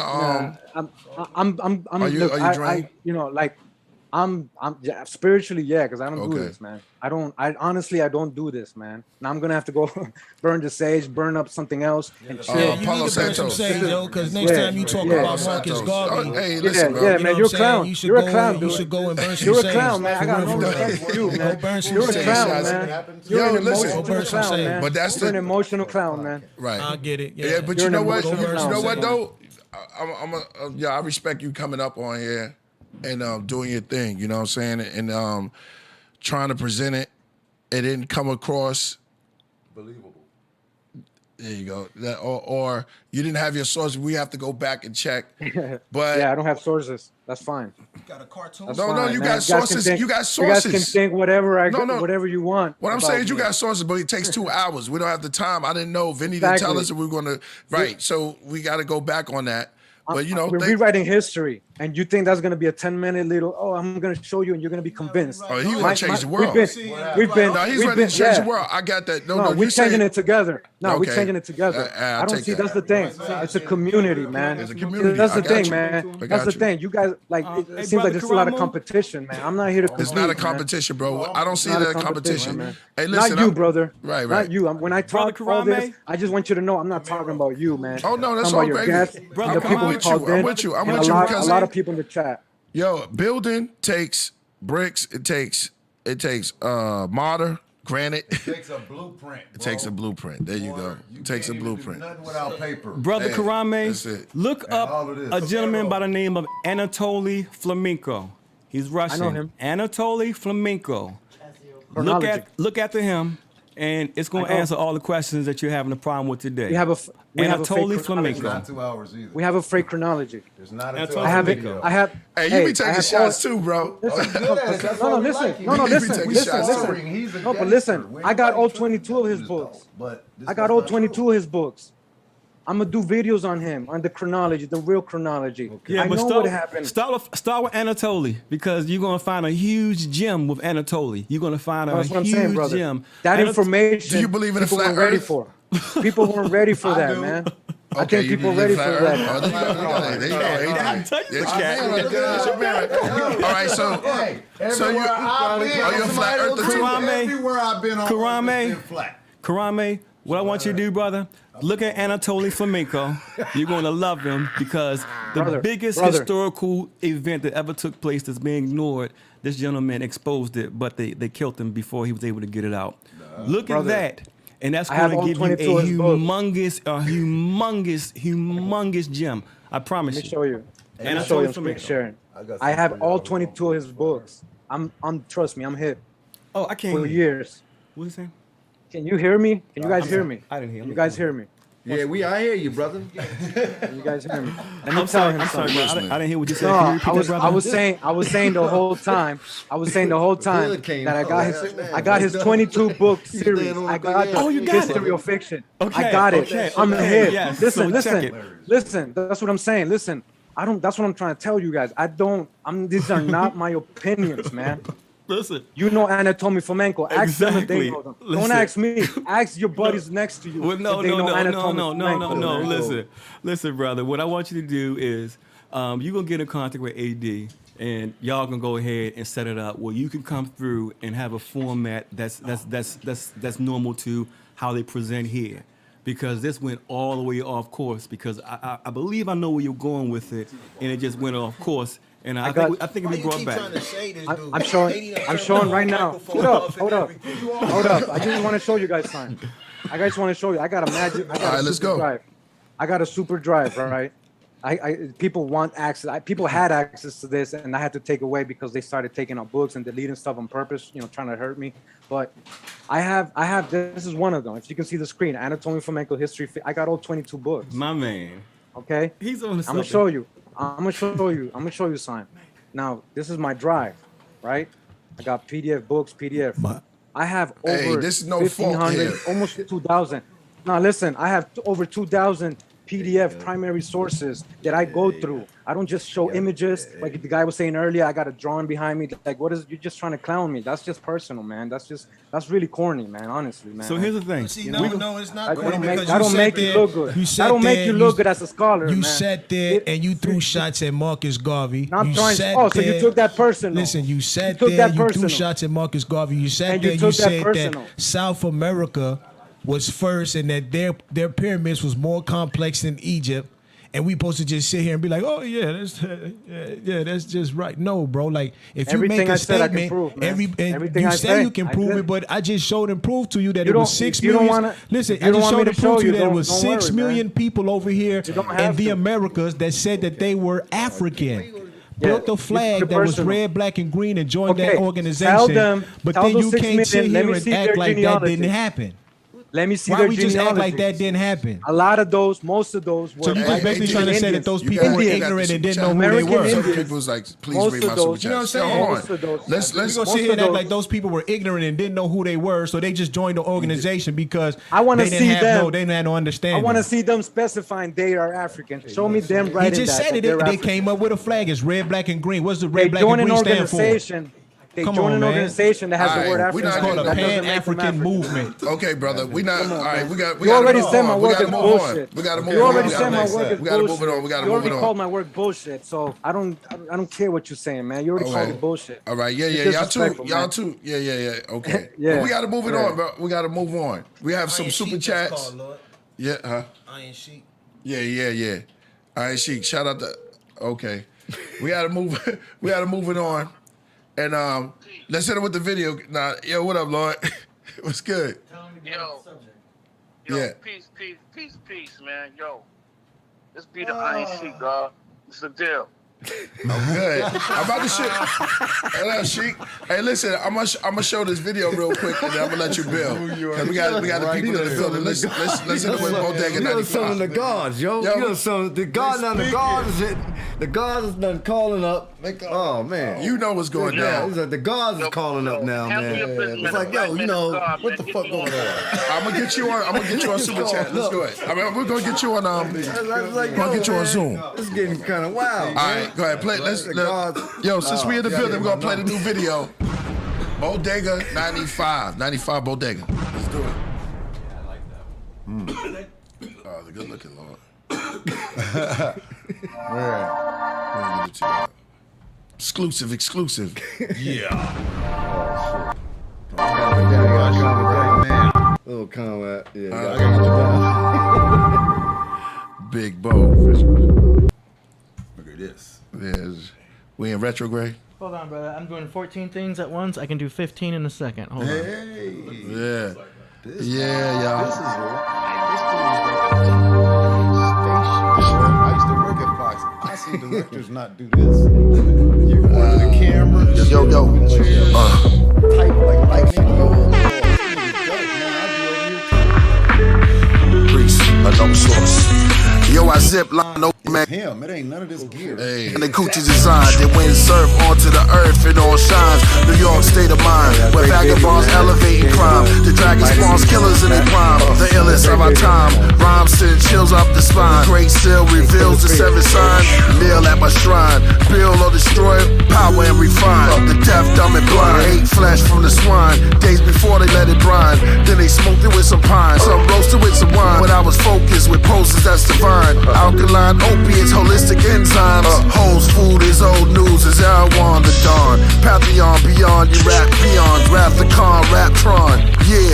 Speaker 1: to
Speaker 15: I'm
Speaker 1: Are you-
Speaker 15: look,
Speaker 1: are you
Speaker 15: I
Speaker 1: drained?
Speaker 15: you know, like I'm yeah, spiritually, yeah, because I don't do
Speaker 1: Okay.
Speaker 15: this, man. I honestly I don't do this, man. Now I'm gonna have to go burn the sage, burn up something else, and chill.
Speaker 14: Yeah, you
Speaker 1: Paulo
Speaker 14: need to burn some
Speaker 1: Santos.
Speaker 14: sage, yo, because next time you talk about Marcus
Speaker 1: Santos.
Speaker 14: Garvey,
Speaker 1: Oh, hey,
Speaker 15: Yeah,
Speaker 1: listen, bro.
Speaker 15: yeah,
Speaker 14: you know
Speaker 15: man,
Speaker 14: what
Speaker 15: you're a
Speaker 14: I'm saying?
Speaker 15: clown.
Speaker 14: You should
Speaker 15: You're a
Speaker 14: go
Speaker 15: clown,
Speaker 14: and- you
Speaker 15: dude.
Speaker 14: should go and burn some
Speaker 15: You're a
Speaker 14: sage.
Speaker 15: clown, man. I got no
Speaker 14: For real.
Speaker 15: respect for you,
Speaker 14: Go
Speaker 15: man.
Speaker 14: burn some
Speaker 15: You're a
Speaker 14: sage.
Speaker 15: clown,
Speaker 1: shots.
Speaker 15: man.
Speaker 1: Yo,
Speaker 15: You're an
Speaker 1: listen.
Speaker 15: emotional
Speaker 14: Go burn some
Speaker 15: clown,
Speaker 14: sage.
Speaker 15: man.
Speaker 1: But that's
Speaker 15: You're an
Speaker 1: the-
Speaker 15: emotional clown, man.
Speaker 1: Right.
Speaker 14: I get it.
Speaker 1: Yeah, but
Speaker 15: You're
Speaker 1: you know
Speaker 15: an
Speaker 1: what?
Speaker 15: emotional
Speaker 1: You
Speaker 15: clown,
Speaker 1: know what
Speaker 15: man.
Speaker 1: though? Yeah, I respect you coming up on here and doing your thing. You know what I'm saying? And trying to present it. It didn't come across
Speaker 12: Believable.
Speaker 1: There you go. That, or you didn't have your sources. We have to go back and check. But
Speaker 15: Yeah, I don't have sources. That's fine.
Speaker 14: You got a cartoon.
Speaker 15: That's
Speaker 1: No,
Speaker 15: fine,
Speaker 1: you
Speaker 15: man.
Speaker 1: got
Speaker 15: guys can
Speaker 1: sources.
Speaker 15: think-
Speaker 1: You got
Speaker 15: You guys can
Speaker 1: sources.
Speaker 15: think whatever
Speaker 1: No.
Speaker 15: whatever you want.
Speaker 1: What I'm
Speaker 15: about
Speaker 1: saying is you
Speaker 15: me.
Speaker 1: got sources, but it takes 2 hours. We don't have the time. I didn't know. Vinny didn't tell
Speaker 15: Exactly.
Speaker 1: us that we were going to. Right. So we got to go back on that. But, you know,
Speaker 15: we're rewriting history, and you think that's gonna be a 10-minute little? Oh, I'm gonna show you, and you're gonna be convinced.
Speaker 1: Oh, he want to change the world.
Speaker 15: We've been.
Speaker 1: No, he's
Speaker 15: we've
Speaker 1: ready
Speaker 15: been-
Speaker 1: to change the
Speaker 15: yeah.
Speaker 1: world. I got that. No,
Speaker 15: No,
Speaker 1: no,
Speaker 15: we're
Speaker 1: you saying
Speaker 15: changing it together. No,
Speaker 1: Okay.
Speaker 15: we're changing it together.
Speaker 1: I'll
Speaker 15: I don't
Speaker 1: take
Speaker 15: see.
Speaker 1: that.
Speaker 15: That's the thing. It's a community, man.
Speaker 1: It's a community.
Speaker 15: That's
Speaker 1: I
Speaker 15: the
Speaker 1: got
Speaker 15: thing,
Speaker 1: you.
Speaker 15: man.
Speaker 1: I
Speaker 15: That's
Speaker 1: got
Speaker 15: the
Speaker 1: you.
Speaker 15: thing. You guys like. It
Speaker 10: Hey,
Speaker 15: seems like
Speaker 10: brother
Speaker 15: there's a lot of
Speaker 10: Karamo?
Speaker 15: competition, man. I'm not here to compete.
Speaker 1: It's not a
Speaker 15: man.
Speaker 1: competition, bro. I don't see
Speaker 15: Not
Speaker 1: it
Speaker 15: a
Speaker 1: as a competition.
Speaker 15: man.
Speaker 1: Hey, listen.
Speaker 15: Not you,
Speaker 1: I'm-
Speaker 15: brother.
Speaker 1: Right.
Speaker 15: Not you. When I talk
Speaker 10: Brother
Speaker 15: all this,
Speaker 10: Karame?
Speaker 15: I just want you to know I'm not talking about you, man.
Speaker 1: Oh, no, that's
Speaker 15: I'm
Speaker 1: all
Speaker 15: talking about
Speaker 1: gravy.
Speaker 15: your guests,
Speaker 10: Brother,
Speaker 15: the
Speaker 10: come
Speaker 15: people
Speaker 10: on.
Speaker 15: who
Speaker 10: I'm
Speaker 15: called
Speaker 1: with you. I'm
Speaker 15: in,
Speaker 1: with you. I'm
Speaker 15: and
Speaker 1: with you,
Speaker 15: a lot
Speaker 1: because-
Speaker 15: of people in the chat.
Speaker 1: Yo, building takes bricks. It takes mortar, granite.
Speaker 12: It takes a blueprint.
Speaker 1: It takes a blueprint. There you go.
Speaker 12: You
Speaker 1: It takes a
Speaker 12: can't even do
Speaker 1: blueprint.
Speaker 12: Nothing without paper.
Speaker 10: Brother
Speaker 1: Hey,
Speaker 10: Karame,
Speaker 1: that's it.
Speaker 10: look
Speaker 12: And all
Speaker 10: up
Speaker 12: of this.
Speaker 10: a gentleman by the name of Anatoly Flamenco. He's Russian.
Speaker 15: him.
Speaker 10: Anatoly Flamenco.
Speaker 15: Chronology.
Speaker 10: Look after him, and it's going to
Speaker 15: I know.
Speaker 10: answer all the questions that you're having a problem with today.
Speaker 15: We have a
Speaker 10: Anatoly
Speaker 15: fake chronology.
Speaker 12: It's
Speaker 10: Flamenco.
Speaker 12: not 2 hours either.
Speaker 15: We have a fake chronology.
Speaker 12: It's not a
Speaker 10: That's
Speaker 12: 2
Speaker 10: all
Speaker 12: hour
Speaker 15: I have it.
Speaker 12: video.
Speaker 15: I have.
Speaker 1: Hey, you be
Speaker 15: I
Speaker 1: taking
Speaker 15: have
Speaker 1: shots
Speaker 15: all-
Speaker 1: too, bro.
Speaker 15: No,
Speaker 12: That's
Speaker 15: no,
Speaker 12: why we
Speaker 15: listen.
Speaker 12: like
Speaker 15: No,
Speaker 12: him.
Speaker 15: no,
Speaker 1: He be
Speaker 15: listen.
Speaker 1: taking
Speaker 15: Listen,
Speaker 1: shots too.
Speaker 15: listen.
Speaker 12: He's a
Speaker 15: No, but
Speaker 12: gangster.
Speaker 15: listen.
Speaker 12: We
Speaker 15: I got all
Speaker 12: ain't
Speaker 15: 22 of his
Speaker 12: this
Speaker 15: books.
Speaker 12: though, but this
Speaker 15: I got
Speaker 12: stuff's
Speaker 15: all
Speaker 12: not
Speaker 15: 22
Speaker 12: true.
Speaker 15: of his books. I'm gonna do videos on him, on the chronology, the real chronology.
Speaker 10: Yeah,
Speaker 15: I
Speaker 10: but
Speaker 15: know
Speaker 10: start,
Speaker 15: what happened.
Speaker 10: start with Anatoly, because you're going to find a huge gem with Anatoly. You're going to find a
Speaker 15: That's what I'm
Speaker 10: huge
Speaker 15: saying, brother.
Speaker 10: gem.
Speaker 15: That information.
Speaker 1: Do you believe in a
Speaker 15: people
Speaker 1: flat
Speaker 15: weren't ready
Speaker 1: Earth?
Speaker 15: for. People weren't ready for that,
Speaker 12: do.
Speaker 15: man. I
Speaker 1: Okay,
Speaker 15: think
Speaker 1: you
Speaker 15: people
Speaker 1: believe
Speaker 15: ready
Speaker 1: in
Speaker 15: for
Speaker 1: flat
Speaker 15: that.
Speaker 1: Earth? Oh, there you go. That's your man. All right, so
Speaker 12: Everywhere I've been,
Speaker 1: are you a flat
Speaker 12: somebody
Speaker 1: earther
Speaker 12: will
Speaker 1: too?
Speaker 12: tell
Speaker 10: Karame?
Speaker 12: me Everywhere I've been on
Speaker 10: Karame?
Speaker 12: Earth, it's been flat.
Speaker 10: Karame, what I want you to do, brother, look at Anatoly Flamenco. You're going to love him, because the biggest historical event that ever took place that's being ignored, this gentleman exposed it, but they killed him before he was able to get it out. Look at that. And that's
Speaker 15: I have
Speaker 10: going to
Speaker 15: all
Speaker 10: give you
Speaker 15: 22
Speaker 10: a
Speaker 15: of his books.
Speaker 10: humongous gem. I promise
Speaker 15: Let me
Speaker 10: you.
Speaker 15: show you. Let me
Speaker 10: Anatoly
Speaker 15: show you. I'm
Speaker 10: Flamenco.
Speaker 15: screen sharing.
Speaker 12: got
Speaker 15: I have
Speaker 12: something
Speaker 15: all
Speaker 12: for y'all.
Speaker 15: 22 of his books. I'm trust me, I'm hip
Speaker 10: Oh, I can't
Speaker 15: for
Speaker 10: hear you.
Speaker 15: years.
Speaker 10: What is that?
Speaker 15: Can you hear me? Can you guys hear me?
Speaker 10: I didn't hear
Speaker 15: You guys hear me?
Speaker 4: Yeah, I hear you, brother.
Speaker 15: Can you guys hear me? Let me
Speaker 10: I'm
Speaker 15: tell
Speaker 10: sorry,
Speaker 15: him
Speaker 10: I'm sorry,
Speaker 15: something.
Speaker 10: bro. I didn't hear what you said.
Speaker 15: No,
Speaker 10: Can you repeat
Speaker 15: I was
Speaker 10: that, brother?
Speaker 15: I was saying the whole time. I was saying the whole time
Speaker 4: Bill came
Speaker 15: that
Speaker 4: up.
Speaker 15: I got his 22 book series.
Speaker 4: staying on
Speaker 15: I
Speaker 4: the
Speaker 15: got
Speaker 4: bed.
Speaker 10: Oh, you got
Speaker 15: history
Speaker 10: it.
Speaker 15: or fiction.
Speaker 10: Okay,
Speaker 15: I got it.
Speaker 10: okay,
Speaker 15: I'm
Speaker 10: okay,
Speaker 15: hip.
Speaker 10: yes. So
Speaker 15: Listen,
Speaker 10: check
Speaker 15: listen. That's what I'm saying. Listen, I don't. That's what I'm trying to tell you guys. These are not my opinions, man.
Speaker 10: Listen.
Speaker 15: You know Anatoly Flamenco. Ask them if they
Speaker 10: Exactly.
Speaker 15: know them.
Speaker 10: Listen.
Speaker 15: Don't ask me. Ask your buddies next to you.
Speaker 10: Well, no,
Speaker 15: if they know Anatoly Flamenco.
Speaker 10: Listen, brother. What I want you to do is, you're gonna get in contact with AD, and y'all gonna go ahead and set it up where you can come through and have a format that's normal to how they present here. Because this went all the way off course. Because I believe I know where you're going with it, and it just went off course. And I think it'll be brought back.
Speaker 15: I'm showing right now. Hold up. I just want to show you guys something. I just want to show you. I got a magic. I got
Speaker 1: All right,
Speaker 15: a
Speaker 1: let's
Speaker 15: super
Speaker 1: go.
Speaker 15: drive. I got a super drive, all right? people want access. People had access to this, and I had to take away because they started taking out books and deleting stuff on purpose, trying to hurt me. But I have this is one of them. If you can see the screen, Anatomy for Mental History. I got all 22 books.
Speaker 10: My man.
Speaker 15: Okay.
Speaker 10: He's on.
Speaker 15: I'm gonna show you. I'm gonna show you, Simon. Now, this is my drive, right? I got PDF books, PDF. I have over
Speaker 1: this is no fault
Speaker 15: 1,500,
Speaker 1: here.
Speaker 15: almost 2,000. Now, listen, I have over 2,000 PDF primary sources that I go through. I don't just show images like the guy was saying earlier. I got a drawing behind me. Like, what is? You're just trying to clown me. That's just personal, man. That's really corny, man. Honestly, man.
Speaker 10: So here's the thing.
Speaker 14: See, no, it's not corny because
Speaker 15: I don't make you look good. I don't make you look good as a scholar.
Speaker 14: You
Speaker 15: man.
Speaker 14: sat there and you threw shots at Marcus Garvey.
Speaker 15: I'm trying. So you took that personal.
Speaker 14: Listen, you sat there. You threw shots at Marcus Garvey. You sat there. You said that South America was first and that their pyramids was more complex than Egypt. And we supposed to just sit here and be like, oh yeah, that's just right. No, bro. Like if you
Speaker 15: Everything
Speaker 14: make a
Speaker 15: I said, I can
Speaker 14: statement,
Speaker 15: prove, man.
Speaker 14: everything you say you can prove it, but I just showed and proved to you that
Speaker 15: You
Speaker 14: it was
Speaker 15: don't-
Speaker 14: 6
Speaker 15: you don't
Speaker 14: million.
Speaker 15: wanna-
Speaker 14: Listen,
Speaker 15: if you
Speaker 14: I
Speaker 15: don't
Speaker 14: just
Speaker 15: want me
Speaker 14: showed
Speaker 15: to
Speaker 14: and proved to
Speaker 15: show
Speaker 14: you
Speaker 15: you,
Speaker 14: that it
Speaker 15: don't-
Speaker 14: was
Speaker 15: don't
Speaker 14: 6
Speaker 15: worry,
Speaker 14: million
Speaker 15: man.
Speaker 14: people over here
Speaker 15: don't
Speaker 14: in
Speaker 15: have
Speaker 14: the
Speaker 15: to.
Speaker 14: Americas that said that they were African. Built a flag that was
Speaker 15: personal.
Speaker 14: red, black, and green and joined
Speaker 15: Okay,
Speaker 14: that
Speaker 15: tell
Speaker 14: organization.
Speaker 15: them-
Speaker 14: but
Speaker 15: tell
Speaker 14: then
Speaker 15: those
Speaker 14: you
Speaker 15: 6
Speaker 14: can't sit
Speaker 15: million, let
Speaker 14: here
Speaker 15: me
Speaker 14: and
Speaker 15: see
Speaker 14: act
Speaker 15: their
Speaker 14: like that
Speaker 15: genealogy.
Speaker 14: didn't happen.
Speaker 15: Let me see
Speaker 14: Why
Speaker 15: their
Speaker 14: we just act like
Speaker 15: genealogy.
Speaker 14: that didn't happen?
Speaker 15: A lot of those, most of those were.
Speaker 14: So you just basically trying to say that those people were ignorant and didn't know who they
Speaker 15: American
Speaker 14: were.
Speaker 15: Indians.
Speaker 1: People was like, please
Speaker 15: Most
Speaker 1: read
Speaker 15: of
Speaker 1: my
Speaker 15: those-
Speaker 1: super
Speaker 14: You know what I'm
Speaker 1: chat.
Speaker 14: saying?
Speaker 1: Hold
Speaker 15: Most of those-
Speaker 1: on. Let's
Speaker 14: We're gonna
Speaker 15: most
Speaker 14: sit here
Speaker 15: of
Speaker 14: and act
Speaker 15: those-
Speaker 14: like those people were ignorant and didn't know who they were, so they just joined the organization because
Speaker 15: I want to
Speaker 14: they
Speaker 15: see
Speaker 14: didn't have
Speaker 15: them.
Speaker 14: they didn't have no
Speaker 15: I
Speaker 14: understanding.
Speaker 15: want to see them specifying they are African. Show me them
Speaker 14: He
Speaker 15: writing
Speaker 14: just
Speaker 15: that.
Speaker 14: said
Speaker 15: that
Speaker 14: it.
Speaker 15: they're
Speaker 14: They
Speaker 15: African.
Speaker 14: came up with a flag. It's red, black, and green. What's the
Speaker 15: They
Speaker 14: red, black,
Speaker 15: join
Speaker 14: and
Speaker 15: an
Speaker 14: green stand for?
Speaker 15: organization. They
Speaker 1: Come
Speaker 15: join
Speaker 1: on,
Speaker 15: an
Speaker 1: man.
Speaker 15: organization that has the word
Speaker 1: Alright, we
Speaker 15: African.
Speaker 1: not
Speaker 14: It's called a
Speaker 15: That doesn't make them
Speaker 14: Pan-African
Speaker 15: African.
Speaker 14: movement.
Speaker 1: Okay, brother. We not. All right, we got. We
Speaker 15: You
Speaker 1: gotta
Speaker 15: already
Speaker 1: move
Speaker 15: said
Speaker 1: on.
Speaker 15: my
Speaker 1: We
Speaker 15: work
Speaker 1: gotta
Speaker 15: is
Speaker 1: move
Speaker 15: bullshit.
Speaker 1: on. We gotta move
Speaker 15: You
Speaker 1: on.
Speaker 15: already
Speaker 1: We
Speaker 15: said my
Speaker 1: gotta
Speaker 15: work is
Speaker 1: We gotta move it
Speaker 15: bullshit.
Speaker 1: on. We gotta
Speaker 15: You
Speaker 1: move
Speaker 15: already
Speaker 1: it
Speaker 15: called
Speaker 1: on.
Speaker 15: my work bullshit, so I don't care what you're saying, man. You already
Speaker 1: All
Speaker 15: called
Speaker 1: right.
Speaker 15: it bullshit.
Speaker 1: All right, yeah.
Speaker 15: It's
Speaker 1: Y'all too.
Speaker 15: disrespectful,
Speaker 1: Y'all
Speaker 15: man.
Speaker 1: too. Yeah. Okay.
Speaker 15: Yeah.
Speaker 1: But we gotta move it
Speaker 15: Yeah.
Speaker 1: on, bro. We gotta move on. We have some super chats. Yeah, huh?
Speaker 14: Iron Sheik.
Speaker 1: Yeah. Iron Sheik. Shout out to. Okay. We gotta move. We gotta move it on. And let's hit it with the video. Nah, yo, what up, Lord? What's good?
Speaker 6: Yo,
Speaker 1: Yeah.
Speaker 6: peace, man. Yo, let's be the Iron Sheik, dog. It's the deal.
Speaker 1: Good. I'm about to shoot. Hello, Sheik. Hey, listen, I'm gonna show this video real quick, and then I'm gonna let you build. Cause we got the people in the building. Let's hit it with Bodega
Speaker 4: You done some of
Speaker 1: 95.
Speaker 4: the guards, yo.
Speaker 1: Yo,
Speaker 4: You done some the guard now. The guards is hitting. The guards is done calling up. Oh man.
Speaker 1: You know what's going
Speaker 4: Yeah,
Speaker 1: down.
Speaker 4: it's like the guards is calling up now, man. It's like, yo, you know, what the fuck going on?
Speaker 1: I'm gonna get you on super chat. Let's do it. I mean, we're gonna get you on
Speaker 4: Like,
Speaker 1: gonna get you on
Speaker 4: man,
Speaker 1: Zoom.
Speaker 4: It's getting kind of wild.
Speaker 1: All right, go ahead. Play. Yo, since we in the building, we're gonna play the new video. Bodega 95 Bodega. Let's do it. Oh, the good looking Lord. We'll get it to you. Exclusive.
Speaker 4: Yeah. Little combat. Yeah.
Speaker 1: Big Bo. Look at this. We in retrograde.
Speaker 2: Hold on, brother. I'm doing 14 things at once. I can do 15 in a second. Hold on.
Speaker 1: Yeah. Yeah, y'all.
Speaker 12: This is I used to work at Fox. I see directors not do this. You order the camera.
Speaker 7: Yo.
Speaker 12: Type like lightning.
Speaker 7: Priest, no source. Yo, I zip line, no man.
Speaker 12: Him, it ain't none of this gear.
Speaker 7: And the Gucci design, they wind surf onto the earth, it all shines. New York state of mind, where vagabonds elevating crime. The dragon spawns killers in their prime. The illest of our time, rhymes send chills up the spine. Great seal reveals the seven sign. Kneel at my shrine, build or destroy, power and refine. The deaf, dumb and blind, ate flesh from the swine. Days before they let it brine, then they smoked it with some pine. Some roasted with some wine, but I was focused with poses that's divine. Alkaline opiates, holistic enzymes. Hoes food is old news, is Erewhon the dawn. Pantheon beyond, you rap peons. Rap the con, rap tron. Yeah.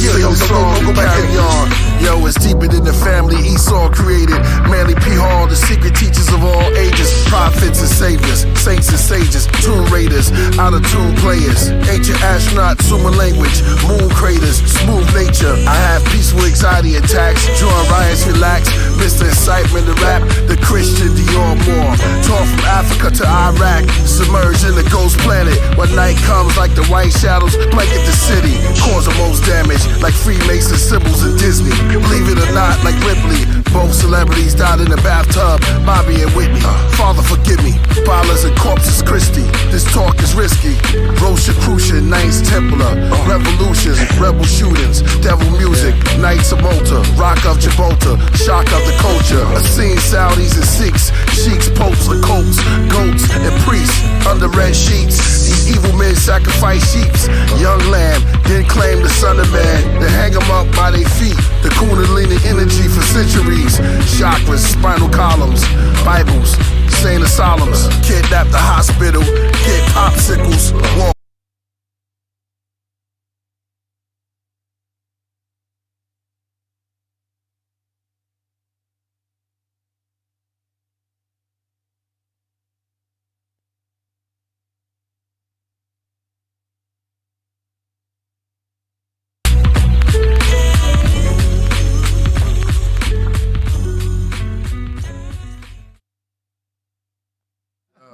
Speaker 7: Stay strong, carry on. Yo, it's deeper than the family Esau created. Manly P. Hall, the secret teachers of all ages. Prophets and saviors, saints and sages, tomb raiders, out of tune players. Ancient astronauts, human language, moon craters, smooth nature. I have peaceful anxiety attacks, drawing riots, relax. Mr. Incitement to rap, the Christian Dior Moore. Torn from Africa to Iraq, submerged in the ghost planet. When night comes like the white shadows, blanket the city. Cause the most damage, like Freemason symbols in Disney. Believe it or not, like Ripley. Both celebrities died in the bathtub, Bobby and Whitney. Father, forgive me. Violence and corpses, Christie. This talk is risky. Rosicrucian, Knights Templar. Revolutions, rebel shootings, devil music, Knights of Malta, Rock of Gibraltar, shock of the culture. I've seen Saudis and Sikhs, sheiks, popes, occults, goats, and priests under red sheets. These evil men sacrifice sheeps. Young lamb, then claim the son of man, then hang them up by their feet. The Kundalini energy for centuries. Chakras, spinal columns, Bibles, sane asylums. Kidnap the hospital, get popsicles. Walk.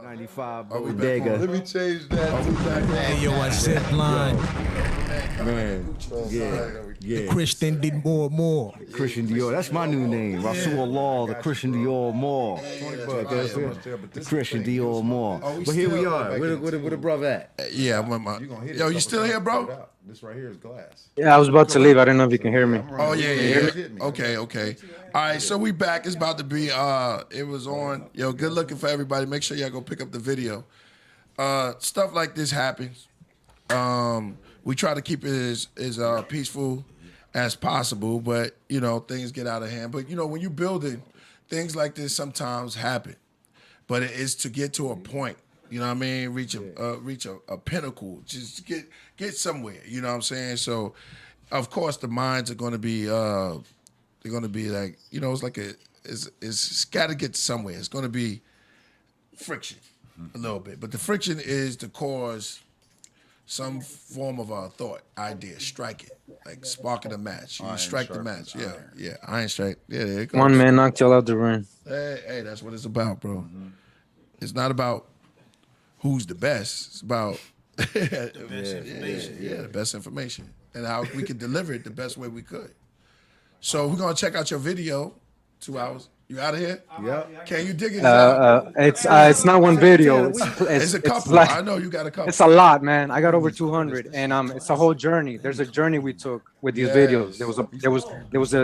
Speaker 4: 95 Bodega.
Speaker 12: Let me change that.
Speaker 14: Hey, yo, I said line.
Speaker 4: Man, yeah.
Speaker 14: The Christian did more.
Speaker 4: Christian Dior. That's my new name. Rasul Law, the Christian Dior Moore. The Christian Dior Moore. But here we are. Where the brother at?
Speaker 1: Yeah, I'm with my. Yo, you still here, bro?
Speaker 12: This right here is glass.
Speaker 15: Yeah, I was about to leave. I didn't know if you can hear me.
Speaker 1: Oh yeah. Okay. All right, so we back. It's about to be. It was on. Yo, good looking for everybody. Make sure y'all go pick up the video. Stuff like this happens. We try to keep it as peaceful as possible, but you know things get out of hand. But you know when you're building, things like this sometimes happen. But it is to get to a point. You know what I mean? Reach a pinnacle. Just get somewhere. You know what I'm saying? So, of course, the minds are going to be they're going to be like, you know, it's like it's got to get somewhere. It's going to be friction a little bit, but the friction is to cause some form of a thought, idea, strike it, like sparking a match. You strike the match. Yeah, iron strike. Yeah, there it goes.
Speaker 15: One man knocked y'all out the ring.
Speaker 1: Hey, that's what it's about, bro. It's not about who's the best. It's about the best information. Yeah, the best information. And how we can deliver it the best way we could. So we're going to check out your video. 2 hours. You out of here?
Speaker 4: Yeah.
Speaker 1: Can you dig it?
Speaker 15: It's not one video.
Speaker 1: It's a couple.
Speaker 15: Like,
Speaker 1: I know you got a couple.
Speaker 15: It's a lot, man. I got over 200, and it's a whole journey. There's a journey we took with these videos.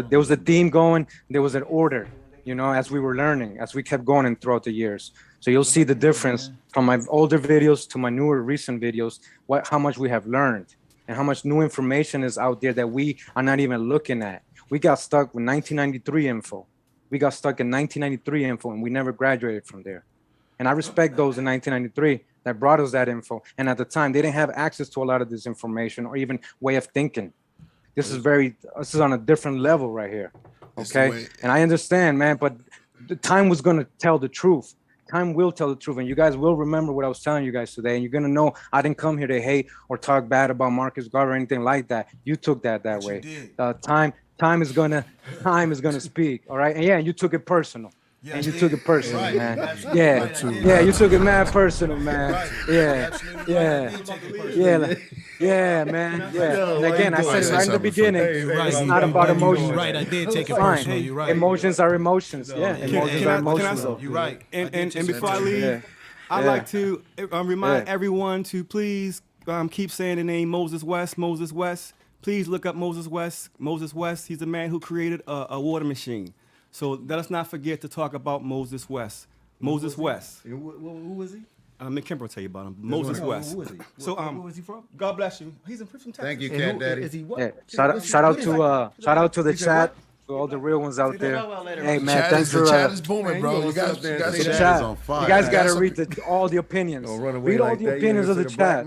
Speaker 15: There was a theme going. There was an order, you know, as we were learning, as we kept going and throughout the years. So you'll see the difference from my older videos to my newer recent videos. How much we have learned and how much new information is out there that we are not even looking at. We got stuck with 1993 info. We got stuck in 1993 info, and we never graduated from there. And I respect those in 1993 that brought us that info. And at the time, they didn't have access to a lot of this information or even way of thinking. This is on a different level right here. Okay. And I understand, man, but the time was going to tell the truth. Time will tell the truth. And you guys will remember what I was telling you guys today. And you're going to know I didn't come here to hate or talk bad about Marcus Garvey or anything like that. You took that way. Time is gonna speak, all right? And yeah, you took it personal. Yeah, and you took it personal, man. Yeah, you took it mad personal, man. Yeah, man. Yeah. And again, I said it right in the beginning. It's not about emotions.
Speaker 14: Right, I did take it personal. You're right.
Speaker 15: Emotions are emotions. Yeah, emotions are emotions.
Speaker 10: You're right. And before I leave, I'd like to remind everyone to please keep saying the name Moses West. Moses West. Please look up Moses West. Moses West, he's the man who created a water machine. So let us not forget to talk about Moses West. Moses West.
Speaker 4: Who was he?
Speaker 10: Menkheperra will tell you about him. Moses West.
Speaker 4: Who is he?
Speaker 10: So
Speaker 4: who is he from?
Speaker 10: God bless you. He's from Texas.
Speaker 12: Thank you, Cat Daddy.
Speaker 4: Is he what?
Speaker 15: Yeah. Shout out to the chat. To all the real ones out there. Hey man, thanks for
Speaker 1: the chat is booming, bro. You got
Speaker 15: the chat. You guys got to read all the opinions. Read all the opinions of the chat.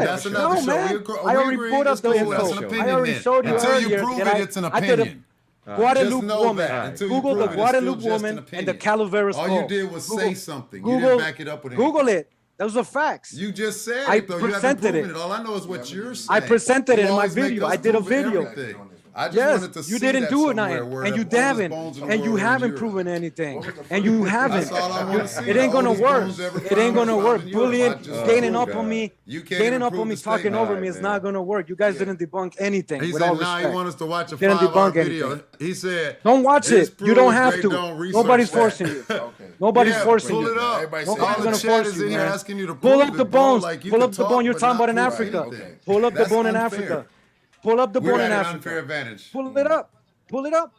Speaker 15: that.
Speaker 12: That's another
Speaker 15: No,
Speaker 12: show.
Speaker 15: man.
Speaker 12: We
Speaker 15: I already
Speaker 12: agree.
Speaker 15: pulled up
Speaker 12: It's
Speaker 15: the
Speaker 12: cool.
Speaker 15: info.
Speaker 12: That's an opinion
Speaker 15: I already
Speaker 12: then.
Speaker 15: showed you
Speaker 12: Until
Speaker 15: earlier
Speaker 12: you prove
Speaker 15: that
Speaker 12: it, it's an
Speaker 15: I did a
Speaker 12: opinion.
Speaker 15: Guadeloupe
Speaker 12: Just know
Speaker 15: woman.
Speaker 12: that. Until you
Speaker 15: Google
Speaker 12: prove
Speaker 15: the
Speaker 12: it, it's still
Speaker 15: Guadeloupe
Speaker 12: just an
Speaker 15: woman
Speaker 12: opinion.
Speaker 15: and the Calaveras
Speaker 12: All
Speaker 15: skull.
Speaker 12: you did was say something. You
Speaker 15: Google,
Speaker 12: didn't back it up with anything.
Speaker 15: Google it. Those are facts.
Speaker 12: You just said
Speaker 15: I
Speaker 12: it though. You haven't
Speaker 15: presented
Speaker 12: proven
Speaker 15: it.
Speaker 12: it. All I know is what you're saying.
Speaker 15: I presented it
Speaker 12: You
Speaker 15: in my
Speaker 12: always make
Speaker 15: video.
Speaker 12: us
Speaker 15: I did a
Speaker 12: prove
Speaker 15: video.
Speaker 12: everything. I just
Speaker 15: Yes,
Speaker 12: wanted to see
Speaker 15: you didn't
Speaker 12: that
Speaker 15: do it,
Speaker 12: somewhere
Speaker 15: nothing,
Speaker 12: where
Speaker 15: and you
Speaker 12: all those
Speaker 15: haven't,
Speaker 12: bones in the
Speaker 15: and you
Speaker 12: world are
Speaker 15: haven't
Speaker 12: yours.
Speaker 15: proven anything, and you haven't.
Speaker 12: That's all I want to see.
Speaker 15: It ain't
Speaker 12: All
Speaker 15: gonna
Speaker 12: these
Speaker 15: work.
Speaker 12: bones ever
Speaker 15: It ain't
Speaker 12: found
Speaker 15: gonna
Speaker 12: are
Speaker 15: work.
Speaker 12: found in Europe.
Speaker 15: Bullying,
Speaker 12: I just-
Speaker 15: gaining
Speaker 12: Oh,
Speaker 15: up
Speaker 12: God.
Speaker 15: on me,
Speaker 12: You can't
Speaker 15: gaining
Speaker 12: even
Speaker 15: up on
Speaker 12: prove
Speaker 15: me,
Speaker 12: the
Speaker 15: talking
Speaker 12: statement.
Speaker 15: over me. It's not gonna work. You guys didn't debunk anything.
Speaker 12: He
Speaker 15: with
Speaker 12: said,
Speaker 15: all
Speaker 12: "Nah,
Speaker 15: respect.
Speaker 12: he wants us to watch a
Speaker 15: Didn't
Speaker 12: 5-hour
Speaker 15: debunk
Speaker 12: video."
Speaker 15: anything.
Speaker 12: He said,
Speaker 15: Don't watch
Speaker 12: "This
Speaker 15: it. You don't
Speaker 12: proves
Speaker 15: have
Speaker 12: they
Speaker 15: to.
Speaker 12: don't research
Speaker 15: Nobody's
Speaker 12: that."
Speaker 15: forcing you. Nobody's
Speaker 12: Yeah,
Speaker 15: forcing
Speaker 12: pull
Speaker 15: you.
Speaker 12: it up.
Speaker 15: Nobody's
Speaker 12: All the
Speaker 15: gonna
Speaker 12: chat
Speaker 15: force
Speaker 12: is
Speaker 15: you,
Speaker 12: in here
Speaker 15: man.
Speaker 12: asking you to
Speaker 15: Pull
Speaker 12: prove
Speaker 15: up the
Speaker 12: it, bro.
Speaker 15: bones.
Speaker 12: Like, you
Speaker 15: Pull
Speaker 12: can
Speaker 15: up the
Speaker 12: talk,
Speaker 15: bone. You're
Speaker 12: but
Speaker 15: talking
Speaker 12: not
Speaker 15: about in
Speaker 12: prove
Speaker 15: Africa.
Speaker 12: anything.
Speaker 15: Pull up the
Speaker 12: That's
Speaker 15: bone in
Speaker 12: unfair.
Speaker 15: Africa. Pull up the
Speaker 12: We're
Speaker 15: bone
Speaker 12: at
Speaker 15: in
Speaker 12: an
Speaker 15: Africa.
Speaker 12: unfair advantage.
Speaker 15: Pull it up. Pull it up.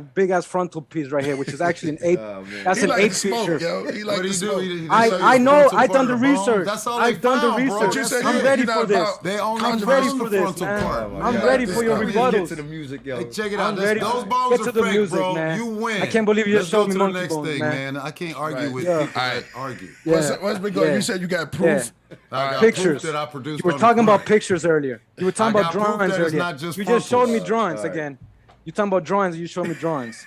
Speaker 15: big ass frontal piece right here, which is actually an 8. That's
Speaker 1: He
Speaker 15: an
Speaker 1: like
Speaker 15: 8
Speaker 1: to smoke,
Speaker 15: picture.
Speaker 1: yo. He like
Speaker 12: What
Speaker 1: to
Speaker 12: he do?
Speaker 1: smoke.
Speaker 12: He
Speaker 15: I know. I've done the research.
Speaker 12: That's all
Speaker 15: I've done the research.
Speaker 1: But you said
Speaker 15: I'm
Speaker 1: you're
Speaker 15: ready
Speaker 1: not
Speaker 15: for this.
Speaker 1: about
Speaker 12: They only
Speaker 15: I'm
Speaker 12: found
Speaker 15: ready
Speaker 12: the
Speaker 15: for this,
Speaker 12: frontal
Speaker 15: man.
Speaker 12: part.
Speaker 15: I'm
Speaker 1: Yeah,
Speaker 15: ready
Speaker 1: this
Speaker 15: for your
Speaker 1: guy.
Speaker 4: Get
Speaker 15: rebuttals.
Speaker 4: to the music, yo.
Speaker 12: Hey, check it
Speaker 15: I'm
Speaker 12: out.
Speaker 15: ready.
Speaker 12: Those
Speaker 15: Get
Speaker 12: bones
Speaker 15: to
Speaker 12: are
Speaker 15: the
Speaker 12: fake,
Speaker 15: music,
Speaker 12: bro.
Speaker 15: man.
Speaker 12: You win.
Speaker 15: I can't believe you
Speaker 12: Let's
Speaker 15: just showed
Speaker 12: go
Speaker 15: me
Speaker 12: to the
Speaker 15: monkey
Speaker 12: next
Speaker 15: bones,
Speaker 12: thing,
Speaker 15: man.
Speaker 12: man. I can't argue
Speaker 1: Right.
Speaker 12: with
Speaker 15: Yeah.
Speaker 12: people that argue.
Speaker 15: Yeah.
Speaker 1: What's been going?
Speaker 15: Yeah.
Speaker 1: You said you got proof.
Speaker 12: I got
Speaker 15: Pictures.
Speaker 12: proof that I produced.
Speaker 15: You were
Speaker 12: on
Speaker 15: talking
Speaker 12: the
Speaker 15: about
Speaker 12: front.
Speaker 15: pictures earlier. You were talking
Speaker 12: I
Speaker 15: about
Speaker 12: got proof
Speaker 15: drawings
Speaker 12: that it's
Speaker 15: earlier.
Speaker 12: not just
Speaker 15: You just showed me
Speaker 12: frontals.
Speaker 15: drawings
Speaker 4: Right.
Speaker 15: again. You talking about drawings? You showed me drawings.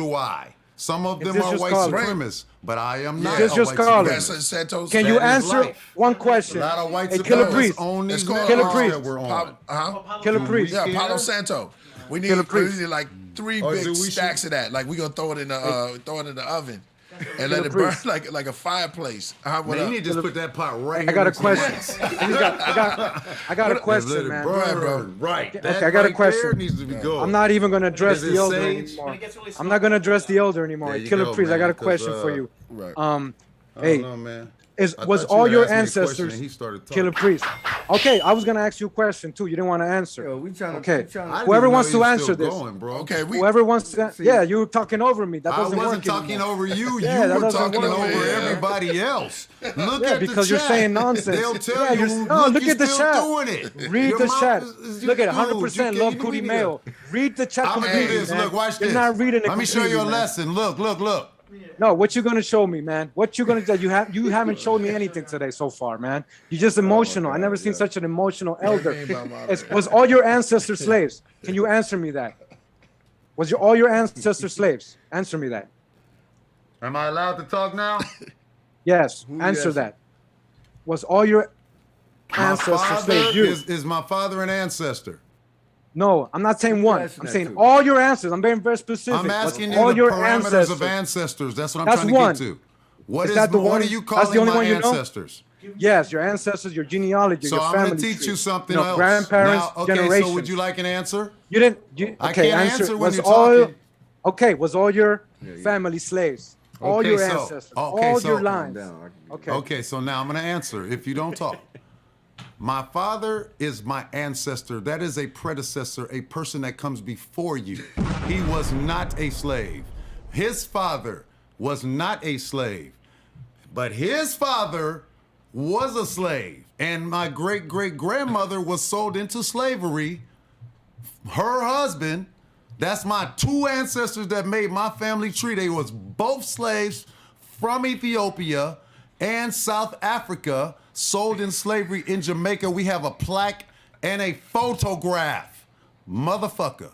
Speaker 12: do I. Some of them
Speaker 15: It's
Speaker 12: are
Speaker 15: just
Speaker 12: white
Speaker 15: call it.
Speaker 12: supremacists, but I am not
Speaker 15: It's
Speaker 12: a
Speaker 15: just
Speaker 12: white
Speaker 15: call it.
Speaker 12: supremacist.
Speaker 1: Santos.
Speaker 15: Can you
Speaker 12: That is
Speaker 15: answer
Speaker 12: life.
Speaker 15: one question?
Speaker 12: A lot of white
Speaker 15: Hey, Killah
Speaker 12: supremacists
Speaker 15: Priest.
Speaker 12: own these
Speaker 1: Let's go,
Speaker 12: networks
Speaker 15: Priest.
Speaker 12: that we're on.
Speaker 15: Killah Priest.
Speaker 1: Yeah, Palo Santo. We need like 3
Speaker 12: Or
Speaker 1: big
Speaker 12: do we
Speaker 1: stacks of that. Like we gonna throw it in the oven and let it burn
Speaker 15: Priest.
Speaker 1: like a fireplace.
Speaker 12: Man, you need to just put that pot right
Speaker 15: I got a
Speaker 12: here next to
Speaker 15: question.
Speaker 12: mine.
Speaker 15: I got a
Speaker 12: Let
Speaker 15: question,
Speaker 12: it
Speaker 15: man.
Speaker 12: burn. Right.
Speaker 15: Okay,
Speaker 12: That
Speaker 15: I got a
Speaker 12: right
Speaker 15: question.
Speaker 12: there needs to be gone.
Speaker 15: I'm not even gonna address
Speaker 12: Is it
Speaker 15: the elder
Speaker 12: sage?
Speaker 15: anymore. I'm not gonna address the elder anymore.
Speaker 12: There you
Speaker 15: Killah
Speaker 12: go,
Speaker 15: Priest, I got
Speaker 12: man,
Speaker 15: a question
Speaker 12: 'cause,
Speaker 15: for you.
Speaker 1: Right.
Speaker 12: I
Speaker 15: Hey,
Speaker 12: don't know, man. I
Speaker 15: was
Speaker 12: thought you
Speaker 15: all
Speaker 12: would
Speaker 15: your
Speaker 12: ask me a question
Speaker 15: ancestors
Speaker 12: and he started talking.
Speaker 15: Killah Priest? Okay, I was gonna ask you a question too. You didn't want to answer.
Speaker 4: Yo, we trying to.
Speaker 15: Okay.
Speaker 4: We trying
Speaker 12: I
Speaker 4: to
Speaker 12: didn't
Speaker 15: Whoever
Speaker 12: even know
Speaker 15: wants
Speaker 12: you
Speaker 15: to
Speaker 12: was
Speaker 15: answer
Speaker 12: still
Speaker 15: this.
Speaker 12: going, bro.
Speaker 1: Okay,
Speaker 15: Whoever wants to, yeah, you were talking over me. That
Speaker 12: I
Speaker 15: doesn't
Speaker 12: wasn't
Speaker 15: work
Speaker 12: talking
Speaker 15: anymore.
Speaker 12: over you.
Speaker 15: Yeah,
Speaker 12: You
Speaker 15: that
Speaker 12: were
Speaker 15: doesn't
Speaker 12: talking
Speaker 15: work.
Speaker 12: over
Speaker 1: Yeah.
Speaker 12: everybody else. Look
Speaker 15: Yeah,
Speaker 12: at
Speaker 15: because
Speaker 12: the
Speaker 15: you're
Speaker 12: chat.
Speaker 15: saying nonsense.
Speaker 12: They'll tell
Speaker 15: Yeah,
Speaker 12: you.
Speaker 15: look
Speaker 12: you're
Speaker 15: at the
Speaker 12: still
Speaker 15: chat.
Speaker 12: doing it.
Speaker 15: Read
Speaker 12: Your
Speaker 15: the
Speaker 12: mouth
Speaker 15: chat.
Speaker 12: is-
Speaker 15: Look at
Speaker 12: dude,
Speaker 15: 100%
Speaker 12: you
Speaker 15: love
Speaker 12: can't-
Speaker 15: Kurimeo. Read the chat
Speaker 12: I'm gonna do
Speaker 15: completely,
Speaker 12: this.
Speaker 15: man.
Speaker 12: Look, watch
Speaker 15: You're
Speaker 12: this.
Speaker 15: not reading it
Speaker 12: Let me show you a
Speaker 15: completely, man.
Speaker 12: lesson. Look.
Speaker 15: No, what you gonna show me, man? What you gonna do? You haven't showed me anything today so far, man. You're just emotional. I never seen such an emotional elder. Was all your ancestors slaves? Can you answer me that? Was all your ancestors slaves? Answer me that.
Speaker 12: Am I allowed to talk now?
Speaker 15: Yes, answer that. Was all your ancestors slaves?
Speaker 12: Is my father an ancestor?
Speaker 15: No, I'm not saying one. I'm saying all your ancestors. I'm being very specific.
Speaker 12: I'm asking you
Speaker 15: all
Speaker 12: the
Speaker 15: your
Speaker 12: parameters of ancestors. That's what I'm trying to
Speaker 15: one.
Speaker 12: get to.
Speaker 15: What are you calling
Speaker 12: my ancestors?
Speaker 15: Yes, your ancestors, your genealogy,
Speaker 12: so
Speaker 15: your
Speaker 12: I'm
Speaker 15: family.
Speaker 12: going to teach you something
Speaker 15: else. Grandparents,
Speaker 12: okay, so would you like an answer?
Speaker 15: You didn't.
Speaker 12: I can't answer when you're talking.
Speaker 15: Okay, was all your family slaves? All your ancestors, all your lines. Okay.
Speaker 12: Okay, so now I'm going to answer if you don't talk. My father is my ancestor. That is a predecessor, a person that comes before you. He was not a slave. His father was not a slave, but his father was a slave. And my great-great-grandmother was sold into slavery. Her husband, that's my two ancestors that made my family tree. They was both slaves from Ethiopia and South Africa, sold in slavery in Jamaica. We have a plaque and a photograph. Motherfucker.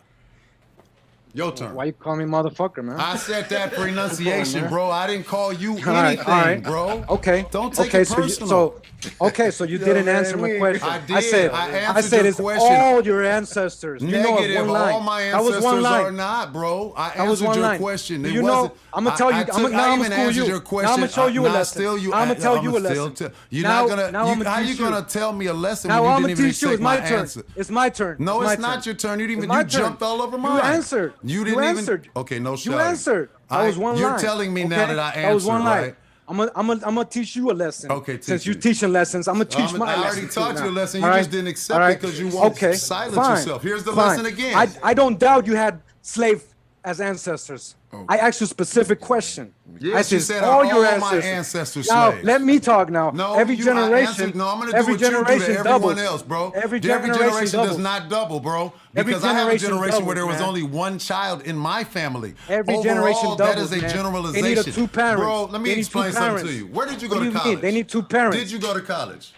Speaker 12: Your turn.
Speaker 15: Why you call me motherfucker, man?
Speaker 12: I said that for enunciation, bro. I didn't call you anything, bro.
Speaker 15: Okay.
Speaker 12: Don't take it personal.
Speaker 15: So you didn't answer my question.
Speaker 12: I did. I
Speaker 15: said
Speaker 12: your
Speaker 15: it's
Speaker 12: question.
Speaker 15: all your ancestors.
Speaker 12: Negative.
Speaker 15: You know, one line.
Speaker 12: All my
Speaker 15: that was
Speaker 12: ancestors
Speaker 15: one line.
Speaker 12: are not, bro. I
Speaker 15: that was
Speaker 12: answered
Speaker 15: one
Speaker 12: your
Speaker 15: line.
Speaker 12: question.
Speaker 15: You know, I'm gonna tell you. I'm gonna school you.
Speaker 12: Your question.
Speaker 15: Now I'm gonna show you a lesson.
Speaker 12: I'm
Speaker 15: gonna tell you a lesson.
Speaker 12: You're not gonna. How you gonna tell me a lesson
Speaker 15: now
Speaker 12: when
Speaker 15: I'm
Speaker 12: you
Speaker 15: gonna
Speaker 12: didn't even
Speaker 15: teach you.
Speaker 12: take my
Speaker 15: turn.
Speaker 12: answer?
Speaker 15: It's my turn.
Speaker 12: No, it's not your turn. You didn't even. You jumped all over mine.
Speaker 15: You answered.
Speaker 12: You didn't even. Okay, no shouting.
Speaker 15: You answered. That was one line.
Speaker 12: You're telling me now that I answered,
Speaker 15: that was one line.
Speaker 12: right?
Speaker 15: I'm gonna teach you a lesson.
Speaker 12: Okay,
Speaker 15: since you're teaching lessons, I'm gonna teach my lesson.
Speaker 12: I already taught you a lesson. You
Speaker 15: All
Speaker 12: just didn't accept it because you won't silence yourself. Here's the lesson again.
Speaker 15: I don't doubt you had slave as ancestors. I asked you a specific question.
Speaker 12: Yes,
Speaker 15: I
Speaker 12: you said
Speaker 15: all
Speaker 12: your
Speaker 15: ancestors.
Speaker 12: my ancestors
Speaker 15: Now
Speaker 12: slaves.
Speaker 15: let me talk now.
Speaker 12: No,
Speaker 15: every generation.
Speaker 12: I'm gonna do
Speaker 15: every
Speaker 12: what you do
Speaker 15: generation
Speaker 12: to everyone
Speaker 15: doubles.
Speaker 12: else, bro.
Speaker 15: Every
Speaker 12: generation
Speaker 15: doubles.
Speaker 12: does not double, bro.
Speaker 15: Every
Speaker 12: Because I have a generation
Speaker 15: doubles,
Speaker 12: where there was
Speaker 15: man.
Speaker 12: only one child in my family.
Speaker 15: Every
Speaker 12: Overall,
Speaker 15: generation doubles,
Speaker 12: that is a
Speaker 15: man.
Speaker 12: generalization.
Speaker 15: They need two parents.
Speaker 12: Bro, let me
Speaker 15: They need
Speaker 12: explain
Speaker 15: two
Speaker 12: something
Speaker 15: parents.
Speaker 12: to you. Where did you go
Speaker 15: What do
Speaker 12: to
Speaker 15: you
Speaker 12: college?
Speaker 15: mean? They need two parents.
Speaker 12: Did you go to college?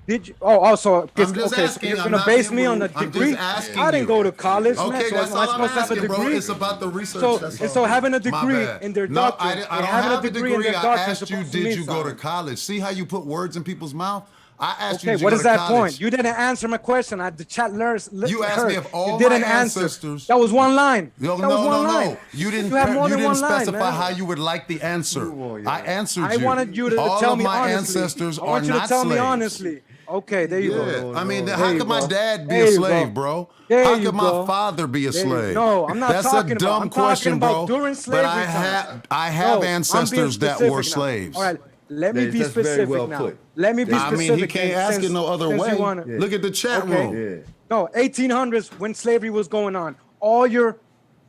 Speaker 15: Did you? Oh, so
Speaker 12: I'm just
Speaker 15: okay.
Speaker 12: asking,
Speaker 15: So you're
Speaker 12: I'm
Speaker 15: gonna
Speaker 12: not
Speaker 15: base
Speaker 12: being
Speaker 15: me on a
Speaker 12: rude. I'm
Speaker 15: degree?
Speaker 12: just asking
Speaker 15: I didn't
Speaker 12: you.
Speaker 15: go to college, man.
Speaker 12: Okay,
Speaker 15: So
Speaker 12: that's
Speaker 15: am I
Speaker 12: all I'm
Speaker 15: supposed to have a
Speaker 12: asking, bro.
Speaker 15: degree?
Speaker 12: It's about the research.
Speaker 15: So,
Speaker 12: That's
Speaker 15: and
Speaker 12: all.
Speaker 15: so having a
Speaker 12: My
Speaker 15: degree
Speaker 12: bad.
Speaker 15: in their
Speaker 12: No,
Speaker 15: doctrine,
Speaker 12: I don't
Speaker 15: having
Speaker 12: have
Speaker 15: a degree in their
Speaker 12: I
Speaker 15: doctrine
Speaker 12: asked you,
Speaker 15: supposed to
Speaker 12: did
Speaker 15: mean
Speaker 12: you go to
Speaker 15: something.
Speaker 12: college? See how you put words in people's mouth? I asked you,
Speaker 15: Okay,
Speaker 12: did
Speaker 15: what
Speaker 12: you
Speaker 15: is
Speaker 12: go to
Speaker 15: that
Speaker 12: college?
Speaker 15: point? You didn't answer my question. The chat learns.
Speaker 12: You asked me if all
Speaker 15: you didn't
Speaker 12: my
Speaker 15: answer.
Speaker 12: ancestors.
Speaker 15: That was one line.
Speaker 12: No,
Speaker 15: that was one
Speaker 12: no.
Speaker 15: line.
Speaker 12: You didn't.
Speaker 15: You have more
Speaker 12: you
Speaker 15: than
Speaker 12: didn't
Speaker 15: one line,
Speaker 12: specify
Speaker 15: man.
Speaker 12: how you would like the answer. I answered
Speaker 15: I
Speaker 12: you.
Speaker 15: wanted you to
Speaker 12: all
Speaker 15: tell
Speaker 12: of
Speaker 15: me
Speaker 12: my
Speaker 15: honestly.
Speaker 12: ancestors
Speaker 15: I want
Speaker 12: are
Speaker 15: you to
Speaker 12: not
Speaker 15: tell me
Speaker 12: slaves.
Speaker 15: honestly. Okay, there you go.
Speaker 12: I mean,
Speaker 15: There
Speaker 12: how
Speaker 15: you
Speaker 12: could my
Speaker 15: go.
Speaker 12: dad be
Speaker 15: There
Speaker 12: a
Speaker 15: you
Speaker 12: slave,
Speaker 15: go.
Speaker 12: bro?
Speaker 15: There
Speaker 12: How
Speaker 15: you
Speaker 12: could
Speaker 15: go.
Speaker 12: my father be a
Speaker 15: There you-
Speaker 12: slave?
Speaker 15: No, I'm not
Speaker 12: That's
Speaker 15: talking
Speaker 12: a
Speaker 15: about.
Speaker 12: dumb
Speaker 15: I'm
Speaker 12: question,
Speaker 15: talking about
Speaker 12: bro.
Speaker 15: during slavery
Speaker 12: But
Speaker 15: time.
Speaker 12: I have
Speaker 15: No,
Speaker 12: ancestors
Speaker 15: I'm being
Speaker 12: that were
Speaker 15: specific now.
Speaker 12: slaves.
Speaker 15: All right, let me be
Speaker 4: That's very
Speaker 15: specific
Speaker 4: well
Speaker 15: now.
Speaker 4: put.
Speaker 15: Let me be
Speaker 12: I
Speaker 15: specific.
Speaker 12: mean, he can't
Speaker 15: then,
Speaker 12: ask
Speaker 15: since-
Speaker 12: it no other
Speaker 15: since you
Speaker 12: way.
Speaker 15: wanna-
Speaker 12: Look at the chat room.
Speaker 15: No, 1800s when slavery was going on. All your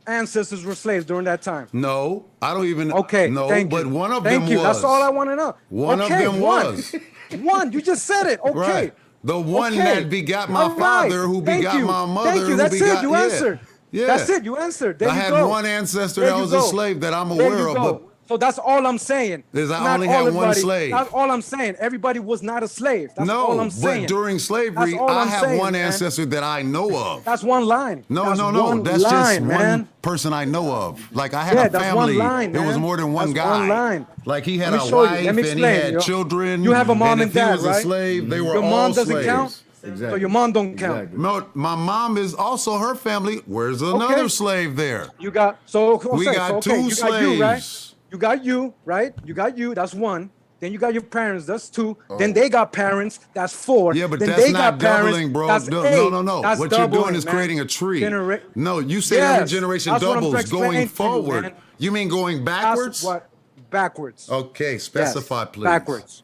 Speaker 15: ancestors were slaves during that time.
Speaker 12: No, I don't even.
Speaker 15: Okay,
Speaker 12: no,
Speaker 15: thank
Speaker 12: but
Speaker 15: you.
Speaker 12: one of
Speaker 15: Thank
Speaker 12: them
Speaker 15: you.
Speaker 12: was.
Speaker 15: That's all I want to know.
Speaker 12: One
Speaker 15: Okay,
Speaker 12: of them
Speaker 15: one.
Speaker 12: was.
Speaker 15: One. You just said it. Okay.
Speaker 12: Right. The one
Speaker 15: Okay.
Speaker 12: that begot my
Speaker 15: All right.
Speaker 12: father, who
Speaker 15: Thank
Speaker 12: begot
Speaker 15: you.
Speaker 12: my mother,
Speaker 15: Thank you.
Speaker 12: who
Speaker 15: That's
Speaker 12: begot.
Speaker 15: it. You answered.
Speaker 12: Yeah.
Speaker 15: That's it. You answered. There
Speaker 12: I
Speaker 15: you
Speaker 12: had
Speaker 15: go.
Speaker 12: one ancestor
Speaker 15: There
Speaker 12: that
Speaker 15: you
Speaker 12: was
Speaker 15: go.
Speaker 12: a slave that I'm
Speaker 15: There
Speaker 12: aware
Speaker 15: you
Speaker 12: of,
Speaker 15: go.
Speaker 12: but
Speaker 15: So that's all I'm saying.
Speaker 12: Is I
Speaker 15: Not
Speaker 12: only had one
Speaker 15: everybody-
Speaker 12: slave.
Speaker 15: That's all I'm saying. Everybody was not a slave. That's all I'm saying.
Speaker 12: but during slavery,
Speaker 15: That's all
Speaker 12: I
Speaker 15: I'm
Speaker 12: have
Speaker 15: saying,
Speaker 12: one
Speaker 15: man.
Speaker 12: ancestor that I know of.
Speaker 15: That's one line.
Speaker 12: No,
Speaker 15: That's
Speaker 12: no.
Speaker 15: one
Speaker 12: That's
Speaker 15: line,
Speaker 12: just
Speaker 15: man.
Speaker 12: one person I know of. Like I had
Speaker 15: Yeah,
Speaker 12: a
Speaker 15: that's
Speaker 12: family.
Speaker 15: one line,
Speaker 12: There was
Speaker 15: man.
Speaker 12: more than one
Speaker 15: That's
Speaker 12: guy.
Speaker 15: one line.
Speaker 12: Like he had
Speaker 15: Let
Speaker 12: a
Speaker 15: me show you.
Speaker 12: wife
Speaker 15: Let me
Speaker 12: and he
Speaker 15: explain,
Speaker 12: had
Speaker 15: yo.
Speaker 12: children.
Speaker 15: You have a mom and
Speaker 12: if
Speaker 15: dad,
Speaker 12: he was
Speaker 15: right?
Speaker 12: a slave, they were
Speaker 15: Your
Speaker 12: all
Speaker 15: mom doesn't
Speaker 12: slaves.
Speaker 15: count. So your mom don't count.
Speaker 12: No, my mom is also her family. Where's another slave there?
Speaker 15: You got so
Speaker 12: We got two
Speaker 15: you got you, right?
Speaker 12: slaves.
Speaker 15: You got you, right? You got you. That's one. Then you got your parents. That's two. Then they got parents. That's four.
Speaker 12: Yeah, but
Speaker 15: then
Speaker 12: that's
Speaker 15: they
Speaker 12: not
Speaker 15: got parents,
Speaker 12: doubling, bro.
Speaker 15: That's
Speaker 12: No,
Speaker 15: eight.
Speaker 12: no.
Speaker 15: That's
Speaker 12: What you're doing
Speaker 15: doubling,
Speaker 12: is
Speaker 15: man.
Speaker 12: creating a tree.
Speaker 15: Genera-
Speaker 12: No, you said every
Speaker 15: Yes,
Speaker 12: generation
Speaker 15: that's what I'm
Speaker 12: doubles
Speaker 15: explaining
Speaker 12: going
Speaker 15: to you,
Speaker 12: forward.
Speaker 15: man.
Speaker 12: You mean going backwards?
Speaker 15: That's what backwards.
Speaker 12: Okay, specify,
Speaker 15: Yes,
Speaker 12: please.
Speaker 15: Backwards.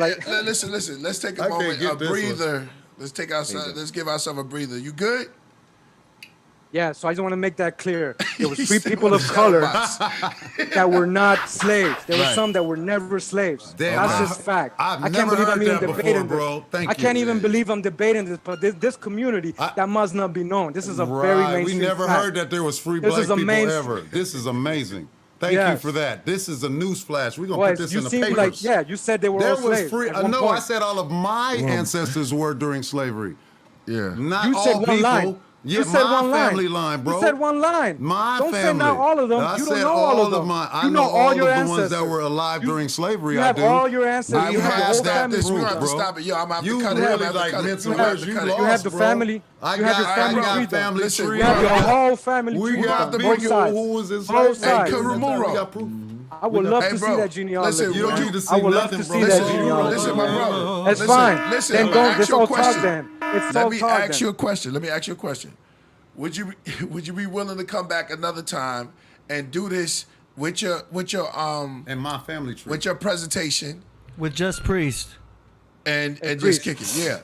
Speaker 15: like,
Speaker 1: listen. Let's take a
Speaker 12: I can't
Speaker 1: moment,
Speaker 12: get
Speaker 1: a
Speaker 12: this one.
Speaker 1: breather. Let's give ourselves a breather. You good?
Speaker 15: yeah. So I just want to make that clear. There was
Speaker 1: He
Speaker 15: free
Speaker 1: said
Speaker 15: people
Speaker 1: on
Speaker 15: of
Speaker 1: the
Speaker 15: color
Speaker 1: shadow
Speaker 15: that were not slaves. There were
Speaker 12: Right.
Speaker 15: some that were never slaves.
Speaker 12: Damn,
Speaker 15: That's just fact.
Speaker 12: I've
Speaker 15: I can't
Speaker 12: never
Speaker 15: believe
Speaker 12: heard
Speaker 15: I'm even
Speaker 12: that before,
Speaker 15: debating
Speaker 12: bro.
Speaker 15: this.
Speaker 12: Thank
Speaker 15: I can't
Speaker 12: you.
Speaker 15: even believe I'm debating this, but this community that must not be known. This is a very
Speaker 12: Right.
Speaker 15: mainstream
Speaker 12: We never
Speaker 15: fact.
Speaker 12: heard that there was free
Speaker 15: This
Speaker 12: black
Speaker 15: is a
Speaker 12: people
Speaker 15: mainstream-
Speaker 12: ever. This is amazing. Thank you
Speaker 15: Yes.
Speaker 12: for that. This is a news flash. We're gonna
Speaker 15: Boys,
Speaker 12: put this
Speaker 15: you
Speaker 12: in the
Speaker 15: seem
Speaker 12: papers.
Speaker 15: like, yeah, you said they were
Speaker 12: There
Speaker 15: all
Speaker 12: was
Speaker 15: slaves
Speaker 12: free.
Speaker 15: at one
Speaker 12: No, I
Speaker 15: point.
Speaker 12: said all of my ancestors were during slavery.
Speaker 1: Yeah.
Speaker 12: Not
Speaker 15: You
Speaker 12: all
Speaker 15: said one
Speaker 12: people.
Speaker 15: line.
Speaker 12: Yeah,
Speaker 15: You said
Speaker 12: my
Speaker 15: one
Speaker 12: family
Speaker 15: line.
Speaker 12: line, bro.
Speaker 15: You said one line.
Speaker 12: My
Speaker 15: Don't
Speaker 12: family.
Speaker 15: say not all of them.
Speaker 12: I
Speaker 15: You don't
Speaker 12: said
Speaker 15: know all of them.
Speaker 12: mine. I
Speaker 15: You
Speaker 12: know
Speaker 15: all
Speaker 12: all
Speaker 15: your
Speaker 12: of the ones
Speaker 15: ancestors.
Speaker 12: that were alive during slavery.
Speaker 15: You
Speaker 12: I
Speaker 15: have
Speaker 12: do.
Speaker 15: all your ancestors.
Speaker 1: We
Speaker 15: You
Speaker 1: have
Speaker 15: have
Speaker 1: to
Speaker 15: the whole
Speaker 1: stop
Speaker 15: family.
Speaker 1: this. We're going to have to
Speaker 12: bro.
Speaker 1: stop it. Yo, I'm going to have to
Speaker 12: You
Speaker 1: cut it. I'm
Speaker 12: really
Speaker 1: gonna have to
Speaker 12: like
Speaker 1: cut it.
Speaker 12: mental
Speaker 1: We're gonna have
Speaker 12: words.
Speaker 1: to
Speaker 12: You
Speaker 1: cut it.
Speaker 15: You have
Speaker 12: lost,
Speaker 15: the
Speaker 12: bro.
Speaker 15: family.
Speaker 12: I
Speaker 15: You have your
Speaker 12: got
Speaker 15: family tree.
Speaker 12: family
Speaker 1: Listen,
Speaker 12: tree.
Speaker 15: You have your whole family
Speaker 12: We
Speaker 15: tree.
Speaker 12: got
Speaker 1: the
Speaker 12: both
Speaker 1: big-
Speaker 12: sides. Who was in
Speaker 15: Both
Speaker 12: slavery.
Speaker 15: sides.
Speaker 1: Kurimeo.
Speaker 12: We got proof.
Speaker 15: I would love
Speaker 1: Hey,
Speaker 15: to
Speaker 1: bro,
Speaker 15: see that genealogy.
Speaker 1: listen,
Speaker 12: You don't
Speaker 15: man.
Speaker 12: need to see
Speaker 15: I would love
Speaker 12: nothing,
Speaker 15: to
Speaker 12: bro.
Speaker 15: see that
Speaker 1: Listen,
Speaker 15: genealogy.
Speaker 1: listen, my brother.
Speaker 15: That's
Speaker 1: Listen,
Speaker 15: fine.
Speaker 1: listen,
Speaker 15: Then
Speaker 1: I'm gonna
Speaker 15: don't.
Speaker 1: ask
Speaker 15: It's
Speaker 1: you a
Speaker 15: all talk
Speaker 1: question.
Speaker 15: then. It's
Speaker 1: Let
Speaker 15: all
Speaker 1: me
Speaker 15: talk
Speaker 1: ask
Speaker 15: then.
Speaker 1: you a question. Let me ask you a question. Would you be willing to come back another time and do this with your
Speaker 12: And my family tree.
Speaker 1: with your presentation
Speaker 2: With just priest.
Speaker 1: and just
Speaker 15: Priest.
Speaker 1: kick it? Yeah.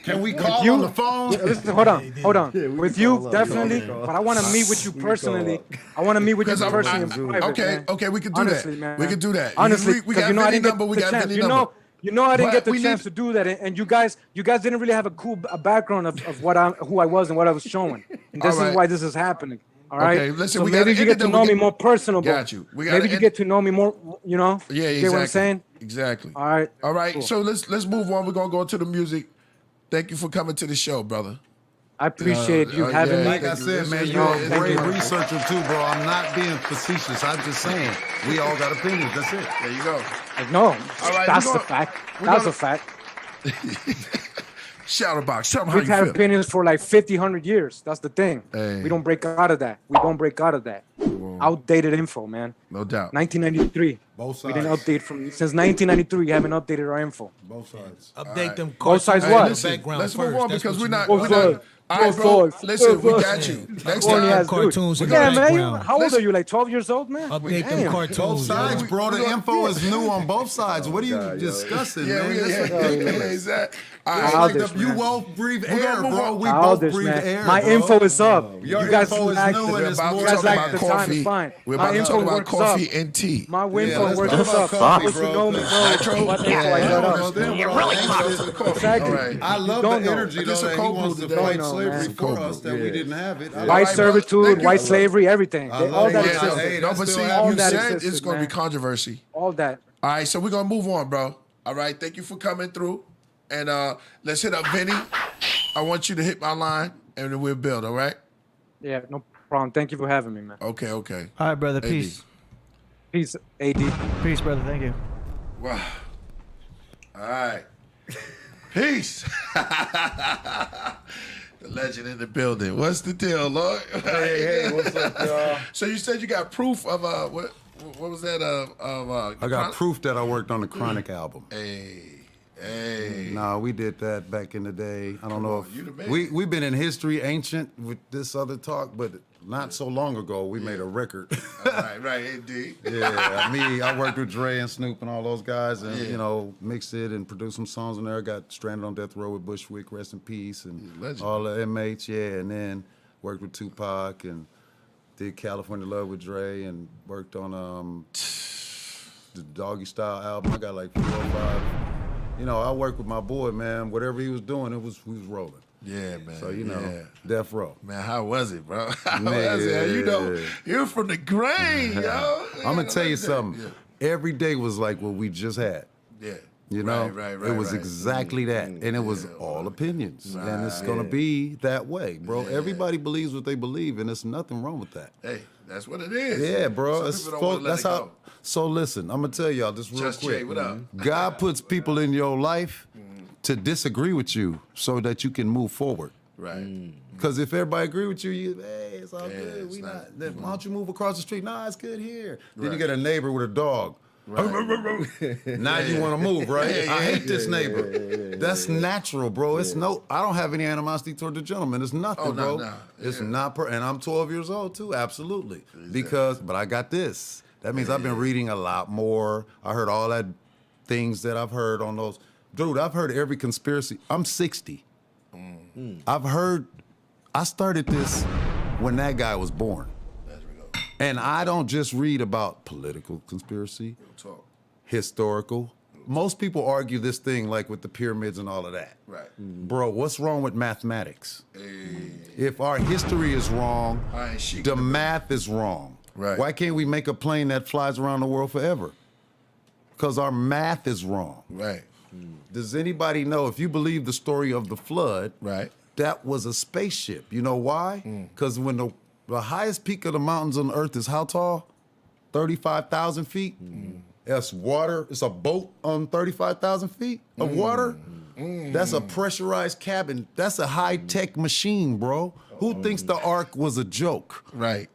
Speaker 12: Can we call
Speaker 15: you-
Speaker 12: on the phone?
Speaker 15: Listen, hold on.
Speaker 4: we
Speaker 15: With
Speaker 4: can
Speaker 15: you,
Speaker 4: call up.
Speaker 15: definitely.
Speaker 4: We can call
Speaker 15: But I want to meet with you personally. I want to meet with you
Speaker 1: Because
Speaker 15: personally in private,
Speaker 1: okay,
Speaker 15: man.
Speaker 1: okay, we can do
Speaker 15: Honestly,
Speaker 1: that.
Speaker 15: man.
Speaker 1: We can do that.
Speaker 15: Honestly,
Speaker 1: we
Speaker 15: 'cause
Speaker 1: got
Speaker 15: you know I
Speaker 1: Vinny
Speaker 15: didn't get
Speaker 1: number. We
Speaker 15: the
Speaker 1: got
Speaker 15: chance.
Speaker 1: Vinny
Speaker 15: You
Speaker 1: number.
Speaker 15: know I didn't
Speaker 1: But
Speaker 15: get the
Speaker 1: we
Speaker 15: chance
Speaker 1: need-
Speaker 15: to do that, and you guys didn't really have a background of who I was and what I was showing, and this
Speaker 1: All right.
Speaker 15: is why this is happening. All right.
Speaker 1: Okay, listen,
Speaker 15: so
Speaker 1: we gotta
Speaker 15: maybe you
Speaker 1: end
Speaker 15: get
Speaker 1: it
Speaker 15: to
Speaker 1: then.
Speaker 15: know
Speaker 1: We
Speaker 15: me
Speaker 1: get-
Speaker 15: more personable.
Speaker 1: Got you. We gotta
Speaker 15: Maybe you
Speaker 1: end-
Speaker 15: get to know me more. You know.
Speaker 1: Yeah, exactly.
Speaker 15: Get what I'm saying?
Speaker 1: Exactly.
Speaker 15: All right.
Speaker 1: All right.
Speaker 15: Cool.
Speaker 1: So let's move on. We're gonna go to the music. Thank you for coming to the show, brother.
Speaker 15: I appreciate you having
Speaker 1: yeah.
Speaker 15: me.
Speaker 12: Like I said, man,
Speaker 1: is
Speaker 12: you're
Speaker 1: real.
Speaker 12: a
Speaker 1: Thank
Speaker 12: great
Speaker 1: you.
Speaker 12: researcher too, bro. I'm not being facetious. I'm just saying we all got opinions. That's it.
Speaker 1: There you go.
Speaker 15: No,
Speaker 1: All right,
Speaker 15: that's
Speaker 1: we're
Speaker 15: the
Speaker 1: gonna-
Speaker 15: fact.
Speaker 1: we're
Speaker 15: That's
Speaker 1: gonna-
Speaker 15: a fact.
Speaker 1: Shadowbox. Tell them how
Speaker 15: We've
Speaker 1: you
Speaker 15: had
Speaker 1: feel.
Speaker 15: opinions for like 50, 100 years. That's the thing.
Speaker 1: Hey.
Speaker 15: We don't break out of that. We don't break out of that. Outdated info, man.
Speaker 1: No doubt.
Speaker 15: 1993.
Speaker 12: Both
Speaker 15: We didn't
Speaker 12: sides.
Speaker 15: update since 1993. We haven't updated our info.
Speaker 12: Both sides.
Speaker 14: Update them
Speaker 15: Both sides
Speaker 14: cartoons
Speaker 15: what?
Speaker 14: in the
Speaker 1: Listen,
Speaker 14: background
Speaker 1: let's
Speaker 14: first.
Speaker 1: move on
Speaker 14: That's
Speaker 1: because
Speaker 14: what
Speaker 1: we're
Speaker 14: you
Speaker 1: not.
Speaker 14: do.
Speaker 1: We're not. All right, bro. Listen, we got you. Next
Speaker 15: Corny
Speaker 1: time.
Speaker 15: ass dude.
Speaker 14: Cartoons in the
Speaker 15: Yeah, man.
Speaker 14: background.
Speaker 15: How old are you? Like 12 years old, man?
Speaker 14: Update them
Speaker 15: Damn.
Speaker 14: cartoons.
Speaker 12: Both sides,
Speaker 14: yo.
Speaker 12: bro. The info is new on both sides. What are you discussing,
Speaker 1: Yeah,
Speaker 12: man?
Speaker 1: we
Speaker 12: That's
Speaker 1: yeah,
Speaker 12: ridiculous.
Speaker 1: exactly. All
Speaker 12: It's
Speaker 1: right.
Speaker 12: like
Speaker 15: Childish,
Speaker 12: you
Speaker 15: man.
Speaker 12: both breathe
Speaker 1: gonna
Speaker 12: air,
Speaker 1: move
Speaker 12: bro.
Speaker 1: on.
Speaker 12: We both
Speaker 15: Childish,
Speaker 12: breathe
Speaker 15: man.
Speaker 12: air.
Speaker 15: My
Speaker 12: bro.
Speaker 15: info is up.
Speaker 12: Your
Speaker 15: You guys
Speaker 12: info is
Speaker 15: relax.
Speaker 12: new and
Speaker 1: We're
Speaker 12: it's
Speaker 1: about
Speaker 12: more
Speaker 1: to
Speaker 15: guys
Speaker 1: talk
Speaker 15: like
Speaker 1: about
Speaker 15: the time,
Speaker 1: coffee.
Speaker 15: it's fine.
Speaker 1: We're
Speaker 15: My
Speaker 1: about to
Speaker 15: info
Speaker 1: talk about
Speaker 15: works
Speaker 1: coffee
Speaker 15: up.
Speaker 1: and tea.
Speaker 15: My
Speaker 12: Yeah,
Speaker 15: info
Speaker 12: let's
Speaker 15: works
Speaker 12: talk about
Speaker 15: up.
Speaker 12: coffee,
Speaker 15: Those who
Speaker 12: bro.
Speaker 15: know me know what info I got up. Exactly.
Speaker 1: All right.
Speaker 12: I love
Speaker 15: don't
Speaker 12: the
Speaker 15: know.
Speaker 12: energy though
Speaker 1: Just a
Speaker 12: that he
Speaker 1: cold
Speaker 12: wants
Speaker 1: brew
Speaker 12: to
Speaker 1: today.
Speaker 12: fight
Speaker 15: No,
Speaker 12: slavery
Speaker 15: man.
Speaker 12: for us that we didn't have it. I
Speaker 15: White
Speaker 12: like it.
Speaker 15: servitude,
Speaker 1: Thank you.
Speaker 15: white slavery, everything.
Speaker 12: I love
Speaker 15: All
Speaker 12: it.
Speaker 15: that
Speaker 12: Yeah,
Speaker 15: existed.
Speaker 12: hey,
Speaker 1: No,
Speaker 12: that's
Speaker 1: but
Speaker 12: still
Speaker 1: see,
Speaker 15: all
Speaker 1: you
Speaker 15: that
Speaker 1: said
Speaker 15: existed,
Speaker 1: it's going to
Speaker 15: man.
Speaker 1: be controversy.
Speaker 15: All that.
Speaker 1: All right, so we're going to move on, bro. All right, thank you for coming through. And let's hit up Vinny. I want you to hit my line, and then we'll build, all right?
Speaker 15: Yeah, no problem. Thank you for having me, man.
Speaker 1: Okay.
Speaker 2: All right, brother.
Speaker 1: AD.
Speaker 2: Peace.
Speaker 15: Peace, AD.
Speaker 2: Peace, brother. Thank you.
Speaker 1: Wow. All right. Peace. The legend in the building. What's the deal, Lord?
Speaker 4: Hey, what's up, y'all?
Speaker 1: So you said you got proof of what was that
Speaker 12: I got proof that I worked on the Chronic album.
Speaker 1: Hey.
Speaker 12: No, we did that back in the day. I don't know
Speaker 1: you the man.
Speaker 12: if we've been in history ancient with this other talk, but not so long ago we made a record.
Speaker 1: right, indeed.
Speaker 12: Yeah, I worked with Dre and Snoop and all those guys, and
Speaker 1: Yeah.
Speaker 12: mixed it and produced some songs in there. I got stranded on death row with Bushwick, rest in peace, and
Speaker 1: Legend.
Speaker 12: all the inmates. Yeah, and then worked with Tupac and did California Love with Dre and worked on the Doggy Style album. I got like 4 or 5. I worked with my boy, man. Whatever he was doing, we was rolling.
Speaker 1: Yeah, man.
Speaker 12: So
Speaker 1: yeah.
Speaker 12: death row.
Speaker 1: Man, how was it, bro? How
Speaker 12: Man,
Speaker 1: was it?
Speaker 12: yeah.
Speaker 1: You're from the grain, yo.
Speaker 12: I'm gonna tell you something.
Speaker 1: Yeah.
Speaker 12: Every day was like what we just had.
Speaker 1: Yeah.
Speaker 12: Right, it was exactly that, and it was all opinions, and it's gonna be that way, bro. Everybody believes what they believe, and there's nothing wrong with that.
Speaker 1: Hey, that's what it is.
Speaker 12: Yeah, bro.
Speaker 1: Some people don't wanna let
Speaker 12: That's
Speaker 1: it
Speaker 12: how.
Speaker 1: go.
Speaker 12: So listen, I'm gonna tell y'all this real
Speaker 1: Just
Speaker 12: quick.
Speaker 1: Jay, what up?
Speaker 12: God puts people in your life to disagree with you so that you can move forward.
Speaker 1: Right.
Speaker 12: Because if everybody agree with you, hey, it's all
Speaker 1: Yeah,
Speaker 12: good.
Speaker 1: it's
Speaker 12: We
Speaker 1: not-
Speaker 12: not. Then why don't you move across the street? Nah, it's good here. Then you
Speaker 1: Right.
Speaker 12: get a neighbor with a dog. Now you want to move, right? I hate this neighbor. That's natural, bro. It's I don't have any animosity toward the gentleman. It's nothing,
Speaker 1: Oh, no,
Speaker 12: bro.
Speaker 1: no.
Speaker 12: It's not, and I'm 12 years old too, absolutely. But I got this. That means I've been reading a lot more. I heard all that things that I've heard on those. Dude, I've heard every conspiracy. I'm 60. I started this when that guy was born. And I don't just read about political conspiracy, historical. Most people argue this thing like with the pyramids and all of that.
Speaker 1: Right.
Speaker 12: Bro, what's wrong with mathematics? If our history is wrong, the math is wrong.
Speaker 1: Right.
Speaker 12: Why can't we make a plane that flies around the world forever? Because our math is wrong.
Speaker 1: Right.
Speaker 12: Does anybody know if you believe the story of the flood,
Speaker 1: Right.
Speaker 12: that was a spaceship. You know why? Because when the highest peak of the mountains on Earth is how tall? 35,000 feet. That's water. It's a boat on 35,000 feet of water. That's a pressurized cabin. That's a high-tech machine, bro. Who thinks the Ark was a joke?
Speaker 1: Right.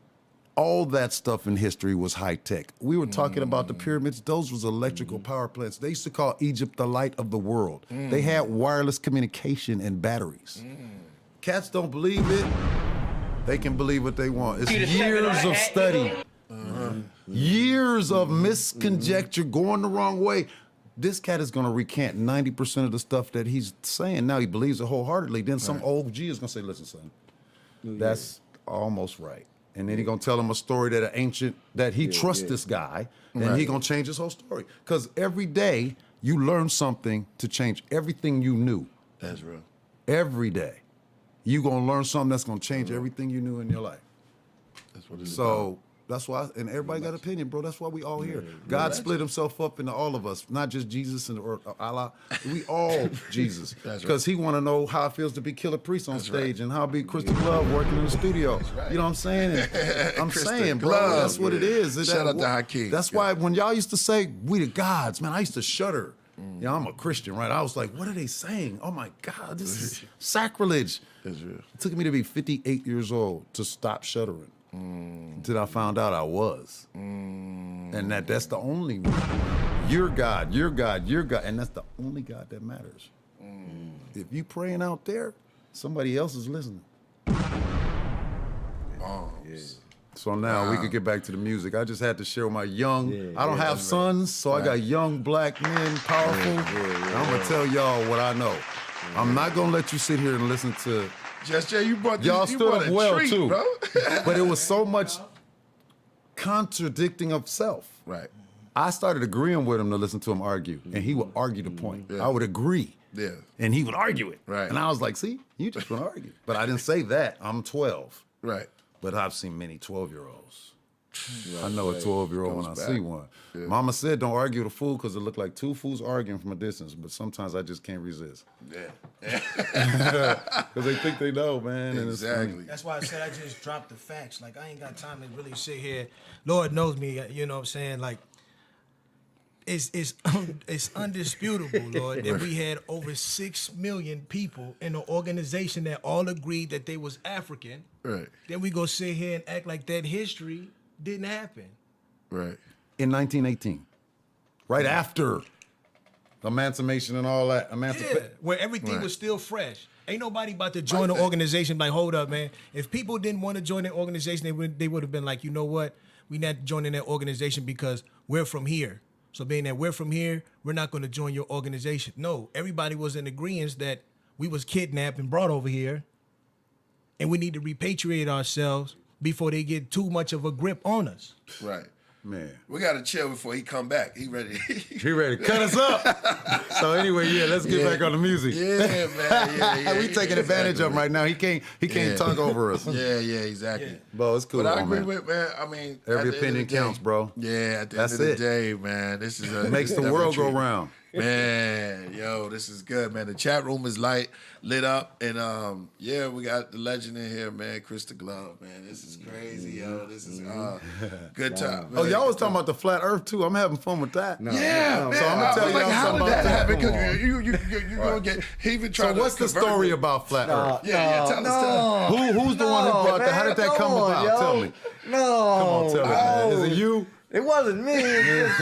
Speaker 12: All that stuff in history was high-tech. We were talking about the pyramids. Those was electrical power plants. They used to call Egypt the light of the world. They had wireless communication and batteries. Cats don't believe it. They can believe what they want. It's years of study. Years of misconjecture going the wrong way. This cat is going to recant 90% of the stuff that he's saying. Now he believes it wholeheartedly. Then some OG is going to say, listen, son, that's almost right. And then he's going to tell him a story that he trusts this guy, and he's going to change his whole story. Because every day you learn something to change everything you knew.
Speaker 1: That's real.
Speaker 12: Every day. You're going to learn something that's going to change everything you knew in your life.
Speaker 1: That's what it's
Speaker 12: So that's why, and everybody got an opinion, bro. That's why we all here. God split himself up into all of us, not just Jesus or Allah. We all Jesus. Because he want to know how it feels to be Killah Priest on stage and how it be Crystal Glove working in the studio. You know what I'm saying? And I'm saying, bro,
Speaker 1: Glove,
Speaker 12: that's what it is.
Speaker 1: Shout out to Hakeem.
Speaker 12: That's why when y'all used to say, we the gods, man, I used to shudder. Yeah, I'm a Christian, right? I was like, what are they saying? Oh my God, this is sacrilege. It took me to be 58 years old to stop shuddering. Until I found out I was. And that's the only one. You're God, you're God, you're God. And that's the only God that matters. If you praying out there, somebody else is listening. So now we could get back to the music. I just had to share with my young, I don't have sons, so I got young black men, powerful. And I'm gonna tell y'all what I know. I'm not gonna let you sit here and listen to
Speaker 1: Just Jay, you brought
Speaker 12: y'all
Speaker 1: you
Speaker 12: stood
Speaker 1: brought
Speaker 12: up
Speaker 1: a
Speaker 12: well
Speaker 1: treat,
Speaker 12: too,
Speaker 1: bro.
Speaker 12: but it was so much contradicting of self.
Speaker 1: Right.
Speaker 12: I started agreeing with him to listen to him argue, and he would argue the point. I would agree, and he would argue it.
Speaker 1: Right.
Speaker 12: And I was like, "See, you just want to argue." But I didn't say that. I'm 12.
Speaker 1: Right.
Speaker 12: But I've seen many 12-year-olds. I know a 12-year-old when I see one. Mama said, "Don't argue with a fool," because it looked like two fools arguing from a distance. But sometimes I just can't resist. Because they think they know, man.
Speaker 1: Exactly.
Speaker 14: That's why I said I just dropped the facts. Like, I ain't got time to really sit here. Lord knows me, you know what I'm saying? Like, it's undisputable, Lord, that we had over 6 million people in an organization that all agreed that they was African.
Speaker 1: Right.
Speaker 14: Then we go sit here and act like that history didn't happen.
Speaker 1: Right.
Speaker 12: In 1918, right after emancipation and all that.
Speaker 14: Where everything was still fresh. Ain't nobody about to join an organization like, hold up, man. If people didn't want to join an organization, they would have been like, you know what? We not joining that organization because we're from here. So being that we're from here, we're not going to join your organization. No, everybody was in agreement that we was kidnapped and brought over here, and we need to repatriate ourselves before they get too much of a grip on us.
Speaker 1: Right.
Speaker 12: Man.
Speaker 1: We got to chill before he come back. He ready.
Speaker 12: He ready to cut us up. So anyway, let's get back on the music.
Speaker 1: Yeah, man.
Speaker 12: We taking advantage of him right now. He can't talk over us.
Speaker 1: Yeah, exactly.
Speaker 12: Bro, it's cool.
Speaker 1: But I agree
Speaker 12: man.
Speaker 1: with, man, I mean.
Speaker 12: Every opinion counts, bro.
Speaker 1: Yeah, at the
Speaker 12: That's
Speaker 1: end of the
Speaker 12: it.
Speaker 1: day, man, this is a.
Speaker 12: It makes the world go round.
Speaker 1: Man, yo, this is good, man. The chat room is lit up, and we got the legend in here, man. Crystal Glove, man. This is crazy, yo. This is good time.
Speaker 12: Oh, y'all was talking about the flat Earth too. I'm having fun with that.
Speaker 1: Man.
Speaker 12: So I'm gonna tell y'all
Speaker 1: how
Speaker 12: something
Speaker 1: did
Speaker 12: about
Speaker 1: that happen?
Speaker 12: that.
Speaker 1: Because you gonna get. He even tried.
Speaker 12: So what's the story about flat Earth?
Speaker 1: Tell us.
Speaker 12: Who's the one who brought that? How did that come about? Tell me.
Speaker 4: No.
Speaker 12: Come on, tell me, man. Is it you?
Speaker 4: It wasn't me.
Speaker 1: That's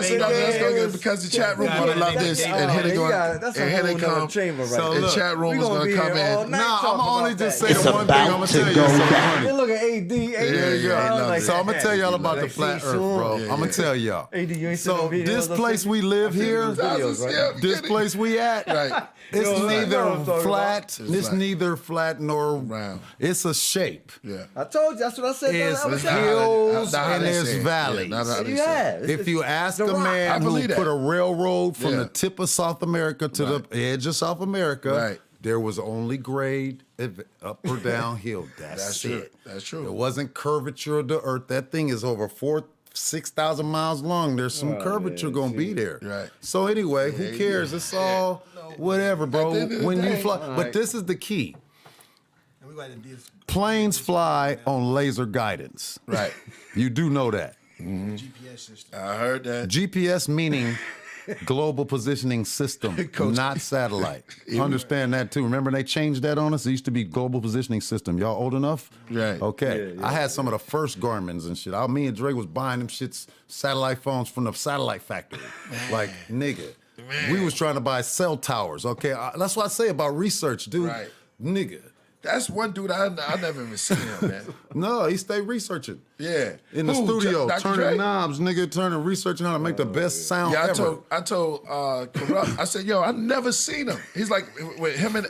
Speaker 1: gonna because the chat room gonna love this, and here they go.
Speaker 4: That's a whole nother chamber right
Speaker 12: So
Speaker 4: there.
Speaker 1: The chat room is gonna come in.
Speaker 12: Nah, I'm only just say the one thing. I'm gonna tell you something funny.
Speaker 4: Look at AD.
Speaker 12: So I'm gonna tell y'all about the flat Earth, bro. I'm gonna tell y'all. So this place we live here, this place we at, it's neither flat. It's neither flat nor round. It's a shape.
Speaker 1: Yeah.
Speaker 4: I told you. That's what I said.
Speaker 12: It's hills and there's valleys. If you ask a man who put a railroad from the tip of South America to the edge of South America, there was only grade up or downhill. That's it.
Speaker 1: That's true.
Speaker 12: It wasn't curvature of the earth. That thing is over 6,000 miles long. There's some curvature gonna be there.
Speaker 1: Right.
Speaker 12: So anyway, who cares? It's all Whatever, bro.
Speaker 1: At the end of the
Speaker 12: When you
Speaker 1: day-
Speaker 12: fly,
Speaker 1: All
Speaker 12: but
Speaker 1: right.
Speaker 12: this is the key. Planes fly on laser guidance.
Speaker 1: Right.
Speaker 12: You do know that.
Speaker 14: GPS system.
Speaker 1: I heard that.
Speaker 12: GPS meaning global positioning system, not satellite. Understand that too. Remember they changed that on us? It used to be global positioning system. Y'all old enough?
Speaker 1: Right.
Speaker 12: Okay. I had some of the first Garmins and shit. Me and Dre was buying them shits, satellite phones from the satellite factory. Like, nigga. We was trying to buy cell towers. Okay. That's what I say about research, dude.
Speaker 1: Right.
Speaker 12: Nigga.
Speaker 1: That's one dude I never even seen him, man.
Speaker 12: No, he stayed researching.
Speaker 1: Yeah.
Speaker 12: In the
Speaker 1: Who,
Speaker 12: studio,
Speaker 1: Dr.
Speaker 12: turning
Speaker 1: Dre?
Speaker 12: knobs, nigga, researching how to make the best sound
Speaker 1: Yeah,
Speaker 12: ever.
Speaker 1: I told Corrupt, I said, yo, I never seen him. He's like, with him and,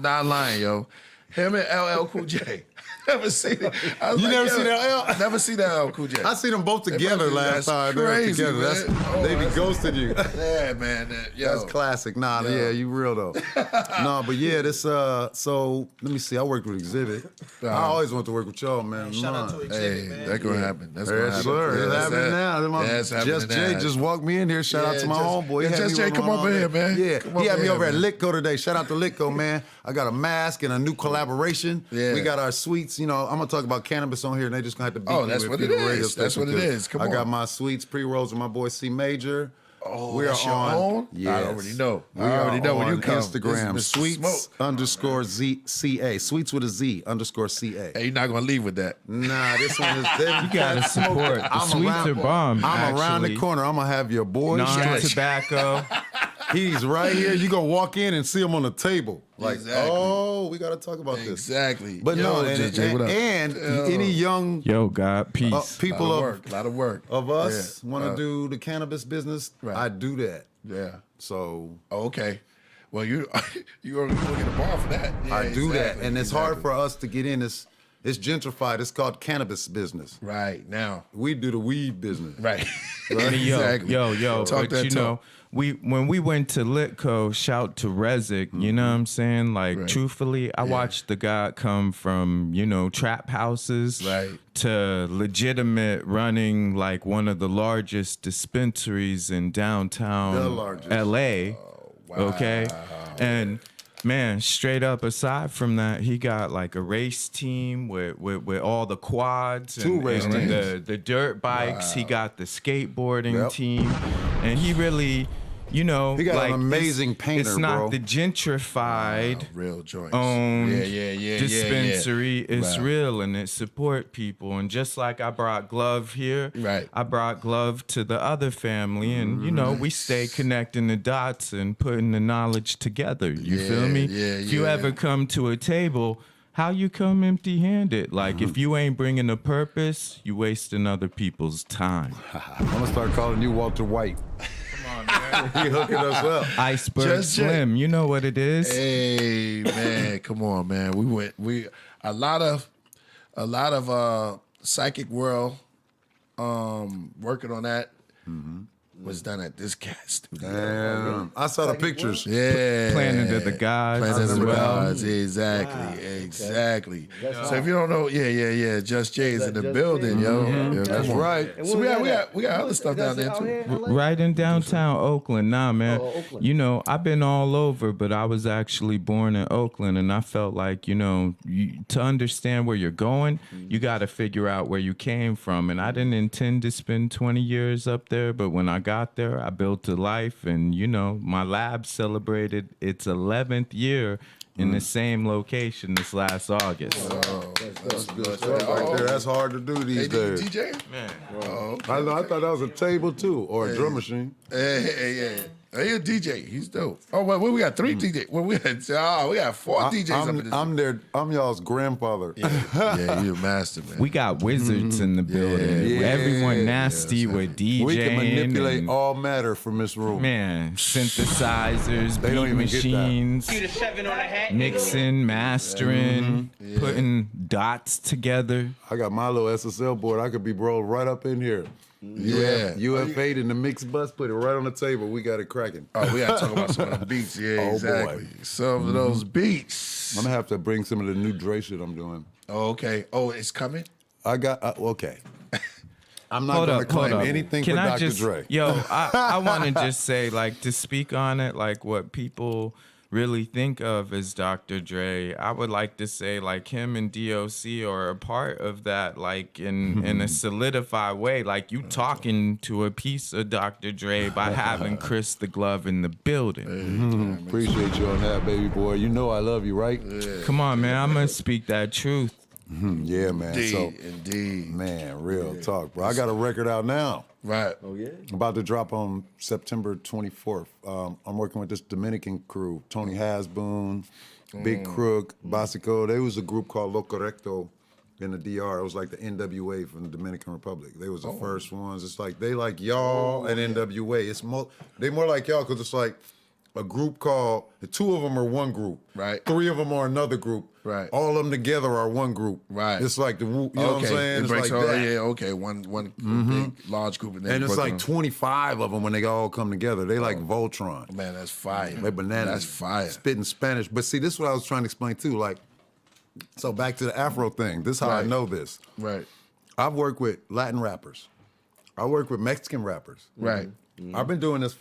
Speaker 1: not lying, yo. Him and LL Cool J. Never seen it. I was
Speaker 12: You
Speaker 1: like,
Speaker 12: never
Speaker 1: yo,
Speaker 12: seen LL?
Speaker 1: Never seen LL Cool J.
Speaker 12: I seen them both together last time.
Speaker 1: Crazy,
Speaker 12: They were together.
Speaker 1: man.
Speaker 12: They be ghosting you.
Speaker 1: Yeah, man. Yo.
Speaker 12: That's classic. Nah,
Speaker 1: Yo.
Speaker 12: yeah, you real though. No, but yeah, this so let me see. I worked with Exhibit. I always want to work with y'all, man.
Speaker 14: Shout out to Exhibit, man.
Speaker 1: That's gonna happen. That's gonna
Speaker 12: Yes,
Speaker 1: happen.
Speaker 12: sir.
Speaker 1: Yeah,
Speaker 12: It's
Speaker 1: that's
Speaker 12: happening
Speaker 1: that.
Speaker 12: now.
Speaker 1: That's happening
Speaker 12: Just Jay
Speaker 1: now.
Speaker 12: just walked me in here. Shout out to my homeboy. He
Speaker 1: Yeah,
Speaker 12: had
Speaker 1: Just
Speaker 12: me
Speaker 1: Jay, come
Speaker 12: rolling
Speaker 1: over
Speaker 12: all
Speaker 1: here,
Speaker 12: day.
Speaker 1: man.
Speaker 12: Yeah,
Speaker 1: Come
Speaker 12: he had
Speaker 1: over
Speaker 12: me
Speaker 1: here,
Speaker 12: over at
Speaker 1: man.
Speaker 12: Litco today. Shout out to Litco, man. I got a mask and a new collaboration.
Speaker 1: Yeah.
Speaker 12: We got our sweets. You know, I'm gonna talk about cannabis on here, and they just gonna have to beat
Speaker 1: Oh,
Speaker 12: me
Speaker 1: that's
Speaker 12: with
Speaker 1: what
Speaker 12: the
Speaker 1: it
Speaker 12: radio
Speaker 1: is. That's
Speaker 12: station,
Speaker 1: what it
Speaker 12: 'cause
Speaker 1: is. Come
Speaker 12: I got
Speaker 1: on.
Speaker 12: my sweets pre-rolls with my boy C Major.
Speaker 1: Oh,
Speaker 12: We're
Speaker 1: that's your
Speaker 12: on.
Speaker 1: own?
Speaker 12: Yes.
Speaker 1: I already know.
Speaker 12: We
Speaker 1: I already
Speaker 12: are
Speaker 1: know when you
Speaker 12: on
Speaker 1: come.
Speaker 12: Instagram.
Speaker 1: This is Mr.
Speaker 12: Sweets underscore ZCA. Sweets with a Z underscore CA.
Speaker 1: Hey, you're not gonna leave with that.
Speaker 12: Nah, this one is.
Speaker 16: You gotta support. The sweets are bomb.
Speaker 12: I'm around the
Speaker 16: actually.
Speaker 12: corner. I'm gonna have your boy.
Speaker 16: Non-tobacco.
Speaker 12: He's right here. You gonna walk in and see him on the table. Like,
Speaker 1: Exactly.
Speaker 12: oh, we gotta talk about this.
Speaker 1: Exactly.
Speaker 12: But
Speaker 1: Yo,
Speaker 12: no,
Speaker 1: JJ, what up?
Speaker 12: and
Speaker 1: Yo.
Speaker 12: any young
Speaker 16: Yo, God, peace.
Speaker 12: people
Speaker 1: lot of work.
Speaker 12: of us
Speaker 1: Yeah.
Speaker 12: want to do the cannabis business,
Speaker 1: Right.
Speaker 12: I do that.
Speaker 1: Yeah.
Speaker 12: So
Speaker 1: Oh, okay. Well, you you're gonna get a bar for that. Yeah,
Speaker 12: I do that,
Speaker 1: exactly,
Speaker 12: and it's hard
Speaker 1: exactly.
Speaker 12: for us to get in. It's gentrified. It's called cannabis business.
Speaker 1: Right now.
Speaker 12: We do the weed business.
Speaker 1: Right.
Speaker 16: And
Speaker 1: Exactly.
Speaker 16: Yo,
Speaker 1: Talk
Speaker 16: but
Speaker 1: that
Speaker 16: you
Speaker 1: talk.
Speaker 16: know, when we went to Litco, shout to Rezik, you know what I'm saying? Like,
Speaker 1: Right.
Speaker 16: truthfully, I watched the guy come from, trap houses
Speaker 1: Right.
Speaker 16: to legitimate running like one of the largest dispensaries in downtown
Speaker 12: The largest.
Speaker 16: LA. Okay. And man, straight up, aside from that, he got like a race team with all the quads
Speaker 12: Two race
Speaker 16: and
Speaker 12: teams.
Speaker 16: the dirt bikes. He got the skateboarding
Speaker 12: Yep.
Speaker 16: team, and he really,
Speaker 12: He got an
Speaker 16: like,
Speaker 12: amazing painter,
Speaker 16: It's not
Speaker 12: bro.
Speaker 16: the gentrified
Speaker 1: Real joints.
Speaker 16: owned
Speaker 1: Yeah.
Speaker 16: dispensary. It's
Speaker 1: Right.
Speaker 16: real and it support people. And just like I brought Glove here,
Speaker 1: Right.
Speaker 16: I brought Glove to the other family, and we stay connecting the dots and putting the knowledge together. You feel me? If you ever come to a table, how you come empty-handed? Like if you ain't bringing a purpose, you wasting other people's time.
Speaker 12: I'm gonna start calling you Walter White. He hooking us up.
Speaker 16: Iceberg
Speaker 1: Just
Speaker 16: Slim, you know what it is.
Speaker 1: Hey man, come on, man. We a lot of psychic world working on that was done at this cat studio.
Speaker 12: Damn. I saw the pictures.
Speaker 1: Yeah.
Speaker 16: Planet of the Gods
Speaker 1: Planet
Speaker 16: as
Speaker 1: of the
Speaker 16: well.
Speaker 1: Gods, exactly. So if you don't know, Just Jay is in the building, yo. Yeah,
Speaker 12: That's
Speaker 1: come on.
Speaker 12: right.
Speaker 1: So we got other stuff down there too.
Speaker 16: Right in downtown Oakland. Nah, man. I've been all over, but I was actually born in Oakland, and I felt like, to understand where you're going, you got to figure out where you came from. And I didn't intend to spend 20 years up there, but when I got there, I built a life, and, my lab celebrated its 11th year in the same location this last August.
Speaker 12: That's good stuff right there. That's hard to do these days.
Speaker 1: DJ?
Speaker 16: Man.
Speaker 12: I know. I thought that was a table too, or a drum machine.
Speaker 1: Hey, he a DJ. He's dope. Oh, well, we got 3 DJs. Well, we got 4 DJs up in this.
Speaker 12: I'm y'all's grandfather.
Speaker 1: Yeah, you're a master, man.
Speaker 16: We got wizards in the building.
Speaker 12: Yeah.
Speaker 16: Everyone nasty with DJing.
Speaker 12: We can manipulate
Speaker 16: and,
Speaker 12: all matter from this room.
Speaker 16: Man, synthesizers,
Speaker 12: They don't
Speaker 16: beat
Speaker 12: even get that.
Speaker 16: machines, mixing, mastering, putting dots together.
Speaker 12: I got my little SSL board. I could be rolled right up in here.
Speaker 1: Yeah.
Speaker 12: UF8 in the mix bus, put it right on the table. We got it cracking.
Speaker 1: Oh, we got to talk about some of the beats. Yeah,
Speaker 12: Oh, boy.
Speaker 1: exactly. Some of those beats.
Speaker 12: I'm gonna have to bring some of the new Dre shit I'm doing.
Speaker 1: Oh, okay. Oh, it's coming?
Speaker 12: I got okay. I'm not going to claim anything
Speaker 16: Can
Speaker 12: for
Speaker 16: I
Speaker 12: Dr.
Speaker 16: just,
Speaker 12: Dre.
Speaker 16: Yo, I want to just say, like, to speak on it, like, what people really think of as Dr. Dre, I would like to say, like, him and DOC are a part of that, like, in a solidified way. Like, you talking to a piece of Dr. Dre by having Chris the Glove in the building.
Speaker 12: Appreciate you on that, baby boy. You know I love you, right?
Speaker 16: Come on, man. I'm going to speak that truth.
Speaker 12: Yeah, man.
Speaker 1: Indeed.
Speaker 12: Man, real talk, bro. I got a record out now.
Speaker 1: Right.
Speaker 4: Oh, yeah?
Speaker 12: About to drop on September 24th. I'm working with this Dominican crew, Tony Hasboon, Big Crook, Basico. They was a group called Lo Correcto in the DR. It was like the NWA from the Dominican Republic. They was the first ones. It's like, they like y'all and NWA. It's they more like y'all because it's like a group called, the two of them are one group.
Speaker 1: Right.
Speaker 12: Three of them are another group.
Speaker 1: Right.
Speaker 12: All of them together are one group.
Speaker 1: Right.
Speaker 12: It's like the, you know what I'm saying?
Speaker 1: It
Speaker 12: It's
Speaker 1: breaks
Speaker 12: like
Speaker 1: all,
Speaker 12: that.
Speaker 1: yeah, okay. One big, large group. And, then
Speaker 12: And it's
Speaker 1: you
Speaker 12: like
Speaker 1: work
Speaker 12: 25 of them when they all come together. They like Voltron.
Speaker 1: on- Man, that's fire.
Speaker 12: They bananas.
Speaker 1: That's fire.
Speaker 12: Spitting Spanish. But see, this is what I was trying to explain too. Like, so back to the Afro thing. This is how I
Speaker 1: Right.
Speaker 12: know this.
Speaker 1: Right.
Speaker 12: I've worked with Latin rappers. I work with Mexican rappers.
Speaker 1: Right.
Speaker 12: I've been doing this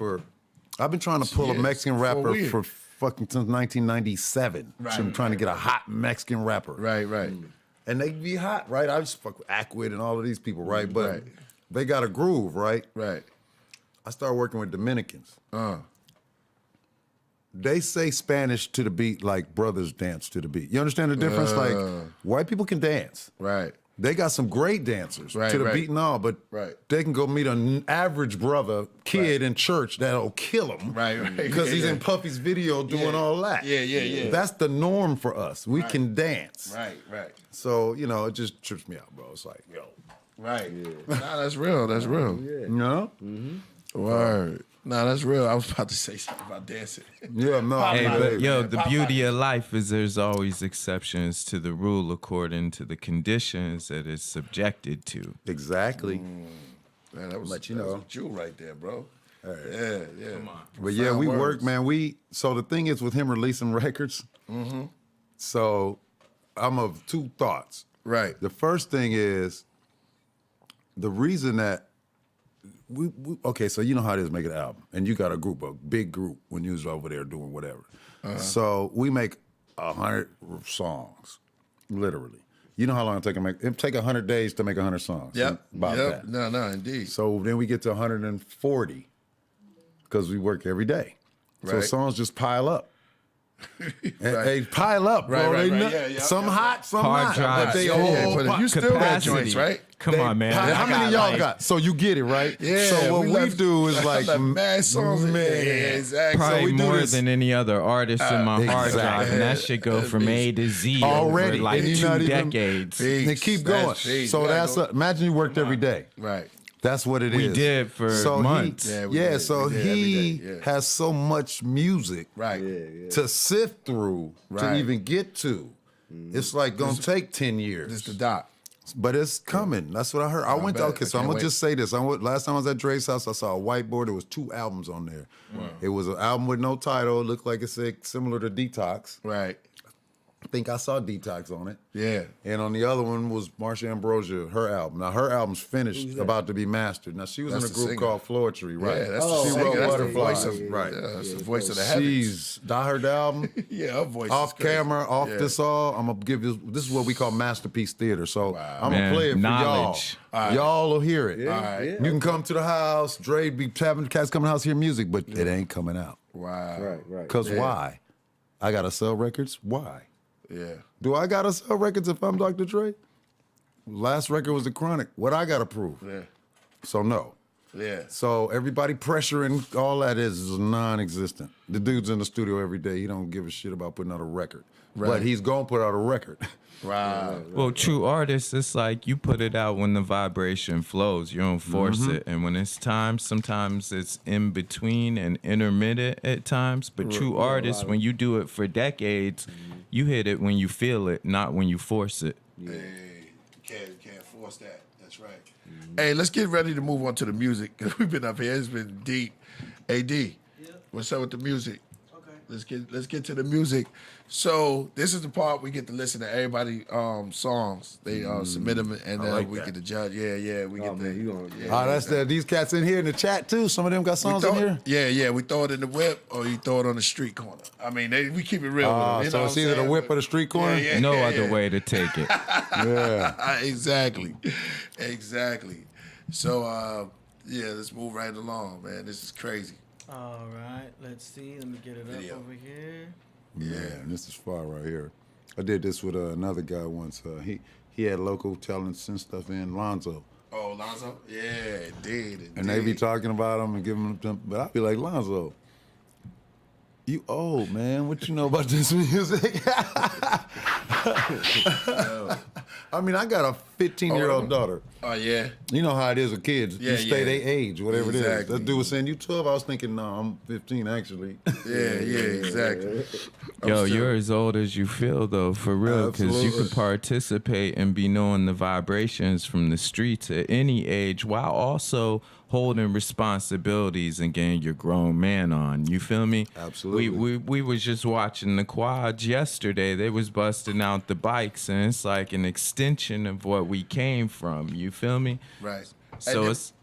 Speaker 12: I've been trying to pull a
Speaker 1: Yes,
Speaker 12: Mexican
Speaker 1: for
Speaker 12: rapper
Speaker 1: weird.
Speaker 12: for fucking since 1997.
Speaker 1: Right,
Speaker 12: I'm trying to get a hot Mexican rapper.
Speaker 1: Right, right.
Speaker 12: And they be hot, right? I just fuck with Aquid and all of these people, right? But
Speaker 1: Right.
Speaker 12: they got a groove, right?
Speaker 1: Right.
Speaker 12: I started working with Dominicans. They say Spanish to the beat like brothers dance to the beat. You understand the difference? Like, white people can dance.
Speaker 1: Right.
Speaker 12: They got some great dancers
Speaker 1: Right,
Speaker 12: to the
Speaker 1: right.
Speaker 12: beat and all, but
Speaker 1: Right.
Speaker 12: they can go meet an average brother, kid in church that'll kill him.
Speaker 1: Right, right.
Speaker 12: Because he's
Speaker 1: Yeah.
Speaker 12: in Puffy's video doing
Speaker 1: Yeah.
Speaker 12: all that.
Speaker 1: Yeah, yeah, yeah.
Speaker 12: That's the norm for us. We can dance.
Speaker 1: Right, right.
Speaker 12: So, you know, it just trips me out, bro. It's like, yo.
Speaker 1: Right. Nah, that's real. That's real.
Speaker 12: You know?
Speaker 1: Word. Nah, that's real. I was about to say something about dancing.
Speaker 12: Yeah, no.
Speaker 16: Hey,
Speaker 12: I mean,
Speaker 16: but yo,
Speaker 1: man.
Speaker 16: the
Speaker 1: Pop
Speaker 16: beauty
Speaker 1: out.
Speaker 16: of life is there's always exceptions to the rule according to the conditions that it's subjected to.
Speaker 12: Exactly.
Speaker 1: Man, that was,
Speaker 12: Let you
Speaker 1: that was
Speaker 12: know.
Speaker 1: a jewel right there, bro. Yeah, yeah. Come on.
Speaker 12: But yeah, we work, man. So the thing is with him releasing records, so I'm of two thoughts.
Speaker 1: Right.
Speaker 12: The first thing is the reason that we okay, so you know how it is making an album, and you got a group, a big group when you was over there doing whatever. So we make 100 songs, literally. You know how long it take to make? It take 100 days to make 100 songs.
Speaker 1: Yep.
Speaker 12: About
Speaker 1: Yep.
Speaker 12: that.
Speaker 1: No, no, indeed.
Speaker 12: So then we get to 140 because we work every day. So
Speaker 1: Right.
Speaker 12: songs just pile up.
Speaker 1: Right.
Speaker 12: They pile up, bro.
Speaker 1: Right, right,
Speaker 12: They
Speaker 1: right.
Speaker 12: not-
Speaker 1: Yeah, yeah,
Speaker 12: some
Speaker 1: yeah.
Speaker 12: hot, some
Speaker 16: Hard
Speaker 12: not.
Speaker 16: drives.
Speaker 12: But they
Speaker 1: Yeah,
Speaker 12: all
Speaker 1: but
Speaker 12: pop-
Speaker 1: you still got
Speaker 16: capacity.
Speaker 1: joints, right?
Speaker 16: Come on, man.
Speaker 12: How
Speaker 16: I
Speaker 12: many
Speaker 16: got,
Speaker 12: of y'all
Speaker 16: like,
Speaker 12: got? So you get it, right?
Speaker 1: Yeah.
Speaker 12: So what we
Speaker 1: left-
Speaker 12: do is like,
Speaker 1: left mad songs.
Speaker 12: man.
Speaker 1: Yeah, exactly.
Speaker 12: So
Speaker 16: Probably
Speaker 12: we do
Speaker 16: more
Speaker 12: this-
Speaker 16: than any other artist in my hard
Speaker 12: exactly.
Speaker 16: drive, and that should go from A to Z
Speaker 12: Already.
Speaker 16: over like
Speaker 12: And you're
Speaker 16: 2
Speaker 12: not even-
Speaker 16: decades.
Speaker 1: Peace.
Speaker 12: They keep
Speaker 1: That's
Speaker 12: going.
Speaker 1: peace.
Speaker 12: So
Speaker 1: You gotta
Speaker 12: that's
Speaker 1: go.
Speaker 12: imagine you worked every day.
Speaker 1: Right.
Speaker 12: That's what it is.
Speaker 16: We did for months.
Speaker 1: Yeah,
Speaker 12: Yeah,
Speaker 1: we did.
Speaker 12: so
Speaker 1: We did every
Speaker 12: he
Speaker 1: day, yeah.
Speaker 12: has so much music
Speaker 1: Right.
Speaker 12: to sift through to
Speaker 1: Right.
Speaker 12: even get to. It's like gonna take 10 years.
Speaker 1: This the dot.
Speaker 12: But it's coming. That's what I heard. I went to,
Speaker 1: bet.
Speaker 12: okay, so
Speaker 1: I
Speaker 12: I'm
Speaker 1: can't
Speaker 12: gonna
Speaker 1: wait.
Speaker 12: just say this. Last time I was at Dre's house, I saw a whiteboard. There was 2 albums on there. It was an album with no title. It looked like it's similar to Detox.
Speaker 1: Right.
Speaker 12: I think I saw Detox on it.
Speaker 1: Yeah.
Speaker 12: And on the other one was Marsha Ambrosia, her album. Now her album's finished, about to be mastered. Now she was
Speaker 1: That's
Speaker 12: in a
Speaker 1: the
Speaker 12: group
Speaker 1: singer.
Speaker 12: called Floetry, right?
Speaker 1: Yeah, that's
Speaker 12: she
Speaker 1: the singer.
Speaker 12: wrote
Speaker 1: That's the
Speaker 12: Butterflies,
Speaker 1: voice of,
Speaker 12: right?
Speaker 1: Yeah, that's the voice of the heavens.
Speaker 12: I heard the album.
Speaker 1: Yeah, her voice
Speaker 12: Off
Speaker 1: is crazy.
Speaker 12: camera, off
Speaker 1: Yeah.
Speaker 12: this all. I'm gonna give you. This is what we call masterpiece theater. So I'm
Speaker 16: Man,
Speaker 12: gonna play it for
Speaker 16: knowledge.
Speaker 12: y'all. Y'all will hear it.
Speaker 1: All right.
Speaker 12: You can come to the house. Dre be having cats come to the house hear music, but it ain't coming out.
Speaker 1: Wow.
Speaker 4: Right.
Speaker 12: Cause
Speaker 1: Yeah.
Speaker 12: why? I gotta sell records. Why?
Speaker 1: Yeah.
Speaker 12: Do I gotta sell records if I'm Dr. Dre? Last record was The Chronic. What I gotta prove?
Speaker 1: Yeah.
Speaker 12: So no.
Speaker 1: Yeah.
Speaker 12: So everybody pressuring all that is non-existent. The dude's in the studio every day. He don't give a shit about putting out a record.
Speaker 1: Right.
Speaker 12: But he's gonna put out a record.
Speaker 1: Wow.
Speaker 16: Well, true artists, it's like you put it out when the vibration flows. You don't force it. And when it's time, sometimes it's in between and intermittent at times. But true artists, when you do it for decades, you hit it when you feel it, not when you force it.
Speaker 1: Hey, can't force that. That's right. Hey, let's get ready to move on to the music. 'Cause we've been up here. It's been deep. AD, what's up with the music? let's get to the music. So this is the part we get to listen to everybody songs. They submit them, and then we get to judge. Yeah, we get to.
Speaker 12: These cats in here in the chat too. Some of them got songs in here.
Speaker 1: Yeah, we throw it in the whip or you throw it on the street corner. I mean, we keep it real with them. You know
Speaker 12: So it's either the whip or the street corner.
Speaker 16: No other way to take it.
Speaker 12: Yeah,
Speaker 1: exactly. So let's move right along, man. This is crazy.
Speaker 2: All right, let's see. Let me get it up over here.
Speaker 12: Yeah, and this is far right here. I did this with another guy once. He had local talents and stuff in Lonzo.
Speaker 1: Oh, Lonzo? Yeah, indeed.
Speaker 12: And they be talking about him and giving him, but I be like, Lonzo, you old, man. What you know about this music? I mean, I got a 15-year-old daughter.
Speaker 1: Oh, yeah?
Speaker 12: You know how it is with kids. You stay their age, whatever it is.
Speaker 1: Exactly.
Speaker 12: That dude was saying, you 12? I was thinking, no, I'm 15, actually.
Speaker 1: Yeah, exactly.
Speaker 16: Yo, you're as old as you feel, though, for real, because you could participate and be knowing the vibrations from the streets at any age while also holding responsibilities and getting your grown man on. You feel me?
Speaker 12: Absolutely.
Speaker 16: We was just watching the quads yesterday. They was busting out the bikes, and it's like an extension of what we came from. You feel me?
Speaker 1: Right.
Speaker 16: So it's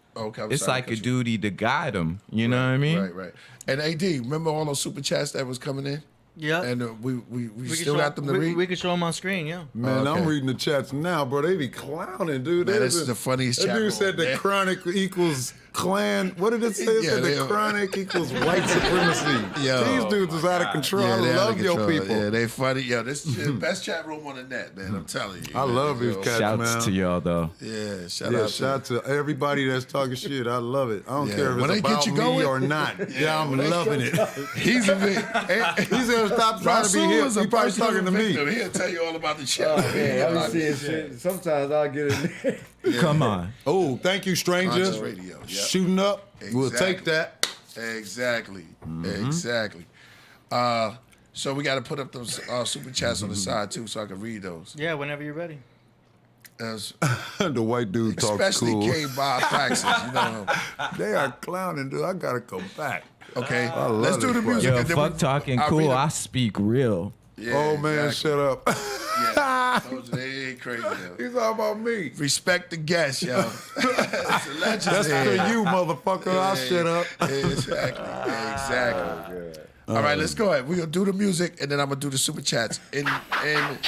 Speaker 16: like a duty to guide them. You know what I mean?
Speaker 1: Right. And AD, remember all those super chats that was coming in?
Speaker 2: Yeah.
Speaker 1: And we still got them to read?
Speaker 2: We can show them on screen, yeah.
Speaker 12: Man, I'm reading the chats now, bro. They be clowning, dude.
Speaker 1: Man, this is the funniest chat.
Speaker 12: That dude said the chronic equals clan. What did it say? It said the chronic equals white supremacy.
Speaker 1: Yo.
Speaker 12: These dudes is out of control.
Speaker 1: Yeah,
Speaker 12: I
Speaker 1: they
Speaker 12: love your people.
Speaker 1: Yeah, they funny. Yo, this is the best chat room on the net, man. I'm telling you.
Speaker 12: I love these cats, man.
Speaker 16: Shouts to y'all, though.
Speaker 1: Yeah,
Speaker 12: shout out to everybody that's talking shit. I love it. I don't care if
Speaker 1: When
Speaker 12: it's
Speaker 1: they
Speaker 12: about
Speaker 1: get you
Speaker 12: me
Speaker 1: going,
Speaker 12: or not. Yeah, I'm loving it.
Speaker 1: He's a big.
Speaker 12: He said stop trying to be him. He probably talking to me.
Speaker 1: He'll tell you all about the chat.
Speaker 4: I be seeing shit. Sometimes I'll get in there.
Speaker 16: Come on.
Speaker 12: Oh, thank you, stranger.
Speaker 1: Conscious radio. Yep.
Speaker 12: Shooting up. We'll take that.
Speaker 1: Exactly. So we got to put up those super chats on the side too, so I can read those.
Speaker 2: Yeah, whenever you're ready.
Speaker 12: The white dude talks
Speaker 1: Especially
Speaker 12: cool.
Speaker 1: K-Bob Praxis, you know.
Speaker 12: They are clowning, dude. I gotta come back.
Speaker 1: Okay,
Speaker 12: let's
Speaker 1: do the music.
Speaker 16: Yo, fuck talking cool. I speak real.
Speaker 1: Yeah,
Speaker 12: oh man,
Speaker 1: exactly.
Speaker 12: shut up.
Speaker 1: They ain't crazy. Yo.
Speaker 12: He's all about me.
Speaker 1: Respect the guest, yo. It's a legend.
Speaker 12: That's for you, motherfucker. I'll shut up.
Speaker 1: Exactly. All right, let's go ahead. We're gonna do the music, and then I'm gonna do the super chats inside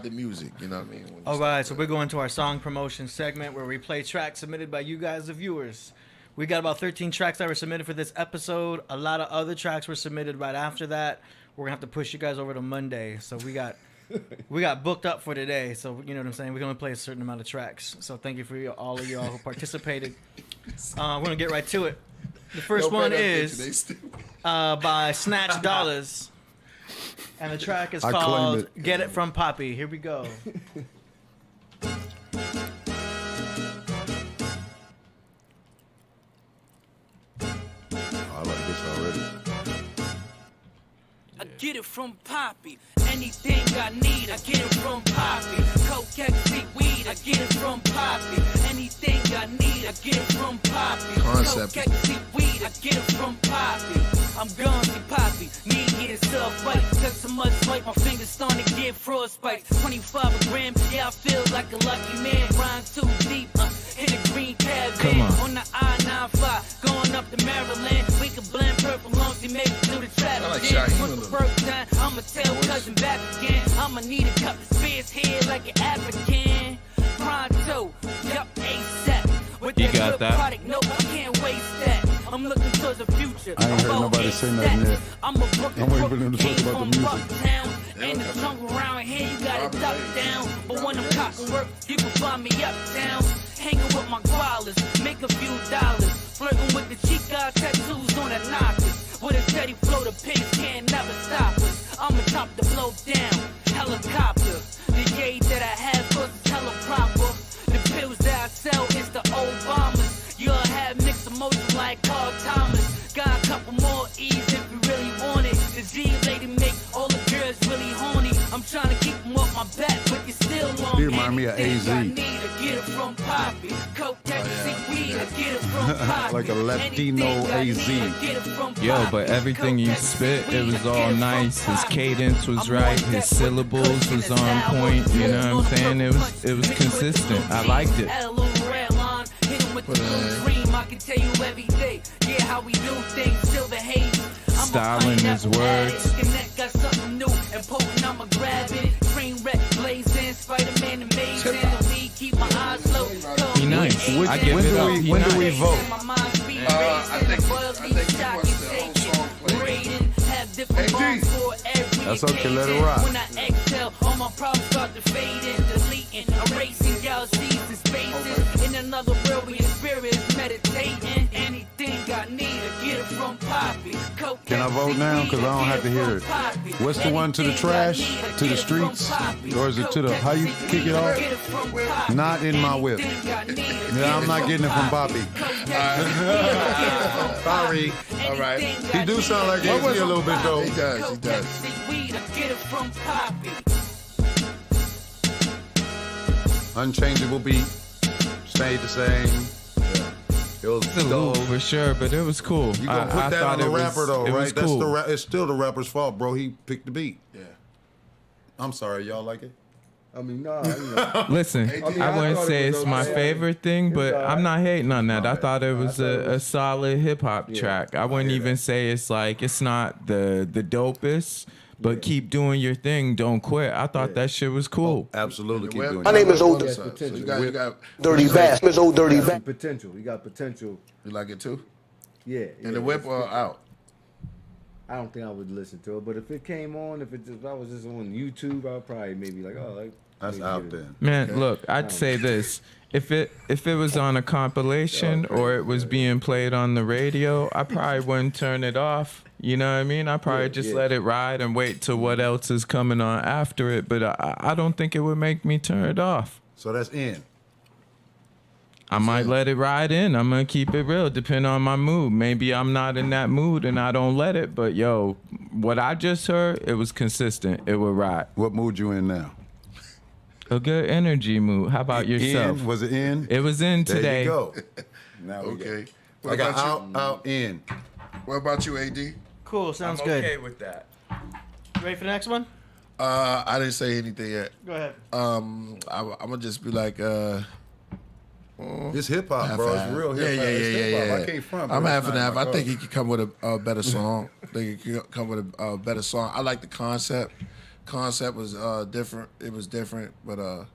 Speaker 1: the music. You know what I mean?
Speaker 2: All right, so we're going to our song promotion segment where we play tracks submitted by you guys, the viewers. We got about 13 tracks that were submitted for this episode. A lot of other tracks were submitted right after that. We're gonna have to push you guys over to Monday. So we got booked up for today. So you know what I'm saying. We can only play a certain amount of tracks. So thank you for all of y'all who participated. We're gonna get right to it. The first one is by Snatch Dollars, and the track is called "Get It From Poppy." Here we go.
Speaker 12: I like this already.
Speaker 17: I get it from Poppy. Anything I need, I get it from Poppy. Coke, ecstasy, weed, I get it from Poppy. Anything I need, I get it from Poppy.
Speaker 1: Concept.
Speaker 17: Coke, ecstasy, weed, I get it from Poppy. I'm gone to Poppy. Me getting self-white. Cause so much white, my fingers starting to get frostbite. 25 a gram, yeah, I feel like a lucky man. Rhyme too deep, hit a green cab van on the I-95, going up to Maryland. We can blend purple lungs, we make it through the traffic.
Speaker 1: I like
Speaker 17: jam.
Speaker 1: Shaheem
Speaker 17: For the first time, I'ma tell cousin back again. I'ma need a couple spears here like an African. Pronto, yup, ASAP. With
Speaker 16: You
Speaker 17: that
Speaker 16: got
Speaker 17: good
Speaker 16: that.
Speaker 17: product, no, I can't waste that. I'm looking towards the future.
Speaker 12: I ain't heard nobody say nothing yet.
Speaker 17: I'm a book
Speaker 12: I'm waiting for them to talk about the music.
Speaker 17: and the jungle around here, you gotta duck down. But when I'm cocking work, you can find me uptown. Hanging with my koalas, make a few dollars. Flirting with the chica tattoos on the knockers. With a steady flow, the pigs can't never stop us. I'ma chop the blow down, helicopter. The gauge that I have cause it's hella proper. The pills that I sell is the Obamas. You'll have mixed emotions like Carl Thomas. Got a couple more E's if you really want it. The G lady make all the girls really horny. I'm trying to keep them off my back, but you still on
Speaker 12: He remind me of AZ. Like a Latino AZ.
Speaker 16: Yo, but everything you spit, it was all nice. His cadence was right. His syllables was on point. You know what I'm saying? It was consistent. I liked it. Styling his words. He nice. I give it up. He
Speaker 12: When
Speaker 16: nice.
Speaker 12: do we vote?
Speaker 1: I think he wants the whole song played.
Speaker 12: That's okay, let it rock.
Speaker 17: When I exhale, all my problems start to fade in, deleting, erasing galaxies and spaces. In another world where your spirit is meditating. Anything I need to get it from Poppy.
Speaker 12: Can I vote now? Because I don't have to hear it. What's the one to the trash? To the streets? Or is it to the, how you kick it off? Not in my whip. Yeah, I'm not getting it from Bobby. Sorry.
Speaker 1: All right.
Speaker 12: He do sound like AZ a little bit though.
Speaker 1: He does. He does.
Speaker 12: Unchangeable beat. Stayed the same. It was
Speaker 16: It's a loop
Speaker 12: dope.
Speaker 16: for sure, but it was cool.
Speaker 12: You gonna put that on the rapper though,
Speaker 16: it
Speaker 12: right?
Speaker 16: was
Speaker 12: That's
Speaker 16: cool.
Speaker 12: the it's still the rapper's fault, bro. He picked the beat.
Speaker 1: Yeah.
Speaker 12: I'm sorry, y'all like it?
Speaker 4: I mean, no. You know.
Speaker 16: Listen, I wouldn't
Speaker 4: thought
Speaker 16: say
Speaker 4: it was
Speaker 16: it's my
Speaker 4: okay.
Speaker 16: favorite thing, but I'm not hating on that. I thought it was a solid hip hop
Speaker 4: Yeah,
Speaker 16: track. I wouldn't even say it's like it's not the dopest, but keep doing your thing. Don't quit. I thought that shit was cool.
Speaker 12: Absolutely, keep doing
Speaker 7: My
Speaker 12: it.
Speaker 7: name is Old
Speaker 1: So you got
Speaker 7: Dirty Bass. Miss Old Dirty
Speaker 4: He got
Speaker 7: Bass.
Speaker 4: some potential. He got potential.
Speaker 1: You like it too?
Speaker 4: Yeah.
Speaker 1: And the whip out.
Speaker 4: I don't think I would listen to it, but if it came on, if I was just on YouTube, I'd probably maybe like, oh, like
Speaker 12: That's
Speaker 4: maybe
Speaker 12: out
Speaker 4: get it.
Speaker 12: there.
Speaker 16: Man, look, I'd say this. If it was on a compilation or it was being played on the radio, I probably wouldn't turn it off. You know what I mean? I probably just let it ride and wait till what else is coming on after it. But I don't think it would make me turn it off.
Speaker 12: So that's in.
Speaker 16: I might let it ride in. I'm gonna keep it real, depending on my mood. Maybe I'm not in that mood and I don't let it. But yo, what I just heard, it was consistent. It would ride.
Speaker 12: What mood you in now?
Speaker 16: A good energy mood. How about yourself?
Speaker 12: In? Was it in?
Speaker 16: It was in today.
Speaker 12: There you go. Now we
Speaker 1: Okay.
Speaker 12: go.
Speaker 1: What
Speaker 12: I got
Speaker 1: about
Speaker 12: out, in.
Speaker 1: What about you, AD?
Speaker 2: Cool, sounds
Speaker 16: I'm
Speaker 2: good.
Speaker 16: okay with that.
Speaker 2: You ready for the next one?
Speaker 1: I didn't say anything yet.
Speaker 2: Go ahead.
Speaker 1: I'm gonna just be like,
Speaker 12: It's hip hop, bro. It's real hip hop.
Speaker 1: Yeah.
Speaker 12: It's hip-hop. I can't front.
Speaker 1: I'm
Speaker 12: but
Speaker 1: half
Speaker 12: it's
Speaker 1: and
Speaker 12: not
Speaker 1: half.
Speaker 12: my
Speaker 1: I think
Speaker 12: color.
Speaker 1: he could come with a better song. I think he could come with a better song. I like the concept. Concept was different. It was different, but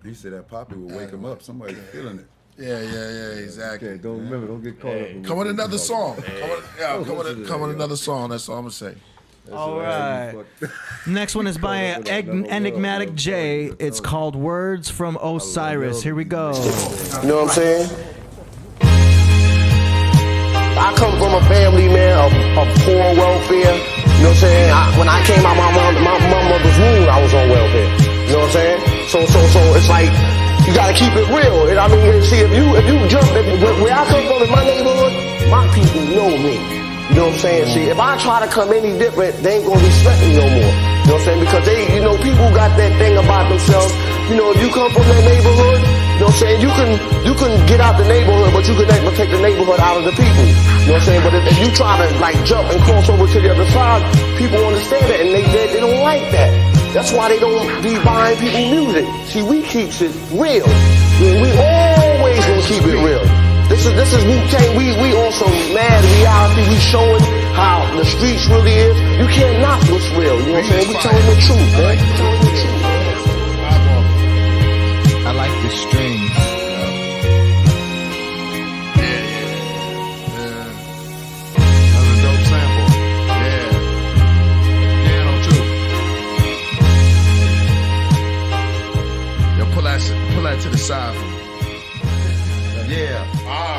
Speaker 12: He said that Poppy would wake him up. Somebody's feeling it.
Speaker 1: yeah, exactly.
Speaker 4: Okay, don't get caught up.
Speaker 1: Come with another song. Come with another song. That's all I'm gonna say.
Speaker 2: All right. Next one is by Enigmatic J. It's called Words from Osiris. Here we go.
Speaker 7: You know what I'm saying? I come from a family, man, of poor welfare. You know what I'm saying? When I came out my mother's womb, I was on welfare. You know what I'm saying? So it's like you gotta keep it real. And I mean, see, if you jump, where I come from in my neighborhood, my people know me. You know what I'm saying? See, if I try to come any different, they ain't gonna respect me no more. You know what I'm saying? Because people got that thing about themselves. You know, if you come from that neighborhood, you know what I'm saying? You can get out the neighborhood, but you can never take the neighborhood out of the people. You know what I'm saying? But if you try to like jump and cross over to the other side, people understand that and they don't like that. That's why they don't be buying people music. See, we keeps it real. We always gonna keep it real. This is Wu-Tang. We on some mad reality. We showing how the streets really is. You can't knock what's real. You know what I'm saying? We telling the truth, man. Telling the truth.
Speaker 16: I like the strings.
Speaker 12: That's a dope sample. Yeah. Piano too.
Speaker 1: Yo, pull that to the side.
Speaker 12: Yeah.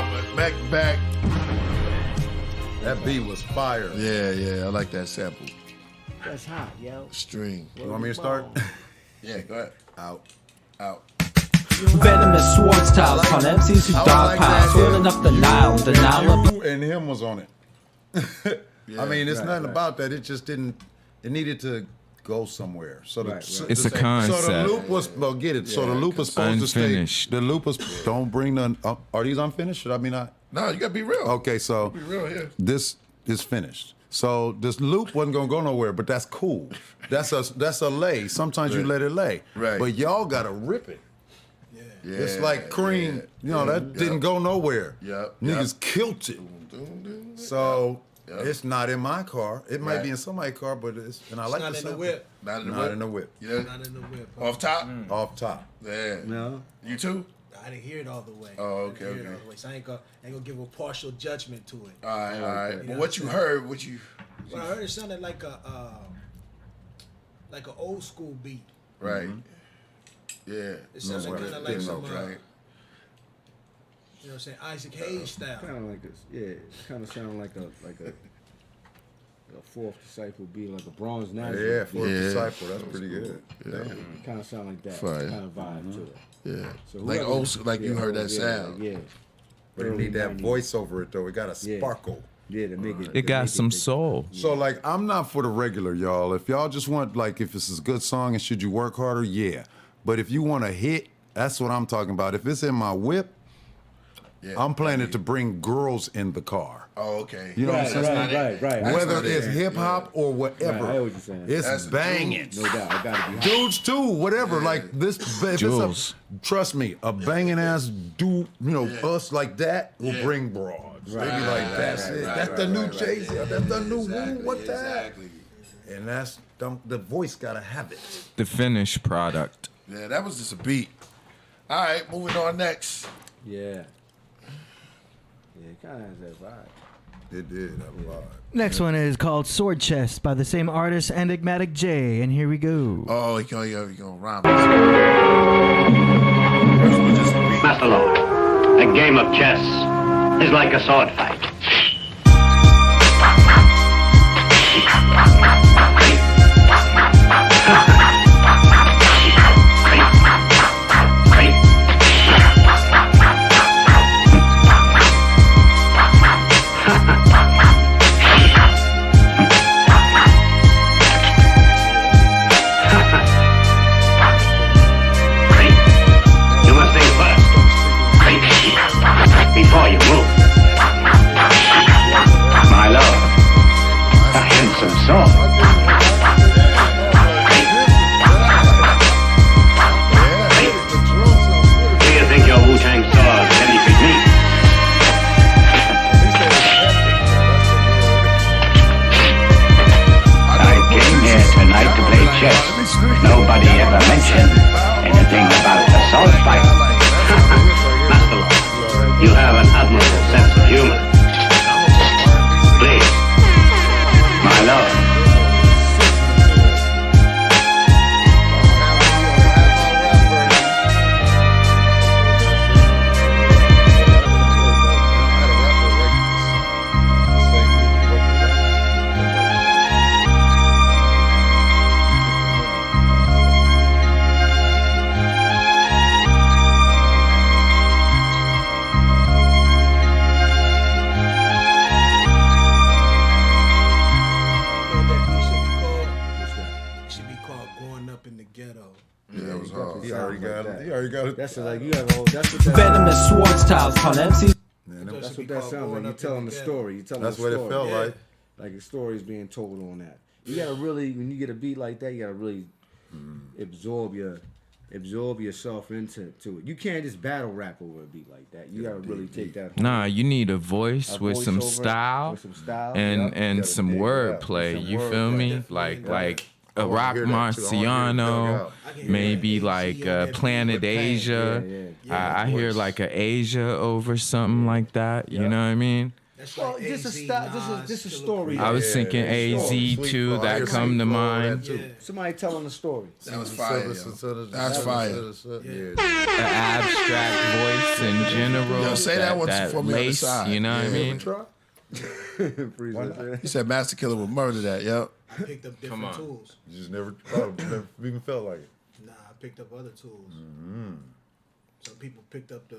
Speaker 1: But back.
Speaker 12: That beat was fire.
Speaker 1: Yeah. I like that sample.
Speaker 4: That's hot, yo.
Speaker 1: String.
Speaker 12: You want me to start?
Speaker 1: Yeah, go ahead. Out.
Speaker 18: Venomous swords tiles upon MCs who dog piles, swirling up the Nile. The Nile of
Speaker 12: And him was on it. I mean, it's nothing about that. It just didn't. It needed to go somewhere. So the,
Speaker 16: It's a
Speaker 12: So
Speaker 16: concept.
Speaker 12: the loop was get it. So the loop was supposed
Speaker 16: Unfinished.
Speaker 12: to stay. The loop was don't bring none. Are these unfinished? Should I be not?
Speaker 1: No, you gotta be real.
Speaker 12: Okay, so
Speaker 1: Be real here.
Speaker 12: this is finished. So this loop wasn't gonna go nowhere, but that's cool. That's a lay. Sometimes you let it lay.
Speaker 1: Right.
Speaker 12: But y'all gotta rip it.
Speaker 1: Yeah,
Speaker 12: It's like cream. You know, that didn't go nowhere.
Speaker 1: Yep.
Speaker 12: Niggas killed it. So it's not in my car. It might be in somebody's car, but it's and I like
Speaker 14: not
Speaker 12: the
Speaker 14: in the
Speaker 12: sample.
Speaker 14: whip.
Speaker 1: Not in the
Speaker 12: Not
Speaker 1: whip.
Speaker 12: in the whip.
Speaker 1: Yeah.
Speaker 14: Not in the whip.
Speaker 1: Off top.
Speaker 12: Off top.
Speaker 1: Yeah.
Speaker 4: No.
Speaker 1: You too.
Speaker 14: I didn't hear it all the way.
Speaker 1: Oh, okay,
Speaker 14: I didn't hear it
Speaker 1: okay.
Speaker 14: all the way. So I ain't gonna give a partial judgment to it.
Speaker 1: All right, all right.
Speaker 14: You
Speaker 1: But
Speaker 14: know
Speaker 1: what you
Speaker 14: I'm
Speaker 1: heard, what you.
Speaker 14: Well, I heard it sounded like an old school beat.
Speaker 1: Right. Yeah.
Speaker 14: It sounded kind of like some,
Speaker 1: right.
Speaker 14: you know what I'm saying, Isaac Hayes style.
Speaker 4: Kind of like this. Yeah. It kind of sound like a fourth disciple beat, like a bronze Nazarene.
Speaker 12: Yeah, fourth disciple. That's pretty good.
Speaker 1: Yeah.
Speaker 4: Kind of sound like that.
Speaker 1: Fire.
Speaker 4: Kind of vibe to it.
Speaker 1: Yeah.
Speaker 4: So
Speaker 1: Like
Speaker 4: whoever-
Speaker 1: old, like you heard that sound.
Speaker 4: Yeah.
Speaker 12: But you need that voice over it though. It got a
Speaker 4: Yeah.
Speaker 12: sparkle.
Speaker 4: Yeah, to make it.
Speaker 16: It got some soul.
Speaker 12: So like I'm not for the regular, y'all. If y'all just want like if this is a good song and should you work harder, yeah. But if you want a hit, that's what I'm talking about. If it's in my whip, I'm playing it to bring girls in the car.
Speaker 1: Oh, okay.
Speaker 12: You know what I'm saying?
Speaker 4: Right.
Speaker 12: Whether it's hip hop or whatever,
Speaker 4: Right, I know what you're saying.
Speaker 12: it's
Speaker 1: That's
Speaker 12: banging.
Speaker 4: No doubt. I gotta be hot.
Speaker 12: Dudes too, whatever. Like this, if
Speaker 16: Jules.
Speaker 12: trust me, a banging ass dude, us like that will bring broads. They be like, that's it. That's the new Jay-Z. That's the new Woo. What that? And that's the voice gotta have it.
Speaker 16: The finished product.
Speaker 1: Yeah, that was just a beat. All right, moving on next.
Speaker 4: Yeah. Yeah, it kind of has that vibe.
Speaker 12: It did have a vibe.
Speaker 2: Next one is called Sword Chest by the same artist, Enigmatic J, and here we go.
Speaker 1: Oh, you gonna rhyme.
Speaker 19: Master Lord, a game of chess is like a sword fight. You must think first before you move. My lord, a handsome sword. Do you think your Wu-Tang sword can defeat me? I came here tonight to play chess. Nobody ever mentioned anything about a sword fight. Master Lord, you have an admirable sense of humor. Please, my lord.
Speaker 14: You know what that beat should be called? It should be called Growing Up in the Ghetto.
Speaker 1: Yeah, that was hard.
Speaker 12: He already got it. He already got it.
Speaker 4: That's like you have a whole. That's what that.
Speaker 18: Venomous sword styles upon MCs.
Speaker 4: That's what that sounds like. You're telling the story. You're telling
Speaker 12: That's
Speaker 4: the
Speaker 12: what
Speaker 4: story.
Speaker 12: it felt like.
Speaker 4: Like a story is being told on that. You gotta really, when you get a beat like that, you gotta really absorb yourself into it. You can't just battle rap over a beat like that. You gotta really take that.
Speaker 16: Nah, you need a voice with some
Speaker 4: voiceover,
Speaker 16: style,
Speaker 4: with some style,
Speaker 16: and
Speaker 4: yep.
Speaker 16: and
Speaker 12: Gotta
Speaker 16: some
Speaker 12: dig it
Speaker 16: wordplay.
Speaker 12: out.
Speaker 16: You
Speaker 12: Some
Speaker 16: feel me?
Speaker 12: wordplay.
Speaker 16: Like
Speaker 12: I
Speaker 16: a
Speaker 12: wanna
Speaker 16: Rock
Speaker 12: hear that too. I wanna hear it dug
Speaker 16: Marciano,
Speaker 12: out.
Speaker 16: maybe like Planet Asia. I hear like a Asia over something like that. You know what I mean?
Speaker 4: Well, just a style, just a story.
Speaker 16: I was thinking AZ too. That come to mind.
Speaker 4: Somebody telling a story.
Speaker 1: That was fire. Yo. That's fire.
Speaker 16: An abstract voice in general.
Speaker 1: Yo, say that one for me on the
Speaker 16: lace,
Speaker 1: side.
Speaker 16: you know what I mean?
Speaker 1: You said Master Killah would murder that, yep.
Speaker 14: I picked up different tools.
Speaker 12: You just never even felt like it.
Speaker 14: Nah, I picked up other tools. Some people picked up the,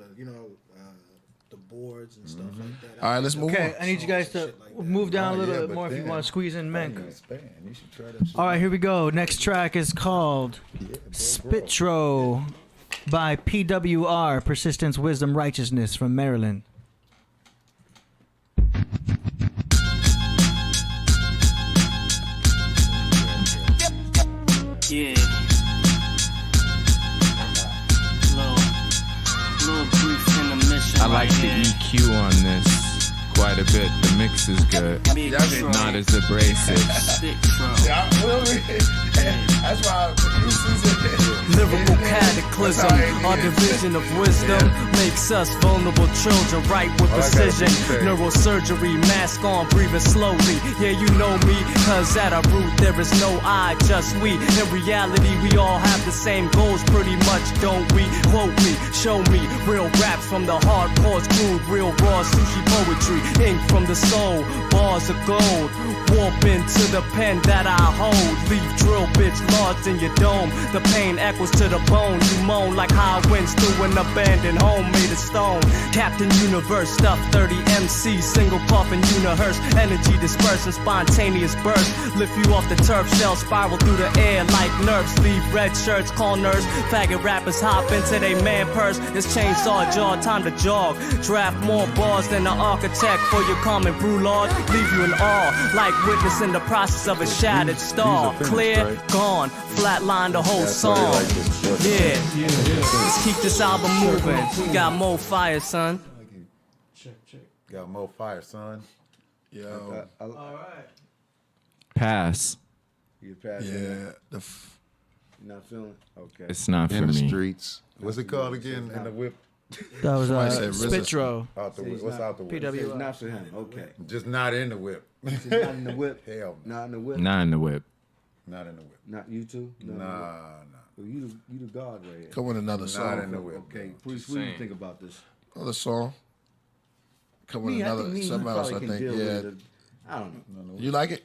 Speaker 14: the boards and stuff like that.
Speaker 1: All right, let's move
Speaker 2: Okay,
Speaker 1: on.
Speaker 2: I need you guys to move down a little bit more if you want to squeeze in Menk. All right, here we go. Next track is called Spitro by PWR, Persistence, Wisdom, Righteousness from Maryland.
Speaker 17: Yeah. Little brief intermission.
Speaker 16: I like
Speaker 17: right
Speaker 16: the
Speaker 17: here.
Speaker 16: EQ on this quite a bit. The mix is good. Not as abrasive.
Speaker 1: That's why producers
Speaker 17: Lyrical cataclysm, our division of wisdom makes us vulnerable children, right with precision. Neurosurgery, mask on, breathing slowly. Yeah, you know me, cause at our root there is no I, just we. In reality, we all have the same goals, pretty much, don't we? Quote me, show me real raps from the hardcore crude, real raw sushi poetry, ink from the soul, bars of gold. Warp into the pen that I hold, leave drill bits lodged in your dome. The pain echoes to the bone, you moan like high winds through an abandoned home made of stone. Captain Universe, stuff 30 MC, single coffin universe, energy dispersing, spontaneous burst. Lift you off the turf, shell spiral through the air like nerves. Leave red shirts, call nerves. Faggot rappers hop into they man purse. It's chainsaw jaw, time to jog. Draft more bars than an architect for your common brew lord. Leave you in awe, like witnessing the process of a shattered star. Clear, gone, flatline the whole song. Yeah, let's keep this album moving. We got more fire, son.
Speaker 12: Got more fire, son.
Speaker 1: Yo.
Speaker 4: All right.
Speaker 16: Pass.
Speaker 4: You pass.
Speaker 1: Yeah.
Speaker 4: You're not feeling? Okay.
Speaker 16: It's not for
Speaker 12: In the
Speaker 16: me.
Speaker 12: streets. What's it called again? In the whip.
Speaker 2: That was
Speaker 1: Somebody said
Speaker 2: Spitro.
Speaker 12: Out the whip. What's out the whip?
Speaker 2: PWR.
Speaker 4: It's not for him. Okay.
Speaker 12: Just not in the whip.
Speaker 4: It's not in the whip.
Speaker 12: Hell no.
Speaker 4: Not in the whip.
Speaker 16: Not in the whip.
Speaker 12: Not in the whip.
Speaker 4: Not you two.
Speaker 12: Nah.
Speaker 4: Well, you the god right here.
Speaker 1: Come with another
Speaker 12: Not
Speaker 1: song.
Speaker 12: in the whip.
Speaker 4: Okay, Priest, what do you think about this?
Speaker 1: Another song. Come with
Speaker 4: I
Speaker 1: another.
Speaker 4: think me and you
Speaker 1: Something else, I
Speaker 4: probably can
Speaker 1: think.
Speaker 4: deal
Speaker 1: Yeah.
Speaker 4: with it. I don't know.
Speaker 1: You like it?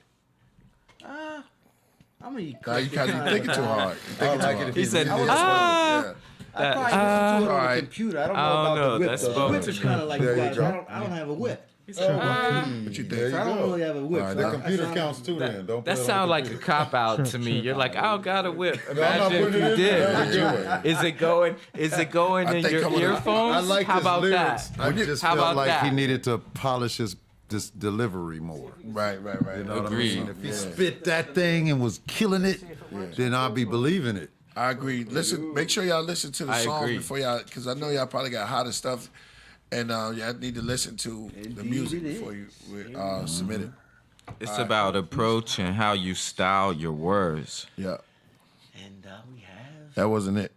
Speaker 4: I mean,
Speaker 1: Nah, you thinking too hard. You thinking too hard.
Speaker 16: He said,
Speaker 1: Yeah.
Speaker 4: I probably listen to it on
Speaker 1: alright.
Speaker 4: the computer. I don't know
Speaker 16: I don't
Speaker 4: about
Speaker 16: know,
Speaker 4: the whip.
Speaker 16: that's
Speaker 4: Though. The
Speaker 16: spoken
Speaker 4: whip
Speaker 16: to
Speaker 4: is
Speaker 16: me.
Speaker 4: kind of like
Speaker 12: There
Speaker 4: you
Speaker 12: you
Speaker 4: guys.
Speaker 12: go.
Speaker 4: I don't have a whip.
Speaker 1: What you
Speaker 4: So
Speaker 1: think?
Speaker 4: I don't really have a whip.
Speaker 1: Alright,
Speaker 4: so
Speaker 12: The
Speaker 4: I-
Speaker 12: computer
Speaker 4: I-
Speaker 12: counts too then. Don't
Speaker 16: That
Speaker 12: put it on
Speaker 16: sounds
Speaker 12: the
Speaker 16: like a
Speaker 12: computer.
Speaker 16: cop out to me. You're like, I don't got a whip.
Speaker 12: I'm not
Speaker 16: Imagine if
Speaker 12: putting
Speaker 16: you
Speaker 12: it in there.
Speaker 16: did. Is it going? Is it going
Speaker 1: I
Speaker 16: in
Speaker 1: think
Speaker 16: your
Speaker 1: coming-
Speaker 16: earphones?
Speaker 12: I like
Speaker 16: How
Speaker 12: his
Speaker 16: about
Speaker 12: lyrics.
Speaker 16: that?
Speaker 12: I just
Speaker 16: How
Speaker 12: felt
Speaker 16: about
Speaker 12: like
Speaker 16: that?
Speaker 12: he needed to polish his delivery more.
Speaker 1: Right.
Speaker 12: You know what I
Speaker 16: Agreed.
Speaker 12: mean? If he spit that thing and was killing it, then I'd be believing it.
Speaker 1: I agree. Listen, make sure y'all listen to the
Speaker 16: I
Speaker 1: songs
Speaker 16: agree.
Speaker 1: before y'all, because I know y'all probably got hotter stuff, and y'all need to listen to the music before you submit it.
Speaker 16: It's about approach and how you style your words.
Speaker 1: Yeah.
Speaker 4: And we have.
Speaker 1: That wasn't it.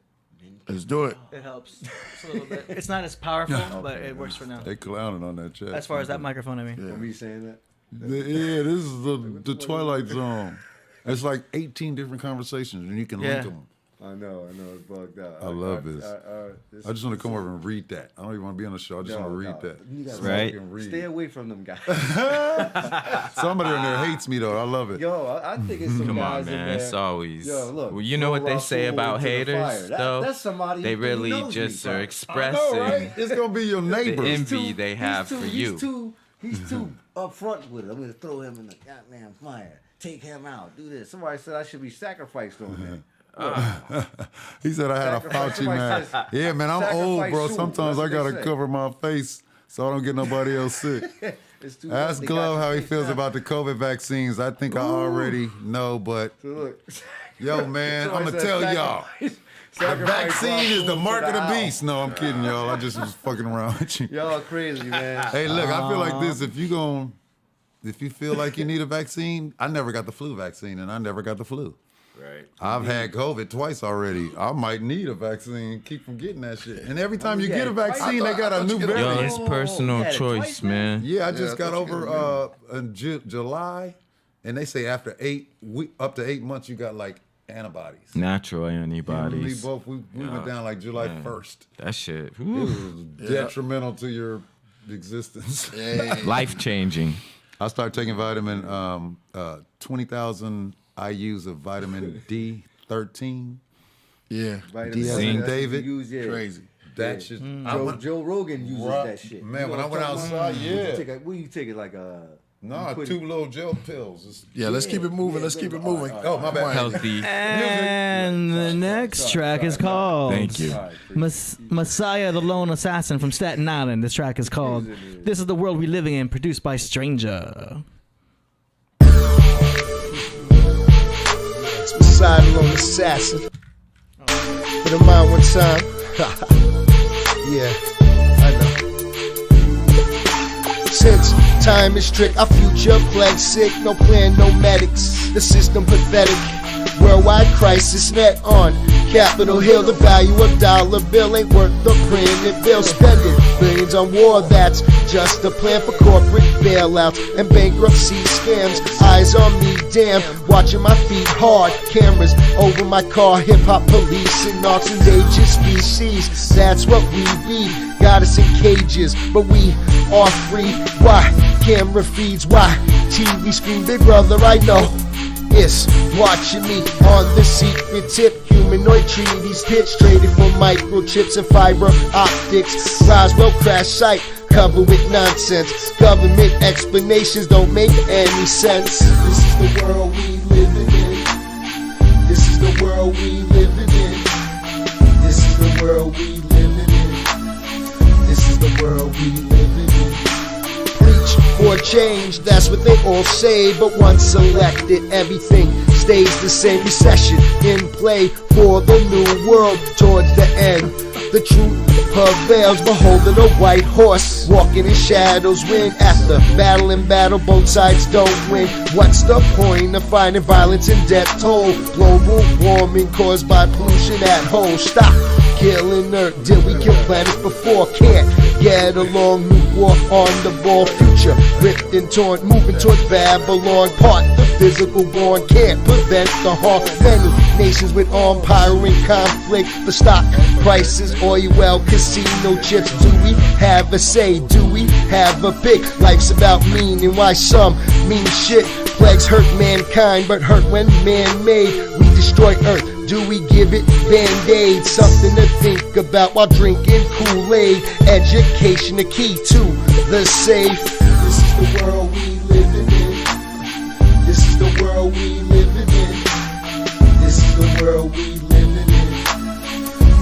Speaker 1: Let's do it.
Speaker 2: It helps. It's a little bit. It's not as powerful, but it works for now.
Speaker 12: They clowning on that chat.
Speaker 2: As far as that microphone, I mean.
Speaker 4: Are we saying that?
Speaker 12: Yeah, this is the Twilight Zone. It's like 18 different conversations, and you can
Speaker 2: Yeah.
Speaker 12: link them.
Speaker 4: I know, it's bugged out.
Speaker 12: I love this. I just want to come over and read that. I don't even want to be on the show. I just want to read that.
Speaker 4: You gotta
Speaker 16: Right.
Speaker 12: Fucking read.
Speaker 4: Stay away from them guys.
Speaker 12: Somebody in there hates me though. I love it.
Speaker 4: Yo, I think it's some
Speaker 16: Come
Speaker 4: guys
Speaker 16: on,
Speaker 4: in
Speaker 16: man.
Speaker 4: there.
Speaker 16: It's always.
Speaker 4: Yo, look,
Speaker 16: Well, you know what they say
Speaker 4: Rasul
Speaker 16: about
Speaker 4: to the
Speaker 16: haters,
Speaker 4: fire.
Speaker 16: though.
Speaker 4: That's somebody
Speaker 16: they
Speaker 4: who
Speaker 16: really
Speaker 4: knows me,
Speaker 16: just
Speaker 4: bro.
Speaker 16: are
Speaker 12: I know,
Speaker 16: expressing
Speaker 12: right? It's gonna be your
Speaker 16: the
Speaker 12: neighbor.
Speaker 16: envy they have for you.
Speaker 4: He's too upfront with it. I'm gonna throw him in the goddamn fire. Take him out. Do this. Somebody said I should be sacrificed on him.
Speaker 12: He said I had a
Speaker 4: Sacrifice-
Speaker 12: Fauci man.
Speaker 4: says-
Speaker 12: Yeah, man, I'm old,
Speaker 4: sacrifice
Speaker 12: bro.
Speaker 4: soon.
Speaker 12: Sometimes
Speaker 4: That's
Speaker 12: I
Speaker 4: what they
Speaker 12: gotta
Speaker 4: say.
Speaker 12: cover my face so I don't get nobody else sick.
Speaker 4: It's too
Speaker 12: Ask
Speaker 4: late. They got
Speaker 12: Glove
Speaker 4: your
Speaker 12: how he
Speaker 4: face
Speaker 12: feels
Speaker 4: now.
Speaker 12: about the COVID vaccines. I think I already know, but
Speaker 4: So look.
Speaker 12: yo, man, I'm
Speaker 4: Somebody
Speaker 12: gonna
Speaker 4: said
Speaker 12: tell y'all.
Speaker 4: sacrifice-
Speaker 12: The
Speaker 4: sacrifice
Speaker 12: vaccine is the
Speaker 4: Rasul
Speaker 12: mark
Speaker 4: to
Speaker 12: of the
Speaker 4: owl.
Speaker 12: beast. No, I'm kidding, y'all. I just was fucking around with you.
Speaker 4: Y'all crazy, man.
Speaker 12: Hey, look, I feel like this. If you feel like you need a vaccine, I never got the flu vaccine, and I never got the flu.
Speaker 16: Right.
Speaker 12: I've had COVID twice already. I might need a vaccine. Keep from getting that shit. And every time you get a vaccine, they got a new
Speaker 16: Yo,
Speaker 12: variant.
Speaker 16: it's personal choice, man.
Speaker 12: Yeah, I just got over in July, and they say after up to 8 months, you got like antibodies.
Speaker 16: Natural
Speaker 12: We
Speaker 16: antibodies.
Speaker 12: both we went down like July
Speaker 16: Man.
Speaker 12: 1st.
Speaker 16: That shit.
Speaker 12: It was detrimental to your existence.
Speaker 16: Life changing.
Speaker 12: I started taking vitamin 20,000 IUs of vitamin D13.
Speaker 1: Yeah.
Speaker 12: D as in David.
Speaker 1: Crazy.
Speaker 12: That shit.
Speaker 4: Joe Rogan uses that shit.
Speaker 12: Man, when I went outside,
Speaker 4: What you take it like a?
Speaker 12: No, 2 little gel pills.
Speaker 1: Let's keep it moving. Let's keep it moving.
Speaker 12: Oh, my bad.
Speaker 16: Healthy.
Speaker 2: And the next track is called
Speaker 16: Thank you.
Speaker 2: Messiah the Lone Assassin from Staten Island. This track is called This Is the World We Living In, produced by Stranger.
Speaker 20: It's Messiah the Lone Assassin. Put in mind one time. Yeah, I know. Since time is strict, our future plague sick. No plan, no medics. The system pathetic. Worldwide crisis net on Capitol Hill. The value of dollar bill ain't worth the printed bill. Spending billions on war, that's just a plan for corporate bailouts and bankruptcy scams. Eyes on me, damn, watching my feet hard. Cameras over my car, hip-hop police and narcs endangered species. That's what we be. Got us in cages, but we are free. Why? Camera feeds, why? TV screen, big brother, I know. It's watching me on the secret tip. Humanoid treaties pitch traded for microchips and fiber optics. Roswell crash site covered with nonsense. Government explanations don't make any sense. This is the world we living in. This is the world we living in. This is the world we living in. This is the world we living in. Preach for change, that's what they all say. But once elected, everything stays the same. Recession in play for the new world towards the end. The truth prevails, beholding a white horse walking in shadows. Win after battle and battle, both sides don't win. What's the point of finding violence and death toll? Global warming caused by pollution at home. Stop killing Earth. Did we kill planets before? Can't get along. New war on the ball. Future ripped and torn, moving towards Babylon. Part the physical born, can't prevent the harm. Many nations with armed power and conflict. The stock prices, oil, casino chips. Do we have a say? Do we have a pick? Life's about meaning. Why some mean shit? Plagues hurt mankind, but hurt when man-made. We destroy Earth. Do we give it Band-Aid? Something to think about while drinking Kool-Aid. Education the key to the safe. This is the world we living in. This is the world we living in. This is the world we living in.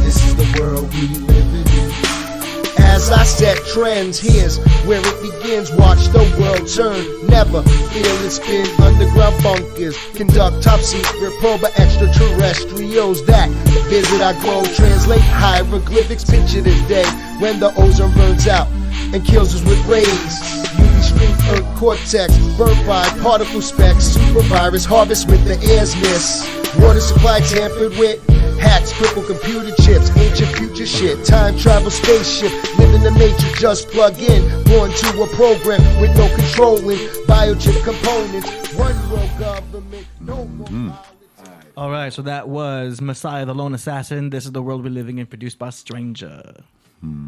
Speaker 20: This is the world we living in. As I set trends, here's where it begins. Watch the world turn. Never feel it spin. Underground bunkers conduct top secret probe of extraterrestrials that visit our globe. Translate hieroglyphics. Picture the day when the ozone burns out and kills us with rays. UV stream, Earth cortex, burnt by particle specks. Super virus harvest with the air's miss. Water supply tampered with. Hacks, cripple computer chips, ancient future shit, time travel spaceship, live in the matrix, just plug in, born to a program with no controlling, biochip components, one world government, no more.
Speaker 2: All right, so that was Messiah the Lone Assassin. This is the world we're living in, produced by Stranger.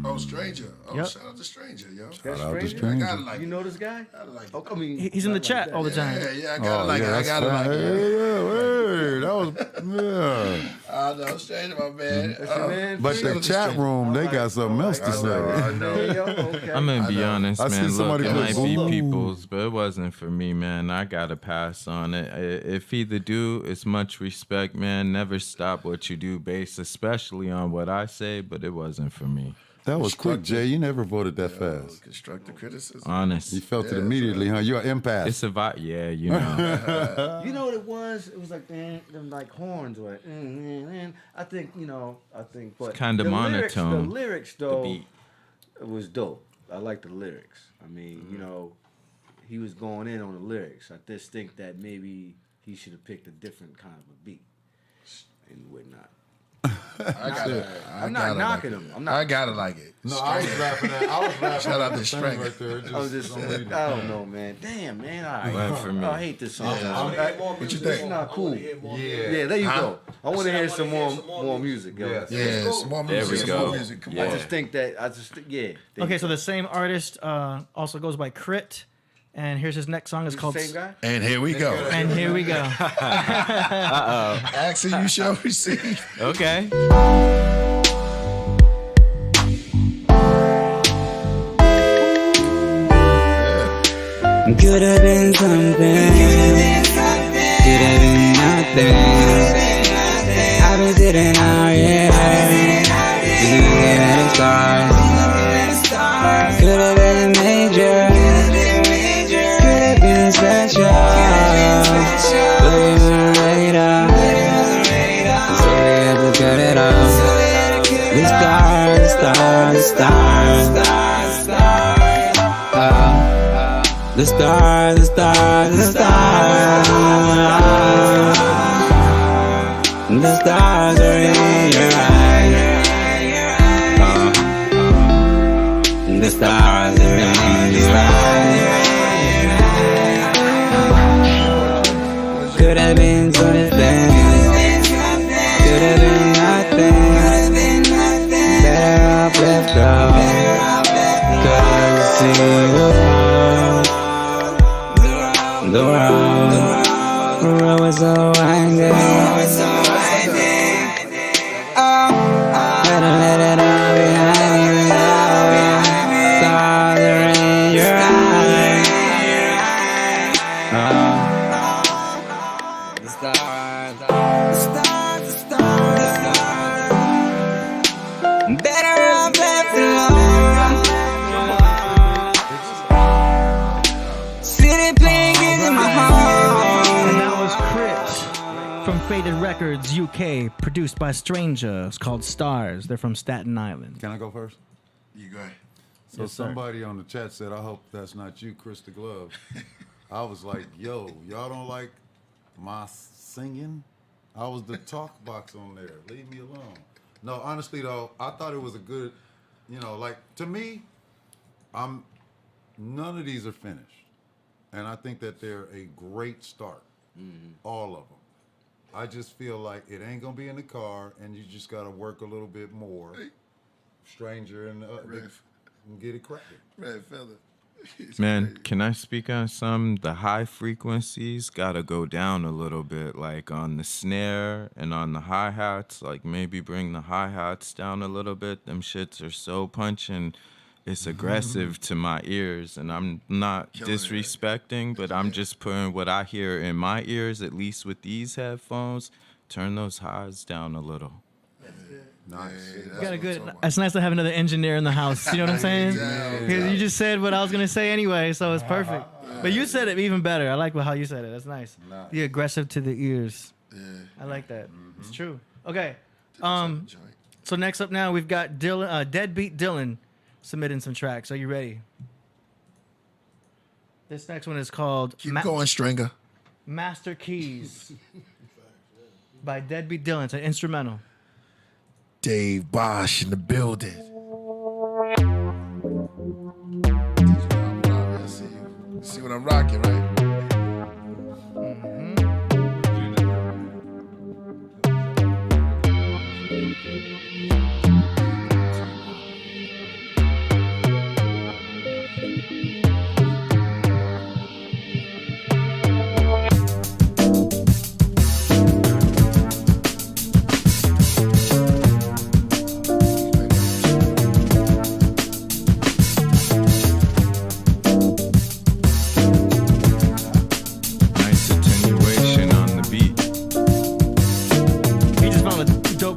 Speaker 1: Oh, Stranger. Oh,
Speaker 2: Yep.
Speaker 1: shout out to Stranger, yo.
Speaker 4: That's
Speaker 1: I
Speaker 4: Stranger?
Speaker 1: gotta like
Speaker 4: You know this guy? Oh, I mean,
Speaker 2: He's in the chat all the time.
Speaker 1: Yeah, I gotta like it. I gotta like it.
Speaker 12: That was
Speaker 1: I know, Stranger, my man.
Speaker 12: But the chat room, they got something else to say.
Speaker 1: I know.
Speaker 16: I'm gonna be honest,
Speaker 12: I see
Speaker 16: man. Look,
Speaker 12: somebody
Speaker 16: it
Speaker 12: put
Speaker 16: might be
Speaker 12: Boo.
Speaker 16: people's, but it wasn't for me, man. I gotta pass on it. If either do, it's much respect, man. Never stop what you do, based especially on what I say, but it wasn't for me.
Speaker 12: That was quick, Jay. You never voted that fast.
Speaker 1: Constructive criticism.
Speaker 16: Honest.
Speaker 12: You felt it immediately, huh? You're an empath.
Speaker 16: It's a vibe. Yeah, you know.
Speaker 4: You know what it was? It was like them like horns or I think, but
Speaker 16: kinda
Speaker 4: the
Speaker 16: monotone,
Speaker 4: The lyrics though,
Speaker 16: the beat.
Speaker 4: it was dope. I like the lyrics. I mean, he was going in on the lyrics. I just think that maybe he should have picked a different kind of a beat and whatnot. I'm not knocking him.
Speaker 1: I gotta like it.
Speaker 12: No, I was rapping that. I was rapping
Speaker 1: Shout out to
Speaker 12: that
Speaker 1: Strength.
Speaker 12: right there.
Speaker 4: I was just, I don't know, man. Damn, man. All right.
Speaker 16: Right for me.
Speaker 4: I hate this song.
Speaker 1: What you
Speaker 4: It's
Speaker 1: think?
Speaker 4: not cool.
Speaker 12: Yeah.
Speaker 4: There you go. I want to hear some more music, yo.
Speaker 1: Yeah, some more music.
Speaker 16: There we
Speaker 1: some
Speaker 16: go.
Speaker 1: more music. Come
Speaker 4: I
Speaker 1: on.
Speaker 4: just think that
Speaker 2: Okay, so the same artist also goes by Crit, and here's his next song. It's called.
Speaker 4: Same guy?
Speaker 1: And here we go.
Speaker 2: And here we go.
Speaker 16: Uh-oh.
Speaker 1: Accent you shall receive.
Speaker 16: Okay.
Speaker 21: Could have been something. Could have been nothing. I've been sitting out here, looking at the stars. Could have been major. Could have been special. But we were radar. So we had to cut it off. The stars, the stars, the stars. The stars, the stars, the stars. The stars are in your eyes. The stars are in your eyes. Could have been something. Could have been nothing. Better off left out. Cause see the road was so winding. Better let it all behind you now. Stars are in your eyes. The stars, the stars, the stars. Better off left alone. City playing games in my home.
Speaker 2: And that was Chris from Faded Records, UK, produced by Stranger. It's called Stars. They're from Staten Island.
Speaker 12: Can I go first?
Speaker 1: You go ahead.
Speaker 12: So
Speaker 2: Yes, sir.
Speaker 12: somebody on the chat said, I hope that's not you, Chris the Glove. I was like, yo, y'all don't like my singing? I was the talk box on there. Leave me alone. No, honestly though, I thought it was a good, like to me, none of these are finished. And I think that they're a great start. All of them. I just feel like it ain't gonna be in the car, and you just gotta work a little bit more. Stranger and get it cracking.
Speaker 1: Red feather.
Speaker 16: Man, can I speak on some? The high frequencies gotta go down a little bit, like on the snare and on the hi-hats, like maybe bring the hi-hats down a little bit. Them shits are so punching, it's aggressive to my ears, and I'm not disrespecting, but I'm just putting what I hear in my ears, at least with these headphones. Turn those highs down a little.
Speaker 12: Nice.
Speaker 2: Got a good. It's nice to have another engineer in the house. You know what I'm saying?
Speaker 1: Exactly.
Speaker 2: You just said what I was gonna say anyway, so it's perfect. But you said it even better. I like how you said it. That's nice. The aggressive to the ears. I like that. It's true. Okay. So next up now we've got Dylan, Deadbeat Dylan, submitting some tracks. Are you ready? This next one is called
Speaker 1: Keep going, Stringer.
Speaker 2: Master Keys by Deadbeat Dylan. It's an instrumental.
Speaker 1: Dave Bosch in the building. See what I'm rocking, right?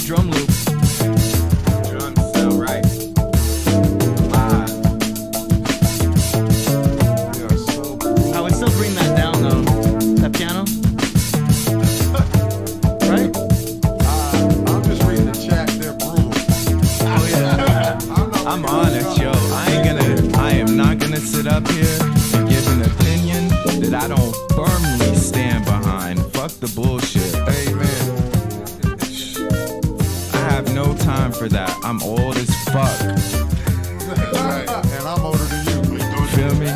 Speaker 2: Drum loop.
Speaker 16: Drums sound right. Live.
Speaker 12: They are so cool.
Speaker 2: I would still bring that down though. That piano. Right?
Speaker 12: I'm just reading the chat. They're brutal.
Speaker 2: Oh yeah.
Speaker 16: I'm honest, yo. I am not gonna sit up here and give an opinion that I don't firmly stand behind. Fuck the bullshit.
Speaker 12: Amen.
Speaker 16: No time for that. I'm old as fuck.
Speaker 12: And I'm older than you.
Speaker 16: Feel me?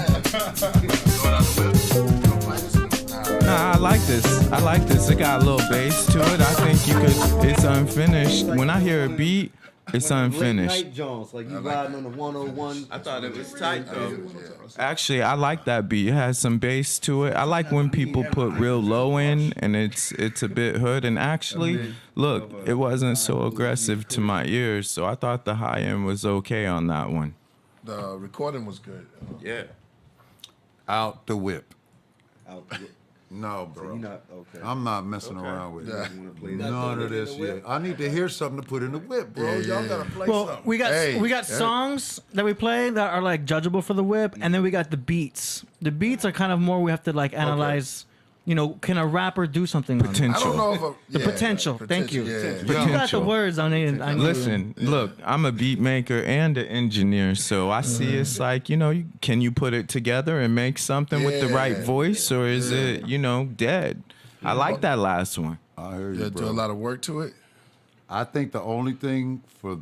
Speaker 16: Nah, I like this. I like this. It got a little bass to it. I think you could. It's unfinished. When I hear a beat, it's unfinished.
Speaker 4: Late night Jones, like you riding on the 101.
Speaker 16: I thought it was tight though. Actually, I like that beat. It has some bass to it. I like when people put real low in and it's a bit hood. And actually, look, it wasn't so aggressive to my ears, so I thought the high end was okay on that one.
Speaker 1: The recording was good.
Speaker 16: Yeah.
Speaker 12: Out the whip.
Speaker 4: Out the whip.
Speaker 12: No, bro.
Speaker 4: So you're not, okay.
Speaker 12: I'm not messing around with
Speaker 1: Yeah.
Speaker 12: none of this shit. I need to hear something to put in the whip, bro.
Speaker 1: Yeah,
Speaker 12: Y'all gotta play
Speaker 2: Well,
Speaker 12: something.
Speaker 2: we got songs that we play that are like judgeable for the whip, and then we got the beats. The beats are kind of more we have to like analyze. You know, can a rapper do something?
Speaker 16: Potential.
Speaker 1: I don't know if
Speaker 2: The potential. Thank you.
Speaker 1: Yeah.
Speaker 2: But you got the words on it.
Speaker 16: Listen, look, I'm a beat maker and an engineer, so I see it's like, you know, can you put it together and make something with the right voice, or is it, you know, dead? I like that last one.
Speaker 12: I heard
Speaker 1: You
Speaker 12: you,
Speaker 1: do
Speaker 12: bro.
Speaker 1: a lot of work to it.
Speaker 12: I think the only thing for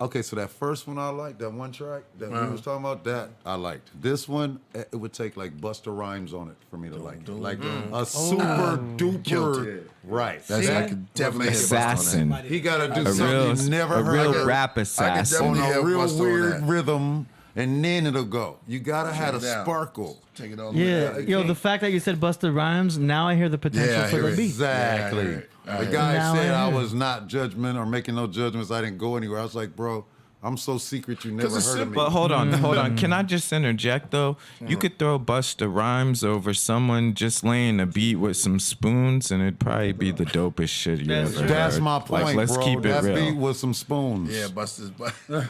Speaker 12: okay, so that first one I liked, that one track that we was talking about, that I liked. This one, it would take like Busta Rhymes on it for me to like it. Like a super duper right.
Speaker 1: That's
Speaker 12: That-
Speaker 1: I could definitely hit Busta on
Speaker 16: Assassin.
Speaker 1: that.
Speaker 12: He got to do
Speaker 16: A
Speaker 12: something
Speaker 16: real-
Speaker 12: you never
Speaker 16: a
Speaker 12: heard.
Speaker 16: real rap assassin.
Speaker 12: on
Speaker 1: definitely
Speaker 12: a
Speaker 1: hit
Speaker 12: real
Speaker 1: Busta on
Speaker 12: weird
Speaker 1: that.
Speaker 12: rhythm, and then it'll go. You gotta have a
Speaker 1: it down.
Speaker 12: sparkle.
Speaker 1: Take it all.
Speaker 2: Yeah, yo, the fact that you said Busta Rhymes, now I hear the potential
Speaker 1: Yeah, I
Speaker 2: for
Speaker 1: hear
Speaker 2: the
Speaker 1: it.
Speaker 2: beat.
Speaker 12: Exactly.
Speaker 1: Yeah, I hear it. I
Speaker 12: The
Speaker 1: hear
Speaker 12: guy
Speaker 2: it. Now
Speaker 12: said
Speaker 2: I
Speaker 12: I
Speaker 2: hear it.
Speaker 12: was not judgment or making no judgments. I didn't go anywhere. I was like, bro, I'm so secret you never
Speaker 1: it's
Speaker 12: heard of me.
Speaker 16: But hold on. Can I just interject though? You could throw Busta Rhymes over someone just laying a beat with some spoons, and it'd probably be the dopest shit you ever heard.
Speaker 12: That's my point,
Speaker 16: Like, let's
Speaker 12: bro.
Speaker 16: keep it
Speaker 12: that
Speaker 16: real.
Speaker 12: beat was some spoons.
Speaker 1: Yeah, Busta's.
Speaker 12: You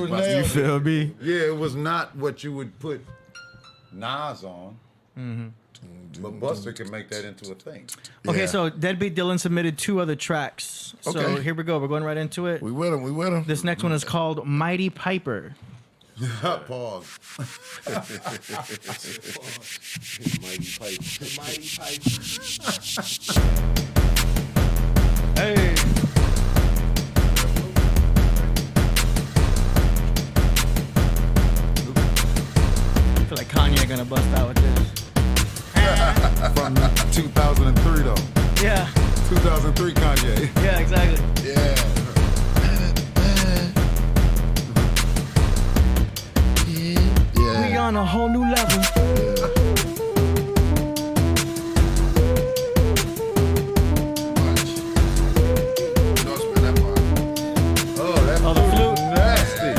Speaker 1: Busta's.
Speaker 12: nailed
Speaker 16: You
Speaker 12: it.
Speaker 16: feel me?
Speaker 12: Yeah, it was not what you would put Nas on. But Busta can make that into a thing.
Speaker 2: Okay,
Speaker 1: Yeah.
Speaker 2: so Deadbeat Dylan submitted 2 other tracks. So
Speaker 1: Okay.
Speaker 2: here we go. We're going right into it.
Speaker 1: We with him. We with him.
Speaker 2: This next one is called Mighty Piper.
Speaker 12: Pause.
Speaker 2: Hey. I feel like Kanye gonna bust out with this.
Speaker 12: From 2003 though.
Speaker 2: Yeah.
Speaker 12: 2003 Kanye.
Speaker 2: Yeah, exactly.
Speaker 1: Yeah.
Speaker 2: We on a whole new level.
Speaker 12: Oh,
Speaker 2: the flute.
Speaker 12: Nasty.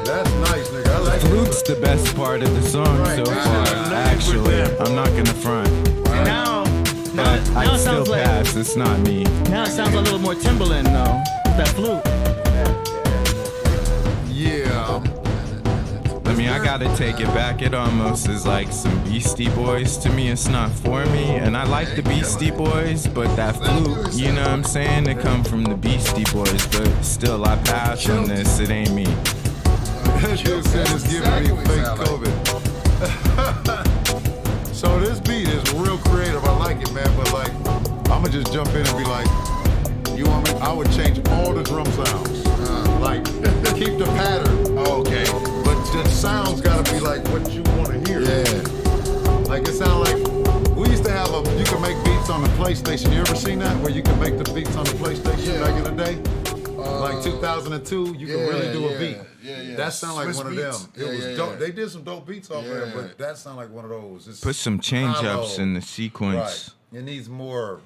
Speaker 12: That's nice, nigga. I like
Speaker 16: Flute's the best part of the song so far. Actually, I'm not gonna front.
Speaker 2: Now,
Speaker 16: But
Speaker 2: now
Speaker 16: I
Speaker 2: it
Speaker 16: still
Speaker 2: sounds like
Speaker 16: pass. It's not me.
Speaker 2: now it sounds a little more Timberland though. With that flute.
Speaker 12: Yeah.
Speaker 16: I mean, I gotta take it back. It almost is like some Beastie Boys to me. It's not for me, and I like the Beastie Boys, but that flute, you know what I'm saying? It come from the Beastie Boys, but still, I pass on this. It ain't me.
Speaker 12: Dude said it's giving me fake COVID. So this beat is real creative. I like it, man. But like, I'ma just jump in and be like, you want me? I would change all the drum sounds. Like, keep the pattern.
Speaker 1: Okay.
Speaker 12: But the sounds gotta be like what you want to hear.
Speaker 1: Yeah.
Speaker 12: Like it sound like we used to have you can make beats on the PlayStation. You ever seen that where you can make the beats on the PlayStation back in the day? Like 2002, you can really do a beat.
Speaker 1: Yeah.
Speaker 12: That sound like
Speaker 1: Swiss
Speaker 12: one
Speaker 1: beats.
Speaker 12: of them. It was dope. They did some dope beats off there, but that sound like one of those. It's
Speaker 16: Put some change ups
Speaker 12: hollow.
Speaker 16: in the sequence.
Speaker 12: Right. It needs more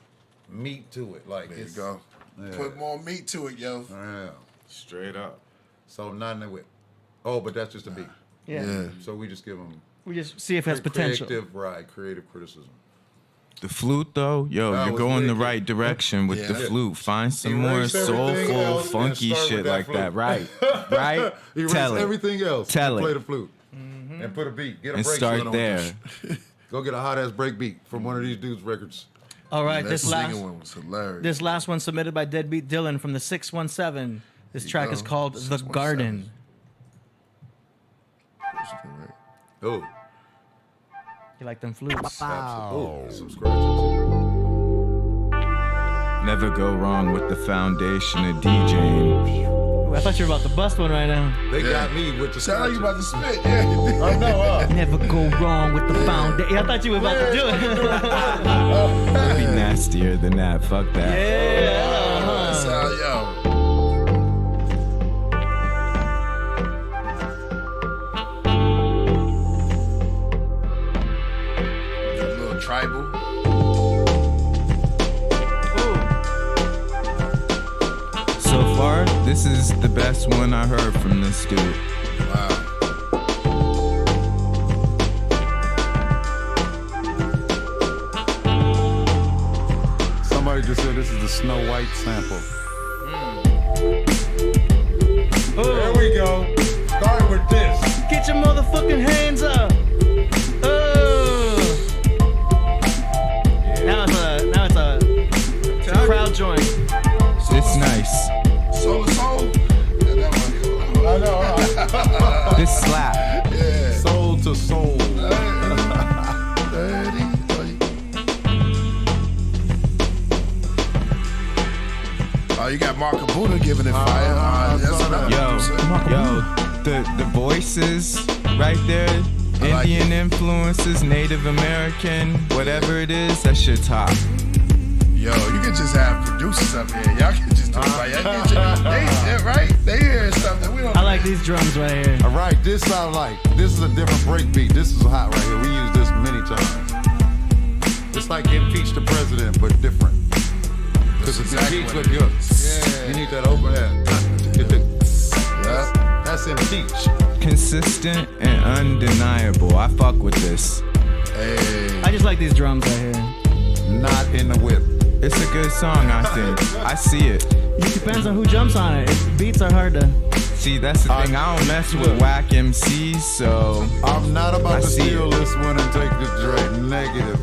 Speaker 12: meat to it. Like
Speaker 1: There you
Speaker 12: it's,
Speaker 1: go.
Speaker 12: Yeah.
Speaker 1: Put more meat to it, yo.
Speaker 12: Yeah.
Speaker 16: Straight up.
Speaker 12: So not in the whip. Oh, but that's just a beat.
Speaker 2: Yeah.
Speaker 12: So we just give them
Speaker 2: We just see if it has potential.
Speaker 12: creative criticism.
Speaker 16: The flute, though, yo,
Speaker 12: That
Speaker 16: you're
Speaker 12: was
Speaker 16: going the
Speaker 12: wicked.
Speaker 16: right direction with the
Speaker 12: Yeah.
Speaker 16: flute. Find some more
Speaker 12: Erase everything
Speaker 16: soulful,
Speaker 12: else and
Speaker 16: funky
Speaker 12: start with
Speaker 16: shit
Speaker 12: that
Speaker 16: like
Speaker 12: flute.
Speaker 16: that. Right. Right?
Speaker 12: Erase
Speaker 16: Tell it.
Speaker 12: everything else.
Speaker 16: Tell
Speaker 12: and play
Speaker 16: it.
Speaker 12: the flute and put a beat. Get a
Speaker 16: And
Speaker 12: break
Speaker 16: start
Speaker 12: beat on
Speaker 16: there.
Speaker 12: this. Go get a hot ass break beat from one of these dudes' records.
Speaker 2: All right,
Speaker 1: That
Speaker 2: this last
Speaker 1: singing one was hilarious.
Speaker 2: this last one submitted by Deadbeat Dylan from the 617. This track is called The
Speaker 1: 617.
Speaker 2: Garden.
Speaker 12: Oh.
Speaker 2: You like them flutes?
Speaker 12: Oh, some scratches.
Speaker 16: Never go wrong with the foundation of DJing.
Speaker 2: Ooh, I thought you were about to bust one right now.
Speaker 12: They got me with the
Speaker 1: Sound like you
Speaker 12: scratches.
Speaker 1: about to spit. Yeah.
Speaker 12: I know,
Speaker 2: Never go wrong with the foundation. I thought you were about to do it.
Speaker 16: It'd be nastier than that. Fuck that.
Speaker 2: Yeah.
Speaker 1: Sound, yo. A little tribal.
Speaker 16: So far, this is the best one I heard from this dude.
Speaker 1: Wow.
Speaker 12: This is the Snow White sample.
Speaker 2: There
Speaker 12: we go. Start with this.
Speaker 2: Get your motherfucking hands up. Now it's a crowd joint.
Speaker 16: It's nice.
Speaker 1: Soul to soul.
Speaker 12: I know. Right?
Speaker 16: This slap.
Speaker 12: Yeah. Soul to soul.
Speaker 1: Oh, you got Mark Buddha giving it fire.
Speaker 16: Yo, the voices right there, Indian influences, Native American, whatever it is, that shit's hot.
Speaker 1: Yo, you can just have producers up here. Y'all can just do it by right? They hear something we don't.
Speaker 2: I like these drums right here.
Speaker 12: All right, this I like. This is a different break beat. This is hot right here. We use this many times. It's like impeach the president, but different. Because the impeach look good. Yeah. You need that open hand. That's impeach.
Speaker 16: Consistent and undeniable. I fuck with this.
Speaker 1: Hey.
Speaker 2: I just like these drums right here.
Speaker 12: Not in the whip.
Speaker 16: It's a good song, I think. I see it.
Speaker 2: It depends on who jumps on it. Beats are hard to.
Speaker 16: See, that's the thing. I don't mess with whack MCs, so
Speaker 12: I'm not about to steal this one and take the Drake negative.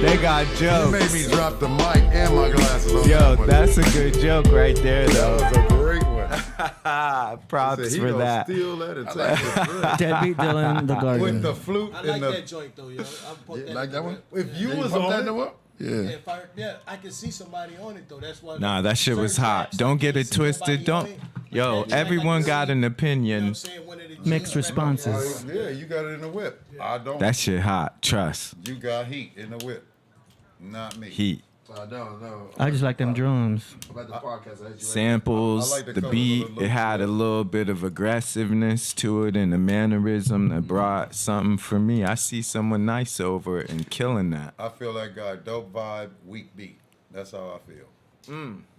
Speaker 16: They got jokes.
Speaker 12: You made me drop the mic and my glasses on.
Speaker 16: Yo, that's a good joke right there, though.
Speaker 12: That was a great one.
Speaker 16: Props for that.
Speaker 12: Steal that and take it.
Speaker 2: Deadbeat Dylan, the Garden.
Speaker 12: With the flute
Speaker 14: I
Speaker 12: and
Speaker 14: like
Speaker 12: the.
Speaker 14: that joint though, yo.
Speaker 1: Like that one?
Speaker 12: If you
Speaker 1: Yeah,
Speaker 12: was
Speaker 1: pump
Speaker 12: on
Speaker 1: that
Speaker 12: it,
Speaker 1: in the whip? Yeah.
Speaker 14: I can see somebody on it though. That's why.
Speaker 16: Nah, that shit was hot. Don't get it twisted. Don't. Yo, everyone got an opinion.
Speaker 2: Mixed responses.
Speaker 12: Yeah, you got it in the whip. I don't.
Speaker 16: That shit hot. Trust.
Speaker 12: You got heat in the whip. Not me.
Speaker 16: Heat.
Speaker 1: No.
Speaker 2: I just like them drums.
Speaker 1: About the podcast,
Speaker 16: Samples,
Speaker 12: I like the
Speaker 16: the
Speaker 12: color
Speaker 16: beat,
Speaker 12: of the
Speaker 16: it had a little bit of aggressiveness to it and a mannerism that brought something for me. I see someone nice over it and killing that.
Speaker 12: I feel that guy. Dope vibe, weak beat. That's how I feel.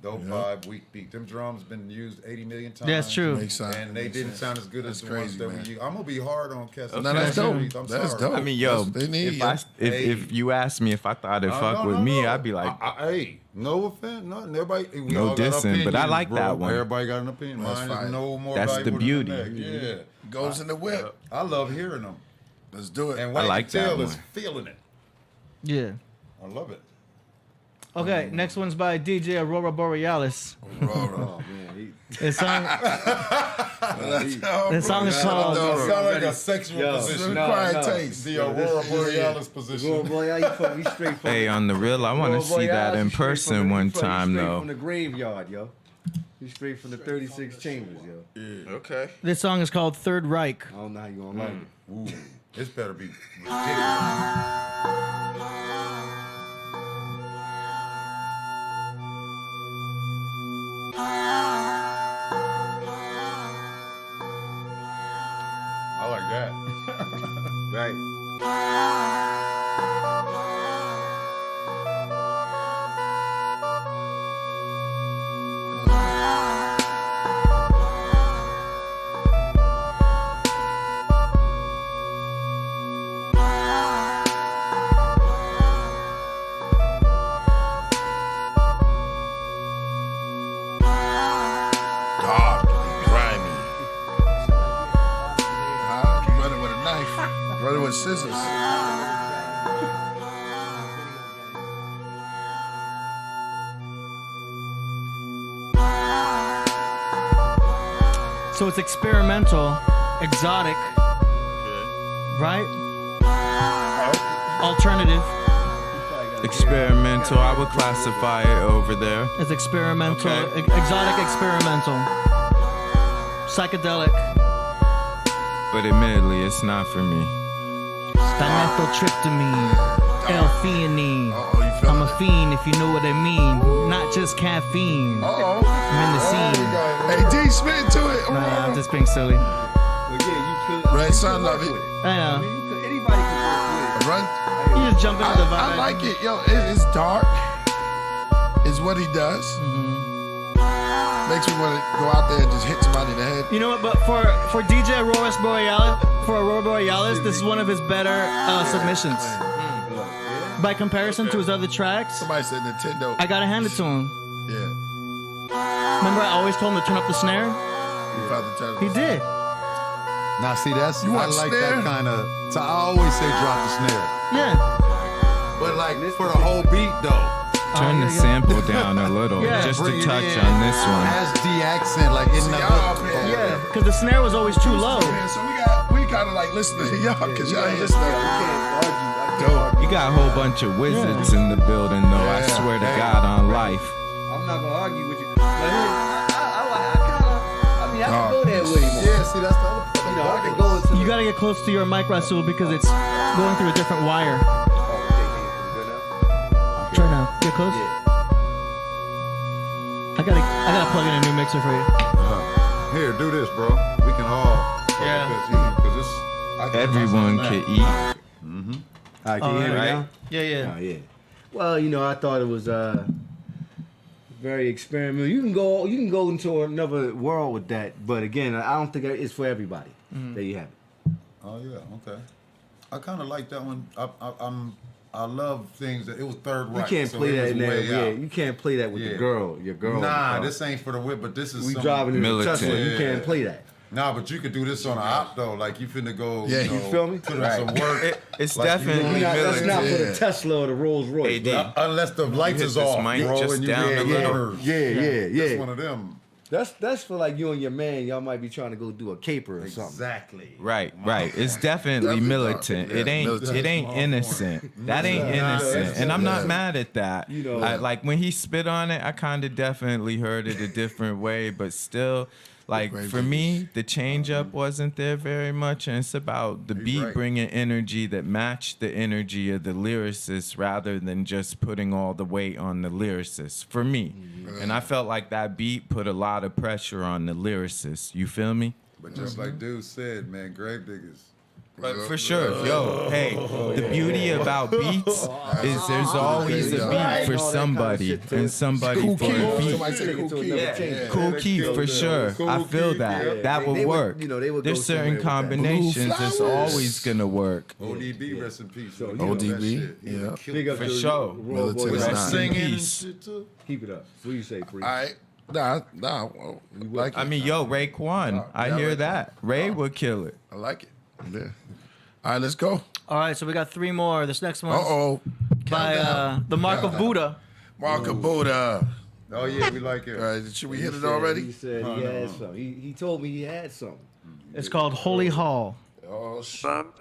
Speaker 12: Dope vibe, weak beat. Them drums been used 80 million times.
Speaker 2: That's true.
Speaker 12: And they didn't sound as good as the ones that we use. I'm gonna be hard on Kessler.
Speaker 1: No, that's dope.
Speaker 12: I'm
Speaker 1: That's
Speaker 12: sorry.
Speaker 1: dope.
Speaker 16: I mean, yo,
Speaker 1: They need
Speaker 16: if you asked me if I thought it fuck with me, I'd be like,
Speaker 12: hey, no offense, nothing. Everybody, we
Speaker 16: No
Speaker 12: all got
Speaker 16: dissing, but I
Speaker 12: opinions,
Speaker 16: like
Speaker 12: bro.
Speaker 16: that one.
Speaker 12: Everybody got an opinion.
Speaker 1: That's
Speaker 12: Mine
Speaker 1: fine.
Speaker 12: is no more
Speaker 16: That's the
Speaker 12: valuable than
Speaker 16: beauty.
Speaker 12: that. Yeah,
Speaker 1: Goes in the whip.
Speaker 12: I love hearing them.
Speaker 1: Let's do it.
Speaker 12: And
Speaker 16: I
Speaker 12: Wayne
Speaker 16: like that
Speaker 12: Tell
Speaker 16: one.
Speaker 12: is feeling it.
Speaker 2: Yeah.
Speaker 12: I love it.
Speaker 2: Okay, next one's by DJ Aurora Borealis.
Speaker 1: Aurora.
Speaker 2: This song, this song is called.
Speaker 12: Sound like a sexual position.
Speaker 1: Required taste.
Speaker 12: The Aurora Borealis position.
Speaker 4: Aurora Borealis, we straight from.
Speaker 16: hey, on the real, I want to see that in person one time,
Speaker 4: Straight
Speaker 16: though.
Speaker 4: from the graveyard, yo. You straight from the 36 chambers, yo.
Speaker 12: Yeah.
Speaker 1: Okay.
Speaker 2: This song is called Third Reich.
Speaker 4: I don't know how you gonna like it.
Speaker 12: Ooh, this better be ridiculous. I like that.
Speaker 4: Right.
Speaker 1: Dark, grimy. You running with a knife. Running with scissors.
Speaker 2: So it's experimental, exotic, right? Alternative.
Speaker 16: Experimental, I would classify it over there.
Speaker 2: It's experimental,
Speaker 16: Okay.
Speaker 2: exotic experimental, psychedelic.
Speaker 16: But admittedly, it's not for me.
Speaker 2: Dimethyltryptamine, L-theanine. I'm a fiend if you know what I mean. Not just caffeine.
Speaker 1: Uh-oh.
Speaker 2: I'm in the scene.
Speaker 1: Hey, D, spit to it.
Speaker 2: Nah, I'm just being silly.
Speaker 4: Well, yeah, you could.
Speaker 1: Red Sun, love it.
Speaker 2: I know.
Speaker 4: Anybody can work with it.
Speaker 1: Run.
Speaker 2: You just jump into the vibe.
Speaker 1: I like it. Yo, it's dark. It's what he does. Makes me want to go out there and just hit somebody in the head.
Speaker 2: You know what? But for DJ Aurora Borealis, this is one of his better submissions. by comparison to his other tracks,
Speaker 1: Somebody said Nintendo.
Speaker 2: I gotta hand it to him.
Speaker 1: Yeah.
Speaker 2: Remember, I always told him to turn up the snare. He did.
Speaker 12: Now, see, that's
Speaker 1: You
Speaker 12: I
Speaker 1: want
Speaker 12: like
Speaker 1: snare?
Speaker 12: that kind of. So I always say drop the snare,
Speaker 2: Yeah.
Speaker 12: but like for the whole beat though.
Speaker 16: Turn the sample down a little,
Speaker 2: Yeah.
Speaker 16: just to
Speaker 12: Bring it
Speaker 16: touch
Speaker 12: in.
Speaker 16: on this one.
Speaker 12: Has the accent like in the hook.
Speaker 2: Yeah, because the snare was always too low.
Speaker 1: So we kind of like listening to y'all because y'all ain't listening.
Speaker 16: You got a whole bunch of wizards in the building, though. I swear to God on life.
Speaker 4: I'm not gonna argue with you. I can go there with him.
Speaker 12: Yeah, see, that's the other part.
Speaker 4: You know, I can go into.
Speaker 2: You gotta get close to your mic, Rasul, because it's going through a different wire. Try now. Get close. I gotta plug in a new mixer for you.
Speaker 12: Here, do this, bro. We can all.
Speaker 2: Yeah.
Speaker 12: Because
Speaker 16: Everyone can eat.
Speaker 12: Mm-hmm.
Speaker 4: All right, can you hear me
Speaker 2: right.
Speaker 4: now?
Speaker 2: Yeah.
Speaker 4: Oh, yeah. Well, you know, I thought it was very experimental. You can go into another world with that, but again, I don't think it's for everybody. There you have it.
Speaker 12: Oh yeah, okay. I kind of like that one. I love things that it was third
Speaker 4: You
Speaker 12: right.
Speaker 4: can't
Speaker 12: so
Speaker 4: play
Speaker 12: it
Speaker 4: that
Speaker 12: was
Speaker 4: in there.
Speaker 12: way
Speaker 4: Yeah,
Speaker 12: out.
Speaker 4: you can't play that with
Speaker 12: Yeah.
Speaker 4: your girl.
Speaker 12: Nah, this ain't for the whip, but this is.
Speaker 4: We
Speaker 12: some-
Speaker 4: driving in a
Speaker 16: militant.
Speaker 4: Tesla. You can't play that.
Speaker 12: Nah, but you could do this on an op though. Like you finna go.
Speaker 1: Yeah,
Speaker 12: you know,
Speaker 1: you
Speaker 4: feel me?
Speaker 12: Put in some work.
Speaker 16: It's
Speaker 12: Like, you
Speaker 16: definitely
Speaker 4: That's not for the
Speaker 1: Yeah.
Speaker 4: Tesla or the Rolls Royce.
Speaker 16: AD.
Speaker 12: Unless the lights
Speaker 16: hit
Speaker 12: is
Speaker 16: this
Speaker 12: off,
Speaker 16: mic
Speaker 12: bro,
Speaker 16: just
Speaker 12: and you
Speaker 16: down
Speaker 12: get
Speaker 16: a little.
Speaker 12: orders.
Speaker 4: Yeah.
Speaker 12: That's one of them.
Speaker 4: That's for like you and your man. Y'all might be trying to go do a caper or something.
Speaker 12: Exactly.
Speaker 16: Right. It's definitely militant. It ain't innocent. That ain't innocent, and I'm not mad at that.
Speaker 4: You know.
Speaker 16: Like when he spit on it, I kind of definitely heard it a different way, but still. Like for me, the change up wasn't there very much, and it's about the beat bringing energy that matched the energy of the lyricist rather than just putting all the weight on the lyricist. For me, and I felt like that beat put a lot of pressure on the lyricist. You feel me?
Speaker 12: But just like dude said, man, grave diggers.
Speaker 16: But for sure, yo, hey, the beauty about beats is there's always a beat for somebody and somebody for a beat.
Speaker 1: Somebody say Cool Keith.
Speaker 16: Yeah, Cool Keith for sure. I feel that. That would work. There's certain combinations that's always gonna work.
Speaker 12: ODB, rest in peace. So,
Speaker 1: ODB, yeah.
Speaker 4: Big up
Speaker 16: For
Speaker 4: to
Speaker 16: sure.
Speaker 1: Militant is
Speaker 16: Rest
Speaker 1: not.
Speaker 16: in
Speaker 12: singing and
Speaker 16: peace.
Speaker 12: shit too.
Speaker 4: Keep it up. What do you say, Free?
Speaker 1: All right. Nah. Well, like
Speaker 16: I
Speaker 1: it.
Speaker 16: mean, yo, Raekwon, I
Speaker 1: yeah,
Speaker 16: hear
Speaker 1: Raekwon.
Speaker 16: that. Ray would kill it.
Speaker 1: I like it. Yeah. All right, let's go.
Speaker 2: All right, so we got 3 more. This next one
Speaker 1: Uh-oh.
Speaker 2: by the Mark of Buddha.
Speaker 1: Mark of Buddha.
Speaker 12: Oh yeah, we like it.
Speaker 1: All right, should we hit it
Speaker 4: He
Speaker 1: already?
Speaker 4: said he had some. He told me he had some.
Speaker 2: It's called Holy Hall.
Speaker 1: Oh,
Speaker 5: Some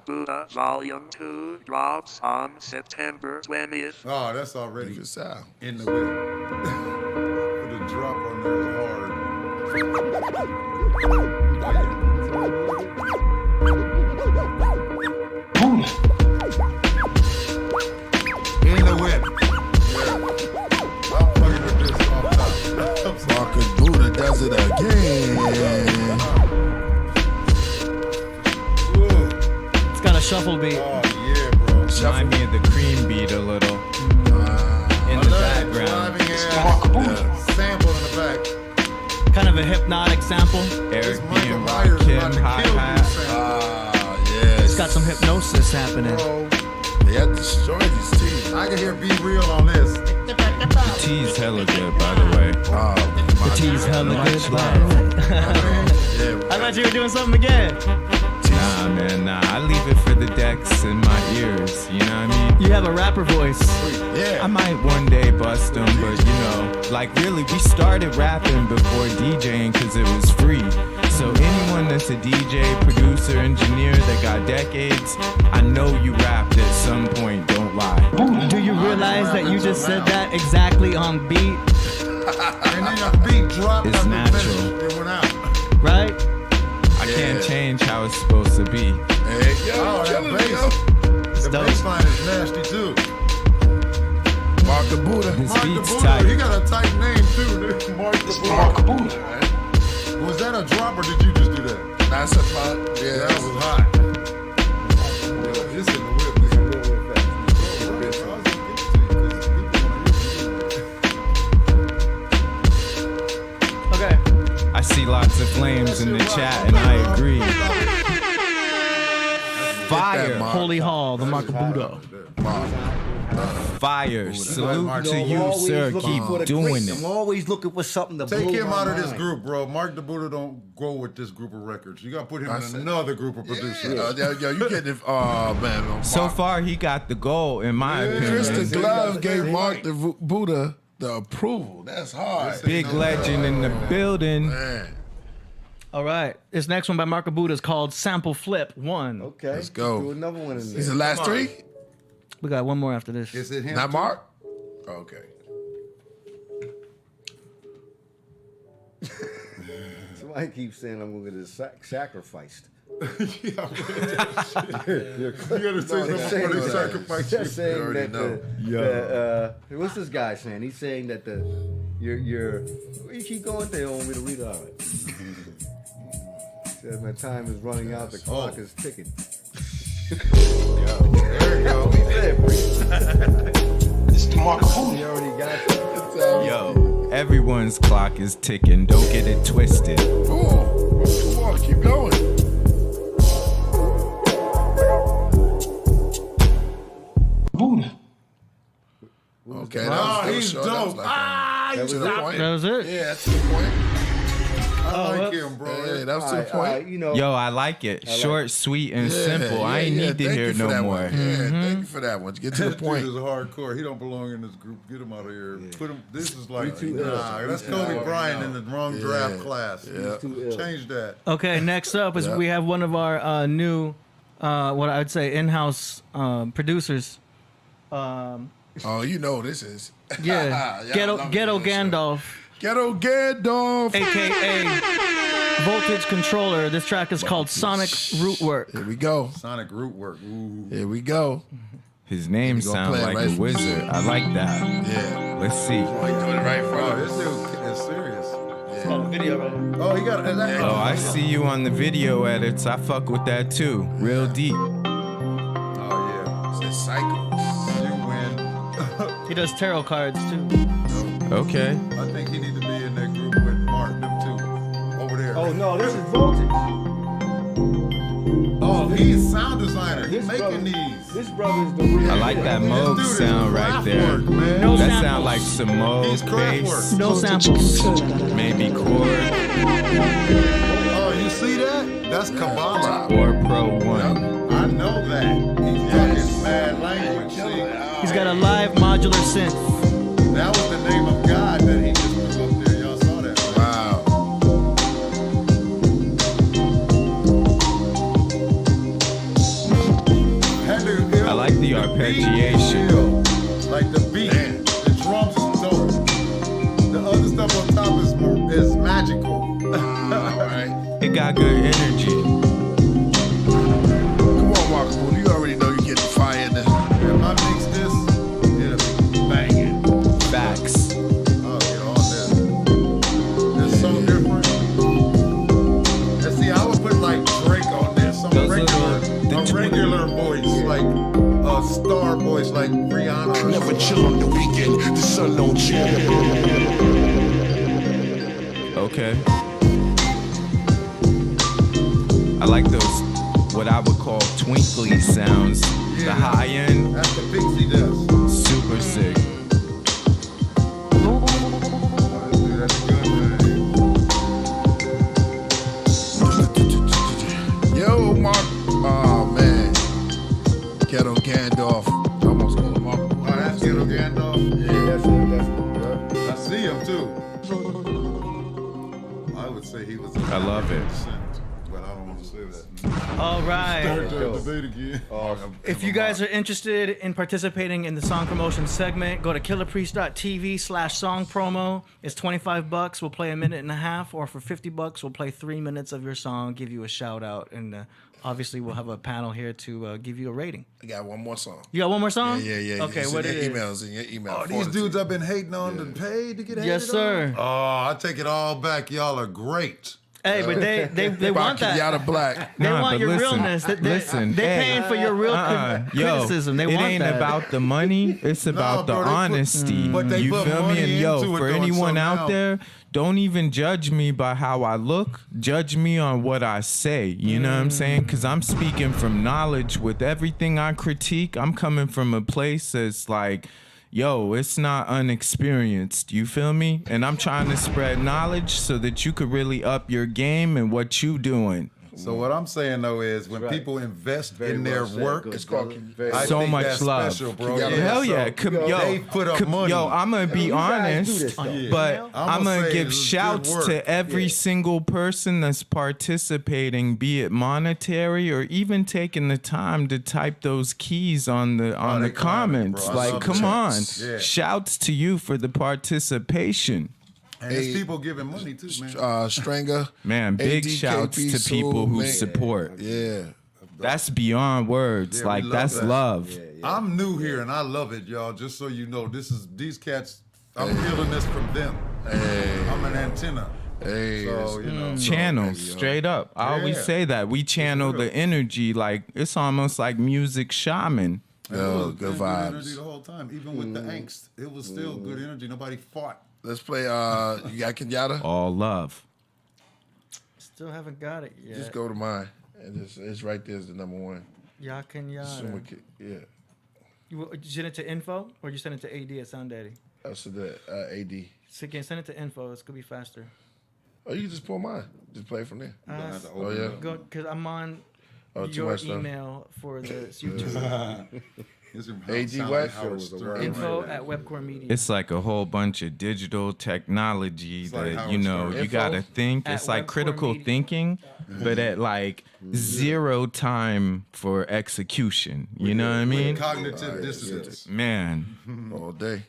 Speaker 5: Buddha Volume 2 drops on September 20th.
Speaker 12: Oh, that's already
Speaker 1: Good sound.
Speaker 12: in the whip. Put a drop on there in the whip. I'm fucking with this off top.
Speaker 1: Mark of Buddha does it again.
Speaker 2: It's got a shuffle beat.
Speaker 12: Oh yeah, bro.
Speaker 16: Remind me of the cream beat a little in the background.
Speaker 12: Sample in the back.
Speaker 2: Kind of a hypnotic sample.
Speaker 16: Eric
Speaker 12: Michael
Speaker 16: being
Speaker 12: Myers
Speaker 16: Rakim,
Speaker 12: about to kill
Speaker 16: hi-hat.
Speaker 12: you, Sam.
Speaker 1: Yes.
Speaker 2: It's got some hypnosis happening.
Speaker 12: Bro,
Speaker 1: They had destroyed his team.
Speaker 12: I can hear Be Real on this.
Speaker 16: The tea's hella good, by the way.
Speaker 2: The tea's hella good.
Speaker 1: Yeah.
Speaker 2: I thought you were doing something again.
Speaker 16: Nah, man, nah. I leave it for the decks in my ears. You know what I mean?
Speaker 2: You have a rapper voice.
Speaker 1: Yeah.
Speaker 16: I might one day bust them, but you know, like really, we started rapping before DJing because it was free. So anyone that's a DJ, producer, engineer that got decades, I know you rapped at some point, don't lie.
Speaker 2: Do you realize that you just said that exactly on beat?
Speaker 12: And then your beat dropped.
Speaker 16: It's
Speaker 12: after
Speaker 16: natural.
Speaker 12: finish. It went out.
Speaker 2: Right?
Speaker 16: I can't change how it's supposed to be.
Speaker 1: Hey, yo,
Speaker 12: Oh, that
Speaker 1: killing it,
Speaker 12: bass.
Speaker 1: yo.
Speaker 12: The bass line is nasty too.
Speaker 1: Mark of Buddha.
Speaker 16: This
Speaker 12: Mark the
Speaker 16: beat's
Speaker 12: Buddha.
Speaker 16: tight.
Speaker 12: He got a tight name too, dude. Mark the Buddha. Was that a drop or did you just do that?
Speaker 1: That's a pot. Yeah,
Speaker 12: That was hot. This in the whip.
Speaker 2: Okay.
Speaker 16: I see lots of flames in the chat, and I agree. Fire.
Speaker 1: Mark.
Speaker 2: Holy Hall, the Makabudo.
Speaker 16: Fire. Salute to you,
Speaker 4: always
Speaker 16: sir.
Speaker 4: looking
Speaker 16: Keep
Speaker 4: for the
Speaker 16: doing
Speaker 4: great.
Speaker 16: it.
Speaker 4: I'm always looking for something to
Speaker 12: Take
Speaker 4: blow
Speaker 12: him
Speaker 4: my
Speaker 12: out of this
Speaker 4: mind.
Speaker 12: group, bro. Mark the Buddha don't go with this group of records. You got to put him in another group of producers.
Speaker 1: Yo, you getting it? Oh man.
Speaker 16: So far, he got the goal, in my opinion.
Speaker 1: Kristen Glove gave Mark the Buddha the approval. That's hard.
Speaker 16: Big legend in the building.
Speaker 1: Man.
Speaker 2: All right. This next one by Marco Buddha is called Sample Flip 1.
Speaker 4: Okay.
Speaker 1: Let's go.
Speaker 4: Do another one in there.
Speaker 1: These are the last three?
Speaker 2: We got one more after this.
Speaker 12: Is it him?
Speaker 1: Not Mark? Okay.
Speaker 4: Somebody keeps saying I'm going to get sacrificed.
Speaker 12: You gotta say something before they sacrifice you.
Speaker 4: They're saying
Speaker 1: already
Speaker 4: that
Speaker 1: know.
Speaker 4: what's this guy saying? He's saying that where you keep going? They don't want me to read it. All right. Says my time is running out. The clock is ticking.
Speaker 12: There you go.
Speaker 4: It's the Marco. He already got it.
Speaker 16: Yo, everyone's clock is ticking. Don't get it twisted.
Speaker 1: Come on, keep going.
Speaker 4: Buddha.
Speaker 1: Okay, that was
Speaker 12: he's
Speaker 1: short.
Speaker 12: dope.
Speaker 1: That was to the point.
Speaker 2: That was it?
Speaker 1: Yeah, that's to the point.
Speaker 12: I like him, bro.
Speaker 1: Yeah, that was to the point.
Speaker 16: Yo, I like it. Short, sweet, and simple. I ain't need to
Speaker 1: thank
Speaker 16: hear
Speaker 1: you for
Speaker 16: no
Speaker 1: that
Speaker 16: more.
Speaker 1: one. Yeah, thank you for that one. Get to the
Speaker 12: This
Speaker 1: point.
Speaker 12: dude is hardcore. He don't belong in this group. Get him out of here. Put him. This is like
Speaker 4: too ill.
Speaker 12: that's Kobe Bryant in the wrong draft class.
Speaker 1: Yeah.
Speaker 12: Change that.
Speaker 2: Okay, next up is we have one of our new, what I'd say, in-house producers.
Speaker 1: Oh, you know this is.
Speaker 2: Yeah,
Speaker 1: Yeah, I
Speaker 2: Ghetto
Speaker 1: love
Speaker 2: Ghetto
Speaker 1: this
Speaker 2: Gandalf,
Speaker 1: Ghetto Gandalf.
Speaker 2: aka Voltage Controller. This track is called Sonic Rootwork.
Speaker 1: Here we go.
Speaker 12: Sonic root work. Ooh.
Speaker 1: Here we go.
Speaker 16: His name
Speaker 1: You gonna
Speaker 16: sounds
Speaker 1: play it
Speaker 16: like
Speaker 1: right
Speaker 16: a
Speaker 1: from
Speaker 16: wizard. I like that.
Speaker 1: Yeah.
Speaker 16: Let's see.
Speaker 1: Oh, he doing it right
Speaker 12: Oh,
Speaker 1: from
Speaker 12: this dude is serious.
Speaker 2: Got a video right here.
Speaker 12: Oh, he got it.
Speaker 16: Oh, I see you on the video edits. I fuck with that too. Real deep.
Speaker 12: Oh yeah.
Speaker 1: It's cycles.
Speaker 12: You win.
Speaker 2: He does tarot cards too.
Speaker 16: Okay.
Speaker 12: I think he need to be in that group with Mark, them two, over there.
Speaker 4: Oh no, this is Voltage.
Speaker 12: Oh, he's sound designer. He's
Speaker 4: This brother-
Speaker 12: making these.
Speaker 4: This brother's the real.
Speaker 16: I like that Moog
Speaker 12: dude is
Speaker 16: sound right there.
Speaker 12: craftwork, man.
Speaker 2: No
Speaker 16: That
Speaker 2: samples.
Speaker 16: sound like some
Speaker 12: He's
Speaker 16: Moog
Speaker 12: craft
Speaker 16: bass,
Speaker 12: work.
Speaker 2: No samples.
Speaker 16: maybe chord
Speaker 12: Oh, you see that? That's Kabbalah.
Speaker 16: or Pro 1.
Speaker 12: I know that. He's talking mad language. See?
Speaker 2: He's got a live modular synth.
Speaker 12: That was the name of God that he just put up there. Y'all saw that, right?
Speaker 1: Wow.
Speaker 16: I like the arpeggiation.
Speaker 12: Like the beat. The drums is dope. The other stuff on top is magical.
Speaker 1: All right.
Speaker 16: It got good energy.
Speaker 1: Come on, Mark Buddha. You already know you're getting fire in this.
Speaker 12: If I mix this, it'll be banging.
Speaker 16: Facts.
Speaker 12: I'll get all this. It's so different. And see, I would put like Drake on this. Some
Speaker 16: Those are
Speaker 12: regular voice, like a star voice, like Rihanna. Or
Speaker 7: Never chill on the weekend, the sun don't chill.
Speaker 16: Okay. I like those, what I would call twinkly sounds. The high end,
Speaker 12: That's the Pixie does.
Speaker 16: super sick.
Speaker 12: That's good, man.
Speaker 1: Yo, Mark. Oh, man. Ghetto Gandalf. I almost called him Mark.
Speaker 12: Oh, that's Ghetto Gandalf.
Speaker 1: Yeah,
Speaker 12: I see him too. I would say he was.
Speaker 16: I love it.
Speaker 12: But I don't want to say that.
Speaker 2: All right.
Speaker 12: Start the debate again.
Speaker 2: If you guys are interested in participating in the song promotion segment, go to killerpriest.tv/song promo. It's $25. We'll play a minute and a half, or for $50, we'll play 3 minutes of your song, give you a shout out, and obviously we'll have a panel here to give you a rating.
Speaker 1: I got one more song.
Speaker 2: You got one more song?
Speaker 1: Yeah.
Speaker 2: Okay,
Speaker 1: It's
Speaker 2: what
Speaker 1: in
Speaker 2: it
Speaker 1: your
Speaker 2: is?
Speaker 1: emails, in your email.
Speaker 12: Oh, these dudes I've been hating on and paid to get hated
Speaker 2: Yes, sir.
Speaker 12: on? Oh, I take it all back. Y'all are great.
Speaker 2: Hey, but they want that.
Speaker 1: Kenyatta Black.
Speaker 2: They
Speaker 16: Nah,
Speaker 2: want
Speaker 16: but
Speaker 2: your
Speaker 16: listen,
Speaker 2: realness.
Speaker 16: Listen,
Speaker 2: They're
Speaker 16: hey,
Speaker 2: paying for your real criticism. They
Speaker 16: it
Speaker 2: want
Speaker 16: ain't
Speaker 2: that.
Speaker 16: about the money. It's about the
Speaker 12: bro, they put-
Speaker 16: honesty.
Speaker 12: but they
Speaker 16: You
Speaker 12: put
Speaker 16: feel
Speaker 12: money
Speaker 16: me? And yo,
Speaker 12: into it
Speaker 16: for
Speaker 12: doing
Speaker 16: anyone
Speaker 12: something
Speaker 16: out
Speaker 12: else.
Speaker 16: there, don't even judge me by how I look. Judge me on what I say. You know what I'm saying? Because I'm speaking from knowledge with everything I critique. I'm coming from a place that's like, yo, it's not unexperienced. You feel me? And I'm trying to spread knowledge so that you could really up your game and what you doing.
Speaker 12: So what I'm saying though is when people invest in their work,
Speaker 1: It's called
Speaker 12: I
Speaker 16: So
Speaker 12: think
Speaker 16: much
Speaker 12: that's
Speaker 16: love.
Speaker 12: special, bro.
Speaker 16: Hell yeah.
Speaker 12: They put up money.
Speaker 16: Yo, I'm going to be
Speaker 12: You guys do
Speaker 16: honest,
Speaker 12: this, though.
Speaker 16: but I'm going to
Speaker 12: say
Speaker 16: give
Speaker 12: it's good
Speaker 16: shouts
Speaker 12: work.
Speaker 16: to every single person that's participating, be it monetary or even taking the time to type those keys on the comments.
Speaker 12: bro. I
Speaker 16: Like,
Speaker 12: love
Speaker 16: come
Speaker 12: the
Speaker 16: on.
Speaker 12: chats. Yeah.
Speaker 16: Shouts to you for the participation.
Speaker 12: And there's people giving money too, man.
Speaker 1: Stranger.
Speaker 16: Man, big
Speaker 1: AD,
Speaker 16: shouts
Speaker 1: KP,
Speaker 16: to people who
Speaker 1: man.
Speaker 16: support.
Speaker 1: Yeah.
Speaker 16: That's beyond words.
Speaker 12: Yeah, we
Speaker 16: like,
Speaker 12: love
Speaker 16: that's
Speaker 12: that.
Speaker 16: love.
Speaker 12: I'm new here and I love it, y'all. Just so you know, these cats. I'm feeling this from them. I'm an antenna.
Speaker 1: Hey,
Speaker 12: so you know,
Speaker 16: Channels, straight up. I always
Speaker 12: Yeah.
Speaker 16: say that. We channel the energy. Like, it's almost like music shaman.
Speaker 1: Yo, good
Speaker 12: energy
Speaker 1: vibes.
Speaker 12: the whole time, even with the angst, it was still good energy. Nobody fought.
Speaker 1: Let's play. You got Kenyatta?
Speaker 16: All love.
Speaker 2: Still haven't got it yet.
Speaker 1: Just go to mine, and it's right there as the number one.
Speaker 2: Yakin
Speaker 1: Assume
Speaker 2: Yada.
Speaker 1: it could- Yeah.
Speaker 2: You send it to info or you send it to AD at Sound Daddy?
Speaker 1: So the AD.
Speaker 2: So you can send it to info. It's gonna be faster.
Speaker 1: Oh, you can just pull mine. Just play from there. Oh yeah.
Speaker 2: Go because I'm on
Speaker 1: Oh, too
Speaker 2: your
Speaker 1: much stuff.
Speaker 2: email for the YouTube.
Speaker 1: AD what?
Speaker 2: Info at Webcore Media.
Speaker 16: It's like a whole bunch of digital technology
Speaker 12: like
Speaker 16: that,
Speaker 12: Howard
Speaker 16: you know,
Speaker 12: Stern.
Speaker 16: you got to think.
Speaker 2: At
Speaker 16: It's like
Speaker 2: Webcore
Speaker 16: critical
Speaker 2: Media.
Speaker 16: thinking, but at like zero time for execution. You know what I mean?
Speaker 12: Cognitive dissonance.
Speaker 16: Man.
Speaker 1: All day.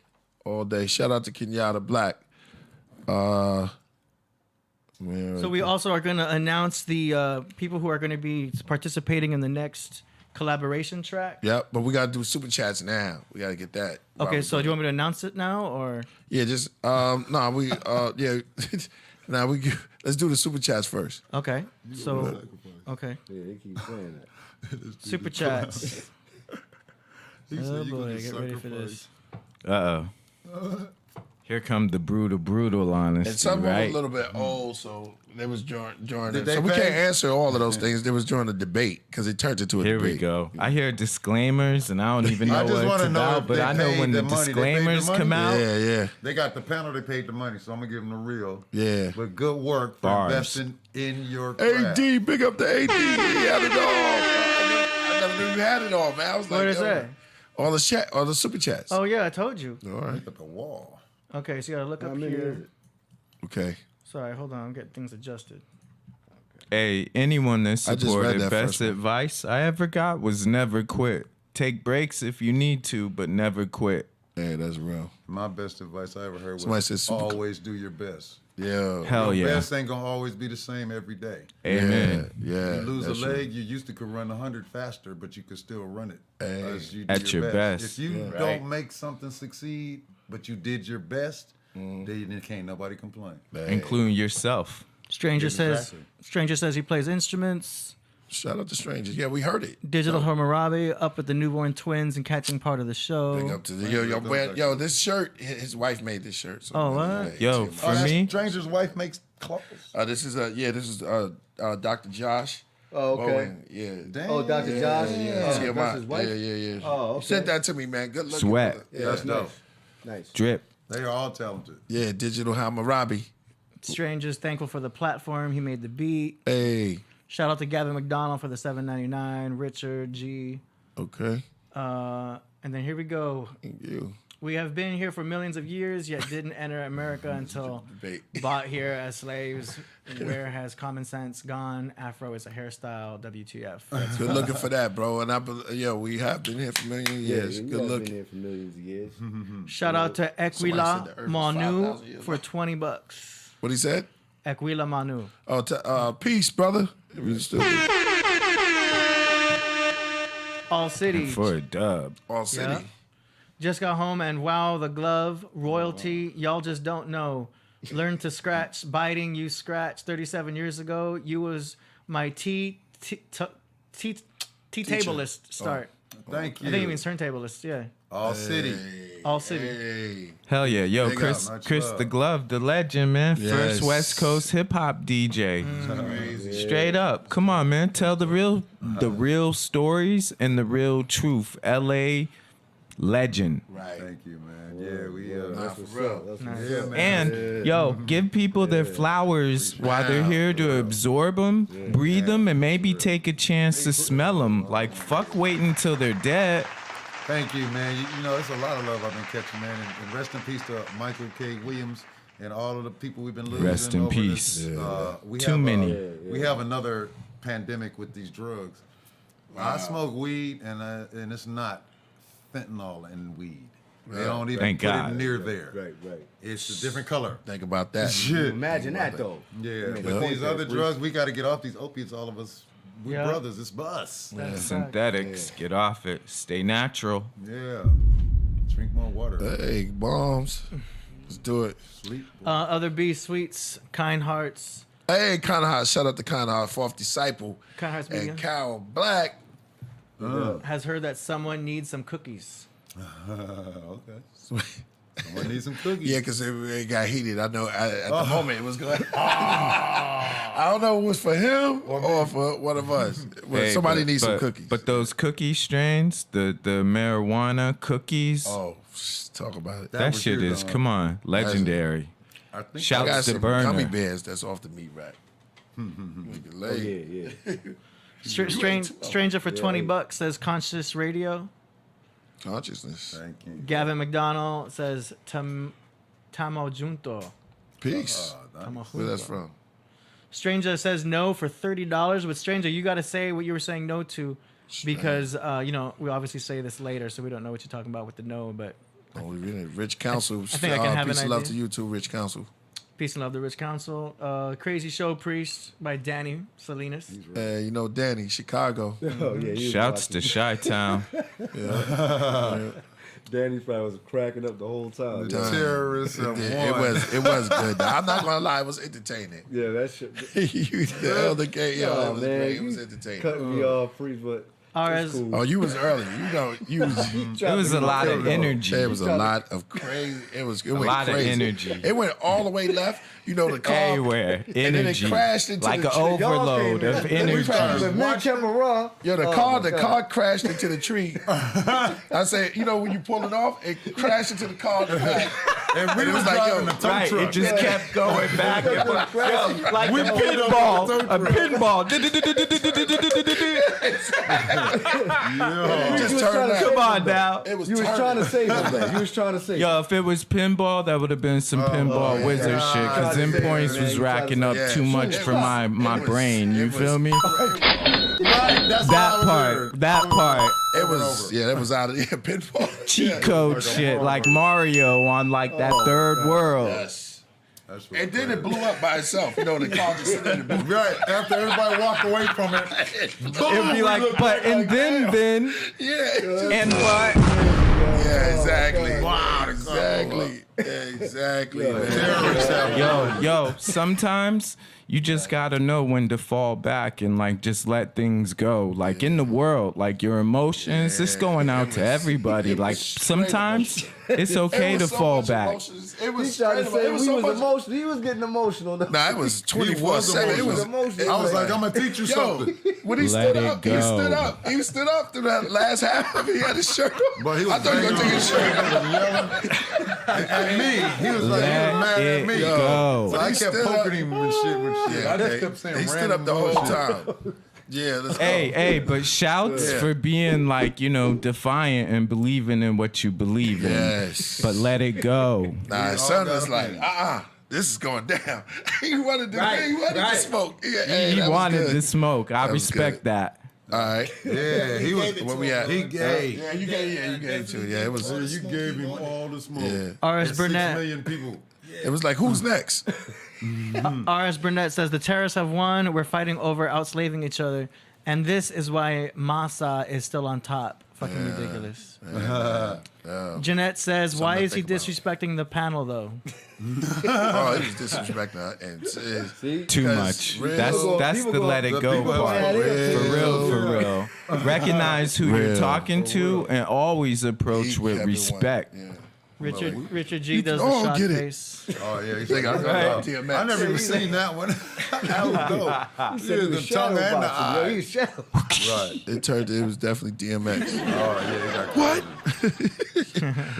Speaker 1: All day. Shout out to Kenyatta Black. Man,
Speaker 2: So we also are going to announce the people who are going to be participating in the next collaboration track.
Speaker 1: Yep, but we gotta do super chats now. We gotta get that.
Speaker 2: Okay, so do you want me to announce it now or?
Speaker 1: Yeah, just we yeah. Now let's do the super chats first.
Speaker 2: Okay, so okay.
Speaker 13: Yeah, they keep saying that.
Speaker 2: Super chats.
Speaker 12: He said
Speaker 2: Oh
Speaker 12: you
Speaker 2: boy,
Speaker 12: gonna
Speaker 2: get ready for
Speaker 12: sacrifice.
Speaker 2: this.
Speaker 16: Here come the brutal honesty,
Speaker 1: And some of them
Speaker 16: right?
Speaker 1: were a little bit old, so they was during
Speaker 12: Did
Speaker 1: it.
Speaker 12: they
Speaker 1: So we
Speaker 12: pay?
Speaker 1: can't answer all of those things. They was during the debate because it turned into a
Speaker 16: Here
Speaker 1: debate.
Speaker 16: we go. I hear disclaimers, and I don't even
Speaker 12: I
Speaker 16: know
Speaker 12: just
Speaker 16: what it's
Speaker 12: wanna know
Speaker 16: about,
Speaker 12: if
Speaker 16: but
Speaker 12: they
Speaker 16: I know
Speaker 12: paid
Speaker 16: when
Speaker 12: the
Speaker 16: the
Speaker 12: money. They paid the
Speaker 16: disclaimers
Speaker 12: money?
Speaker 16: come out.
Speaker 1: Yeah.
Speaker 12: They got the panel. They paid the money, so I'm gonna give them the real.
Speaker 1: Yeah.
Speaker 12: But good work for
Speaker 16: Bars.
Speaker 12: investing in your craft.
Speaker 1: AD, big up the AD. He had it all. I never knew you had it all, man. I was like,
Speaker 2: What is
Speaker 1: yo,
Speaker 2: that?
Speaker 1: all the super chats.
Speaker 2: Oh yeah, I told you.
Speaker 1: All right.
Speaker 12: At the wall.
Speaker 2: Okay, so you gotta look
Speaker 13: How
Speaker 2: up
Speaker 13: many is
Speaker 2: here.
Speaker 13: it?
Speaker 1: Okay.
Speaker 2: Sorry, hold on. I'm getting things adjusted.
Speaker 16: Hey, anyone that
Speaker 1: I just read
Speaker 16: supported
Speaker 1: that
Speaker 16: best
Speaker 1: first one.
Speaker 16: advice I ever got was never quit. Take breaks if you need to, but never quit.
Speaker 1: Hey, that's real.
Speaker 12: My best advice I ever heard
Speaker 1: Somebody
Speaker 12: was
Speaker 1: said super-
Speaker 12: always do your best.
Speaker 1: Yeah.
Speaker 16: Hell
Speaker 12: Your
Speaker 16: yeah.
Speaker 12: best ain't gonna always be the same every day.
Speaker 16: Amen.
Speaker 1: Yeah.
Speaker 12: You lose a
Speaker 1: that's true.
Speaker 12: leg, you used to could run 100 faster, but you could still run it.
Speaker 1: Hey.
Speaker 12: as you do
Speaker 16: At your best.
Speaker 12: If you
Speaker 16: Yeah.
Speaker 12: don't
Speaker 16: Right.
Speaker 12: make something succeed, but you did your best, then can't nobody complain.
Speaker 16: Including yourself.
Speaker 2: Stranger says.
Speaker 12: Exactly.
Speaker 2: Stranger says he plays instruments.
Speaker 1: Shout out to strangers. Yeah, we heard it.
Speaker 2: Digital Hammurabi up with the newborn twins and catching part of the show.
Speaker 1: Big up to the yo, this shirt. His wife made this shirt. So
Speaker 2: Oh,
Speaker 1: man,
Speaker 2: what?
Speaker 1: yeah,
Speaker 16: Yo,
Speaker 1: it's
Speaker 16: for
Speaker 1: him.
Speaker 16: me,
Speaker 12: Stranger's wife makes clothes.
Speaker 1: This is Dr. Josh.
Speaker 13: Oh, okay.
Speaker 1: Bowen. Yeah.
Speaker 12: Damn.
Speaker 13: Oh, Dr.
Speaker 1: Yeah,
Speaker 13: Josh?
Speaker 1: yeah.
Speaker 13: Oh,
Speaker 1: See him
Speaker 13: that's
Speaker 1: out.
Speaker 13: his wife?
Speaker 1: Yeah.
Speaker 13: Oh, okay.
Speaker 1: He sent that to me, man. Good looking.
Speaker 16: Sweat.
Speaker 1: brother.
Speaker 13: Yeah,
Speaker 12: That's dope.
Speaker 13: Nice.
Speaker 16: drip.
Speaker 12: They are all talented.
Speaker 1: Yeah, Digital Hammurabi.
Speaker 2: Stranger's thankful for the platform. He made the beat.
Speaker 1: Hey.
Speaker 2: Shout out to Gavin McDonald for the $7.99. Richard G.
Speaker 1: Okay.
Speaker 2: And then here we go.
Speaker 1: Thank you.
Speaker 2: We have been here for millions of years, yet didn't enter America until
Speaker 1: Debate.
Speaker 2: bought here as slaves. Where has common sense gone? Afro is a hairstyle. WTF?
Speaker 1: Good looking for that, bro. And we have been here for millions of years.
Speaker 13: Yeah,
Speaker 1: Good
Speaker 13: you guys
Speaker 1: looking.
Speaker 13: been here for millions of years.
Speaker 2: Shout out to
Speaker 1: Somebody said the
Speaker 2: Aquila
Speaker 1: earth was
Speaker 2: Manu
Speaker 1: 5,000 years
Speaker 2: for
Speaker 1: old.
Speaker 2: $20.
Speaker 1: What he said?
Speaker 2: Aquila Manu.
Speaker 1: Oh, peace, brother. We still
Speaker 2: All City.
Speaker 16: For a dub.
Speaker 1: All City.
Speaker 2: Yeah. Just got home and wow, the glove, royalty. Y'all just don't know. Learned to scratch, biting, use scratch 37 years ago. You was my tableist start.
Speaker 12: Thank you.
Speaker 2: I think he means turntablist, yeah.
Speaker 12: All city.
Speaker 2: All city.
Speaker 16: Hell yeah. Yo,
Speaker 12: Big
Speaker 16: Chris
Speaker 12: up, much
Speaker 16: Chris
Speaker 12: love.
Speaker 16: the Glove, the legend, man.
Speaker 1: Yes.
Speaker 16: First West Coast hip hop DJ. Straight up. Come on, man. Tell the real stories and the real truth. LA legend.
Speaker 1: Right.
Speaker 12: Thank you, man. Yeah, we
Speaker 1: Nah, for real.
Speaker 12: yeah, man.
Speaker 16: And yo, give people their flowers while they're here to absorb them, breathe them, and maybe take a chance to smell them. Like, fuck waiting until they're dead.
Speaker 12: Thank you, man. You know, it's a lot of love I've been catching, man. And rest in peace to Michael K. Williams and all of the people we've been losing.
Speaker 16: Rest in
Speaker 12: over
Speaker 16: peace.
Speaker 12: This.
Speaker 16: Too many.
Speaker 12: We have another pandemic with these drugs. I smoke weed, and it's not fentanyl in weed. They don't even
Speaker 16: Thank
Speaker 12: put
Speaker 16: God.
Speaker 12: it near there.
Speaker 13: Right.
Speaker 12: It's a different color.
Speaker 1: Think about that.
Speaker 12: Shit.
Speaker 4: Imagine that though.
Speaker 12: Yeah,
Speaker 4: Make
Speaker 12: but
Speaker 4: a point
Speaker 12: these
Speaker 4: there,
Speaker 12: other
Speaker 4: please.
Speaker 12: drugs, we got to get off these opiates. All of us, we
Speaker 2: Yeah.
Speaker 12: brothers. It's us.
Speaker 16: Synthetics. Get off it. Stay natural.
Speaker 12: Yeah. Drink more water.
Speaker 1: Hey, bombs. Let's do it.
Speaker 12: Sleep.
Speaker 2: Other B Sweets, Kind Hearts.
Speaker 1: Hey, Kind of Hot. Shout out to Kind of Hot, Fourth Disciple.
Speaker 2: Kind Hearts Media.
Speaker 1: And Carol Black.
Speaker 2: Has heard that someone needs some cookies.
Speaker 12: Okay. Someone needs some cookies.
Speaker 1: Yeah, because it got heated. I know at the moment it was good. I don't know if it was for him or for one of us. Well,
Speaker 16: Hey,
Speaker 1: somebody
Speaker 16: but-
Speaker 1: needs some
Speaker 16: but-
Speaker 1: cookies.
Speaker 16: But those cookie strains, the marijuana cookies,
Speaker 1: Oh, talk about it.
Speaker 16: that
Speaker 12: was
Speaker 16: shit
Speaker 12: your
Speaker 16: is,
Speaker 12: dog.
Speaker 16: come on, legendary.
Speaker 12: I think
Speaker 1: I got
Speaker 16: Shouts to
Speaker 1: some gummy
Speaker 16: Burner.
Speaker 1: bears that's off the meat rack. Nigga
Speaker 13: Oh,
Speaker 1: lay.
Speaker 13: yeah.
Speaker 2: Stranger for $20 says Conscious Radio.
Speaker 1: Consciousness.
Speaker 12: Thank you.
Speaker 2: Gavin McDonald says Tamo Junto.
Speaker 1: Peace.
Speaker 2: Tamo
Speaker 1: Where that's
Speaker 2: Junto.
Speaker 1: from?
Speaker 2: Stranger says no for $30. But Stranger, you got to say what you were saying no to, because you know we obviously say this later, so we don't know what you're talking about with the no. But
Speaker 1: Oh, we really Rich Council.
Speaker 2: I think I can have
Speaker 1: peace
Speaker 2: an
Speaker 1: and love
Speaker 2: idea.
Speaker 1: to you too, Rich Council.
Speaker 2: peace and love to Rich Council. Crazy Show Priest by Danny Salinas.
Speaker 1: You know Danny, Chicago.
Speaker 13: Oh, yeah, he was
Speaker 16: Shouts to Chi-Town.
Speaker 13: Danny probably was cracking up the whole time.
Speaker 12: Terrorists
Speaker 1: It
Speaker 12: of
Speaker 1: was good. I'm not gonna lie, it was entertaining.
Speaker 13: Yeah, that shit.
Speaker 1: The Elder K, yo, it was great. It was entertaining.
Speaker 13: Cutting me off free, but it's cool.
Speaker 1: Oh, you was early. You know, you was.
Speaker 16: It was a lot of energy.
Speaker 1: It was a lot of crazy. It went
Speaker 16: lot of
Speaker 1: crazy.
Speaker 16: energy.
Speaker 1: It went all the way left. You know, the car
Speaker 16: Everywhere.
Speaker 1: and then it
Speaker 16: Energy.
Speaker 1: crashed into
Speaker 16: Like
Speaker 1: the
Speaker 16: an
Speaker 1: tree.
Speaker 16: overload of energy.
Speaker 13: But Menkheperra.
Speaker 1: Yo, the car crashed into the tree. I said, you know, when you pull it off, it crashed into the car in the back.
Speaker 12: And we
Speaker 1: And it
Speaker 12: was
Speaker 1: was like,
Speaker 12: driving
Speaker 1: yo,
Speaker 12: the tow
Speaker 16: Right,
Speaker 12: truck.
Speaker 16: it just kept going back and forth. Yo, like
Speaker 12: We
Speaker 16: a
Speaker 12: pulled up
Speaker 16: pinball.
Speaker 12: with the
Speaker 16: A
Speaker 12: tow truck.
Speaker 16: pinball.
Speaker 1: It just
Speaker 13: was
Speaker 1: turned
Speaker 13: trying to
Speaker 1: out.
Speaker 16: Come on now.
Speaker 1: It was
Speaker 13: You was
Speaker 1: turning.
Speaker 13: trying to save him, man. You was trying to save him.
Speaker 16: Yo, if it was pinball, that would have been some pinball wizard shit. Cause them points was racking up
Speaker 1: Yeah.
Speaker 16: too much
Speaker 1: It
Speaker 16: for
Speaker 1: was-
Speaker 16: my
Speaker 1: it was-
Speaker 16: brain. You
Speaker 1: it
Speaker 16: feel
Speaker 1: was-
Speaker 16: me?
Speaker 12: Right, that's
Speaker 16: That
Speaker 12: all I
Speaker 16: part.
Speaker 12: heard.
Speaker 16: That part.
Speaker 1: It was, yeah, that was out of the pinball.
Speaker 16: Cheat code shit like Mario on like that third world.
Speaker 1: Yes.
Speaker 12: That's what
Speaker 1: And then it blew up by itself. You know, the car just sitting there. and blew
Speaker 12: Right, after everybody walked away from it.
Speaker 16: It'd be like, but and then,
Speaker 1: Yeah. it just-
Speaker 16: and but.
Speaker 1: Yeah, exactly. Wow. Exactly. Exactly. man.
Speaker 16: Yo, sometimes you just gotta know when to fall back and like just let things go. Like in the world, like your emotions, it's going out to everybody. Like sometimes it's okay
Speaker 1: It
Speaker 16: to
Speaker 1: was so
Speaker 16: fall
Speaker 1: much
Speaker 16: back.
Speaker 1: emotions. It
Speaker 13: He
Speaker 1: was
Speaker 13: tried to
Speaker 1: straight up-
Speaker 13: say
Speaker 1: it was
Speaker 13: we
Speaker 1: so
Speaker 13: was
Speaker 1: much.
Speaker 13: emotional. He was getting emotional.
Speaker 1: Nah, it was 24/7. It was
Speaker 13: emotional.
Speaker 12: I was like, I'm gonna teach you something.
Speaker 1: When he
Speaker 16: Let
Speaker 1: stood
Speaker 16: it
Speaker 1: up, he
Speaker 16: go.
Speaker 1: stood up. He stood up through that last half of it. He had his shirt on.
Speaker 12: But he was
Speaker 1: I thought he was gonna take his shirt off.
Speaker 12: at me. He was like, he
Speaker 16: Let
Speaker 12: was mad
Speaker 16: it
Speaker 12: at me.
Speaker 16: go.
Speaker 12: So I
Speaker 1: He
Speaker 12: kept
Speaker 1: stood
Speaker 12: poking
Speaker 1: up.
Speaker 12: him and shit.
Speaker 1: Yeah,
Speaker 12: I just
Speaker 1: okay.
Speaker 12: kept saying
Speaker 1: He stood
Speaker 12: random
Speaker 1: up the whole
Speaker 12: bullshit.
Speaker 1: time. Yeah, let's go.
Speaker 16: Hey, but shouts
Speaker 1: Yeah.
Speaker 16: for being like, you know, defiant and believing in what you believe in.
Speaker 1: Yes.
Speaker 16: But let it go.
Speaker 1: Nah, his son was like, this is going down. He wanted to smoke. Yeah, hey,
Speaker 16: He
Speaker 1: that was
Speaker 16: wanted
Speaker 1: good.
Speaker 16: to smoke. I
Speaker 1: That was
Speaker 16: respect
Speaker 1: good.
Speaker 16: that.
Speaker 1: All right.
Speaker 12: Yeah, he was.
Speaker 1: Where we at?
Speaker 12: He gave.
Speaker 1: Yeah, you gave too. Yeah, it was.
Speaker 12: You gave him all the smoke.
Speaker 1: Yeah.
Speaker 2: R.S.
Speaker 12: And
Speaker 2: Burnett.
Speaker 12: 6 million people.
Speaker 1: It was like, who's next?
Speaker 2: R.S. Burnett says the terrorists have won. We're fighting over outslaving each other And this is why Masa is still on top. Fucking ridiculous. Jeanette says,
Speaker 1: Something
Speaker 2: why
Speaker 1: to
Speaker 2: is he
Speaker 1: think about.
Speaker 2: disrespecting the panel, though?
Speaker 1: Oh, he was disrespecting her. And
Speaker 16: Too much. That's the let it go part. For real. Recognize who you're talking to and always approach with respect.
Speaker 2: Richard G does the shot face.
Speaker 12: Oh yeah, you
Speaker 1: think I got DMX?
Speaker 12: I never even seen that one. That was dope.
Speaker 13: He said he was
Speaker 12: the tongue and the
Speaker 13: shadowboxing, yo.
Speaker 12: eye.
Speaker 13: He was shadow.
Speaker 1: Right. It was definitely DMX.
Speaker 12: Oh yeah, he got
Speaker 1: What?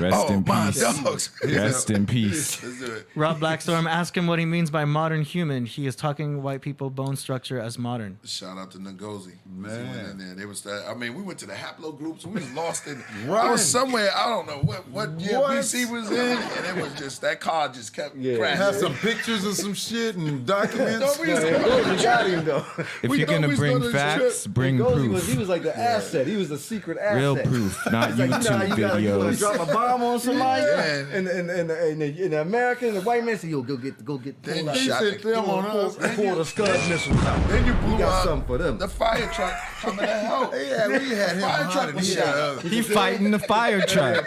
Speaker 16: Rest in
Speaker 1: my
Speaker 16: peace.
Speaker 1: dogs.
Speaker 16: Rest in peace.
Speaker 1: Let's do it.
Speaker 2: Rob Blackstorm, ask him what he means by modern human. He is talking white people bone structure as modern.
Speaker 1: Shout out to Ngozi.
Speaker 12: Man.
Speaker 1: He went in there. They was I mean, we went to the haplogroups. We was lost in.
Speaker 12: Right.
Speaker 1: I was somewhere. I don't know what year BC was in, and it was just that car just kept crashing.
Speaker 12: Had some pictures of some shit and documents.
Speaker 1: We
Speaker 13: got him though.
Speaker 16: If you're gonna bring facts, bring proof.
Speaker 13: He was like the asset. He was the secret asset.
Speaker 16: Real proof, not
Speaker 13: It's like,
Speaker 16: YouTube
Speaker 13: you wanna
Speaker 16: videos.
Speaker 13: drop a bomb on somebody,
Speaker 1: Yeah.
Speaker 13: and the American, the white man said, "Yo, go get
Speaker 1: Then
Speaker 13: pull
Speaker 1: you
Speaker 13: out-
Speaker 1: shot
Speaker 12: them on us.
Speaker 13: pull the Scud missiles out."
Speaker 1: Then you
Speaker 13: We
Speaker 1: blew
Speaker 13: got
Speaker 1: up
Speaker 13: something for them.
Speaker 1: the fire truck coming to help.
Speaker 12: Yeah, we had him
Speaker 1: Fire
Speaker 12: hot
Speaker 1: truck
Speaker 12: and
Speaker 1: was
Speaker 12: he
Speaker 1: shot.
Speaker 12: had
Speaker 16: He fighting the fire truck.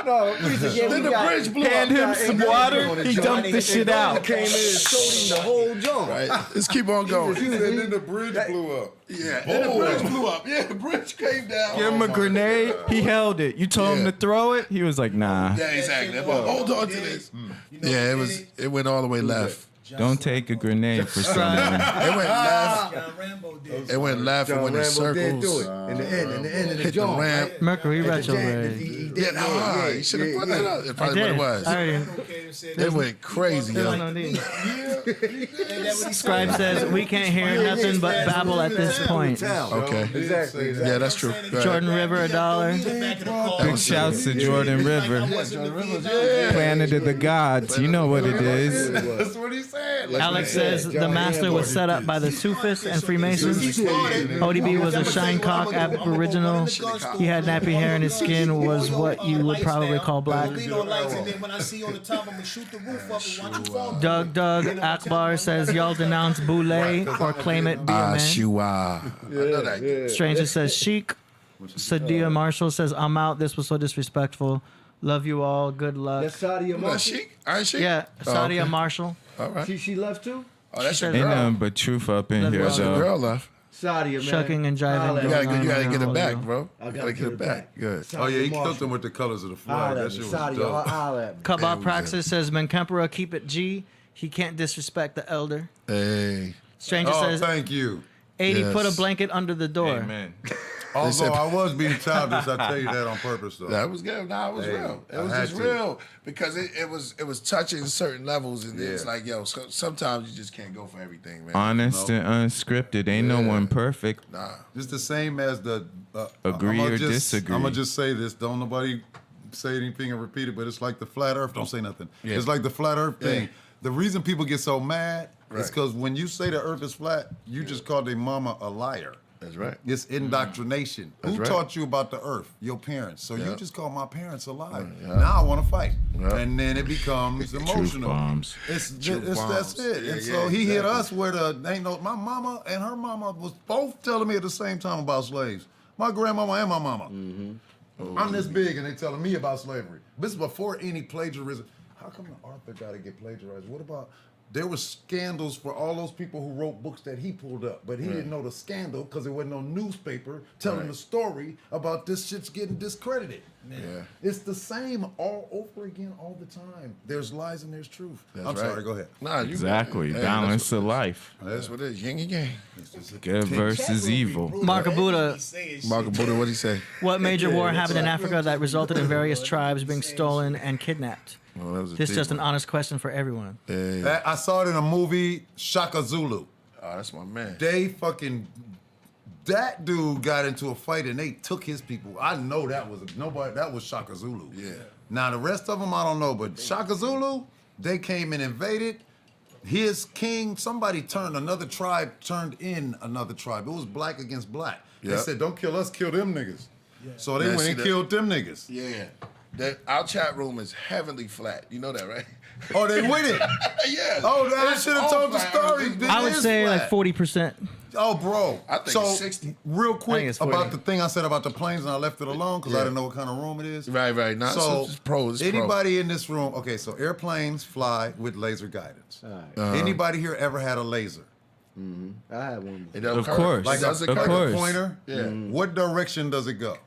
Speaker 13: No, he said, yeah,
Speaker 1: Then
Speaker 13: we
Speaker 1: the
Speaker 13: got-
Speaker 1: bridge blew
Speaker 16: Hand
Speaker 1: up.
Speaker 16: him some water. He dumped the shit out.
Speaker 13: Came in and showed him the whole joint.
Speaker 1: Right. Let's keep on going.
Speaker 12: And then the bridge blew up.
Speaker 1: Yeah. Then the bridge blew up. Yeah, the bridge came down.
Speaker 16: Give him a grenade. He held it. You told him to throw it. He was like, nah.
Speaker 1: Yeah, exactly. Hold on to this. Yeah, it went all the way left.
Speaker 16: Don't take a grenade for someone.
Speaker 1: It went left. It went left and
Speaker 13: John
Speaker 1: went in
Speaker 13: Rambo did do
Speaker 1: circles.
Speaker 13: it. In the end of the
Speaker 1: Hit the
Speaker 13: joint.
Speaker 1: ramp.
Speaker 13: right?
Speaker 2: Mercury
Speaker 13: At the
Speaker 2: retrograde.
Speaker 13: jam,
Speaker 1: Yeah, you should have put that up. That's probably what it was.
Speaker 2: I already-
Speaker 1: It went crazy,
Speaker 2: There's
Speaker 1: yo.
Speaker 2: no need. Scribe says, we can't hear nothing but babble at this point.
Speaker 1: Okay.
Speaker 13: Exactly.
Speaker 1: Yeah, that's true. Go ahead.
Speaker 2: Jordan River, $1.
Speaker 16: Big shouts to Jordan River. Planet of the Gods. You know what it is.
Speaker 12: That's what he said.
Speaker 2: Alex says the master was set up by the Sufis and Freemasons. ODB was a shinecock aboriginal. He had nappy hair and his skin was what you would probably call black. Doug Akbar says y'all denounce Boule or claim it be a man.
Speaker 1: Shua. I know that.
Speaker 2: Stranger says chic. Sadia Marshall says I'm out. This was so disrespectful. Love you all. Good luck.
Speaker 13: That's Sadia
Speaker 1: That
Speaker 13: Marshall.
Speaker 1: Sheik? Aren't she?
Speaker 2: Yeah, Sadia
Speaker 1: okay.
Speaker 2: Marshall.
Speaker 1: All right.
Speaker 13: She left too.
Speaker 1: Oh, that's your
Speaker 2: She
Speaker 16: Ain't
Speaker 1: girl.
Speaker 16: nothing but truth up in here,
Speaker 1: That's your
Speaker 16: though.
Speaker 1: girl left.
Speaker 13: Sadia, man.
Speaker 2: Shucking and jiving.
Speaker 13: Holla
Speaker 1: You
Speaker 13: at
Speaker 1: gotta,
Speaker 13: me.
Speaker 1: you gotta get it
Speaker 2: All
Speaker 1: back,
Speaker 2: over.
Speaker 1: bro.
Speaker 13: I
Speaker 1: You
Speaker 13: gotta
Speaker 1: gotta get it back. Good.
Speaker 12: Oh yeah, he
Speaker 13: Marshall.
Speaker 12: killed them with the colors of the flag.
Speaker 13: Holla
Speaker 12: That
Speaker 13: at
Speaker 12: shit
Speaker 13: me.
Speaker 12: was
Speaker 13: Sadia,
Speaker 12: dope.
Speaker 13: holla at me.
Speaker 2: Kabab Praxis says Menkheperra keep it G. He can't disrespect the elder.
Speaker 1: Hey.
Speaker 2: Stranger
Speaker 12: Oh,
Speaker 2: says
Speaker 12: thank you.
Speaker 2: 80
Speaker 1: Yes.
Speaker 2: put a blanket under the door.
Speaker 16: Amen.
Speaker 12: Although I was being childish, I tell you that on purpose though.
Speaker 1: That was good. No, it was
Speaker 12: Hey,
Speaker 1: real. It
Speaker 12: I
Speaker 1: was
Speaker 12: had
Speaker 1: just
Speaker 12: to.
Speaker 1: real because it was touching certain levels, and it's
Speaker 12: Yeah.
Speaker 1: like, yo, sometimes you just can't go for everything, man.
Speaker 16: Honest and unscripted. Ain't no one perfect.
Speaker 1: Nah.
Speaker 12: It's the same as the
Speaker 16: Agree or disagree.
Speaker 12: I'm gonna just say this. Don't nobody say anything and repeat it. But it's like the flat Earth. Don't say nothing.
Speaker 1: Yeah.
Speaker 12: It's like the flat Earth thing.
Speaker 1: Yeah.
Speaker 12: The reason people get so mad is
Speaker 1: Right.
Speaker 12: because when you say the Earth is flat, you just called their mama a liar.
Speaker 1: That's right.
Speaker 12: It's indoctrination.
Speaker 1: That's
Speaker 12: Who
Speaker 1: right.
Speaker 12: taught you about the Earth? Your parents. So
Speaker 1: Yeah.
Speaker 12: you just call my parents a liar.
Speaker 1: Yeah.
Speaker 12: Now I want to fight,
Speaker 1: Yeah.
Speaker 12: and then it becomes emotional.
Speaker 16: bombs.
Speaker 12: It's
Speaker 1: Truth
Speaker 12: that's
Speaker 1: bombs.
Speaker 12: it.
Speaker 1: Yeah,
Speaker 12: and
Speaker 1: yeah,
Speaker 12: so he hit
Speaker 1: exactly.
Speaker 12: us where my mama and her mama was both telling me at the same time about slaves. My grandmama and my mama. I'm this big and they telling me about slavery. This is before any plagiarism. How come the author got to get plagiarized? What about there was scandals for all those people who wrote books that he pulled up, but he didn't know the scandal because there wasn't no newspaper telling
Speaker 1: Right.
Speaker 12: the story about this shit's getting discredited.
Speaker 1: Yeah.
Speaker 12: It's the same all over again all the time. There's lies and there's truth.
Speaker 1: That's
Speaker 12: I'm
Speaker 1: right.
Speaker 12: sorry, go ahead.
Speaker 1: Nah, you
Speaker 16: Exactly.
Speaker 1: Hey,
Speaker 16: Balance of life.
Speaker 1: That's what it is. Yin and yang.
Speaker 16: Good versus evil.
Speaker 2: Mark Buddha,
Speaker 1: Marco Buddha, what'd he say?
Speaker 2: what major war happened in Africa that resulted in various tribes being stolen and kidnapped?
Speaker 1: Well, that was a
Speaker 2: This is
Speaker 1: deep
Speaker 2: just an
Speaker 1: one.
Speaker 2: honest question for everyone.
Speaker 1: Hey.
Speaker 12: I saw it in a movie, Shaka Zulu.
Speaker 1: Oh, that's my man.
Speaker 12: That dude got into a fight and they took his people. I know that was Shaka Zulu.
Speaker 1: Yeah.
Speaker 12: Now the rest of them I don't know, but Shaka Zulu, they came and invaded. His king, another tribe turned in another tribe. It was black against black. They
Speaker 1: Yep.
Speaker 12: said, don't kill us, kill them niggas. So they
Speaker 1: Yeah,
Speaker 12: went
Speaker 1: see
Speaker 12: and
Speaker 1: that-
Speaker 12: killed them niggas.
Speaker 1: Yeah. Our chat room is heavily flat. You know that, right?
Speaker 12: Oh, they with it?
Speaker 1: Yeah.
Speaker 12: Oh, I
Speaker 1: It's
Speaker 12: should have
Speaker 1: all
Speaker 12: told the
Speaker 1: flat.
Speaker 12: story.
Speaker 2: I would say like 40%.
Speaker 12: Oh, bro.
Speaker 1: I think
Speaker 12: so,
Speaker 1: it's 60.
Speaker 12: real
Speaker 2: I think
Speaker 12: quick
Speaker 2: it's 40.
Speaker 12: about the thing I said about the planes, and I left it alone because I didn't know what kind of room it is.
Speaker 1: Right. Not
Speaker 12: So,
Speaker 1: it's pros. It's
Speaker 12: anybody in this room, okay, so airplanes fly with laser guidance. Anybody here ever had a laser?
Speaker 13: I had one.
Speaker 16: Of course.
Speaker 12: Like
Speaker 16: Of
Speaker 12: a
Speaker 16: course.
Speaker 12: pointer?
Speaker 1: Yeah.
Speaker 12: What direction does it go?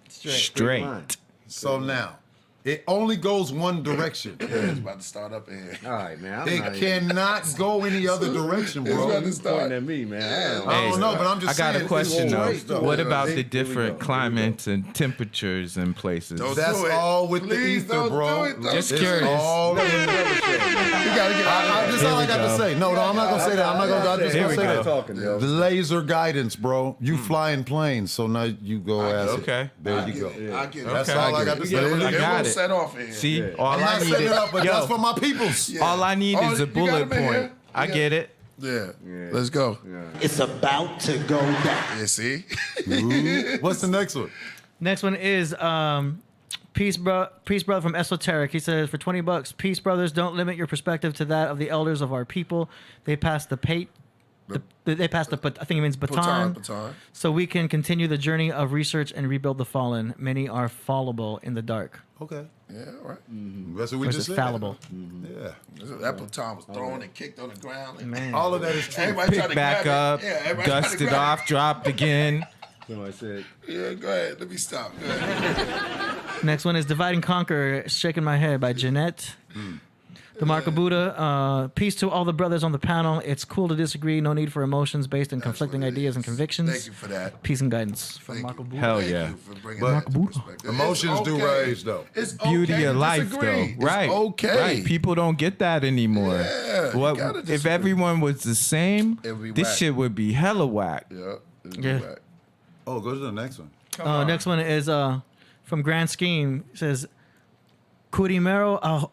Speaker 16: Straight.
Speaker 12: So now, it only goes one direction.
Speaker 1: Yeah, it's about to start up in here.
Speaker 13: All right, man.
Speaker 12: It cannot go any other direction,
Speaker 1: It's
Speaker 12: bro.
Speaker 1: about to start.
Speaker 13: Pointing at me, man.
Speaker 12: I don't know, but I'm just
Speaker 16: I got
Speaker 12: saying.
Speaker 16: a question
Speaker 12: it's
Speaker 16: though.
Speaker 12: straight,
Speaker 16: What about the
Speaker 13: Here we
Speaker 16: different
Speaker 13: go.
Speaker 16: climates and temperatures in places?
Speaker 1: Don't
Speaker 12: That's
Speaker 1: do it.
Speaker 12: all with
Speaker 1: Please
Speaker 12: the ether,
Speaker 1: don't
Speaker 12: bro.
Speaker 1: do it. Don't
Speaker 16: Just
Speaker 1: do it.
Speaker 16: curious.
Speaker 12: All in
Speaker 1: You gotta get
Speaker 12: that's all I got to say. No, I'm not gonna say that. I'm not gonna. I'm just
Speaker 16: Here
Speaker 12: gonna
Speaker 16: we
Speaker 12: say
Speaker 16: go.
Speaker 12: that. The laser guidance, bro. You fly in planes, so now you go ask it.
Speaker 16: Okay.
Speaker 12: There you go.
Speaker 1: I get it.
Speaker 12: That's
Speaker 16: Okay.
Speaker 12: all I got to say.
Speaker 16: I
Speaker 1: It
Speaker 16: got
Speaker 1: won't
Speaker 16: it.
Speaker 1: set off in here.
Speaker 16: See, all
Speaker 12: I'm
Speaker 16: I
Speaker 12: not
Speaker 16: need
Speaker 12: setting
Speaker 16: is
Speaker 12: it up, but that's for my peoples.
Speaker 1: Yeah.
Speaker 16: all I need
Speaker 1: Oh,
Speaker 16: is
Speaker 1: you
Speaker 16: a
Speaker 1: got
Speaker 16: bullet
Speaker 1: him in
Speaker 16: point.
Speaker 1: here?
Speaker 16: I get it.
Speaker 1: Yeah. Let's go.
Speaker 20: It's about to go down.
Speaker 1: Yeah, see?
Speaker 12: What's the next one?
Speaker 2: Next one is Peace Brother from Esoteric. He says, for $20, Peace Brothers, don't limit your perspective to that of the elders of our people. They passed I think it means baton, so we can continue the journey of research and rebuild the fallen. Many are fallible in the dark.
Speaker 12: Okay.
Speaker 1: Yeah, all right.
Speaker 12: That's what we
Speaker 2: Versus
Speaker 12: just said.
Speaker 2: fallible.
Speaker 12: Yeah.
Speaker 1: That baton was thrown and kicked on the ground. And
Speaker 2: Man.
Speaker 12: All of that is true.
Speaker 1: everybody tried
Speaker 16: Pick
Speaker 1: to
Speaker 16: back
Speaker 1: grab
Speaker 16: up,
Speaker 1: it. Yeah, everybody tried to
Speaker 16: dusted
Speaker 1: grab
Speaker 16: off, dropped again.
Speaker 13: Somebody said,
Speaker 1: it. Yeah, go ahead. Let me stop. Go ahead.
Speaker 2: Next one is Divide and Conquer, Shaking My Head by Jeanette. The Mark of Buddha. Peace to all the brothers on the panel. It's cool to disagree. No need for emotions based on conflicting ideas and convictions.
Speaker 1: Thank you for that.
Speaker 2: Peace and guidance from
Speaker 1: Thank
Speaker 2: Mark
Speaker 1: you.
Speaker 2: of Buddha.
Speaker 16: Hell
Speaker 1: Thank
Speaker 16: yeah.
Speaker 1: you for bringing
Speaker 12: But
Speaker 1: that to perspective.
Speaker 12: emotions
Speaker 1: It's
Speaker 12: do
Speaker 1: okay.
Speaker 12: raise, though.
Speaker 1: It's
Speaker 16: Beauty
Speaker 1: okay
Speaker 16: of
Speaker 1: to
Speaker 16: life,
Speaker 1: disagree.
Speaker 16: though. Right.
Speaker 1: It's okay.
Speaker 16: Right. People don't get that anymore.
Speaker 1: Yeah, you
Speaker 16: What
Speaker 1: gotta
Speaker 16: if
Speaker 1: disagree.
Speaker 16: everyone was the same?
Speaker 1: It'd be
Speaker 16: This
Speaker 1: whack.
Speaker 16: shit would be hella whack.
Speaker 1: Yeah. It's
Speaker 2: Yeah.
Speaker 1: whack.
Speaker 12: Oh, go to the next one.
Speaker 2: Next one is from Grand Scheme. It says, Kurimeo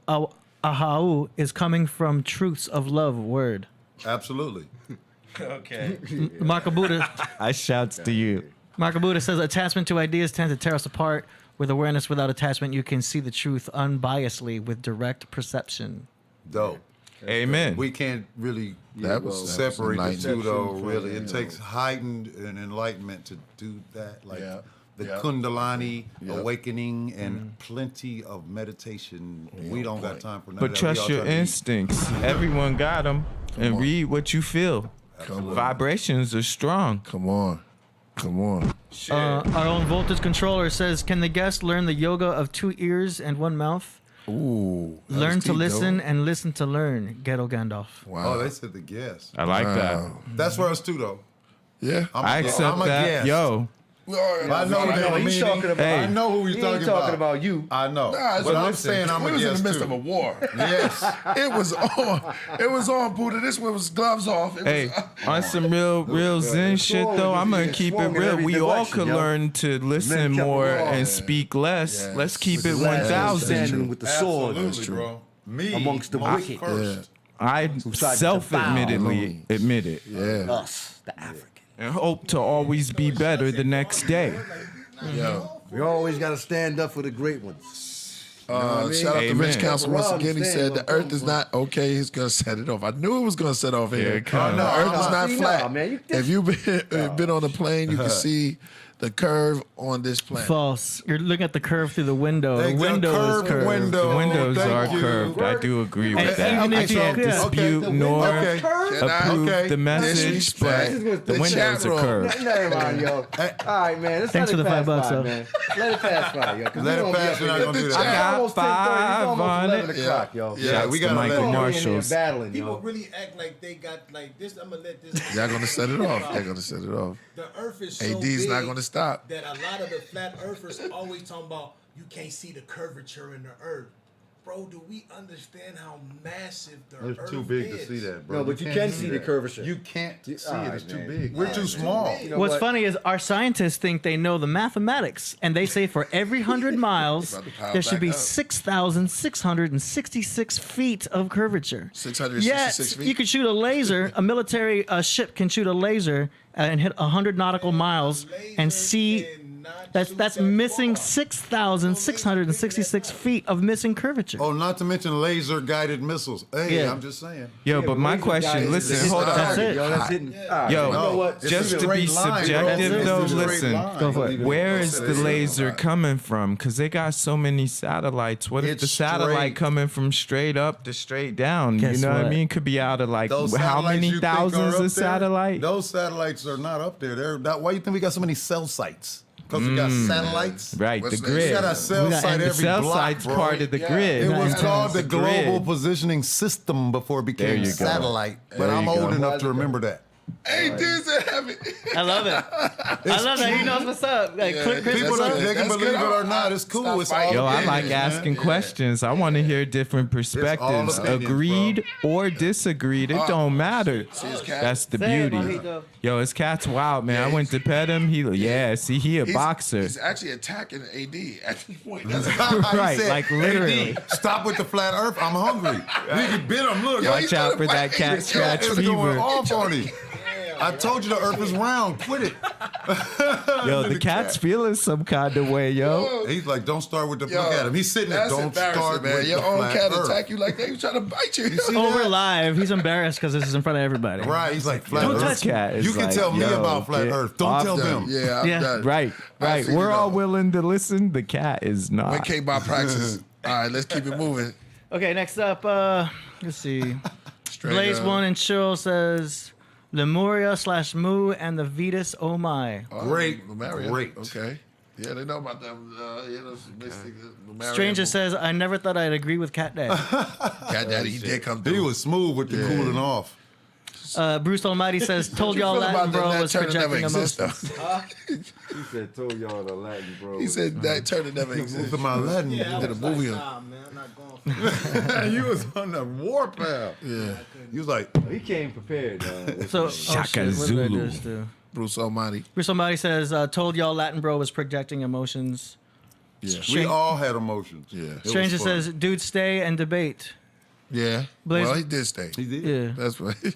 Speaker 2: Ahau is coming from truths of love word.
Speaker 12: Absolutely.
Speaker 16: Okay.
Speaker 2: Mark of Buddha.
Speaker 16: I shouts to you.
Speaker 2: Mark of Buddha says, attachment to ideas tends to tear us apart. With awareness without attachment, you can see the truth unbiasedly with direct perception.
Speaker 12: Dope.
Speaker 16: Amen.
Speaker 12: We can't really
Speaker 1: that
Speaker 12: separate the
Speaker 1: was
Speaker 12: two, though,
Speaker 13: from,
Speaker 12: really.
Speaker 13: you
Speaker 12: It
Speaker 13: know.
Speaker 12: takes heightened and enlightenment to do that. Like the
Speaker 1: Yeah.
Speaker 12: Kundalini
Speaker 1: Yep.
Speaker 12: awakening and plenty of meditation. We don't got time for none
Speaker 16: But
Speaker 12: of that.
Speaker 16: trust
Speaker 12: We all
Speaker 16: your
Speaker 12: try to eat.
Speaker 16: instincts. Everyone got them. And read what you feel. Vibrations are strong.
Speaker 1: Come on.
Speaker 2: Our own voltage controller says, can the guest learn the yoga of 2 ears and 1 mouth?
Speaker 1: Ooh.
Speaker 2: Learn to listen and listen to learn. Ghetto Gandalf.
Speaker 1: Wow.
Speaker 12: Oh, they said the guess.
Speaker 16: I like that.
Speaker 12: That's for us, too, though.
Speaker 1: Yeah.
Speaker 16: I accept
Speaker 12: I'm a
Speaker 16: that.
Speaker 12: guest.
Speaker 16: Yo.
Speaker 12: I know what they were
Speaker 13: he's
Speaker 12: meaning.
Speaker 13: talking about.
Speaker 12: I know who he's
Speaker 13: He
Speaker 12: talking
Speaker 13: ain't
Speaker 12: about.
Speaker 13: talking about you.
Speaker 12: I know.
Speaker 1: Nah,
Speaker 12: But I'm saying I'm
Speaker 1: we
Speaker 12: a
Speaker 1: was in
Speaker 12: guest,
Speaker 1: the midst
Speaker 12: too.
Speaker 1: of a war.
Speaker 12: Yes.
Speaker 1: It was on. It was on, Buddha. This one was gloves off. It
Speaker 16: Hey,
Speaker 1: was,
Speaker 16: on some real Zen shit though, I'm gonna keep it real. We all could learn to listen more and speak less.
Speaker 1: Yes.
Speaker 16: Let's keep it
Speaker 13: Standing
Speaker 16: 1,000.
Speaker 13: with the sword
Speaker 12: Absolutely, bro. Me
Speaker 13: amongst the
Speaker 12: most
Speaker 13: wicked.
Speaker 12: first.
Speaker 16: I self-admittedly admit it.
Speaker 1: yeah.
Speaker 13: Us, the African.
Speaker 16: And hope to always be better the next day.
Speaker 1: Yo.
Speaker 13: We always got to stand up for the great ones.
Speaker 1: Shout out to Rich
Speaker 16: Amen.
Speaker 1: Council once
Speaker 13: Rob
Speaker 1: again. He
Speaker 13: stand
Speaker 1: said
Speaker 13: up,
Speaker 1: the Earth is not okay. He's gonna set it off. I knew it was gonna set off here.
Speaker 16: it comes.
Speaker 1: The Earth is not
Speaker 13: See,
Speaker 1: flat.
Speaker 13: nah, man,
Speaker 1: If you've been on a plane, you can see the curve on this planet.
Speaker 2: False. You're looking at the curve through the window. The
Speaker 12: Thank you.
Speaker 2: window
Speaker 12: Curved
Speaker 2: is curved.
Speaker 12: window.
Speaker 16: The windows
Speaker 12: Thank
Speaker 16: are
Speaker 12: you.
Speaker 16: curved. I do agree with
Speaker 2: And
Speaker 16: that.
Speaker 2: even
Speaker 16: I
Speaker 2: if you-
Speaker 16: can't
Speaker 2: yeah.
Speaker 16: dispute nor
Speaker 12: Okay.
Speaker 16: approve
Speaker 12: Okay.
Speaker 16: the message,
Speaker 1: Disrespect.
Speaker 16: but the
Speaker 1: The
Speaker 16: windows
Speaker 1: chat
Speaker 16: are
Speaker 1: room.
Speaker 16: curved.
Speaker 13: Never mind, yo. All right, man. Let's
Speaker 2: Thanks
Speaker 13: let
Speaker 2: for
Speaker 13: it
Speaker 2: the
Speaker 13: pass
Speaker 2: $5,
Speaker 13: by,
Speaker 2: though.
Speaker 13: man. Let it pass by, yo. 'cause
Speaker 12: Let
Speaker 13: we
Speaker 12: it
Speaker 13: gonna
Speaker 12: pass,
Speaker 13: be
Speaker 12: we're
Speaker 13: up
Speaker 12: not gonna
Speaker 13: here.
Speaker 12: do
Speaker 16: I
Speaker 12: that.
Speaker 13: It's
Speaker 16: got
Speaker 13: almost 10:30. It's almost 11
Speaker 16: 5
Speaker 13: o'clock, yo.
Speaker 12: Yeah,
Speaker 16: Shouts
Speaker 12: we
Speaker 16: to
Speaker 12: gotta
Speaker 16: Michael
Speaker 12: let
Speaker 13: We're in here
Speaker 16: Marshalls.
Speaker 13: battling,
Speaker 14: People
Speaker 13: yo.
Speaker 14: really act like they got like this. I'm gonna let this.
Speaker 1: Y'all gonna set it off. They're gonna set it off.
Speaker 14: The Earth is so
Speaker 1: AD's
Speaker 14: big
Speaker 1: not gonna stop.
Speaker 14: that a lot of the flat earthers always talking about you can't see the curvature in the Earth. Bro, do we understand how massive the Earth
Speaker 12: It's too big
Speaker 14: is?
Speaker 12: to see that, bro.
Speaker 13: No, but you can see the curvature.
Speaker 12: You can't see it.
Speaker 13: All
Speaker 12: It's
Speaker 13: right,
Speaker 12: too
Speaker 13: man.
Speaker 12: big. We're too small.
Speaker 13: You know
Speaker 2: What's
Speaker 13: what?
Speaker 2: funny is our scientists think they know the mathematics, and they say for every 100 miles,
Speaker 1: About to pile
Speaker 2: there should
Speaker 1: back
Speaker 2: be
Speaker 1: up.
Speaker 2: 6,666 feet of curvature.
Speaker 1: 666
Speaker 2: Yes,
Speaker 1: feet.
Speaker 2: you could shoot a laser. A military ship can shoot a laser and hit 100 nautical miles and see That's missing 6,666 feet of missing curvature.
Speaker 12: Oh, not to mention laser guided missiles. Hey,
Speaker 2: Yeah.
Speaker 12: I'm just saying.
Speaker 16: Yo, but my question, listen, hold on.
Speaker 2: That's it.
Speaker 4: Yo, that's hitting.
Speaker 12: You know what? It's
Speaker 16: Just
Speaker 12: a
Speaker 16: to be
Speaker 12: straight line,
Speaker 16: subjective
Speaker 12: bro.
Speaker 16: though,
Speaker 12: It's a straight
Speaker 16: listen,
Speaker 12: line.
Speaker 2: Go for it.
Speaker 16: where is the laser coming from? Because they got so many satellites. What if
Speaker 12: It's
Speaker 16: the satellite
Speaker 12: straight.
Speaker 16: coming from straight up to straight down?
Speaker 2: Guess
Speaker 16: You know what I
Speaker 2: what?
Speaker 16: mean? Could be out of like
Speaker 12: Those
Speaker 16: how
Speaker 12: satellites
Speaker 16: many
Speaker 12: you think are
Speaker 16: thousands
Speaker 12: up
Speaker 16: of
Speaker 12: there,
Speaker 16: satellite?
Speaker 12: Those satellites are not up there. Why do you think we got so many cell sites? Because we got satellites.
Speaker 16: Right,
Speaker 1: What's
Speaker 16: the
Speaker 1: that?
Speaker 16: grid.
Speaker 12: We got a cell site
Speaker 16: the
Speaker 12: every
Speaker 16: cell
Speaker 12: block,
Speaker 16: site's
Speaker 12: bro.
Speaker 16: part of the grid.
Speaker 12: It was called the
Speaker 16: It's a
Speaker 12: Global
Speaker 16: grid.
Speaker 12: Positioning System before it
Speaker 16: There
Speaker 12: became
Speaker 16: you go.
Speaker 12: satellite. But
Speaker 16: There
Speaker 12: I'm
Speaker 16: you
Speaker 12: old
Speaker 16: go.
Speaker 12: enough to remember that.
Speaker 1: Hey, dudes that have it.
Speaker 2: I love it. I love that. He knows what's up. Like,
Speaker 1: Yeah,
Speaker 2: Chris,
Speaker 12: People
Speaker 2: what's up?
Speaker 12: they can
Speaker 1: That's
Speaker 12: believe
Speaker 1: good.
Speaker 12: it or not. It's cool.
Speaker 1: Stop
Speaker 12: It's all
Speaker 1: fighting.
Speaker 16: Yo, I
Speaker 12: opinions,
Speaker 16: like
Speaker 12: man.
Speaker 16: asking questions. I want to hear different perspectives.
Speaker 12: opinions,
Speaker 16: Agreed or disagreed, it don't matter.
Speaker 1: his cat?
Speaker 16: That's the
Speaker 2: Say it,
Speaker 16: beauty.
Speaker 2: Mojito.
Speaker 16: Yo, his cat's wild, man.
Speaker 1: Yeah,
Speaker 16: I went to pet him. He a boxer.
Speaker 1: He's actually attacking AD at this point. That's
Speaker 12: He
Speaker 16: Right,
Speaker 12: said,
Speaker 16: like literally.
Speaker 12: "AD, stop with the flat earth. I'm hungry. Nigga bit him. Look.
Speaker 16: Watch out for that cat scratch
Speaker 12: It's going
Speaker 16: fever.
Speaker 12: off on him. I told you the earth is round. Quit it.
Speaker 16: Yo, the cat's feeling some kind of way, yo.
Speaker 12: He's like, don't start with the.
Speaker 1: Yo,
Speaker 12: look at him. He's sitting there.
Speaker 1: that's
Speaker 12: Don't
Speaker 1: embarrassing,
Speaker 12: start
Speaker 1: man.
Speaker 12: with
Speaker 1: Your
Speaker 12: the
Speaker 1: own
Speaker 12: flat
Speaker 1: cat
Speaker 12: earth.
Speaker 1: attack you like that. He trying to bite you.
Speaker 12: See
Speaker 2: Oh, we're
Speaker 12: that?
Speaker 2: live. He's embarrassed because this is in front of everybody.
Speaker 12: Right. He's like, flat
Speaker 2: Don't
Speaker 12: earth.
Speaker 2: touch me.
Speaker 16: Cat is
Speaker 12: You can
Speaker 16: like,
Speaker 12: tell me
Speaker 16: yo,
Speaker 12: about flat
Speaker 16: get
Speaker 12: earth. Don't
Speaker 16: off
Speaker 12: tell
Speaker 16: them.
Speaker 12: them.
Speaker 1: Yeah, I'm
Speaker 2: Yeah.
Speaker 1: done.
Speaker 16: Right.
Speaker 1: figured
Speaker 16: We're all
Speaker 1: out.
Speaker 16: willing to listen. The cat is
Speaker 1: When
Speaker 16: not.
Speaker 1: came by praxis. All right, let's keep it moving.
Speaker 2: Okay, next up, let's see.
Speaker 1: Straight
Speaker 2: Blaze
Speaker 1: up.
Speaker 2: One and Chill says Lemuria/Mu and the Vetus Oh My.
Speaker 1: Oh,
Speaker 12: Great,
Speaker 1: Lemuria.
Speaker 12: great.
Speaker 1: Okay. Yeah, they know about them. Those mystic Lemuria.
Speaker 2: Stranger says, I never thought I'd agree with Cat Dad.
Speaker 1: Cat Daddy, he did come
Speaker 12: He
Speaker 1: through.
Speaker 12: was smooth with the cooling off.
Speaker 2: Bruce Almighty says, told y'all
Speaker 1: feel
Speaker 2: Latin
Speaker 1: about
Speaker 2: bro
Speaker 1: that
Speaker 2: was
Speaker 1: Turner never
Speaker 2: projecting
Speaker 1: exist,
Speaker 2: emotions.
Speaker 12: He said, told y'all the Latin, bro.
Speaker 1: He said that Turner never
Speaker 12: Moved
Speaker 1: existed.
Speaker 12: to my Latin.
Speaker 1: He did a movie.
Speaker 13: Nah, man, I'm not going for
Speaker 12: You was on the warpath.
Speaker 1: Yeah.
Speaker 12: You was like,
Speaker 13: He came prepared,
Speaker 2: So,
Speaker 16: Shaka
Speaker 2: shit, what did I
Speaker 16: Zulu.
Speaker 2: just do?
Speaker 1: Bruce Almighty.
Speaker 2: Bruce Almighty says, told y'all Latin bro was projecting emotions.
Speaker 1: Yeah.
Speaker 12: we all had emotions.
Speaker 1: Yeah.
Speaker 12: It was
Speaker 2: Stranger
Speaker 12: fun.
Speaker 2: says, dude, stay and debate.
Speaker 1: Yeah.
Speaker 2: Blaze-
Speaker 1: Well, he did stay.
Speaker 12: He did.
Speaker 2: Yeah.
Speaker 1: That's right.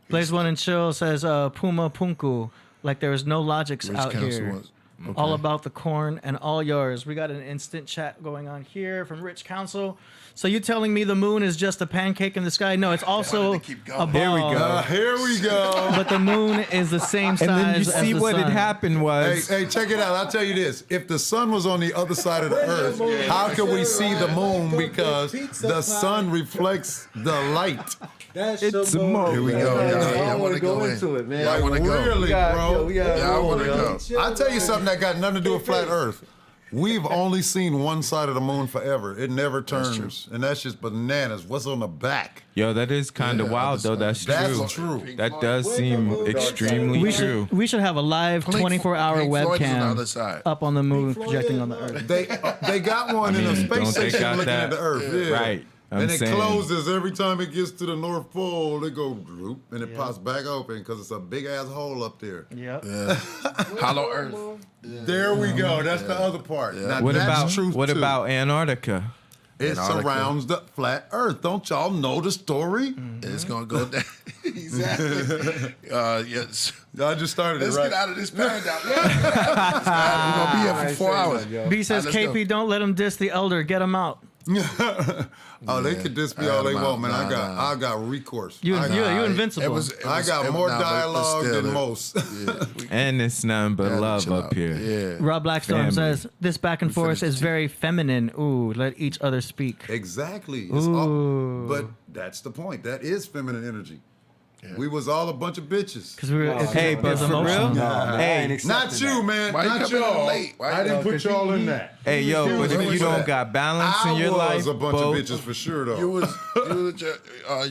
Speaker 2: Blaze One and Chill says, Puma Punku, like there is no logics
Speaker 1: Rich
Speaker 2: out
Speaker 1: Council
Speaker 2: here.
Speaker 1: was- okay.
Speaker 2: All about the corn and all yours. We got an instant chat going on here from Rich Council. So you telling me the moon is just a pancake in the sky? No, it's also
Speaker 1: keep
Speaker 2: a
Speaker 1: going.
Speaker 2: ball.
Speaker 12: Here we go.
Speaker 2: But the moon is the same size
Speaker 16: And then you
Speaker 2: as
Speaker 16: see
Speaker 2: the
Speaker 16: what
Speaker 2: sun.
Speaker 16: had happened
Speaker 12: Hey,
Speaker 16: was.
Speaker 12: hey, check it out. I'll tell you this. If the sun was on the other side of the earth, how could we see the moon? Because the sun reflects the light.
Speaker 13: That's
Speaker 16: It's a mo.
Speaker 1: Here we go. Y'all want to go
Speaker 13: into it, man.
Speaker 1: Y'all want to go.
Speaker 12: Really, bro?
Speaker 1: Y'all want to go.
Speaker 12: I'll tell you something that got nothing to do with flat earth. We've only seen one side of the moon forever. It never turns. And that's just bananas. What's on the back?
Speaker 16: Yo, that is kind of wild, though. That's
Speaker 12: That's
Speaker 16: true.
Speaker 12: true.
Speaker 16: That does seem extremely
Speaker 2: We
Speaker 16: true.
Speaker 2: should have a live
Speaker 1: Pink
Speaker 2: 24-hour
Speaker 1: Floyd is on the
Speaker 2: webcam
Speaker 1: other side.
Speaker 2: up on the moon projecting on the earth.
Speaker 12: They got one in a space
Speaker 16: don't they
Speaker 12: station
Speaker 16: got
Speaker 12: looking
Speaker 16: that?
Speaker 12: at the earth. Yeah.
Speaker 16: Right. I'm
Speaker 12: And it
Speaker 16: saying.
Speaker 12: closes every time it gets to the North Pole. It goes droop and it pops back open because it's a big ass hole up there.
Speaker 2: Yep.
Speaker 1: Yeah. Hollow Earth.
Speaker 12: There we go. That's the other part. Now,
Speaker 16: What
Speaker 12: that's
Speaker 16: about
Speaker 12: truth
Speaker 16: what
Speaker 12: too.
Speaker 16: about Antarctica?
Speaker 12: It
Speaker 1: Antarctica.
Speaker 12: surrounds the flat Earth. Don't y'all know the story?
Speaker 1: It's going to go down. Exactly. Yes.
Speaker 12: I just started
Speaker 1: Let's
Speaker 12: it right.
Speaker 1: get out of this paradigm. We're going to be here for 4 hours.
Speaker 2: B says,
Speaker 1: All right, let's
Speaker 2: KP, don't let him diss the elder. Get him out.
Speaker 12: Oh, they could diss me all they want, man.
Speaker 1: Nah,
Speaker 12: I got recourse.
Speaker 2: You
Speaker 12: I
Speaker 2: invincible.
Speaker 12: I got more dialogue than most.
Speaker 16: And it's nothing but love
Speaker 1: chill
Speaker 16: up
Speaker 1: out.
Speaker 16: here.
Speaker 1: Yeah.
Speaker 2: Rob Blackstorm
Speaker 16: Family.
Speaker 2: says, this back and forth
Speaker 1: finished
Speaker 2: is
Speaker 1: the tea.
Speaker 2: very feminine. Ooh, let each other speak.
Speaker 12: Exactly. It's
Speaker 2: Ooh.
Speaker 12: but that's the point. That is feminine energy. We was all a bunch of bitches.
Speaker 2: Because we were,
Speaker 16: Hey, but for real? Hey,
Speaker 12: Not you, man.
Speaker 1: Why you
Speaker 12: Not
Speaker 1: coming in
Speaker 12: y'all.
Speaker 1: late? Why
Speaker 12: I
Speaker 1: you-
Speaker 12: didn't put y'all in that.
Speaker 16: hey, yo, but if you don't got balance in your
Speaker 12: I
Speaker 16: life,
Speaker 12: was a bunch
Speaker 16: both,
Speaker 12: of bitches for sure, though.
Speaker 1: You was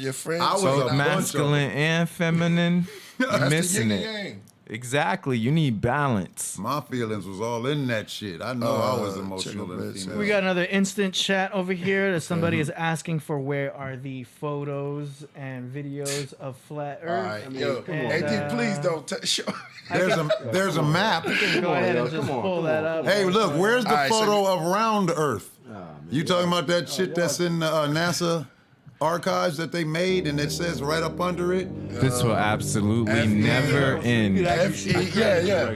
Speaker 1: your friends.
Speaker 12: I was
Speaker 16: both
Speaker 12: a bunch of
Speaker 16: masculine and feminine,
Speaker 1: That's
Speaker 16: missing
Speaker 1: the
Speaker 16: it.
Speaker 1: yin and yang.
Speaker 16: Exactly. You need balance.
Speaker 12: My feelings was all in that shit. I know I was emotional
Speaker 1: chill,
Speaker 12: and
Speaker 1: bitch.
Speaker 12: female.
Speaker 2: we got another instant chat over here that somebody is asking for where are the photos and videos of flat
Speaker 1: All
Speaker 2: Earth.
Speaker 1: right, yo,
Speaker 2: And,
Speaker 1: AD, please don't show.
Speaker 12: There's a map.
Speaker 2: Go ahead and just pull that up.
Speaker 12: Hey, look, where's the
Speaker 1: All right,
Speaker 12: photo of round Earth? You talking about that shit that's in NASA? archives that they made, and it says right up under it.
Speaker 16: This will absolutely never end.
Speaker 1: Yeah.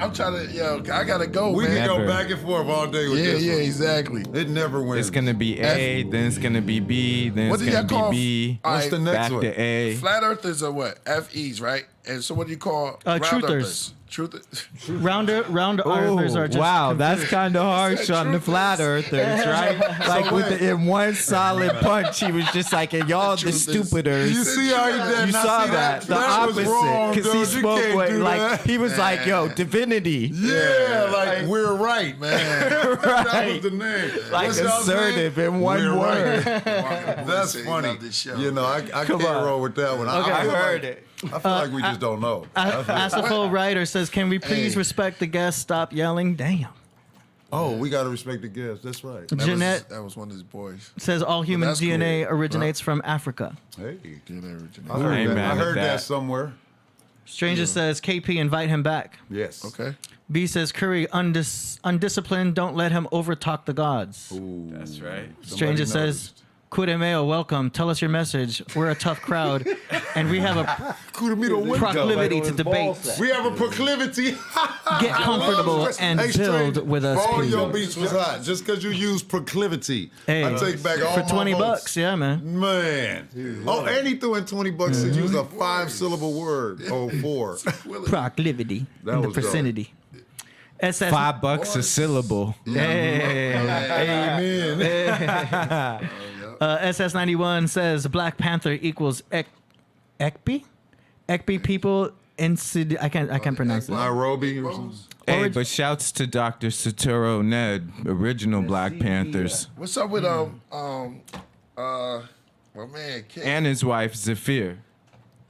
Speaker 1: I'm trying to, I gotta go.
Speaker 12: We
Speaker 1: man.
Speaker 12: can go back and forth all day with this.
Speaker 1: Yeah,
Speaker 12: one.
Speaker 1: exactly.
Speaker 12: It never wins.
Speaker 16: It's gonna be A, then it's gonna be B, then
Speaker 1: What
Speaker 16: it's
Speaker 1: do y'all
Speaker 16: gonna
Speaker 1: call?
Speaker 16: be B.
Speaker 1: What's the
Speaker 12: next
Speaker 16: back
Speaker 12: one?
Speaker 16: to A.
Speaker 1: Flat earthers are what? FEs, right? And so what do you call round
Speaker 2: truthers.
Speaker 1: earthers?
Speaker 2: Round earthers are just
Speaker 16: wow, that's
Speaker 2: confused.
Speaker 16: kind of harsh on the flat earthers, right? Like in one solid punch, he was just like, and y'all the stupiders.
Speaker 12: You see how he did?
Speaker 16: You saw that. The opposite. Because he spoke with, like, he was like, yo, divinity.
Speaker 12: Yeah, like we're right, man. That was the name.
Speaker 16: Like
Speaker 12: What's y'all
Speaker 16: assertive
Speaker 12: saying?
Speaker 16: in one
Speaker 12: We're
Speaker 16: word.
Speaker 12: right. That's funny. You know, I can't roll with that one.
Speaker 2: Okay.
Speaker 12: I feel
Speaker 16: heard
Speaker 12: like,
Speaker 16: it.
Speaker 12: I feel like we just don't know.
Speaker 2: Asafo Writer says, "Can we please respect the guests? Stop yelling." Damn.
Speaker 12: Oh, we got to respect the guests. That's right.
Speaker 2: Jeanette
Speaker 1: that was one of his boys.
Speaker 2: says all human
Speaker 1: that's
Speaker 2: DNA
Speaker 1: cool.
Speaker 2: originates from Africa.
Speaker 12: Hey,
Speaker 1: DNA originates.
Speaker 12: I heard that somewhere.
Speaker 2: Stranger says, "KP, invite him back."
Speaker 12: Yes.
Speaker 1: Okay.
Speaker 2: B says, "Curry, undisciplined. Don't let him overtalk the gods."
Speaker 12: Ooh,
Speaker 16: that's right.
Speaker 2: Stranger says, "Kurimeo, welcome. Tell us your message. We're a tough crowd, and we have a proclivity to debate.
Speaker 12: We have a proclivity.
Speaker 2: Get comfortable and build with us,
Speaker 12: All
Speaker 2: please."
Speaker 12: your beats was hot. Just because you use proclivity,
Speaker 2: Hey,
Speaker 12: I take back all
Speaker 2: for
Speaker 12: my
Speaker 2: $20,
Speaker 12: votes.
Speaker 2: yeah, man.
Speaker 12: Man. Oh, and he threw in $20 to use a 5-syllable word. Oh, 4.
Speaker 2: Proclivity
Speaker 12: That
Speaker 2: in the
Speaker 12: was dope.
Speaker 2: vicinity. SS
Speaker 16: $5 a syllable.
Speaker 12: Amen.
Speaker 2: SS91 says Black Panther equals Ekpi? Ekpi people I can't pronounce it.
Speaker 12: Nairobi or something.
Speaker 16: Hey, but shouts to Dr. Satoru Ned, original Black Panthers.
Speaker 1: What's up with my man King?
Speaker 16: And his wife, Zafir.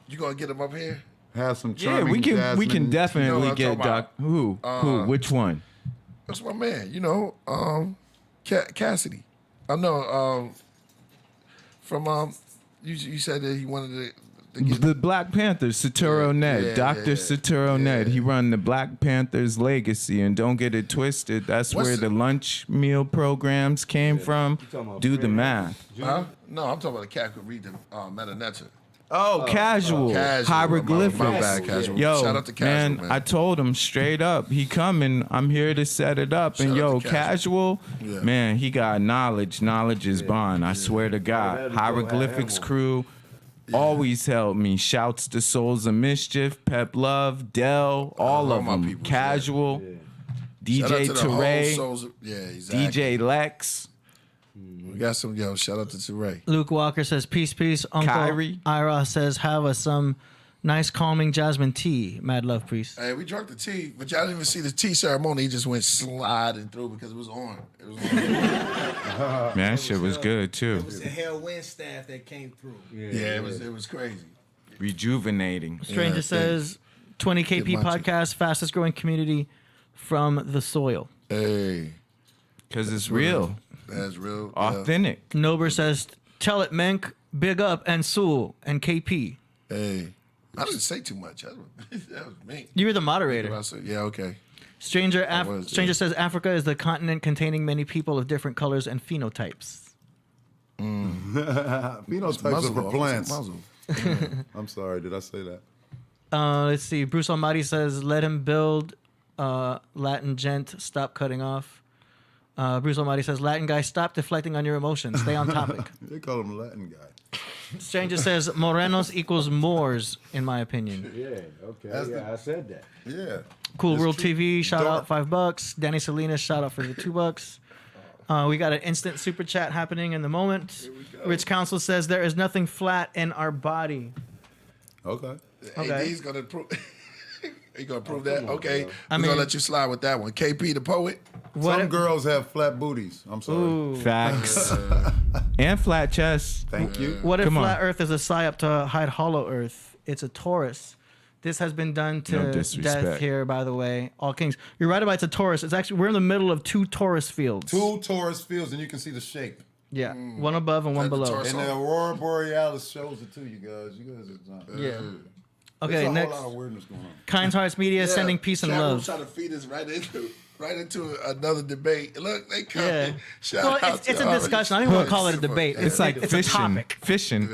Speaker 1: You gonna get him up here?
Speaker 12: Have some
Speaker 16: Yeah,
Speaker 12: charming
Speaker 16: we can
Speaker 12: Jasmine.
Speaker 16: definitely
Speaker 1: You know what I'm
Speaker 16: get
Speaker 1: talking about.
Speaker 16: Who? Which one?
Speaker 1: That's my man. You know, Cassidy. I know. From you said that he wanted to get
Speaker 16: The Black Panthers, Satoru Ned, Dr. Satoru Ned. He run the Black Panthers legacy, and don't get it twisted. That's where the lunch meal programs came from. Do the math.
Speaker 1: Huh? No, I'm talking about the cat who read the Metanetta.
Speaker 16: Oh, casual. Hieroglyphics.
Speaker 1: My bad, casual.
Speaker 16: Yo,
Speaker 1: Shout out to Casual, man.
Speaker 16: I told him straight up, he coming. I'm here to set it up.
Speaker 1: Shout
Speaker 16: and
Speaker 1: out
Speaker 16: yo,
Speaker 1: to
Speaker 16: Casual,
Speaker 1: Yeah.
Speaker 16: man, he got knowledge. Knowledge is bond. I swear to God. Hieroglyphics crew always helped me. Shouts to Souls of Mischief, Pep Love, Dell, all of
Speaker 1: my
Speaker 16: them.
Speaker 1: peoples,
Speaker 16: Casual,
Speaker 1: Shout out
Speaker 16: DJ
Speaker 1: to the whole
Speaker 16: Teray,
Speaker 1: Souls of- yeah, exactly.
Speaker 16: DJ Lex.
Speaker 1: We got some shout out to Teray.
Speaker 2: Luke Walker says, "Peace, peace." Uncle
Speaker 16: Kyrie.
Speaker 2: Ira says, "Have us some nice calming jasmine tea." Mad love, priest.
Speaker 1: Hey, we drank the tea, but y'all didn't even see the tea ceremony. He just went sliding through because it was on. It was on.
Speaker 16: Man, that shit was good too.
Speaker 14: It was the Hell Wind staff that came through.
Speaker 1: Yeah, it was crazy.
Speaker 16: Rejuvenating.
Speaker 2: Stranger says, 20 KP
Speaker 1: Get my
Speaker 2: podcast, fastest growing community from the soil.
Speaker 1: Hey,
Speaker 16: because it's real.
Speaker 1: That's real.
Speaker 16: Authentic.
Speaker 2: Nober says, "Tell it, Menk. Big up and Sewell and KP."
Speaker 1: Hey, I didn't say too much. That was me.
Speaker 2: You were the moderator.
Speaker 1: Yeah, okay.
Speaker 2: Stranger
Speaker 1: was,
Speaker 2: Stranger says Africa is the continent containing many people of different colors and phenotypes.
Speaker 12: Phenotypes are for
Speaker 1: Muzzle.
Speaker 12: plants.
Speaker 1: Muzzle.
Speaker 12: I'm sorry, did I say that?
Speaker 2: Let's see. Bruce Almighty says, "Let him build." Latin gent, stop cutting off. Bruce Almighty says, "Latin guy, stop deflecting on your emotions. Stay on topic."
Speaker 12: They call him Latin guy.
Speaker 2: Stranger says, "Morenos equals Moors," in my opinion.
Speaker 4: Yeah, okay. I said that.
Speaker 12: Yeah.
Speaker 2: Cool
Speaker 12: It's
Speaker 2: World
Speaker 12: true.
Speaker 2: TV, shout
Speaker 12: Dark.
Speaker 2: out $5. Danny Salinas, shout out for the $2. We got an instant super chat happening in the moment. Rich Council says, "There is nothing flat in our body."
Speaker 12: Okay.
Speaker 2: Okay.
Speaker 1: AD's gonna prove. He gonna prove that? Okay,
Speaker 2: I
Speaker 1: I'm
Speaker 2: mean-
Speaker 1: gonna let you slide with that one. KP the poet.
Speaker 12: Some girls have flat booties. I'm sorry.
Speaker 2: Ooh.
Speaker 16: Facts. And flat chests.
Speaker 12: Thank you.
Speaker 2: What if
Speaker 16: Come on.
Speaker 2: flat Earth is a psyop to hide hollow Earth? It's a Taurus. This has been done
Speaker 16: No
Speaker 2: to
Speaker 16: disrespect.
Speaker 2: death here, by the way. All Kings. You're right about it's a Taurus. It's actually, we're in the middle of 2 Taurus fields.
Speaker 12: 2 Taurus fields, and you can see the shape.
Speaker 2: Yeah, one above and one
Speaker 1: That's the
Speaker 2: below.
Speaker 1: Taurus.
Speaker 12: And the Aurora Borealis shows it too, you guys. You guys are
Speaker 2: Yeah.
Speaker 12: There's
Speaker 2: Okay,
Speaker 12: a
Speaker 2: next.
Speaker 12: whole lot of weirdness going on.
Speaker 2: Kind Hearts Media sending peace and
Speaker 1: Cameron
Speaker 2: love.
Speaker 1: was trying to feed us right into. right into another debate. Look, they come.
Speaker 2: Yeah.
Speaker 1: Shout
Speaker 2: Well,
Speaker 1: out
Speaker 2: it's
Speaker 1: to
Speaker 2: a discussion. I don't even want to call it a debate.
Speaker 16: It's like
Speaker 2: it's
Speaker 16: fishing.
Speaker 2: a topic.
Speaker 16: Fishing.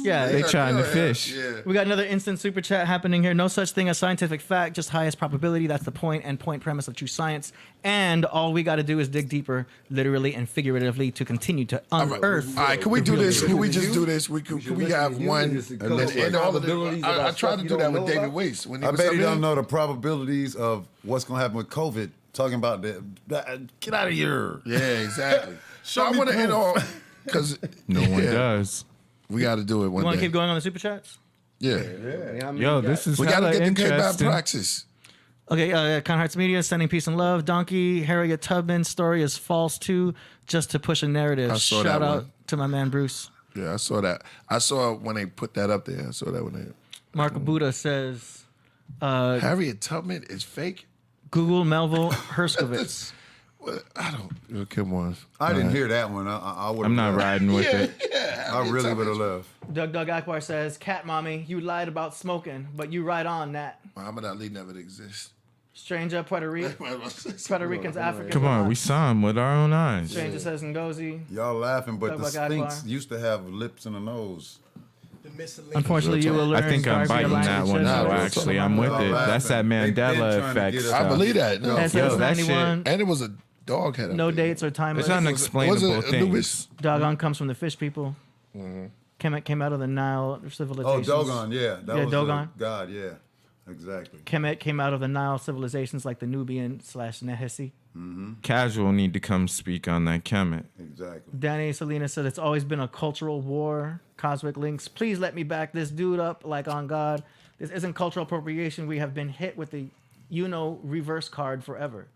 Speaker 2: Yeah,
Speaker 16: They trying to fish.
Speaker 1: Yeah.
Speaker 2: We got another instant super chat happening here. No such thing as scientific fact, just highest probability. That's the point and point premise of true science. And all we got to do is dig deeper, literally and figuratively, to continue to unearth.
Speaker 1: All right, can we do this? Can we just do this? Can we have one and all of the, I tried to do that with David Weiss. When he
Speaker 12: I
Speaker 1: was
Speaker 12: bet he
Speaker 1: up
Speaker 12: don't
Speaker 1: here.
Speaker 12: know the probabilities of what's gonna happen with COVID. Talking about that, get out of here.
Speaker 1: Yeah, exactly. So I
Speaker 12: me
Speaker 1: want to end
Speaker 12: proof.
Speaker 1: on because
Speaker 16: No one does.
Speaker 1: We got to do it
Speaker 2: You
Speaker 1: one
Speaker 2: want
Speaker 1: day.
Speaker 2: to keep going on the super chats?
Speaker 1: Yeah.
Speaker 16: Yo, this is
Speaker 1: We got to
Speaker 16: hella
Speaker 1: get the K-Bad
Speaker 16: interesting.
Speaker 1: praxis.
Speaker 2: Okay, Kind Hearts Media sending peace and love. Donkey, Harriet Tubman's story is false too, just to push a narrative.
Speaker 1: I saw
Speaker 2: Shout
Speaker 1: that
Speaker 2: out
Speaker 1: one.
Speaker 2: to my man Bruce.
Speaker 1: Yeah, I saw that. I saw when they put that up there. I saw that when they.
Speaker 2: Mark Buddha says
Speaker 1: Harriet Tubman is fake.
Speaker 2: Google Melville Herskovitz.
Speaker 1: Well, I don't. Come on.
Speaker 12: I didn't hear that one. I would.
Speaker 16: I'm not riding with it.
Speaker 12: I really would have left.
Speaker 2: Doug Akbar says, Cat Mommy, you lied about smoking, but you right on that.
Speaker 1: Muhammad Ali never did exist.
Speaker 2: Stranger Puerto Ricans, Africans.
Speaker 16: Come on, we saw him with our own eyes.
Speaker 2: Stranger says Ngozi.
Speaker 12: Y'all laughing, but the
Speaker 2: Doug
Speaker 12: Sphinx
Speaker 2: Akbar.
Speaker 12: used to have lips and a nose.
Speaker 2: Unfortunately, you will learn.
Speaker 16: I think I'm
Speaker 2: Garvey
Speaker 16: biting that
Speaker 2: language
Speaker 16: one
Speaker 2: says-
Speaker 16: though. Actually, I'm with it. That's that Mandela effect.
Speaker 1: I believe that. No.
Speaker 2: SS91.
Speaker 16: that shit.
Speaker 1: And it was a dog head.
Speaker 2: No dates or time.
Speaker 16: It's
Speaker 2: limits.
Speaker 16: unexplainable
Speaker 1: Was it
Speaker 16: things.
Speaker 1: Anubis?
Speaker 2: Dogon comes from the fish people. Kemet came out of the Nile
Speaker 12: Oh,
Speaker 2: civilizations.
Speaker 12: Dogon, yeah. That
Speaker 2: Yeah,
Speaker 12: was
Speaker 2: Dogon.
Speaker 12: God, yeah. Exactly.
Speaker 2: Kemet came out of the Nile civilizations like the Nubian/Nehesi.
Speaker 16: Casual need to come speak on that Kemet.
Speaker 12: Exactly.
Speaker 2: Danny Salinas said it's always been a cultural war. Cosmic Links, please let me back this dude up like on God. This isn't cultural appropriation. We have been hit with the, reverse card forever.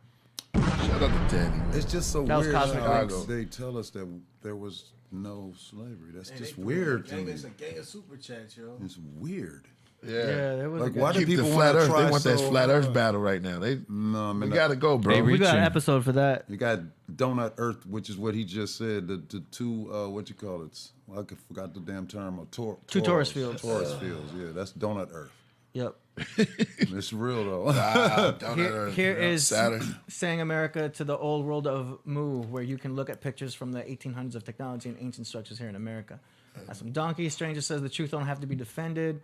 Speaker 1: Shout out to Danny.
Speaker 12: It's just so
Speaker 2: That was
Speaker 12: weird
Speaker 2: Cosmic
Speaker 12: how
Speaker 2: Links.
Speaker 12: they tell us that there was no slavery. That's just weird to me.
Speaker 14: It's a gang of super chats, yo.
Speaker 12: It's weird.
Speaker 2: Yeah, there was
Speaker 12: Like,
Speaker 2: a
Speaker 12: why do
Speaker 1: Keep
Speaker 12: people
Speaker 1: the flat
Speaker 12: want to
Speaker 1: Earth.
Speaker 12: try
Speaker 1: They want that
Speaker 12: so
Speaker 1: flat Earth
Speaker 12: hard?
Speaker 1: battle right now.
Speaker 12: No, I mean,
Speaker 1: We got to go, bro.
Speaker 16: They
Speaker 2: We got an
Speaker 16: reaching.
Speaker 2: episode for that.
Speaker 12: you got Donut Earth, which is what he just said. The two, what you call it? Well, I forgot the damn term.
Speaker 2: Two Taurus fields.
Speaker 12: Taurus fields, yeah. That's Donut Earth.
Speaker 2: Yep.
Speaker 12: It's real, though.
Speaker 1: Donut Earth.
Speaker 2: Here
Speaker 1: Yeah.
Speaker 2: is
Speaker 1: Saturn.
Speaker 2: saying America to the old world of Mu, where you can look at pictures from the 1800s of technology and ancient structures here in America. That's some donkey. Stranger says the truth don't have to be defended.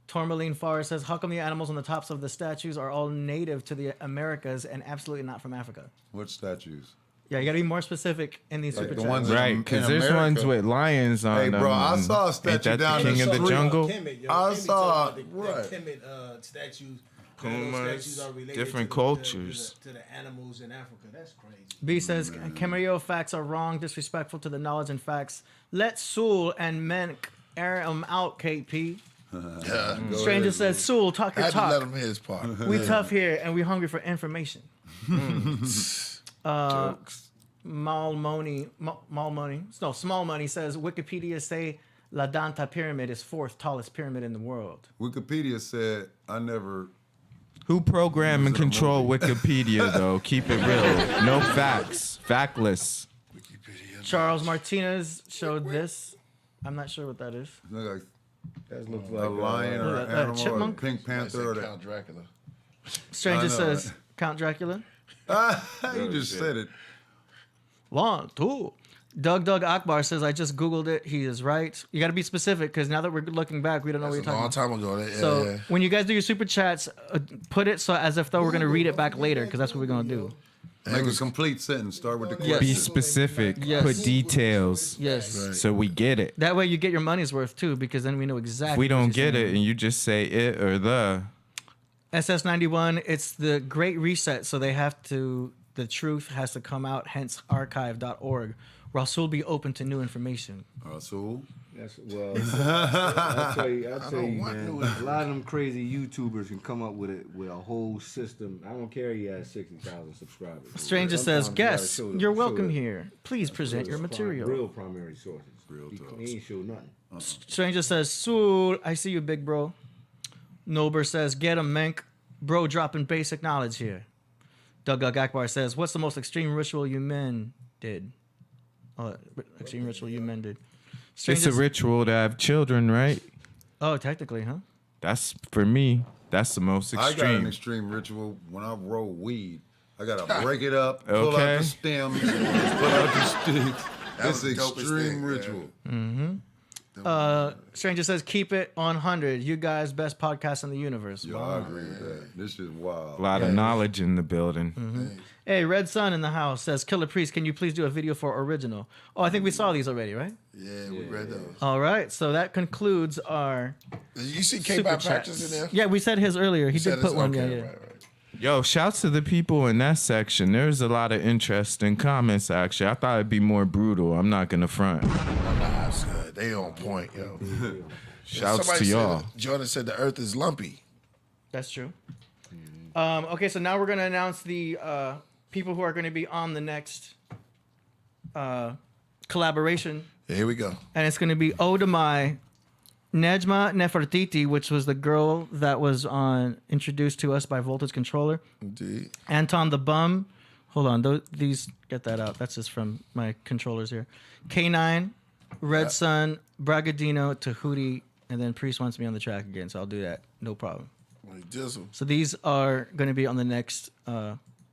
Speaker 2: Tourmaline Forest says, how come the animals on the tops of the statues are all native to the Americas and absolutely not from Africa?
Speaker 12: What statues?
Speaker 2: Yeah, you got to be more specific in these
Speaker 12: Like
Speaker 2: super
Speaker 12: the
Speaker 2: chats.
Speaker 12: ones
Speaker 16: Right,
Speaker 12: in
Speaker 16: because there's
Speaker 12: America.
Speaker 16: ones with lions on
Speaker 12: Hey,
Speaker 16: them.
Speaker 12: bro, I saw a
Speaker 16: Ain't
Speaker 12: statue
Speaker 16: that
Speaker 12: down
Speaker 16: the
Speaker 12: the
Speaker 16: king of the
Speaker 12: street.
Speaker 16: jungle?
Speaker 14: Kemet, yo.
Speaker 12: I
Speaker 14: Kemet
Speaker 12: saw-
Speaker 14: talking about
Speaker 12: right.
Speaker 14: the Kemet statues.
Speaker 16: Pumas,
Speaker 14: Those statues are related
Speaker 16: different
Speaker 14: to
Speaker 16: cultures.
Speaker 14: to the animals in Africa. That's crazy.
Speaker 2: B says, Kurimeo facts are wrong, disrespectful to the knowledge and facts. Let Sul and Menk air them out, KP. Stranger says, Sul, talk your
Speaker 1: Had to let
Speaker 2: talk.
Speaker 1: him hear his part.
Speaker 2: We tough here and we hungry for information. Small Money says Wikipedia say La Danta Pyramid is fourth tallest pyramid in the world.
Speaker 12: Wikipedia said, I never.
Speaker 16: Who program and control Wikipedia though? Keep it real. No facts. Factless.
Speaker 2: Charles Martinez showed this. I'm not sure what that is.
Speaker 12: Look like
Speaker 13: That looks
Speaker 12: a
Speaker 13: like
Speaker 12: lion or an animal
Speaker 2: chipmunk?
Speaker 12: or a Pink Panther or
Speaker 1: Count Dracula.
Speaker 2: Stranger
Speaker 12: I know,
Speaker 2: says
Speaker 12: right?
Speaker 2: Count Dracula.
Speaker 12: You just said it.
Speaker 2: 1, 2. Doug Akbar says, I just Googled it. He is right. You got to be specific because now that we're looking back, we don't know what you're
Speaker 1: That's a
Speaker 2: talking
Speaker 1: long
Speaker 2: about.
Speaker 1: time ago. Yeah,
Speaker 2: So
Speaker 1: yeah.
Speaker 2: when you guys do your super chats, put it so as if though we're going to read it back later because that's what we're going to do.
Speaker 12: Make a complete sentence. Start with the question.
Speaker 2: Yes.
Speaker 16: Be specific.
Speaker 2: Yes.
Speaker 16: Put details.
Speaker 2: Yes.
Speaker 16: So we get it.
Speaker 2: That way you get your money's worth too because then we know exactly.
Speaker 16: If we
Speaker 2: what
Speaker 16: don't
Speaker 2: you're
Speaker 16: get
Speaker 2: saying.
Speaker 16: it and you just say it or the.
Speaker 2: SS91, it's the Great Reset, so they have to, the truth has to come out, hence archive.org. Rasul be open to new information.
Speaker 12: Rasul?
Speaker 13: That's I'll tell you,
Speaker 1: don't want
Speaker 13: man.
Speaker 1: no
Speaker 13: A lot of them crazy YouTubers can come up with a whole system. I don't care. He has 60,000 subscribers.
Speaker 2: Stranger says,
Speaker 13: Sometimes you gotta
Speaker 2: guest,
Speaker 13: show them-
Speaker 2: you're
Speaker 13: show
Speaker 2: welcome
Speaker 13: it.
Speaker 2: here. Please present your material.
Speaker 13: Real primary sources. He ain't show nothing.
Speaker 2: Stranger says, Sul, I see you, big bro. Nober says, get him, Menk. Bro dropping basic knowledge here. Doug Akbar says, what's the most extreme ritual you men did? Oh, extreme ritual you men did.
Speaker 16: It's a ritual to have children, right?
Speaker 2: Oh, technically, huh?
Speaker 16: That's, for me, that's the most
Speaker 12: I got an
Speaker 16: extreme.
Speaker 12: extreme ritual when I roll weed. I gotta break it up, pull out
Speaker 16: Okay.
Speaker 12: the stems, pull out the sticks.
Speaker 1: That
Speaker 12: It's
Speaker 1: was the dopest
Speaker 12: extreme
Speaker 1: thing,
Speaker 12: ritual.
Speaker 2: Stranger says, keep it on 100. You guys, best podcast in the universe.
Speaker 12: Yo, I agree with that. This is wild.
Speaker 16: A lot of knowledge in the building.
Speaker 2: Hey, Red Sun in the house says, Killer Priest, can you please do a video for original? Oh, I think we saw these already, right?
Speaker 1: Yeah, we read those.
Speaker 2: All right, so that concludes our.
Speaker 1: You see
Speaker 2: super
Speaker 1: K-Pop
Speaker 2: chats.
Speaker 1: Practice in there?
Speaker 2: Yeah, we said his earlier. He
Speaker 1: said
Speaker 2: did put
Speaker 1: his-
Speaker 2: one.
Speaker 1: okay,
Speaker 2: Yeah.
Speaker 1: right.
Speaker 16: Yo, shouts to the people in that section. There's a lot of interesting comments, actually. I thought it'd be more brutal. I'm not going to front.
Speaker 1: Nah, it's good. They on point, yo.
Speaker 16: Shouts
Speaker 1: Somebody
Speaker 16: to y'all.
Speaker 1: said- Jordan said the earth is lumpy.
Speaker 2: That's true. Okay, so now we're going to announce the people who are going to be on the next collaboration.
Speaker 1: Here we go.
Speaker 2: And it's going to be Ode to My Nejma Nefertiti, which was the girl that was introduced to us by Voltage Controller.
Speaker 1: Indeed.
Speaker 2: Anton the Bum. Hold on. These, get that out. That's just from my controllers here. K9, Red Sun, Bragadino, Tahuti, and then Priest wants me on the track again, so I'll do that. No problem.
Speaker 1: Jizzle.
Speaker 2: So these are going to be on the next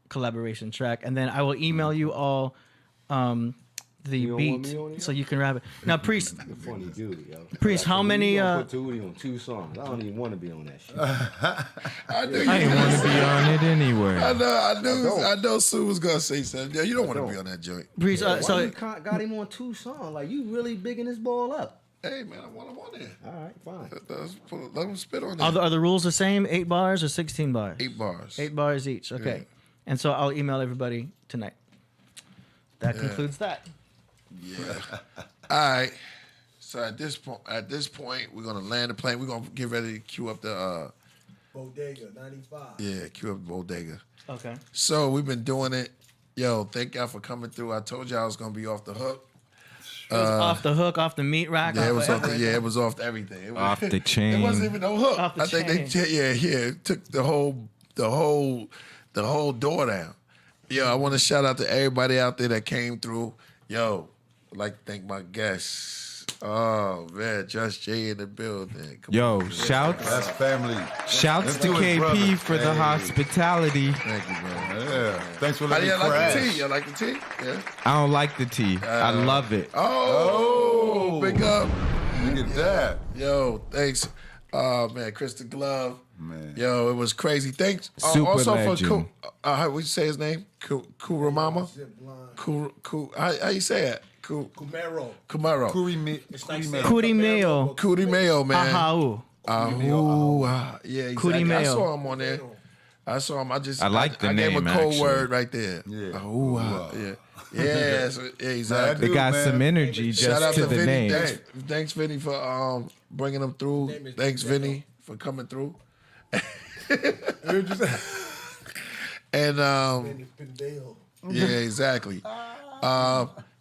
Speaker 2: collaboration track, and then I will email you all the
Speaker 13: You don't want
Speaker 2: beat
Speaker 13: me on here?
Speaker 2: so you can rap it. Now, Priest.
Speaker 13: You're funny dude, yo.
Speaker 2: Priest, how many?
Speaker 13: You gonna put Tahuti on 2 songs. I don't even want to be on that shit.
Speaker 1: I
Speaker 16: didn't want to be on it anyway.
Speaker 1: I know Sue was gonna say something. Yeah, you don't want to be on that joint.
Speaker 2: Priest,
Speaker 13: Why
Speaker 2: so
Speaker 13: you got him on 2 songs? Like, you really bigging this ball up.
Speaker 1: Hey, man, I want him on there.
Speaker 13: All right, fine.
Speaker 1: Let him spit on there.
Speaker 2: are the rules the same? 8 bars or 16 bars?
Speaker 1: 8 bars.
Speaker 2: 8 bars each. Okay.
Speaker 1: Yeah.
Speaker 2: And so I'll email everybody tonight. That
Speaker 1: Yeah.
Speaker 2: concludes that.
Speaker 1: Yeah. All right. So at this point, we're gonna land the plane. We're gonna get ready to queue up the
Speaker 14: Bodega 95.
Speaker 1: yeah, queue up the Bodega.
Speaker 2: Okay.
Speaker 1: So we've been doing it. Yo, thank y'all for coming through. I told y'all I was gonna be off the hook.
Speaker 2: It was off the hook, off the meat rack.
Speaker 1: Yeah, it
Speaker 2: off
Speaker 1: was
Speaker 2: of
Speaker 1: off the,
Speaker 2: everything.
Speaker 1: yeah, it was off the everything. It was,
Speaker 16: Off the
Speaker 1: It
Speaker 16: chain.
Speaker 1: wasn't even no hook.
Speaker 2: Off the
Speaker 1: I think they took the whole door down. Yo, I want to shout out to everybody out there that came through. Yo, I'd like to thank my guests. Oh man, Just Jay in the building. Come
Speaker 16: Yo,
Speaker 1: on.
Speaker 16: shouts.
Speaker 12: That's family.
Speaker 16: Shouts
Speaker 12: Let's
Speaker 16: to
Speaker 12: do it,
Speaker 16: KP
Speaker 12: brother.
Speaker 16: for the
Speaker 12: Hey.
Speaker 16: hospitality.
Speaker 1: Thank you, man.
Speaker 12: Yeah. Thanks for
Speaker 1: How do
Speaker 12: letting me
Speaker 1: y'all like
Speaker 12: crash.
Speaker 1: the tea? Y'all like the tea? Yeah.
Speaker 16: I don't like the tea. I love it.
Speaker 1: Oh, big up.
Speaker 12: Look at that.
Speaker 1: Yo, thanks. Man, Chris the Glove.
Speaker 12: Man.
Speaker 1: Yo, it was crazy. Thanks.
Speaker 16: Super
Speaker 1: also
Speaker 16: legend.
Speaker 1: for how would you say his name? Kurimama? How you say it?
Speaker 14: Kumero.
Speaker 1: Kumaro.
Speaker 2: Kurimeo.
Speaker 1: Kurimeo, man.
Speaker 2: Ahau.
Speaker 1: Yeah, exactly. I
Speaker 2: Kurimeo.
Speaker 1: saw him on there. I saw him.
Speaker 16: I like the
Speaker 1: I gave him
Speaker 16: name,
Speaker 1: a code
Speaker 16: actually.
Speaker 1: word right there.
Speaker 12: Yeah.
Speaker 1: Yeah. Yeah, exactly.
Speaker 16: They got
Speaker 12: man.
Speaker 16: some energy
Speaker 1: Shout out
Speaker 16: just to
Speaker 1: to
Speaker 16: the
Speaker 1: Vinny.
Speaker 16: name.
Speaker 1: Thanks, Vinny, for bringing them through. Thanks, Vinny, for coming through. And yeah, exactly.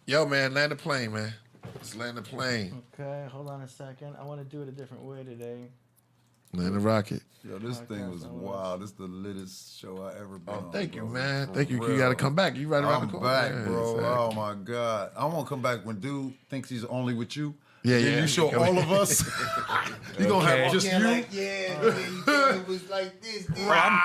Speaker 1: Yo, man, land the plane, man. Let's land the plane.
Speaker 2: Okay, hold on a second. I want to do it a different way today.
Speaker 1: Land the rocket.
Speaker 12: Yo, this thing was wild. This is the littest show I ever been on.
Speaker 1: Thank you,
Speaker 12: bro.
Speaker 1: man.
Speaker 12: For
Speaker 1: Thank you.
Speaker 12: real.
Speaker 1: You got to come back. You right around
Speaker 12: I'm
Speaker 1: the corner.
Speaker 12: back,
Speaker 1: Yeah,
Speaker 12: bro.
Speaker 1: exactly.
Speaker 12: Oh my God. I won't come back when dude thinks he's only with you.
Speaker 1: Yeah,
Speaker 12: Then
Speaker 1: yeah.
Speaker 12: you show all of us. You gonna have just you.
Speaker 14: It was like this.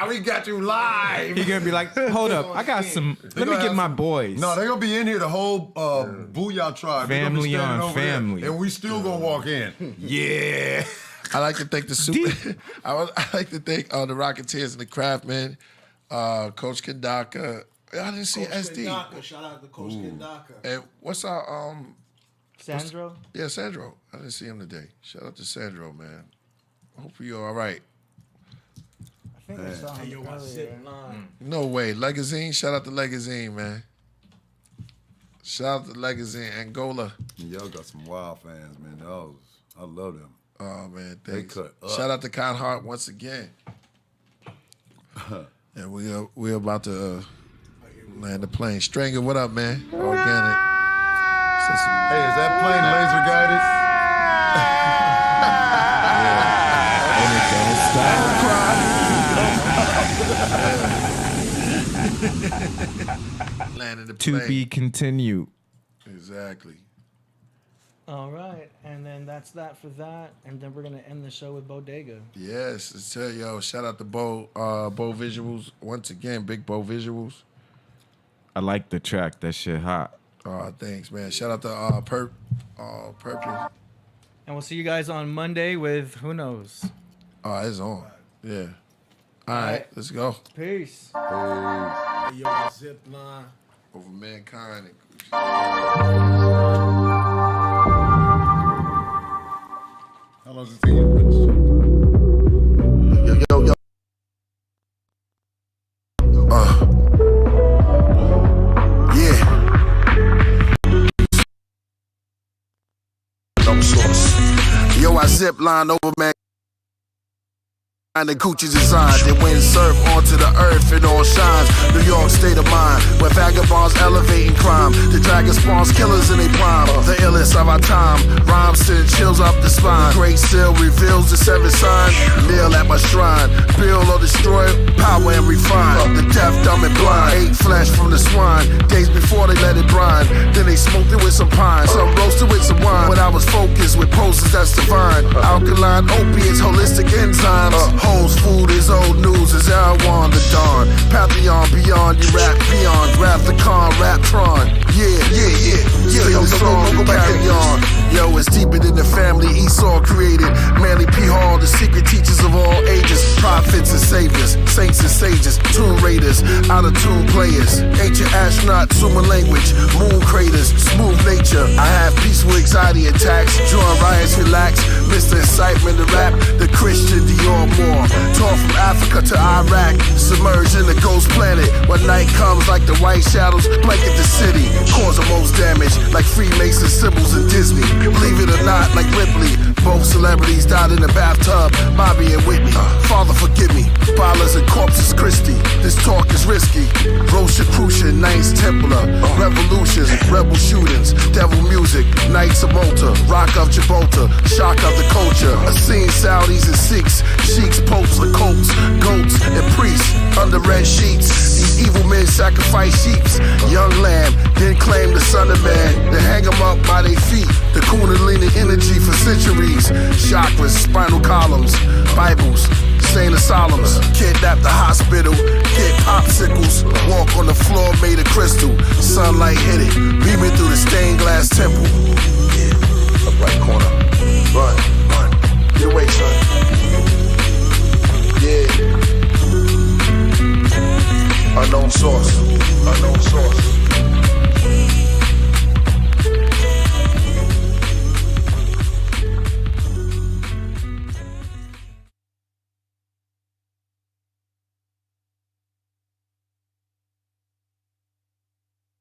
Speaker 12: We got you live.
Speaker 16: He gonna be like, hold up, I got some. Let me get my boys.
Speaker 12: No, they're gonna be in here. The whole Booyah tribe. They gonna be
Speaker 16: Family
Speaker 12: standing
Speaker 16: on
Speaker 12: over there,
Speaker 16: family.
Speaker 12: and we still gonna walk in. Yeah.
Speaker 1: I like to thank the super. I like to thank the Rocketeers and the Craftmen, Coach Kendaka. I didn't see SD.
Speaker 14: Kendaka. Shout out to Coach Kendaka.
Speaker 1: And what's our
Speaker 2: Sandro?
Speaker 1: Yeah, Sandro. I didn't see him today. Shout out to Sandro, man. Hope you're all right.
Speaker 2: I think I saw him earlier.
Speaker 1: No way. Legazine. Shout out to Legazine, man. Shout out to Legazine. Angola.
Speaker 12: Y'all got some wild fans, man. I love them.
Speaker 1: Oh, man.
Speaker 12: They
Speaker 1: Thanks.
Speaker 12: cut up.
Speaker 1: Shout out to Con Hart once again. And we're about to land the plane. Stranger, what up, man? Organic.
Speaker 12: Hey, is that plane laser guided?
Speaker 1: Landing the
Speaker 16: To
Speaker 1: plane.
Speaker 16: be continued.
Speaker 1: Exactly.
Speaker 2: All right, and then that's that for that, and then we're gonna end the show with Bodega.
Speaker 1: Yes, yo, shout out to Bo Visuals once again, Big Bo Visuals.
Speaker 16: I like the track. That shit hot.
Speaker 1: Thanks, man. Shout out to Purple.
Speaker 2: And we'll see you guys on Monday with who knows.
Speaker 1: It's on. Yeah. All right, let's go.
Speaker 2: Peace.
Speaker 14: Hey, yo, zip line.
Speaker 1: Over mankind.
Speaker 12: How long does it take you to put this
Speaker 1: Yo. Yeah. No source. Yo, I zip line over man. The Gucci design, they win serve onto the earth, it all shines. New York state of mind, where vagabonds elevating crime. The dragon spawns killers in their prime. The illest of our time, rhymes send chills up the spine. Great seal reveals the seven sign. Kneel at my shrine, build or destroy, power and refine. The deaf, dumb and blind, ate flesh from the swine. Days before they let it brine, then they smoked it with some pine. Some roasted with some wine, but I was focused with poses that's divine. Alkaline opiates, holistic enzymes. Hoes, food is old news, is Erewhon the dawn. Pantheon beyond, you rap beyond. Raphicon, Raptron. Yeah. Yo, song, go carry on. Yo, it's deeper than the family Esau created. Manly P. Hall, the secret teachers of all ages. Prophets and saviors, saints and sages. Tomb raiders, out of tune players. Ancient astronauts, human language. Moon craters, smooth nature. I have peaceful anxiety attacks. Join riots, relax. Mr. Incitement to rap. The Christian Dior Moore. Torn from Africa to Iraq. Submerged in the ghost planet. When night comes like the white shadows blanket the city. Cause the most damage like Freemason symbols in Disney. Believe it or not, like Ripley. Both celebrities died in the bathtub. Bobby and Whitney. Father, forgive me. Ballers and corpses Christie. This talk is risky. Rosicrucian, Knights Templar. Revolutions, rebel shootings. Devil music, Knights of Malta. Rock of Gibraltar. Shock of the culture. A scene Saudis and Sikhs. Sheiks, popes, occults, goats, and priests. Under red sheets. These evil men sacrifice sheeps. Young lamb, then claim the son of man. Then hang them up by their feet. The Kundalini energy for centuries. Chakras, spinal columns, Bibles, insane asylums. Kidnap the hospital, get popsicles. Walk on the floor made of crystal. Sunlight hit it, beaming through the stained glass temple. Up right corner, run.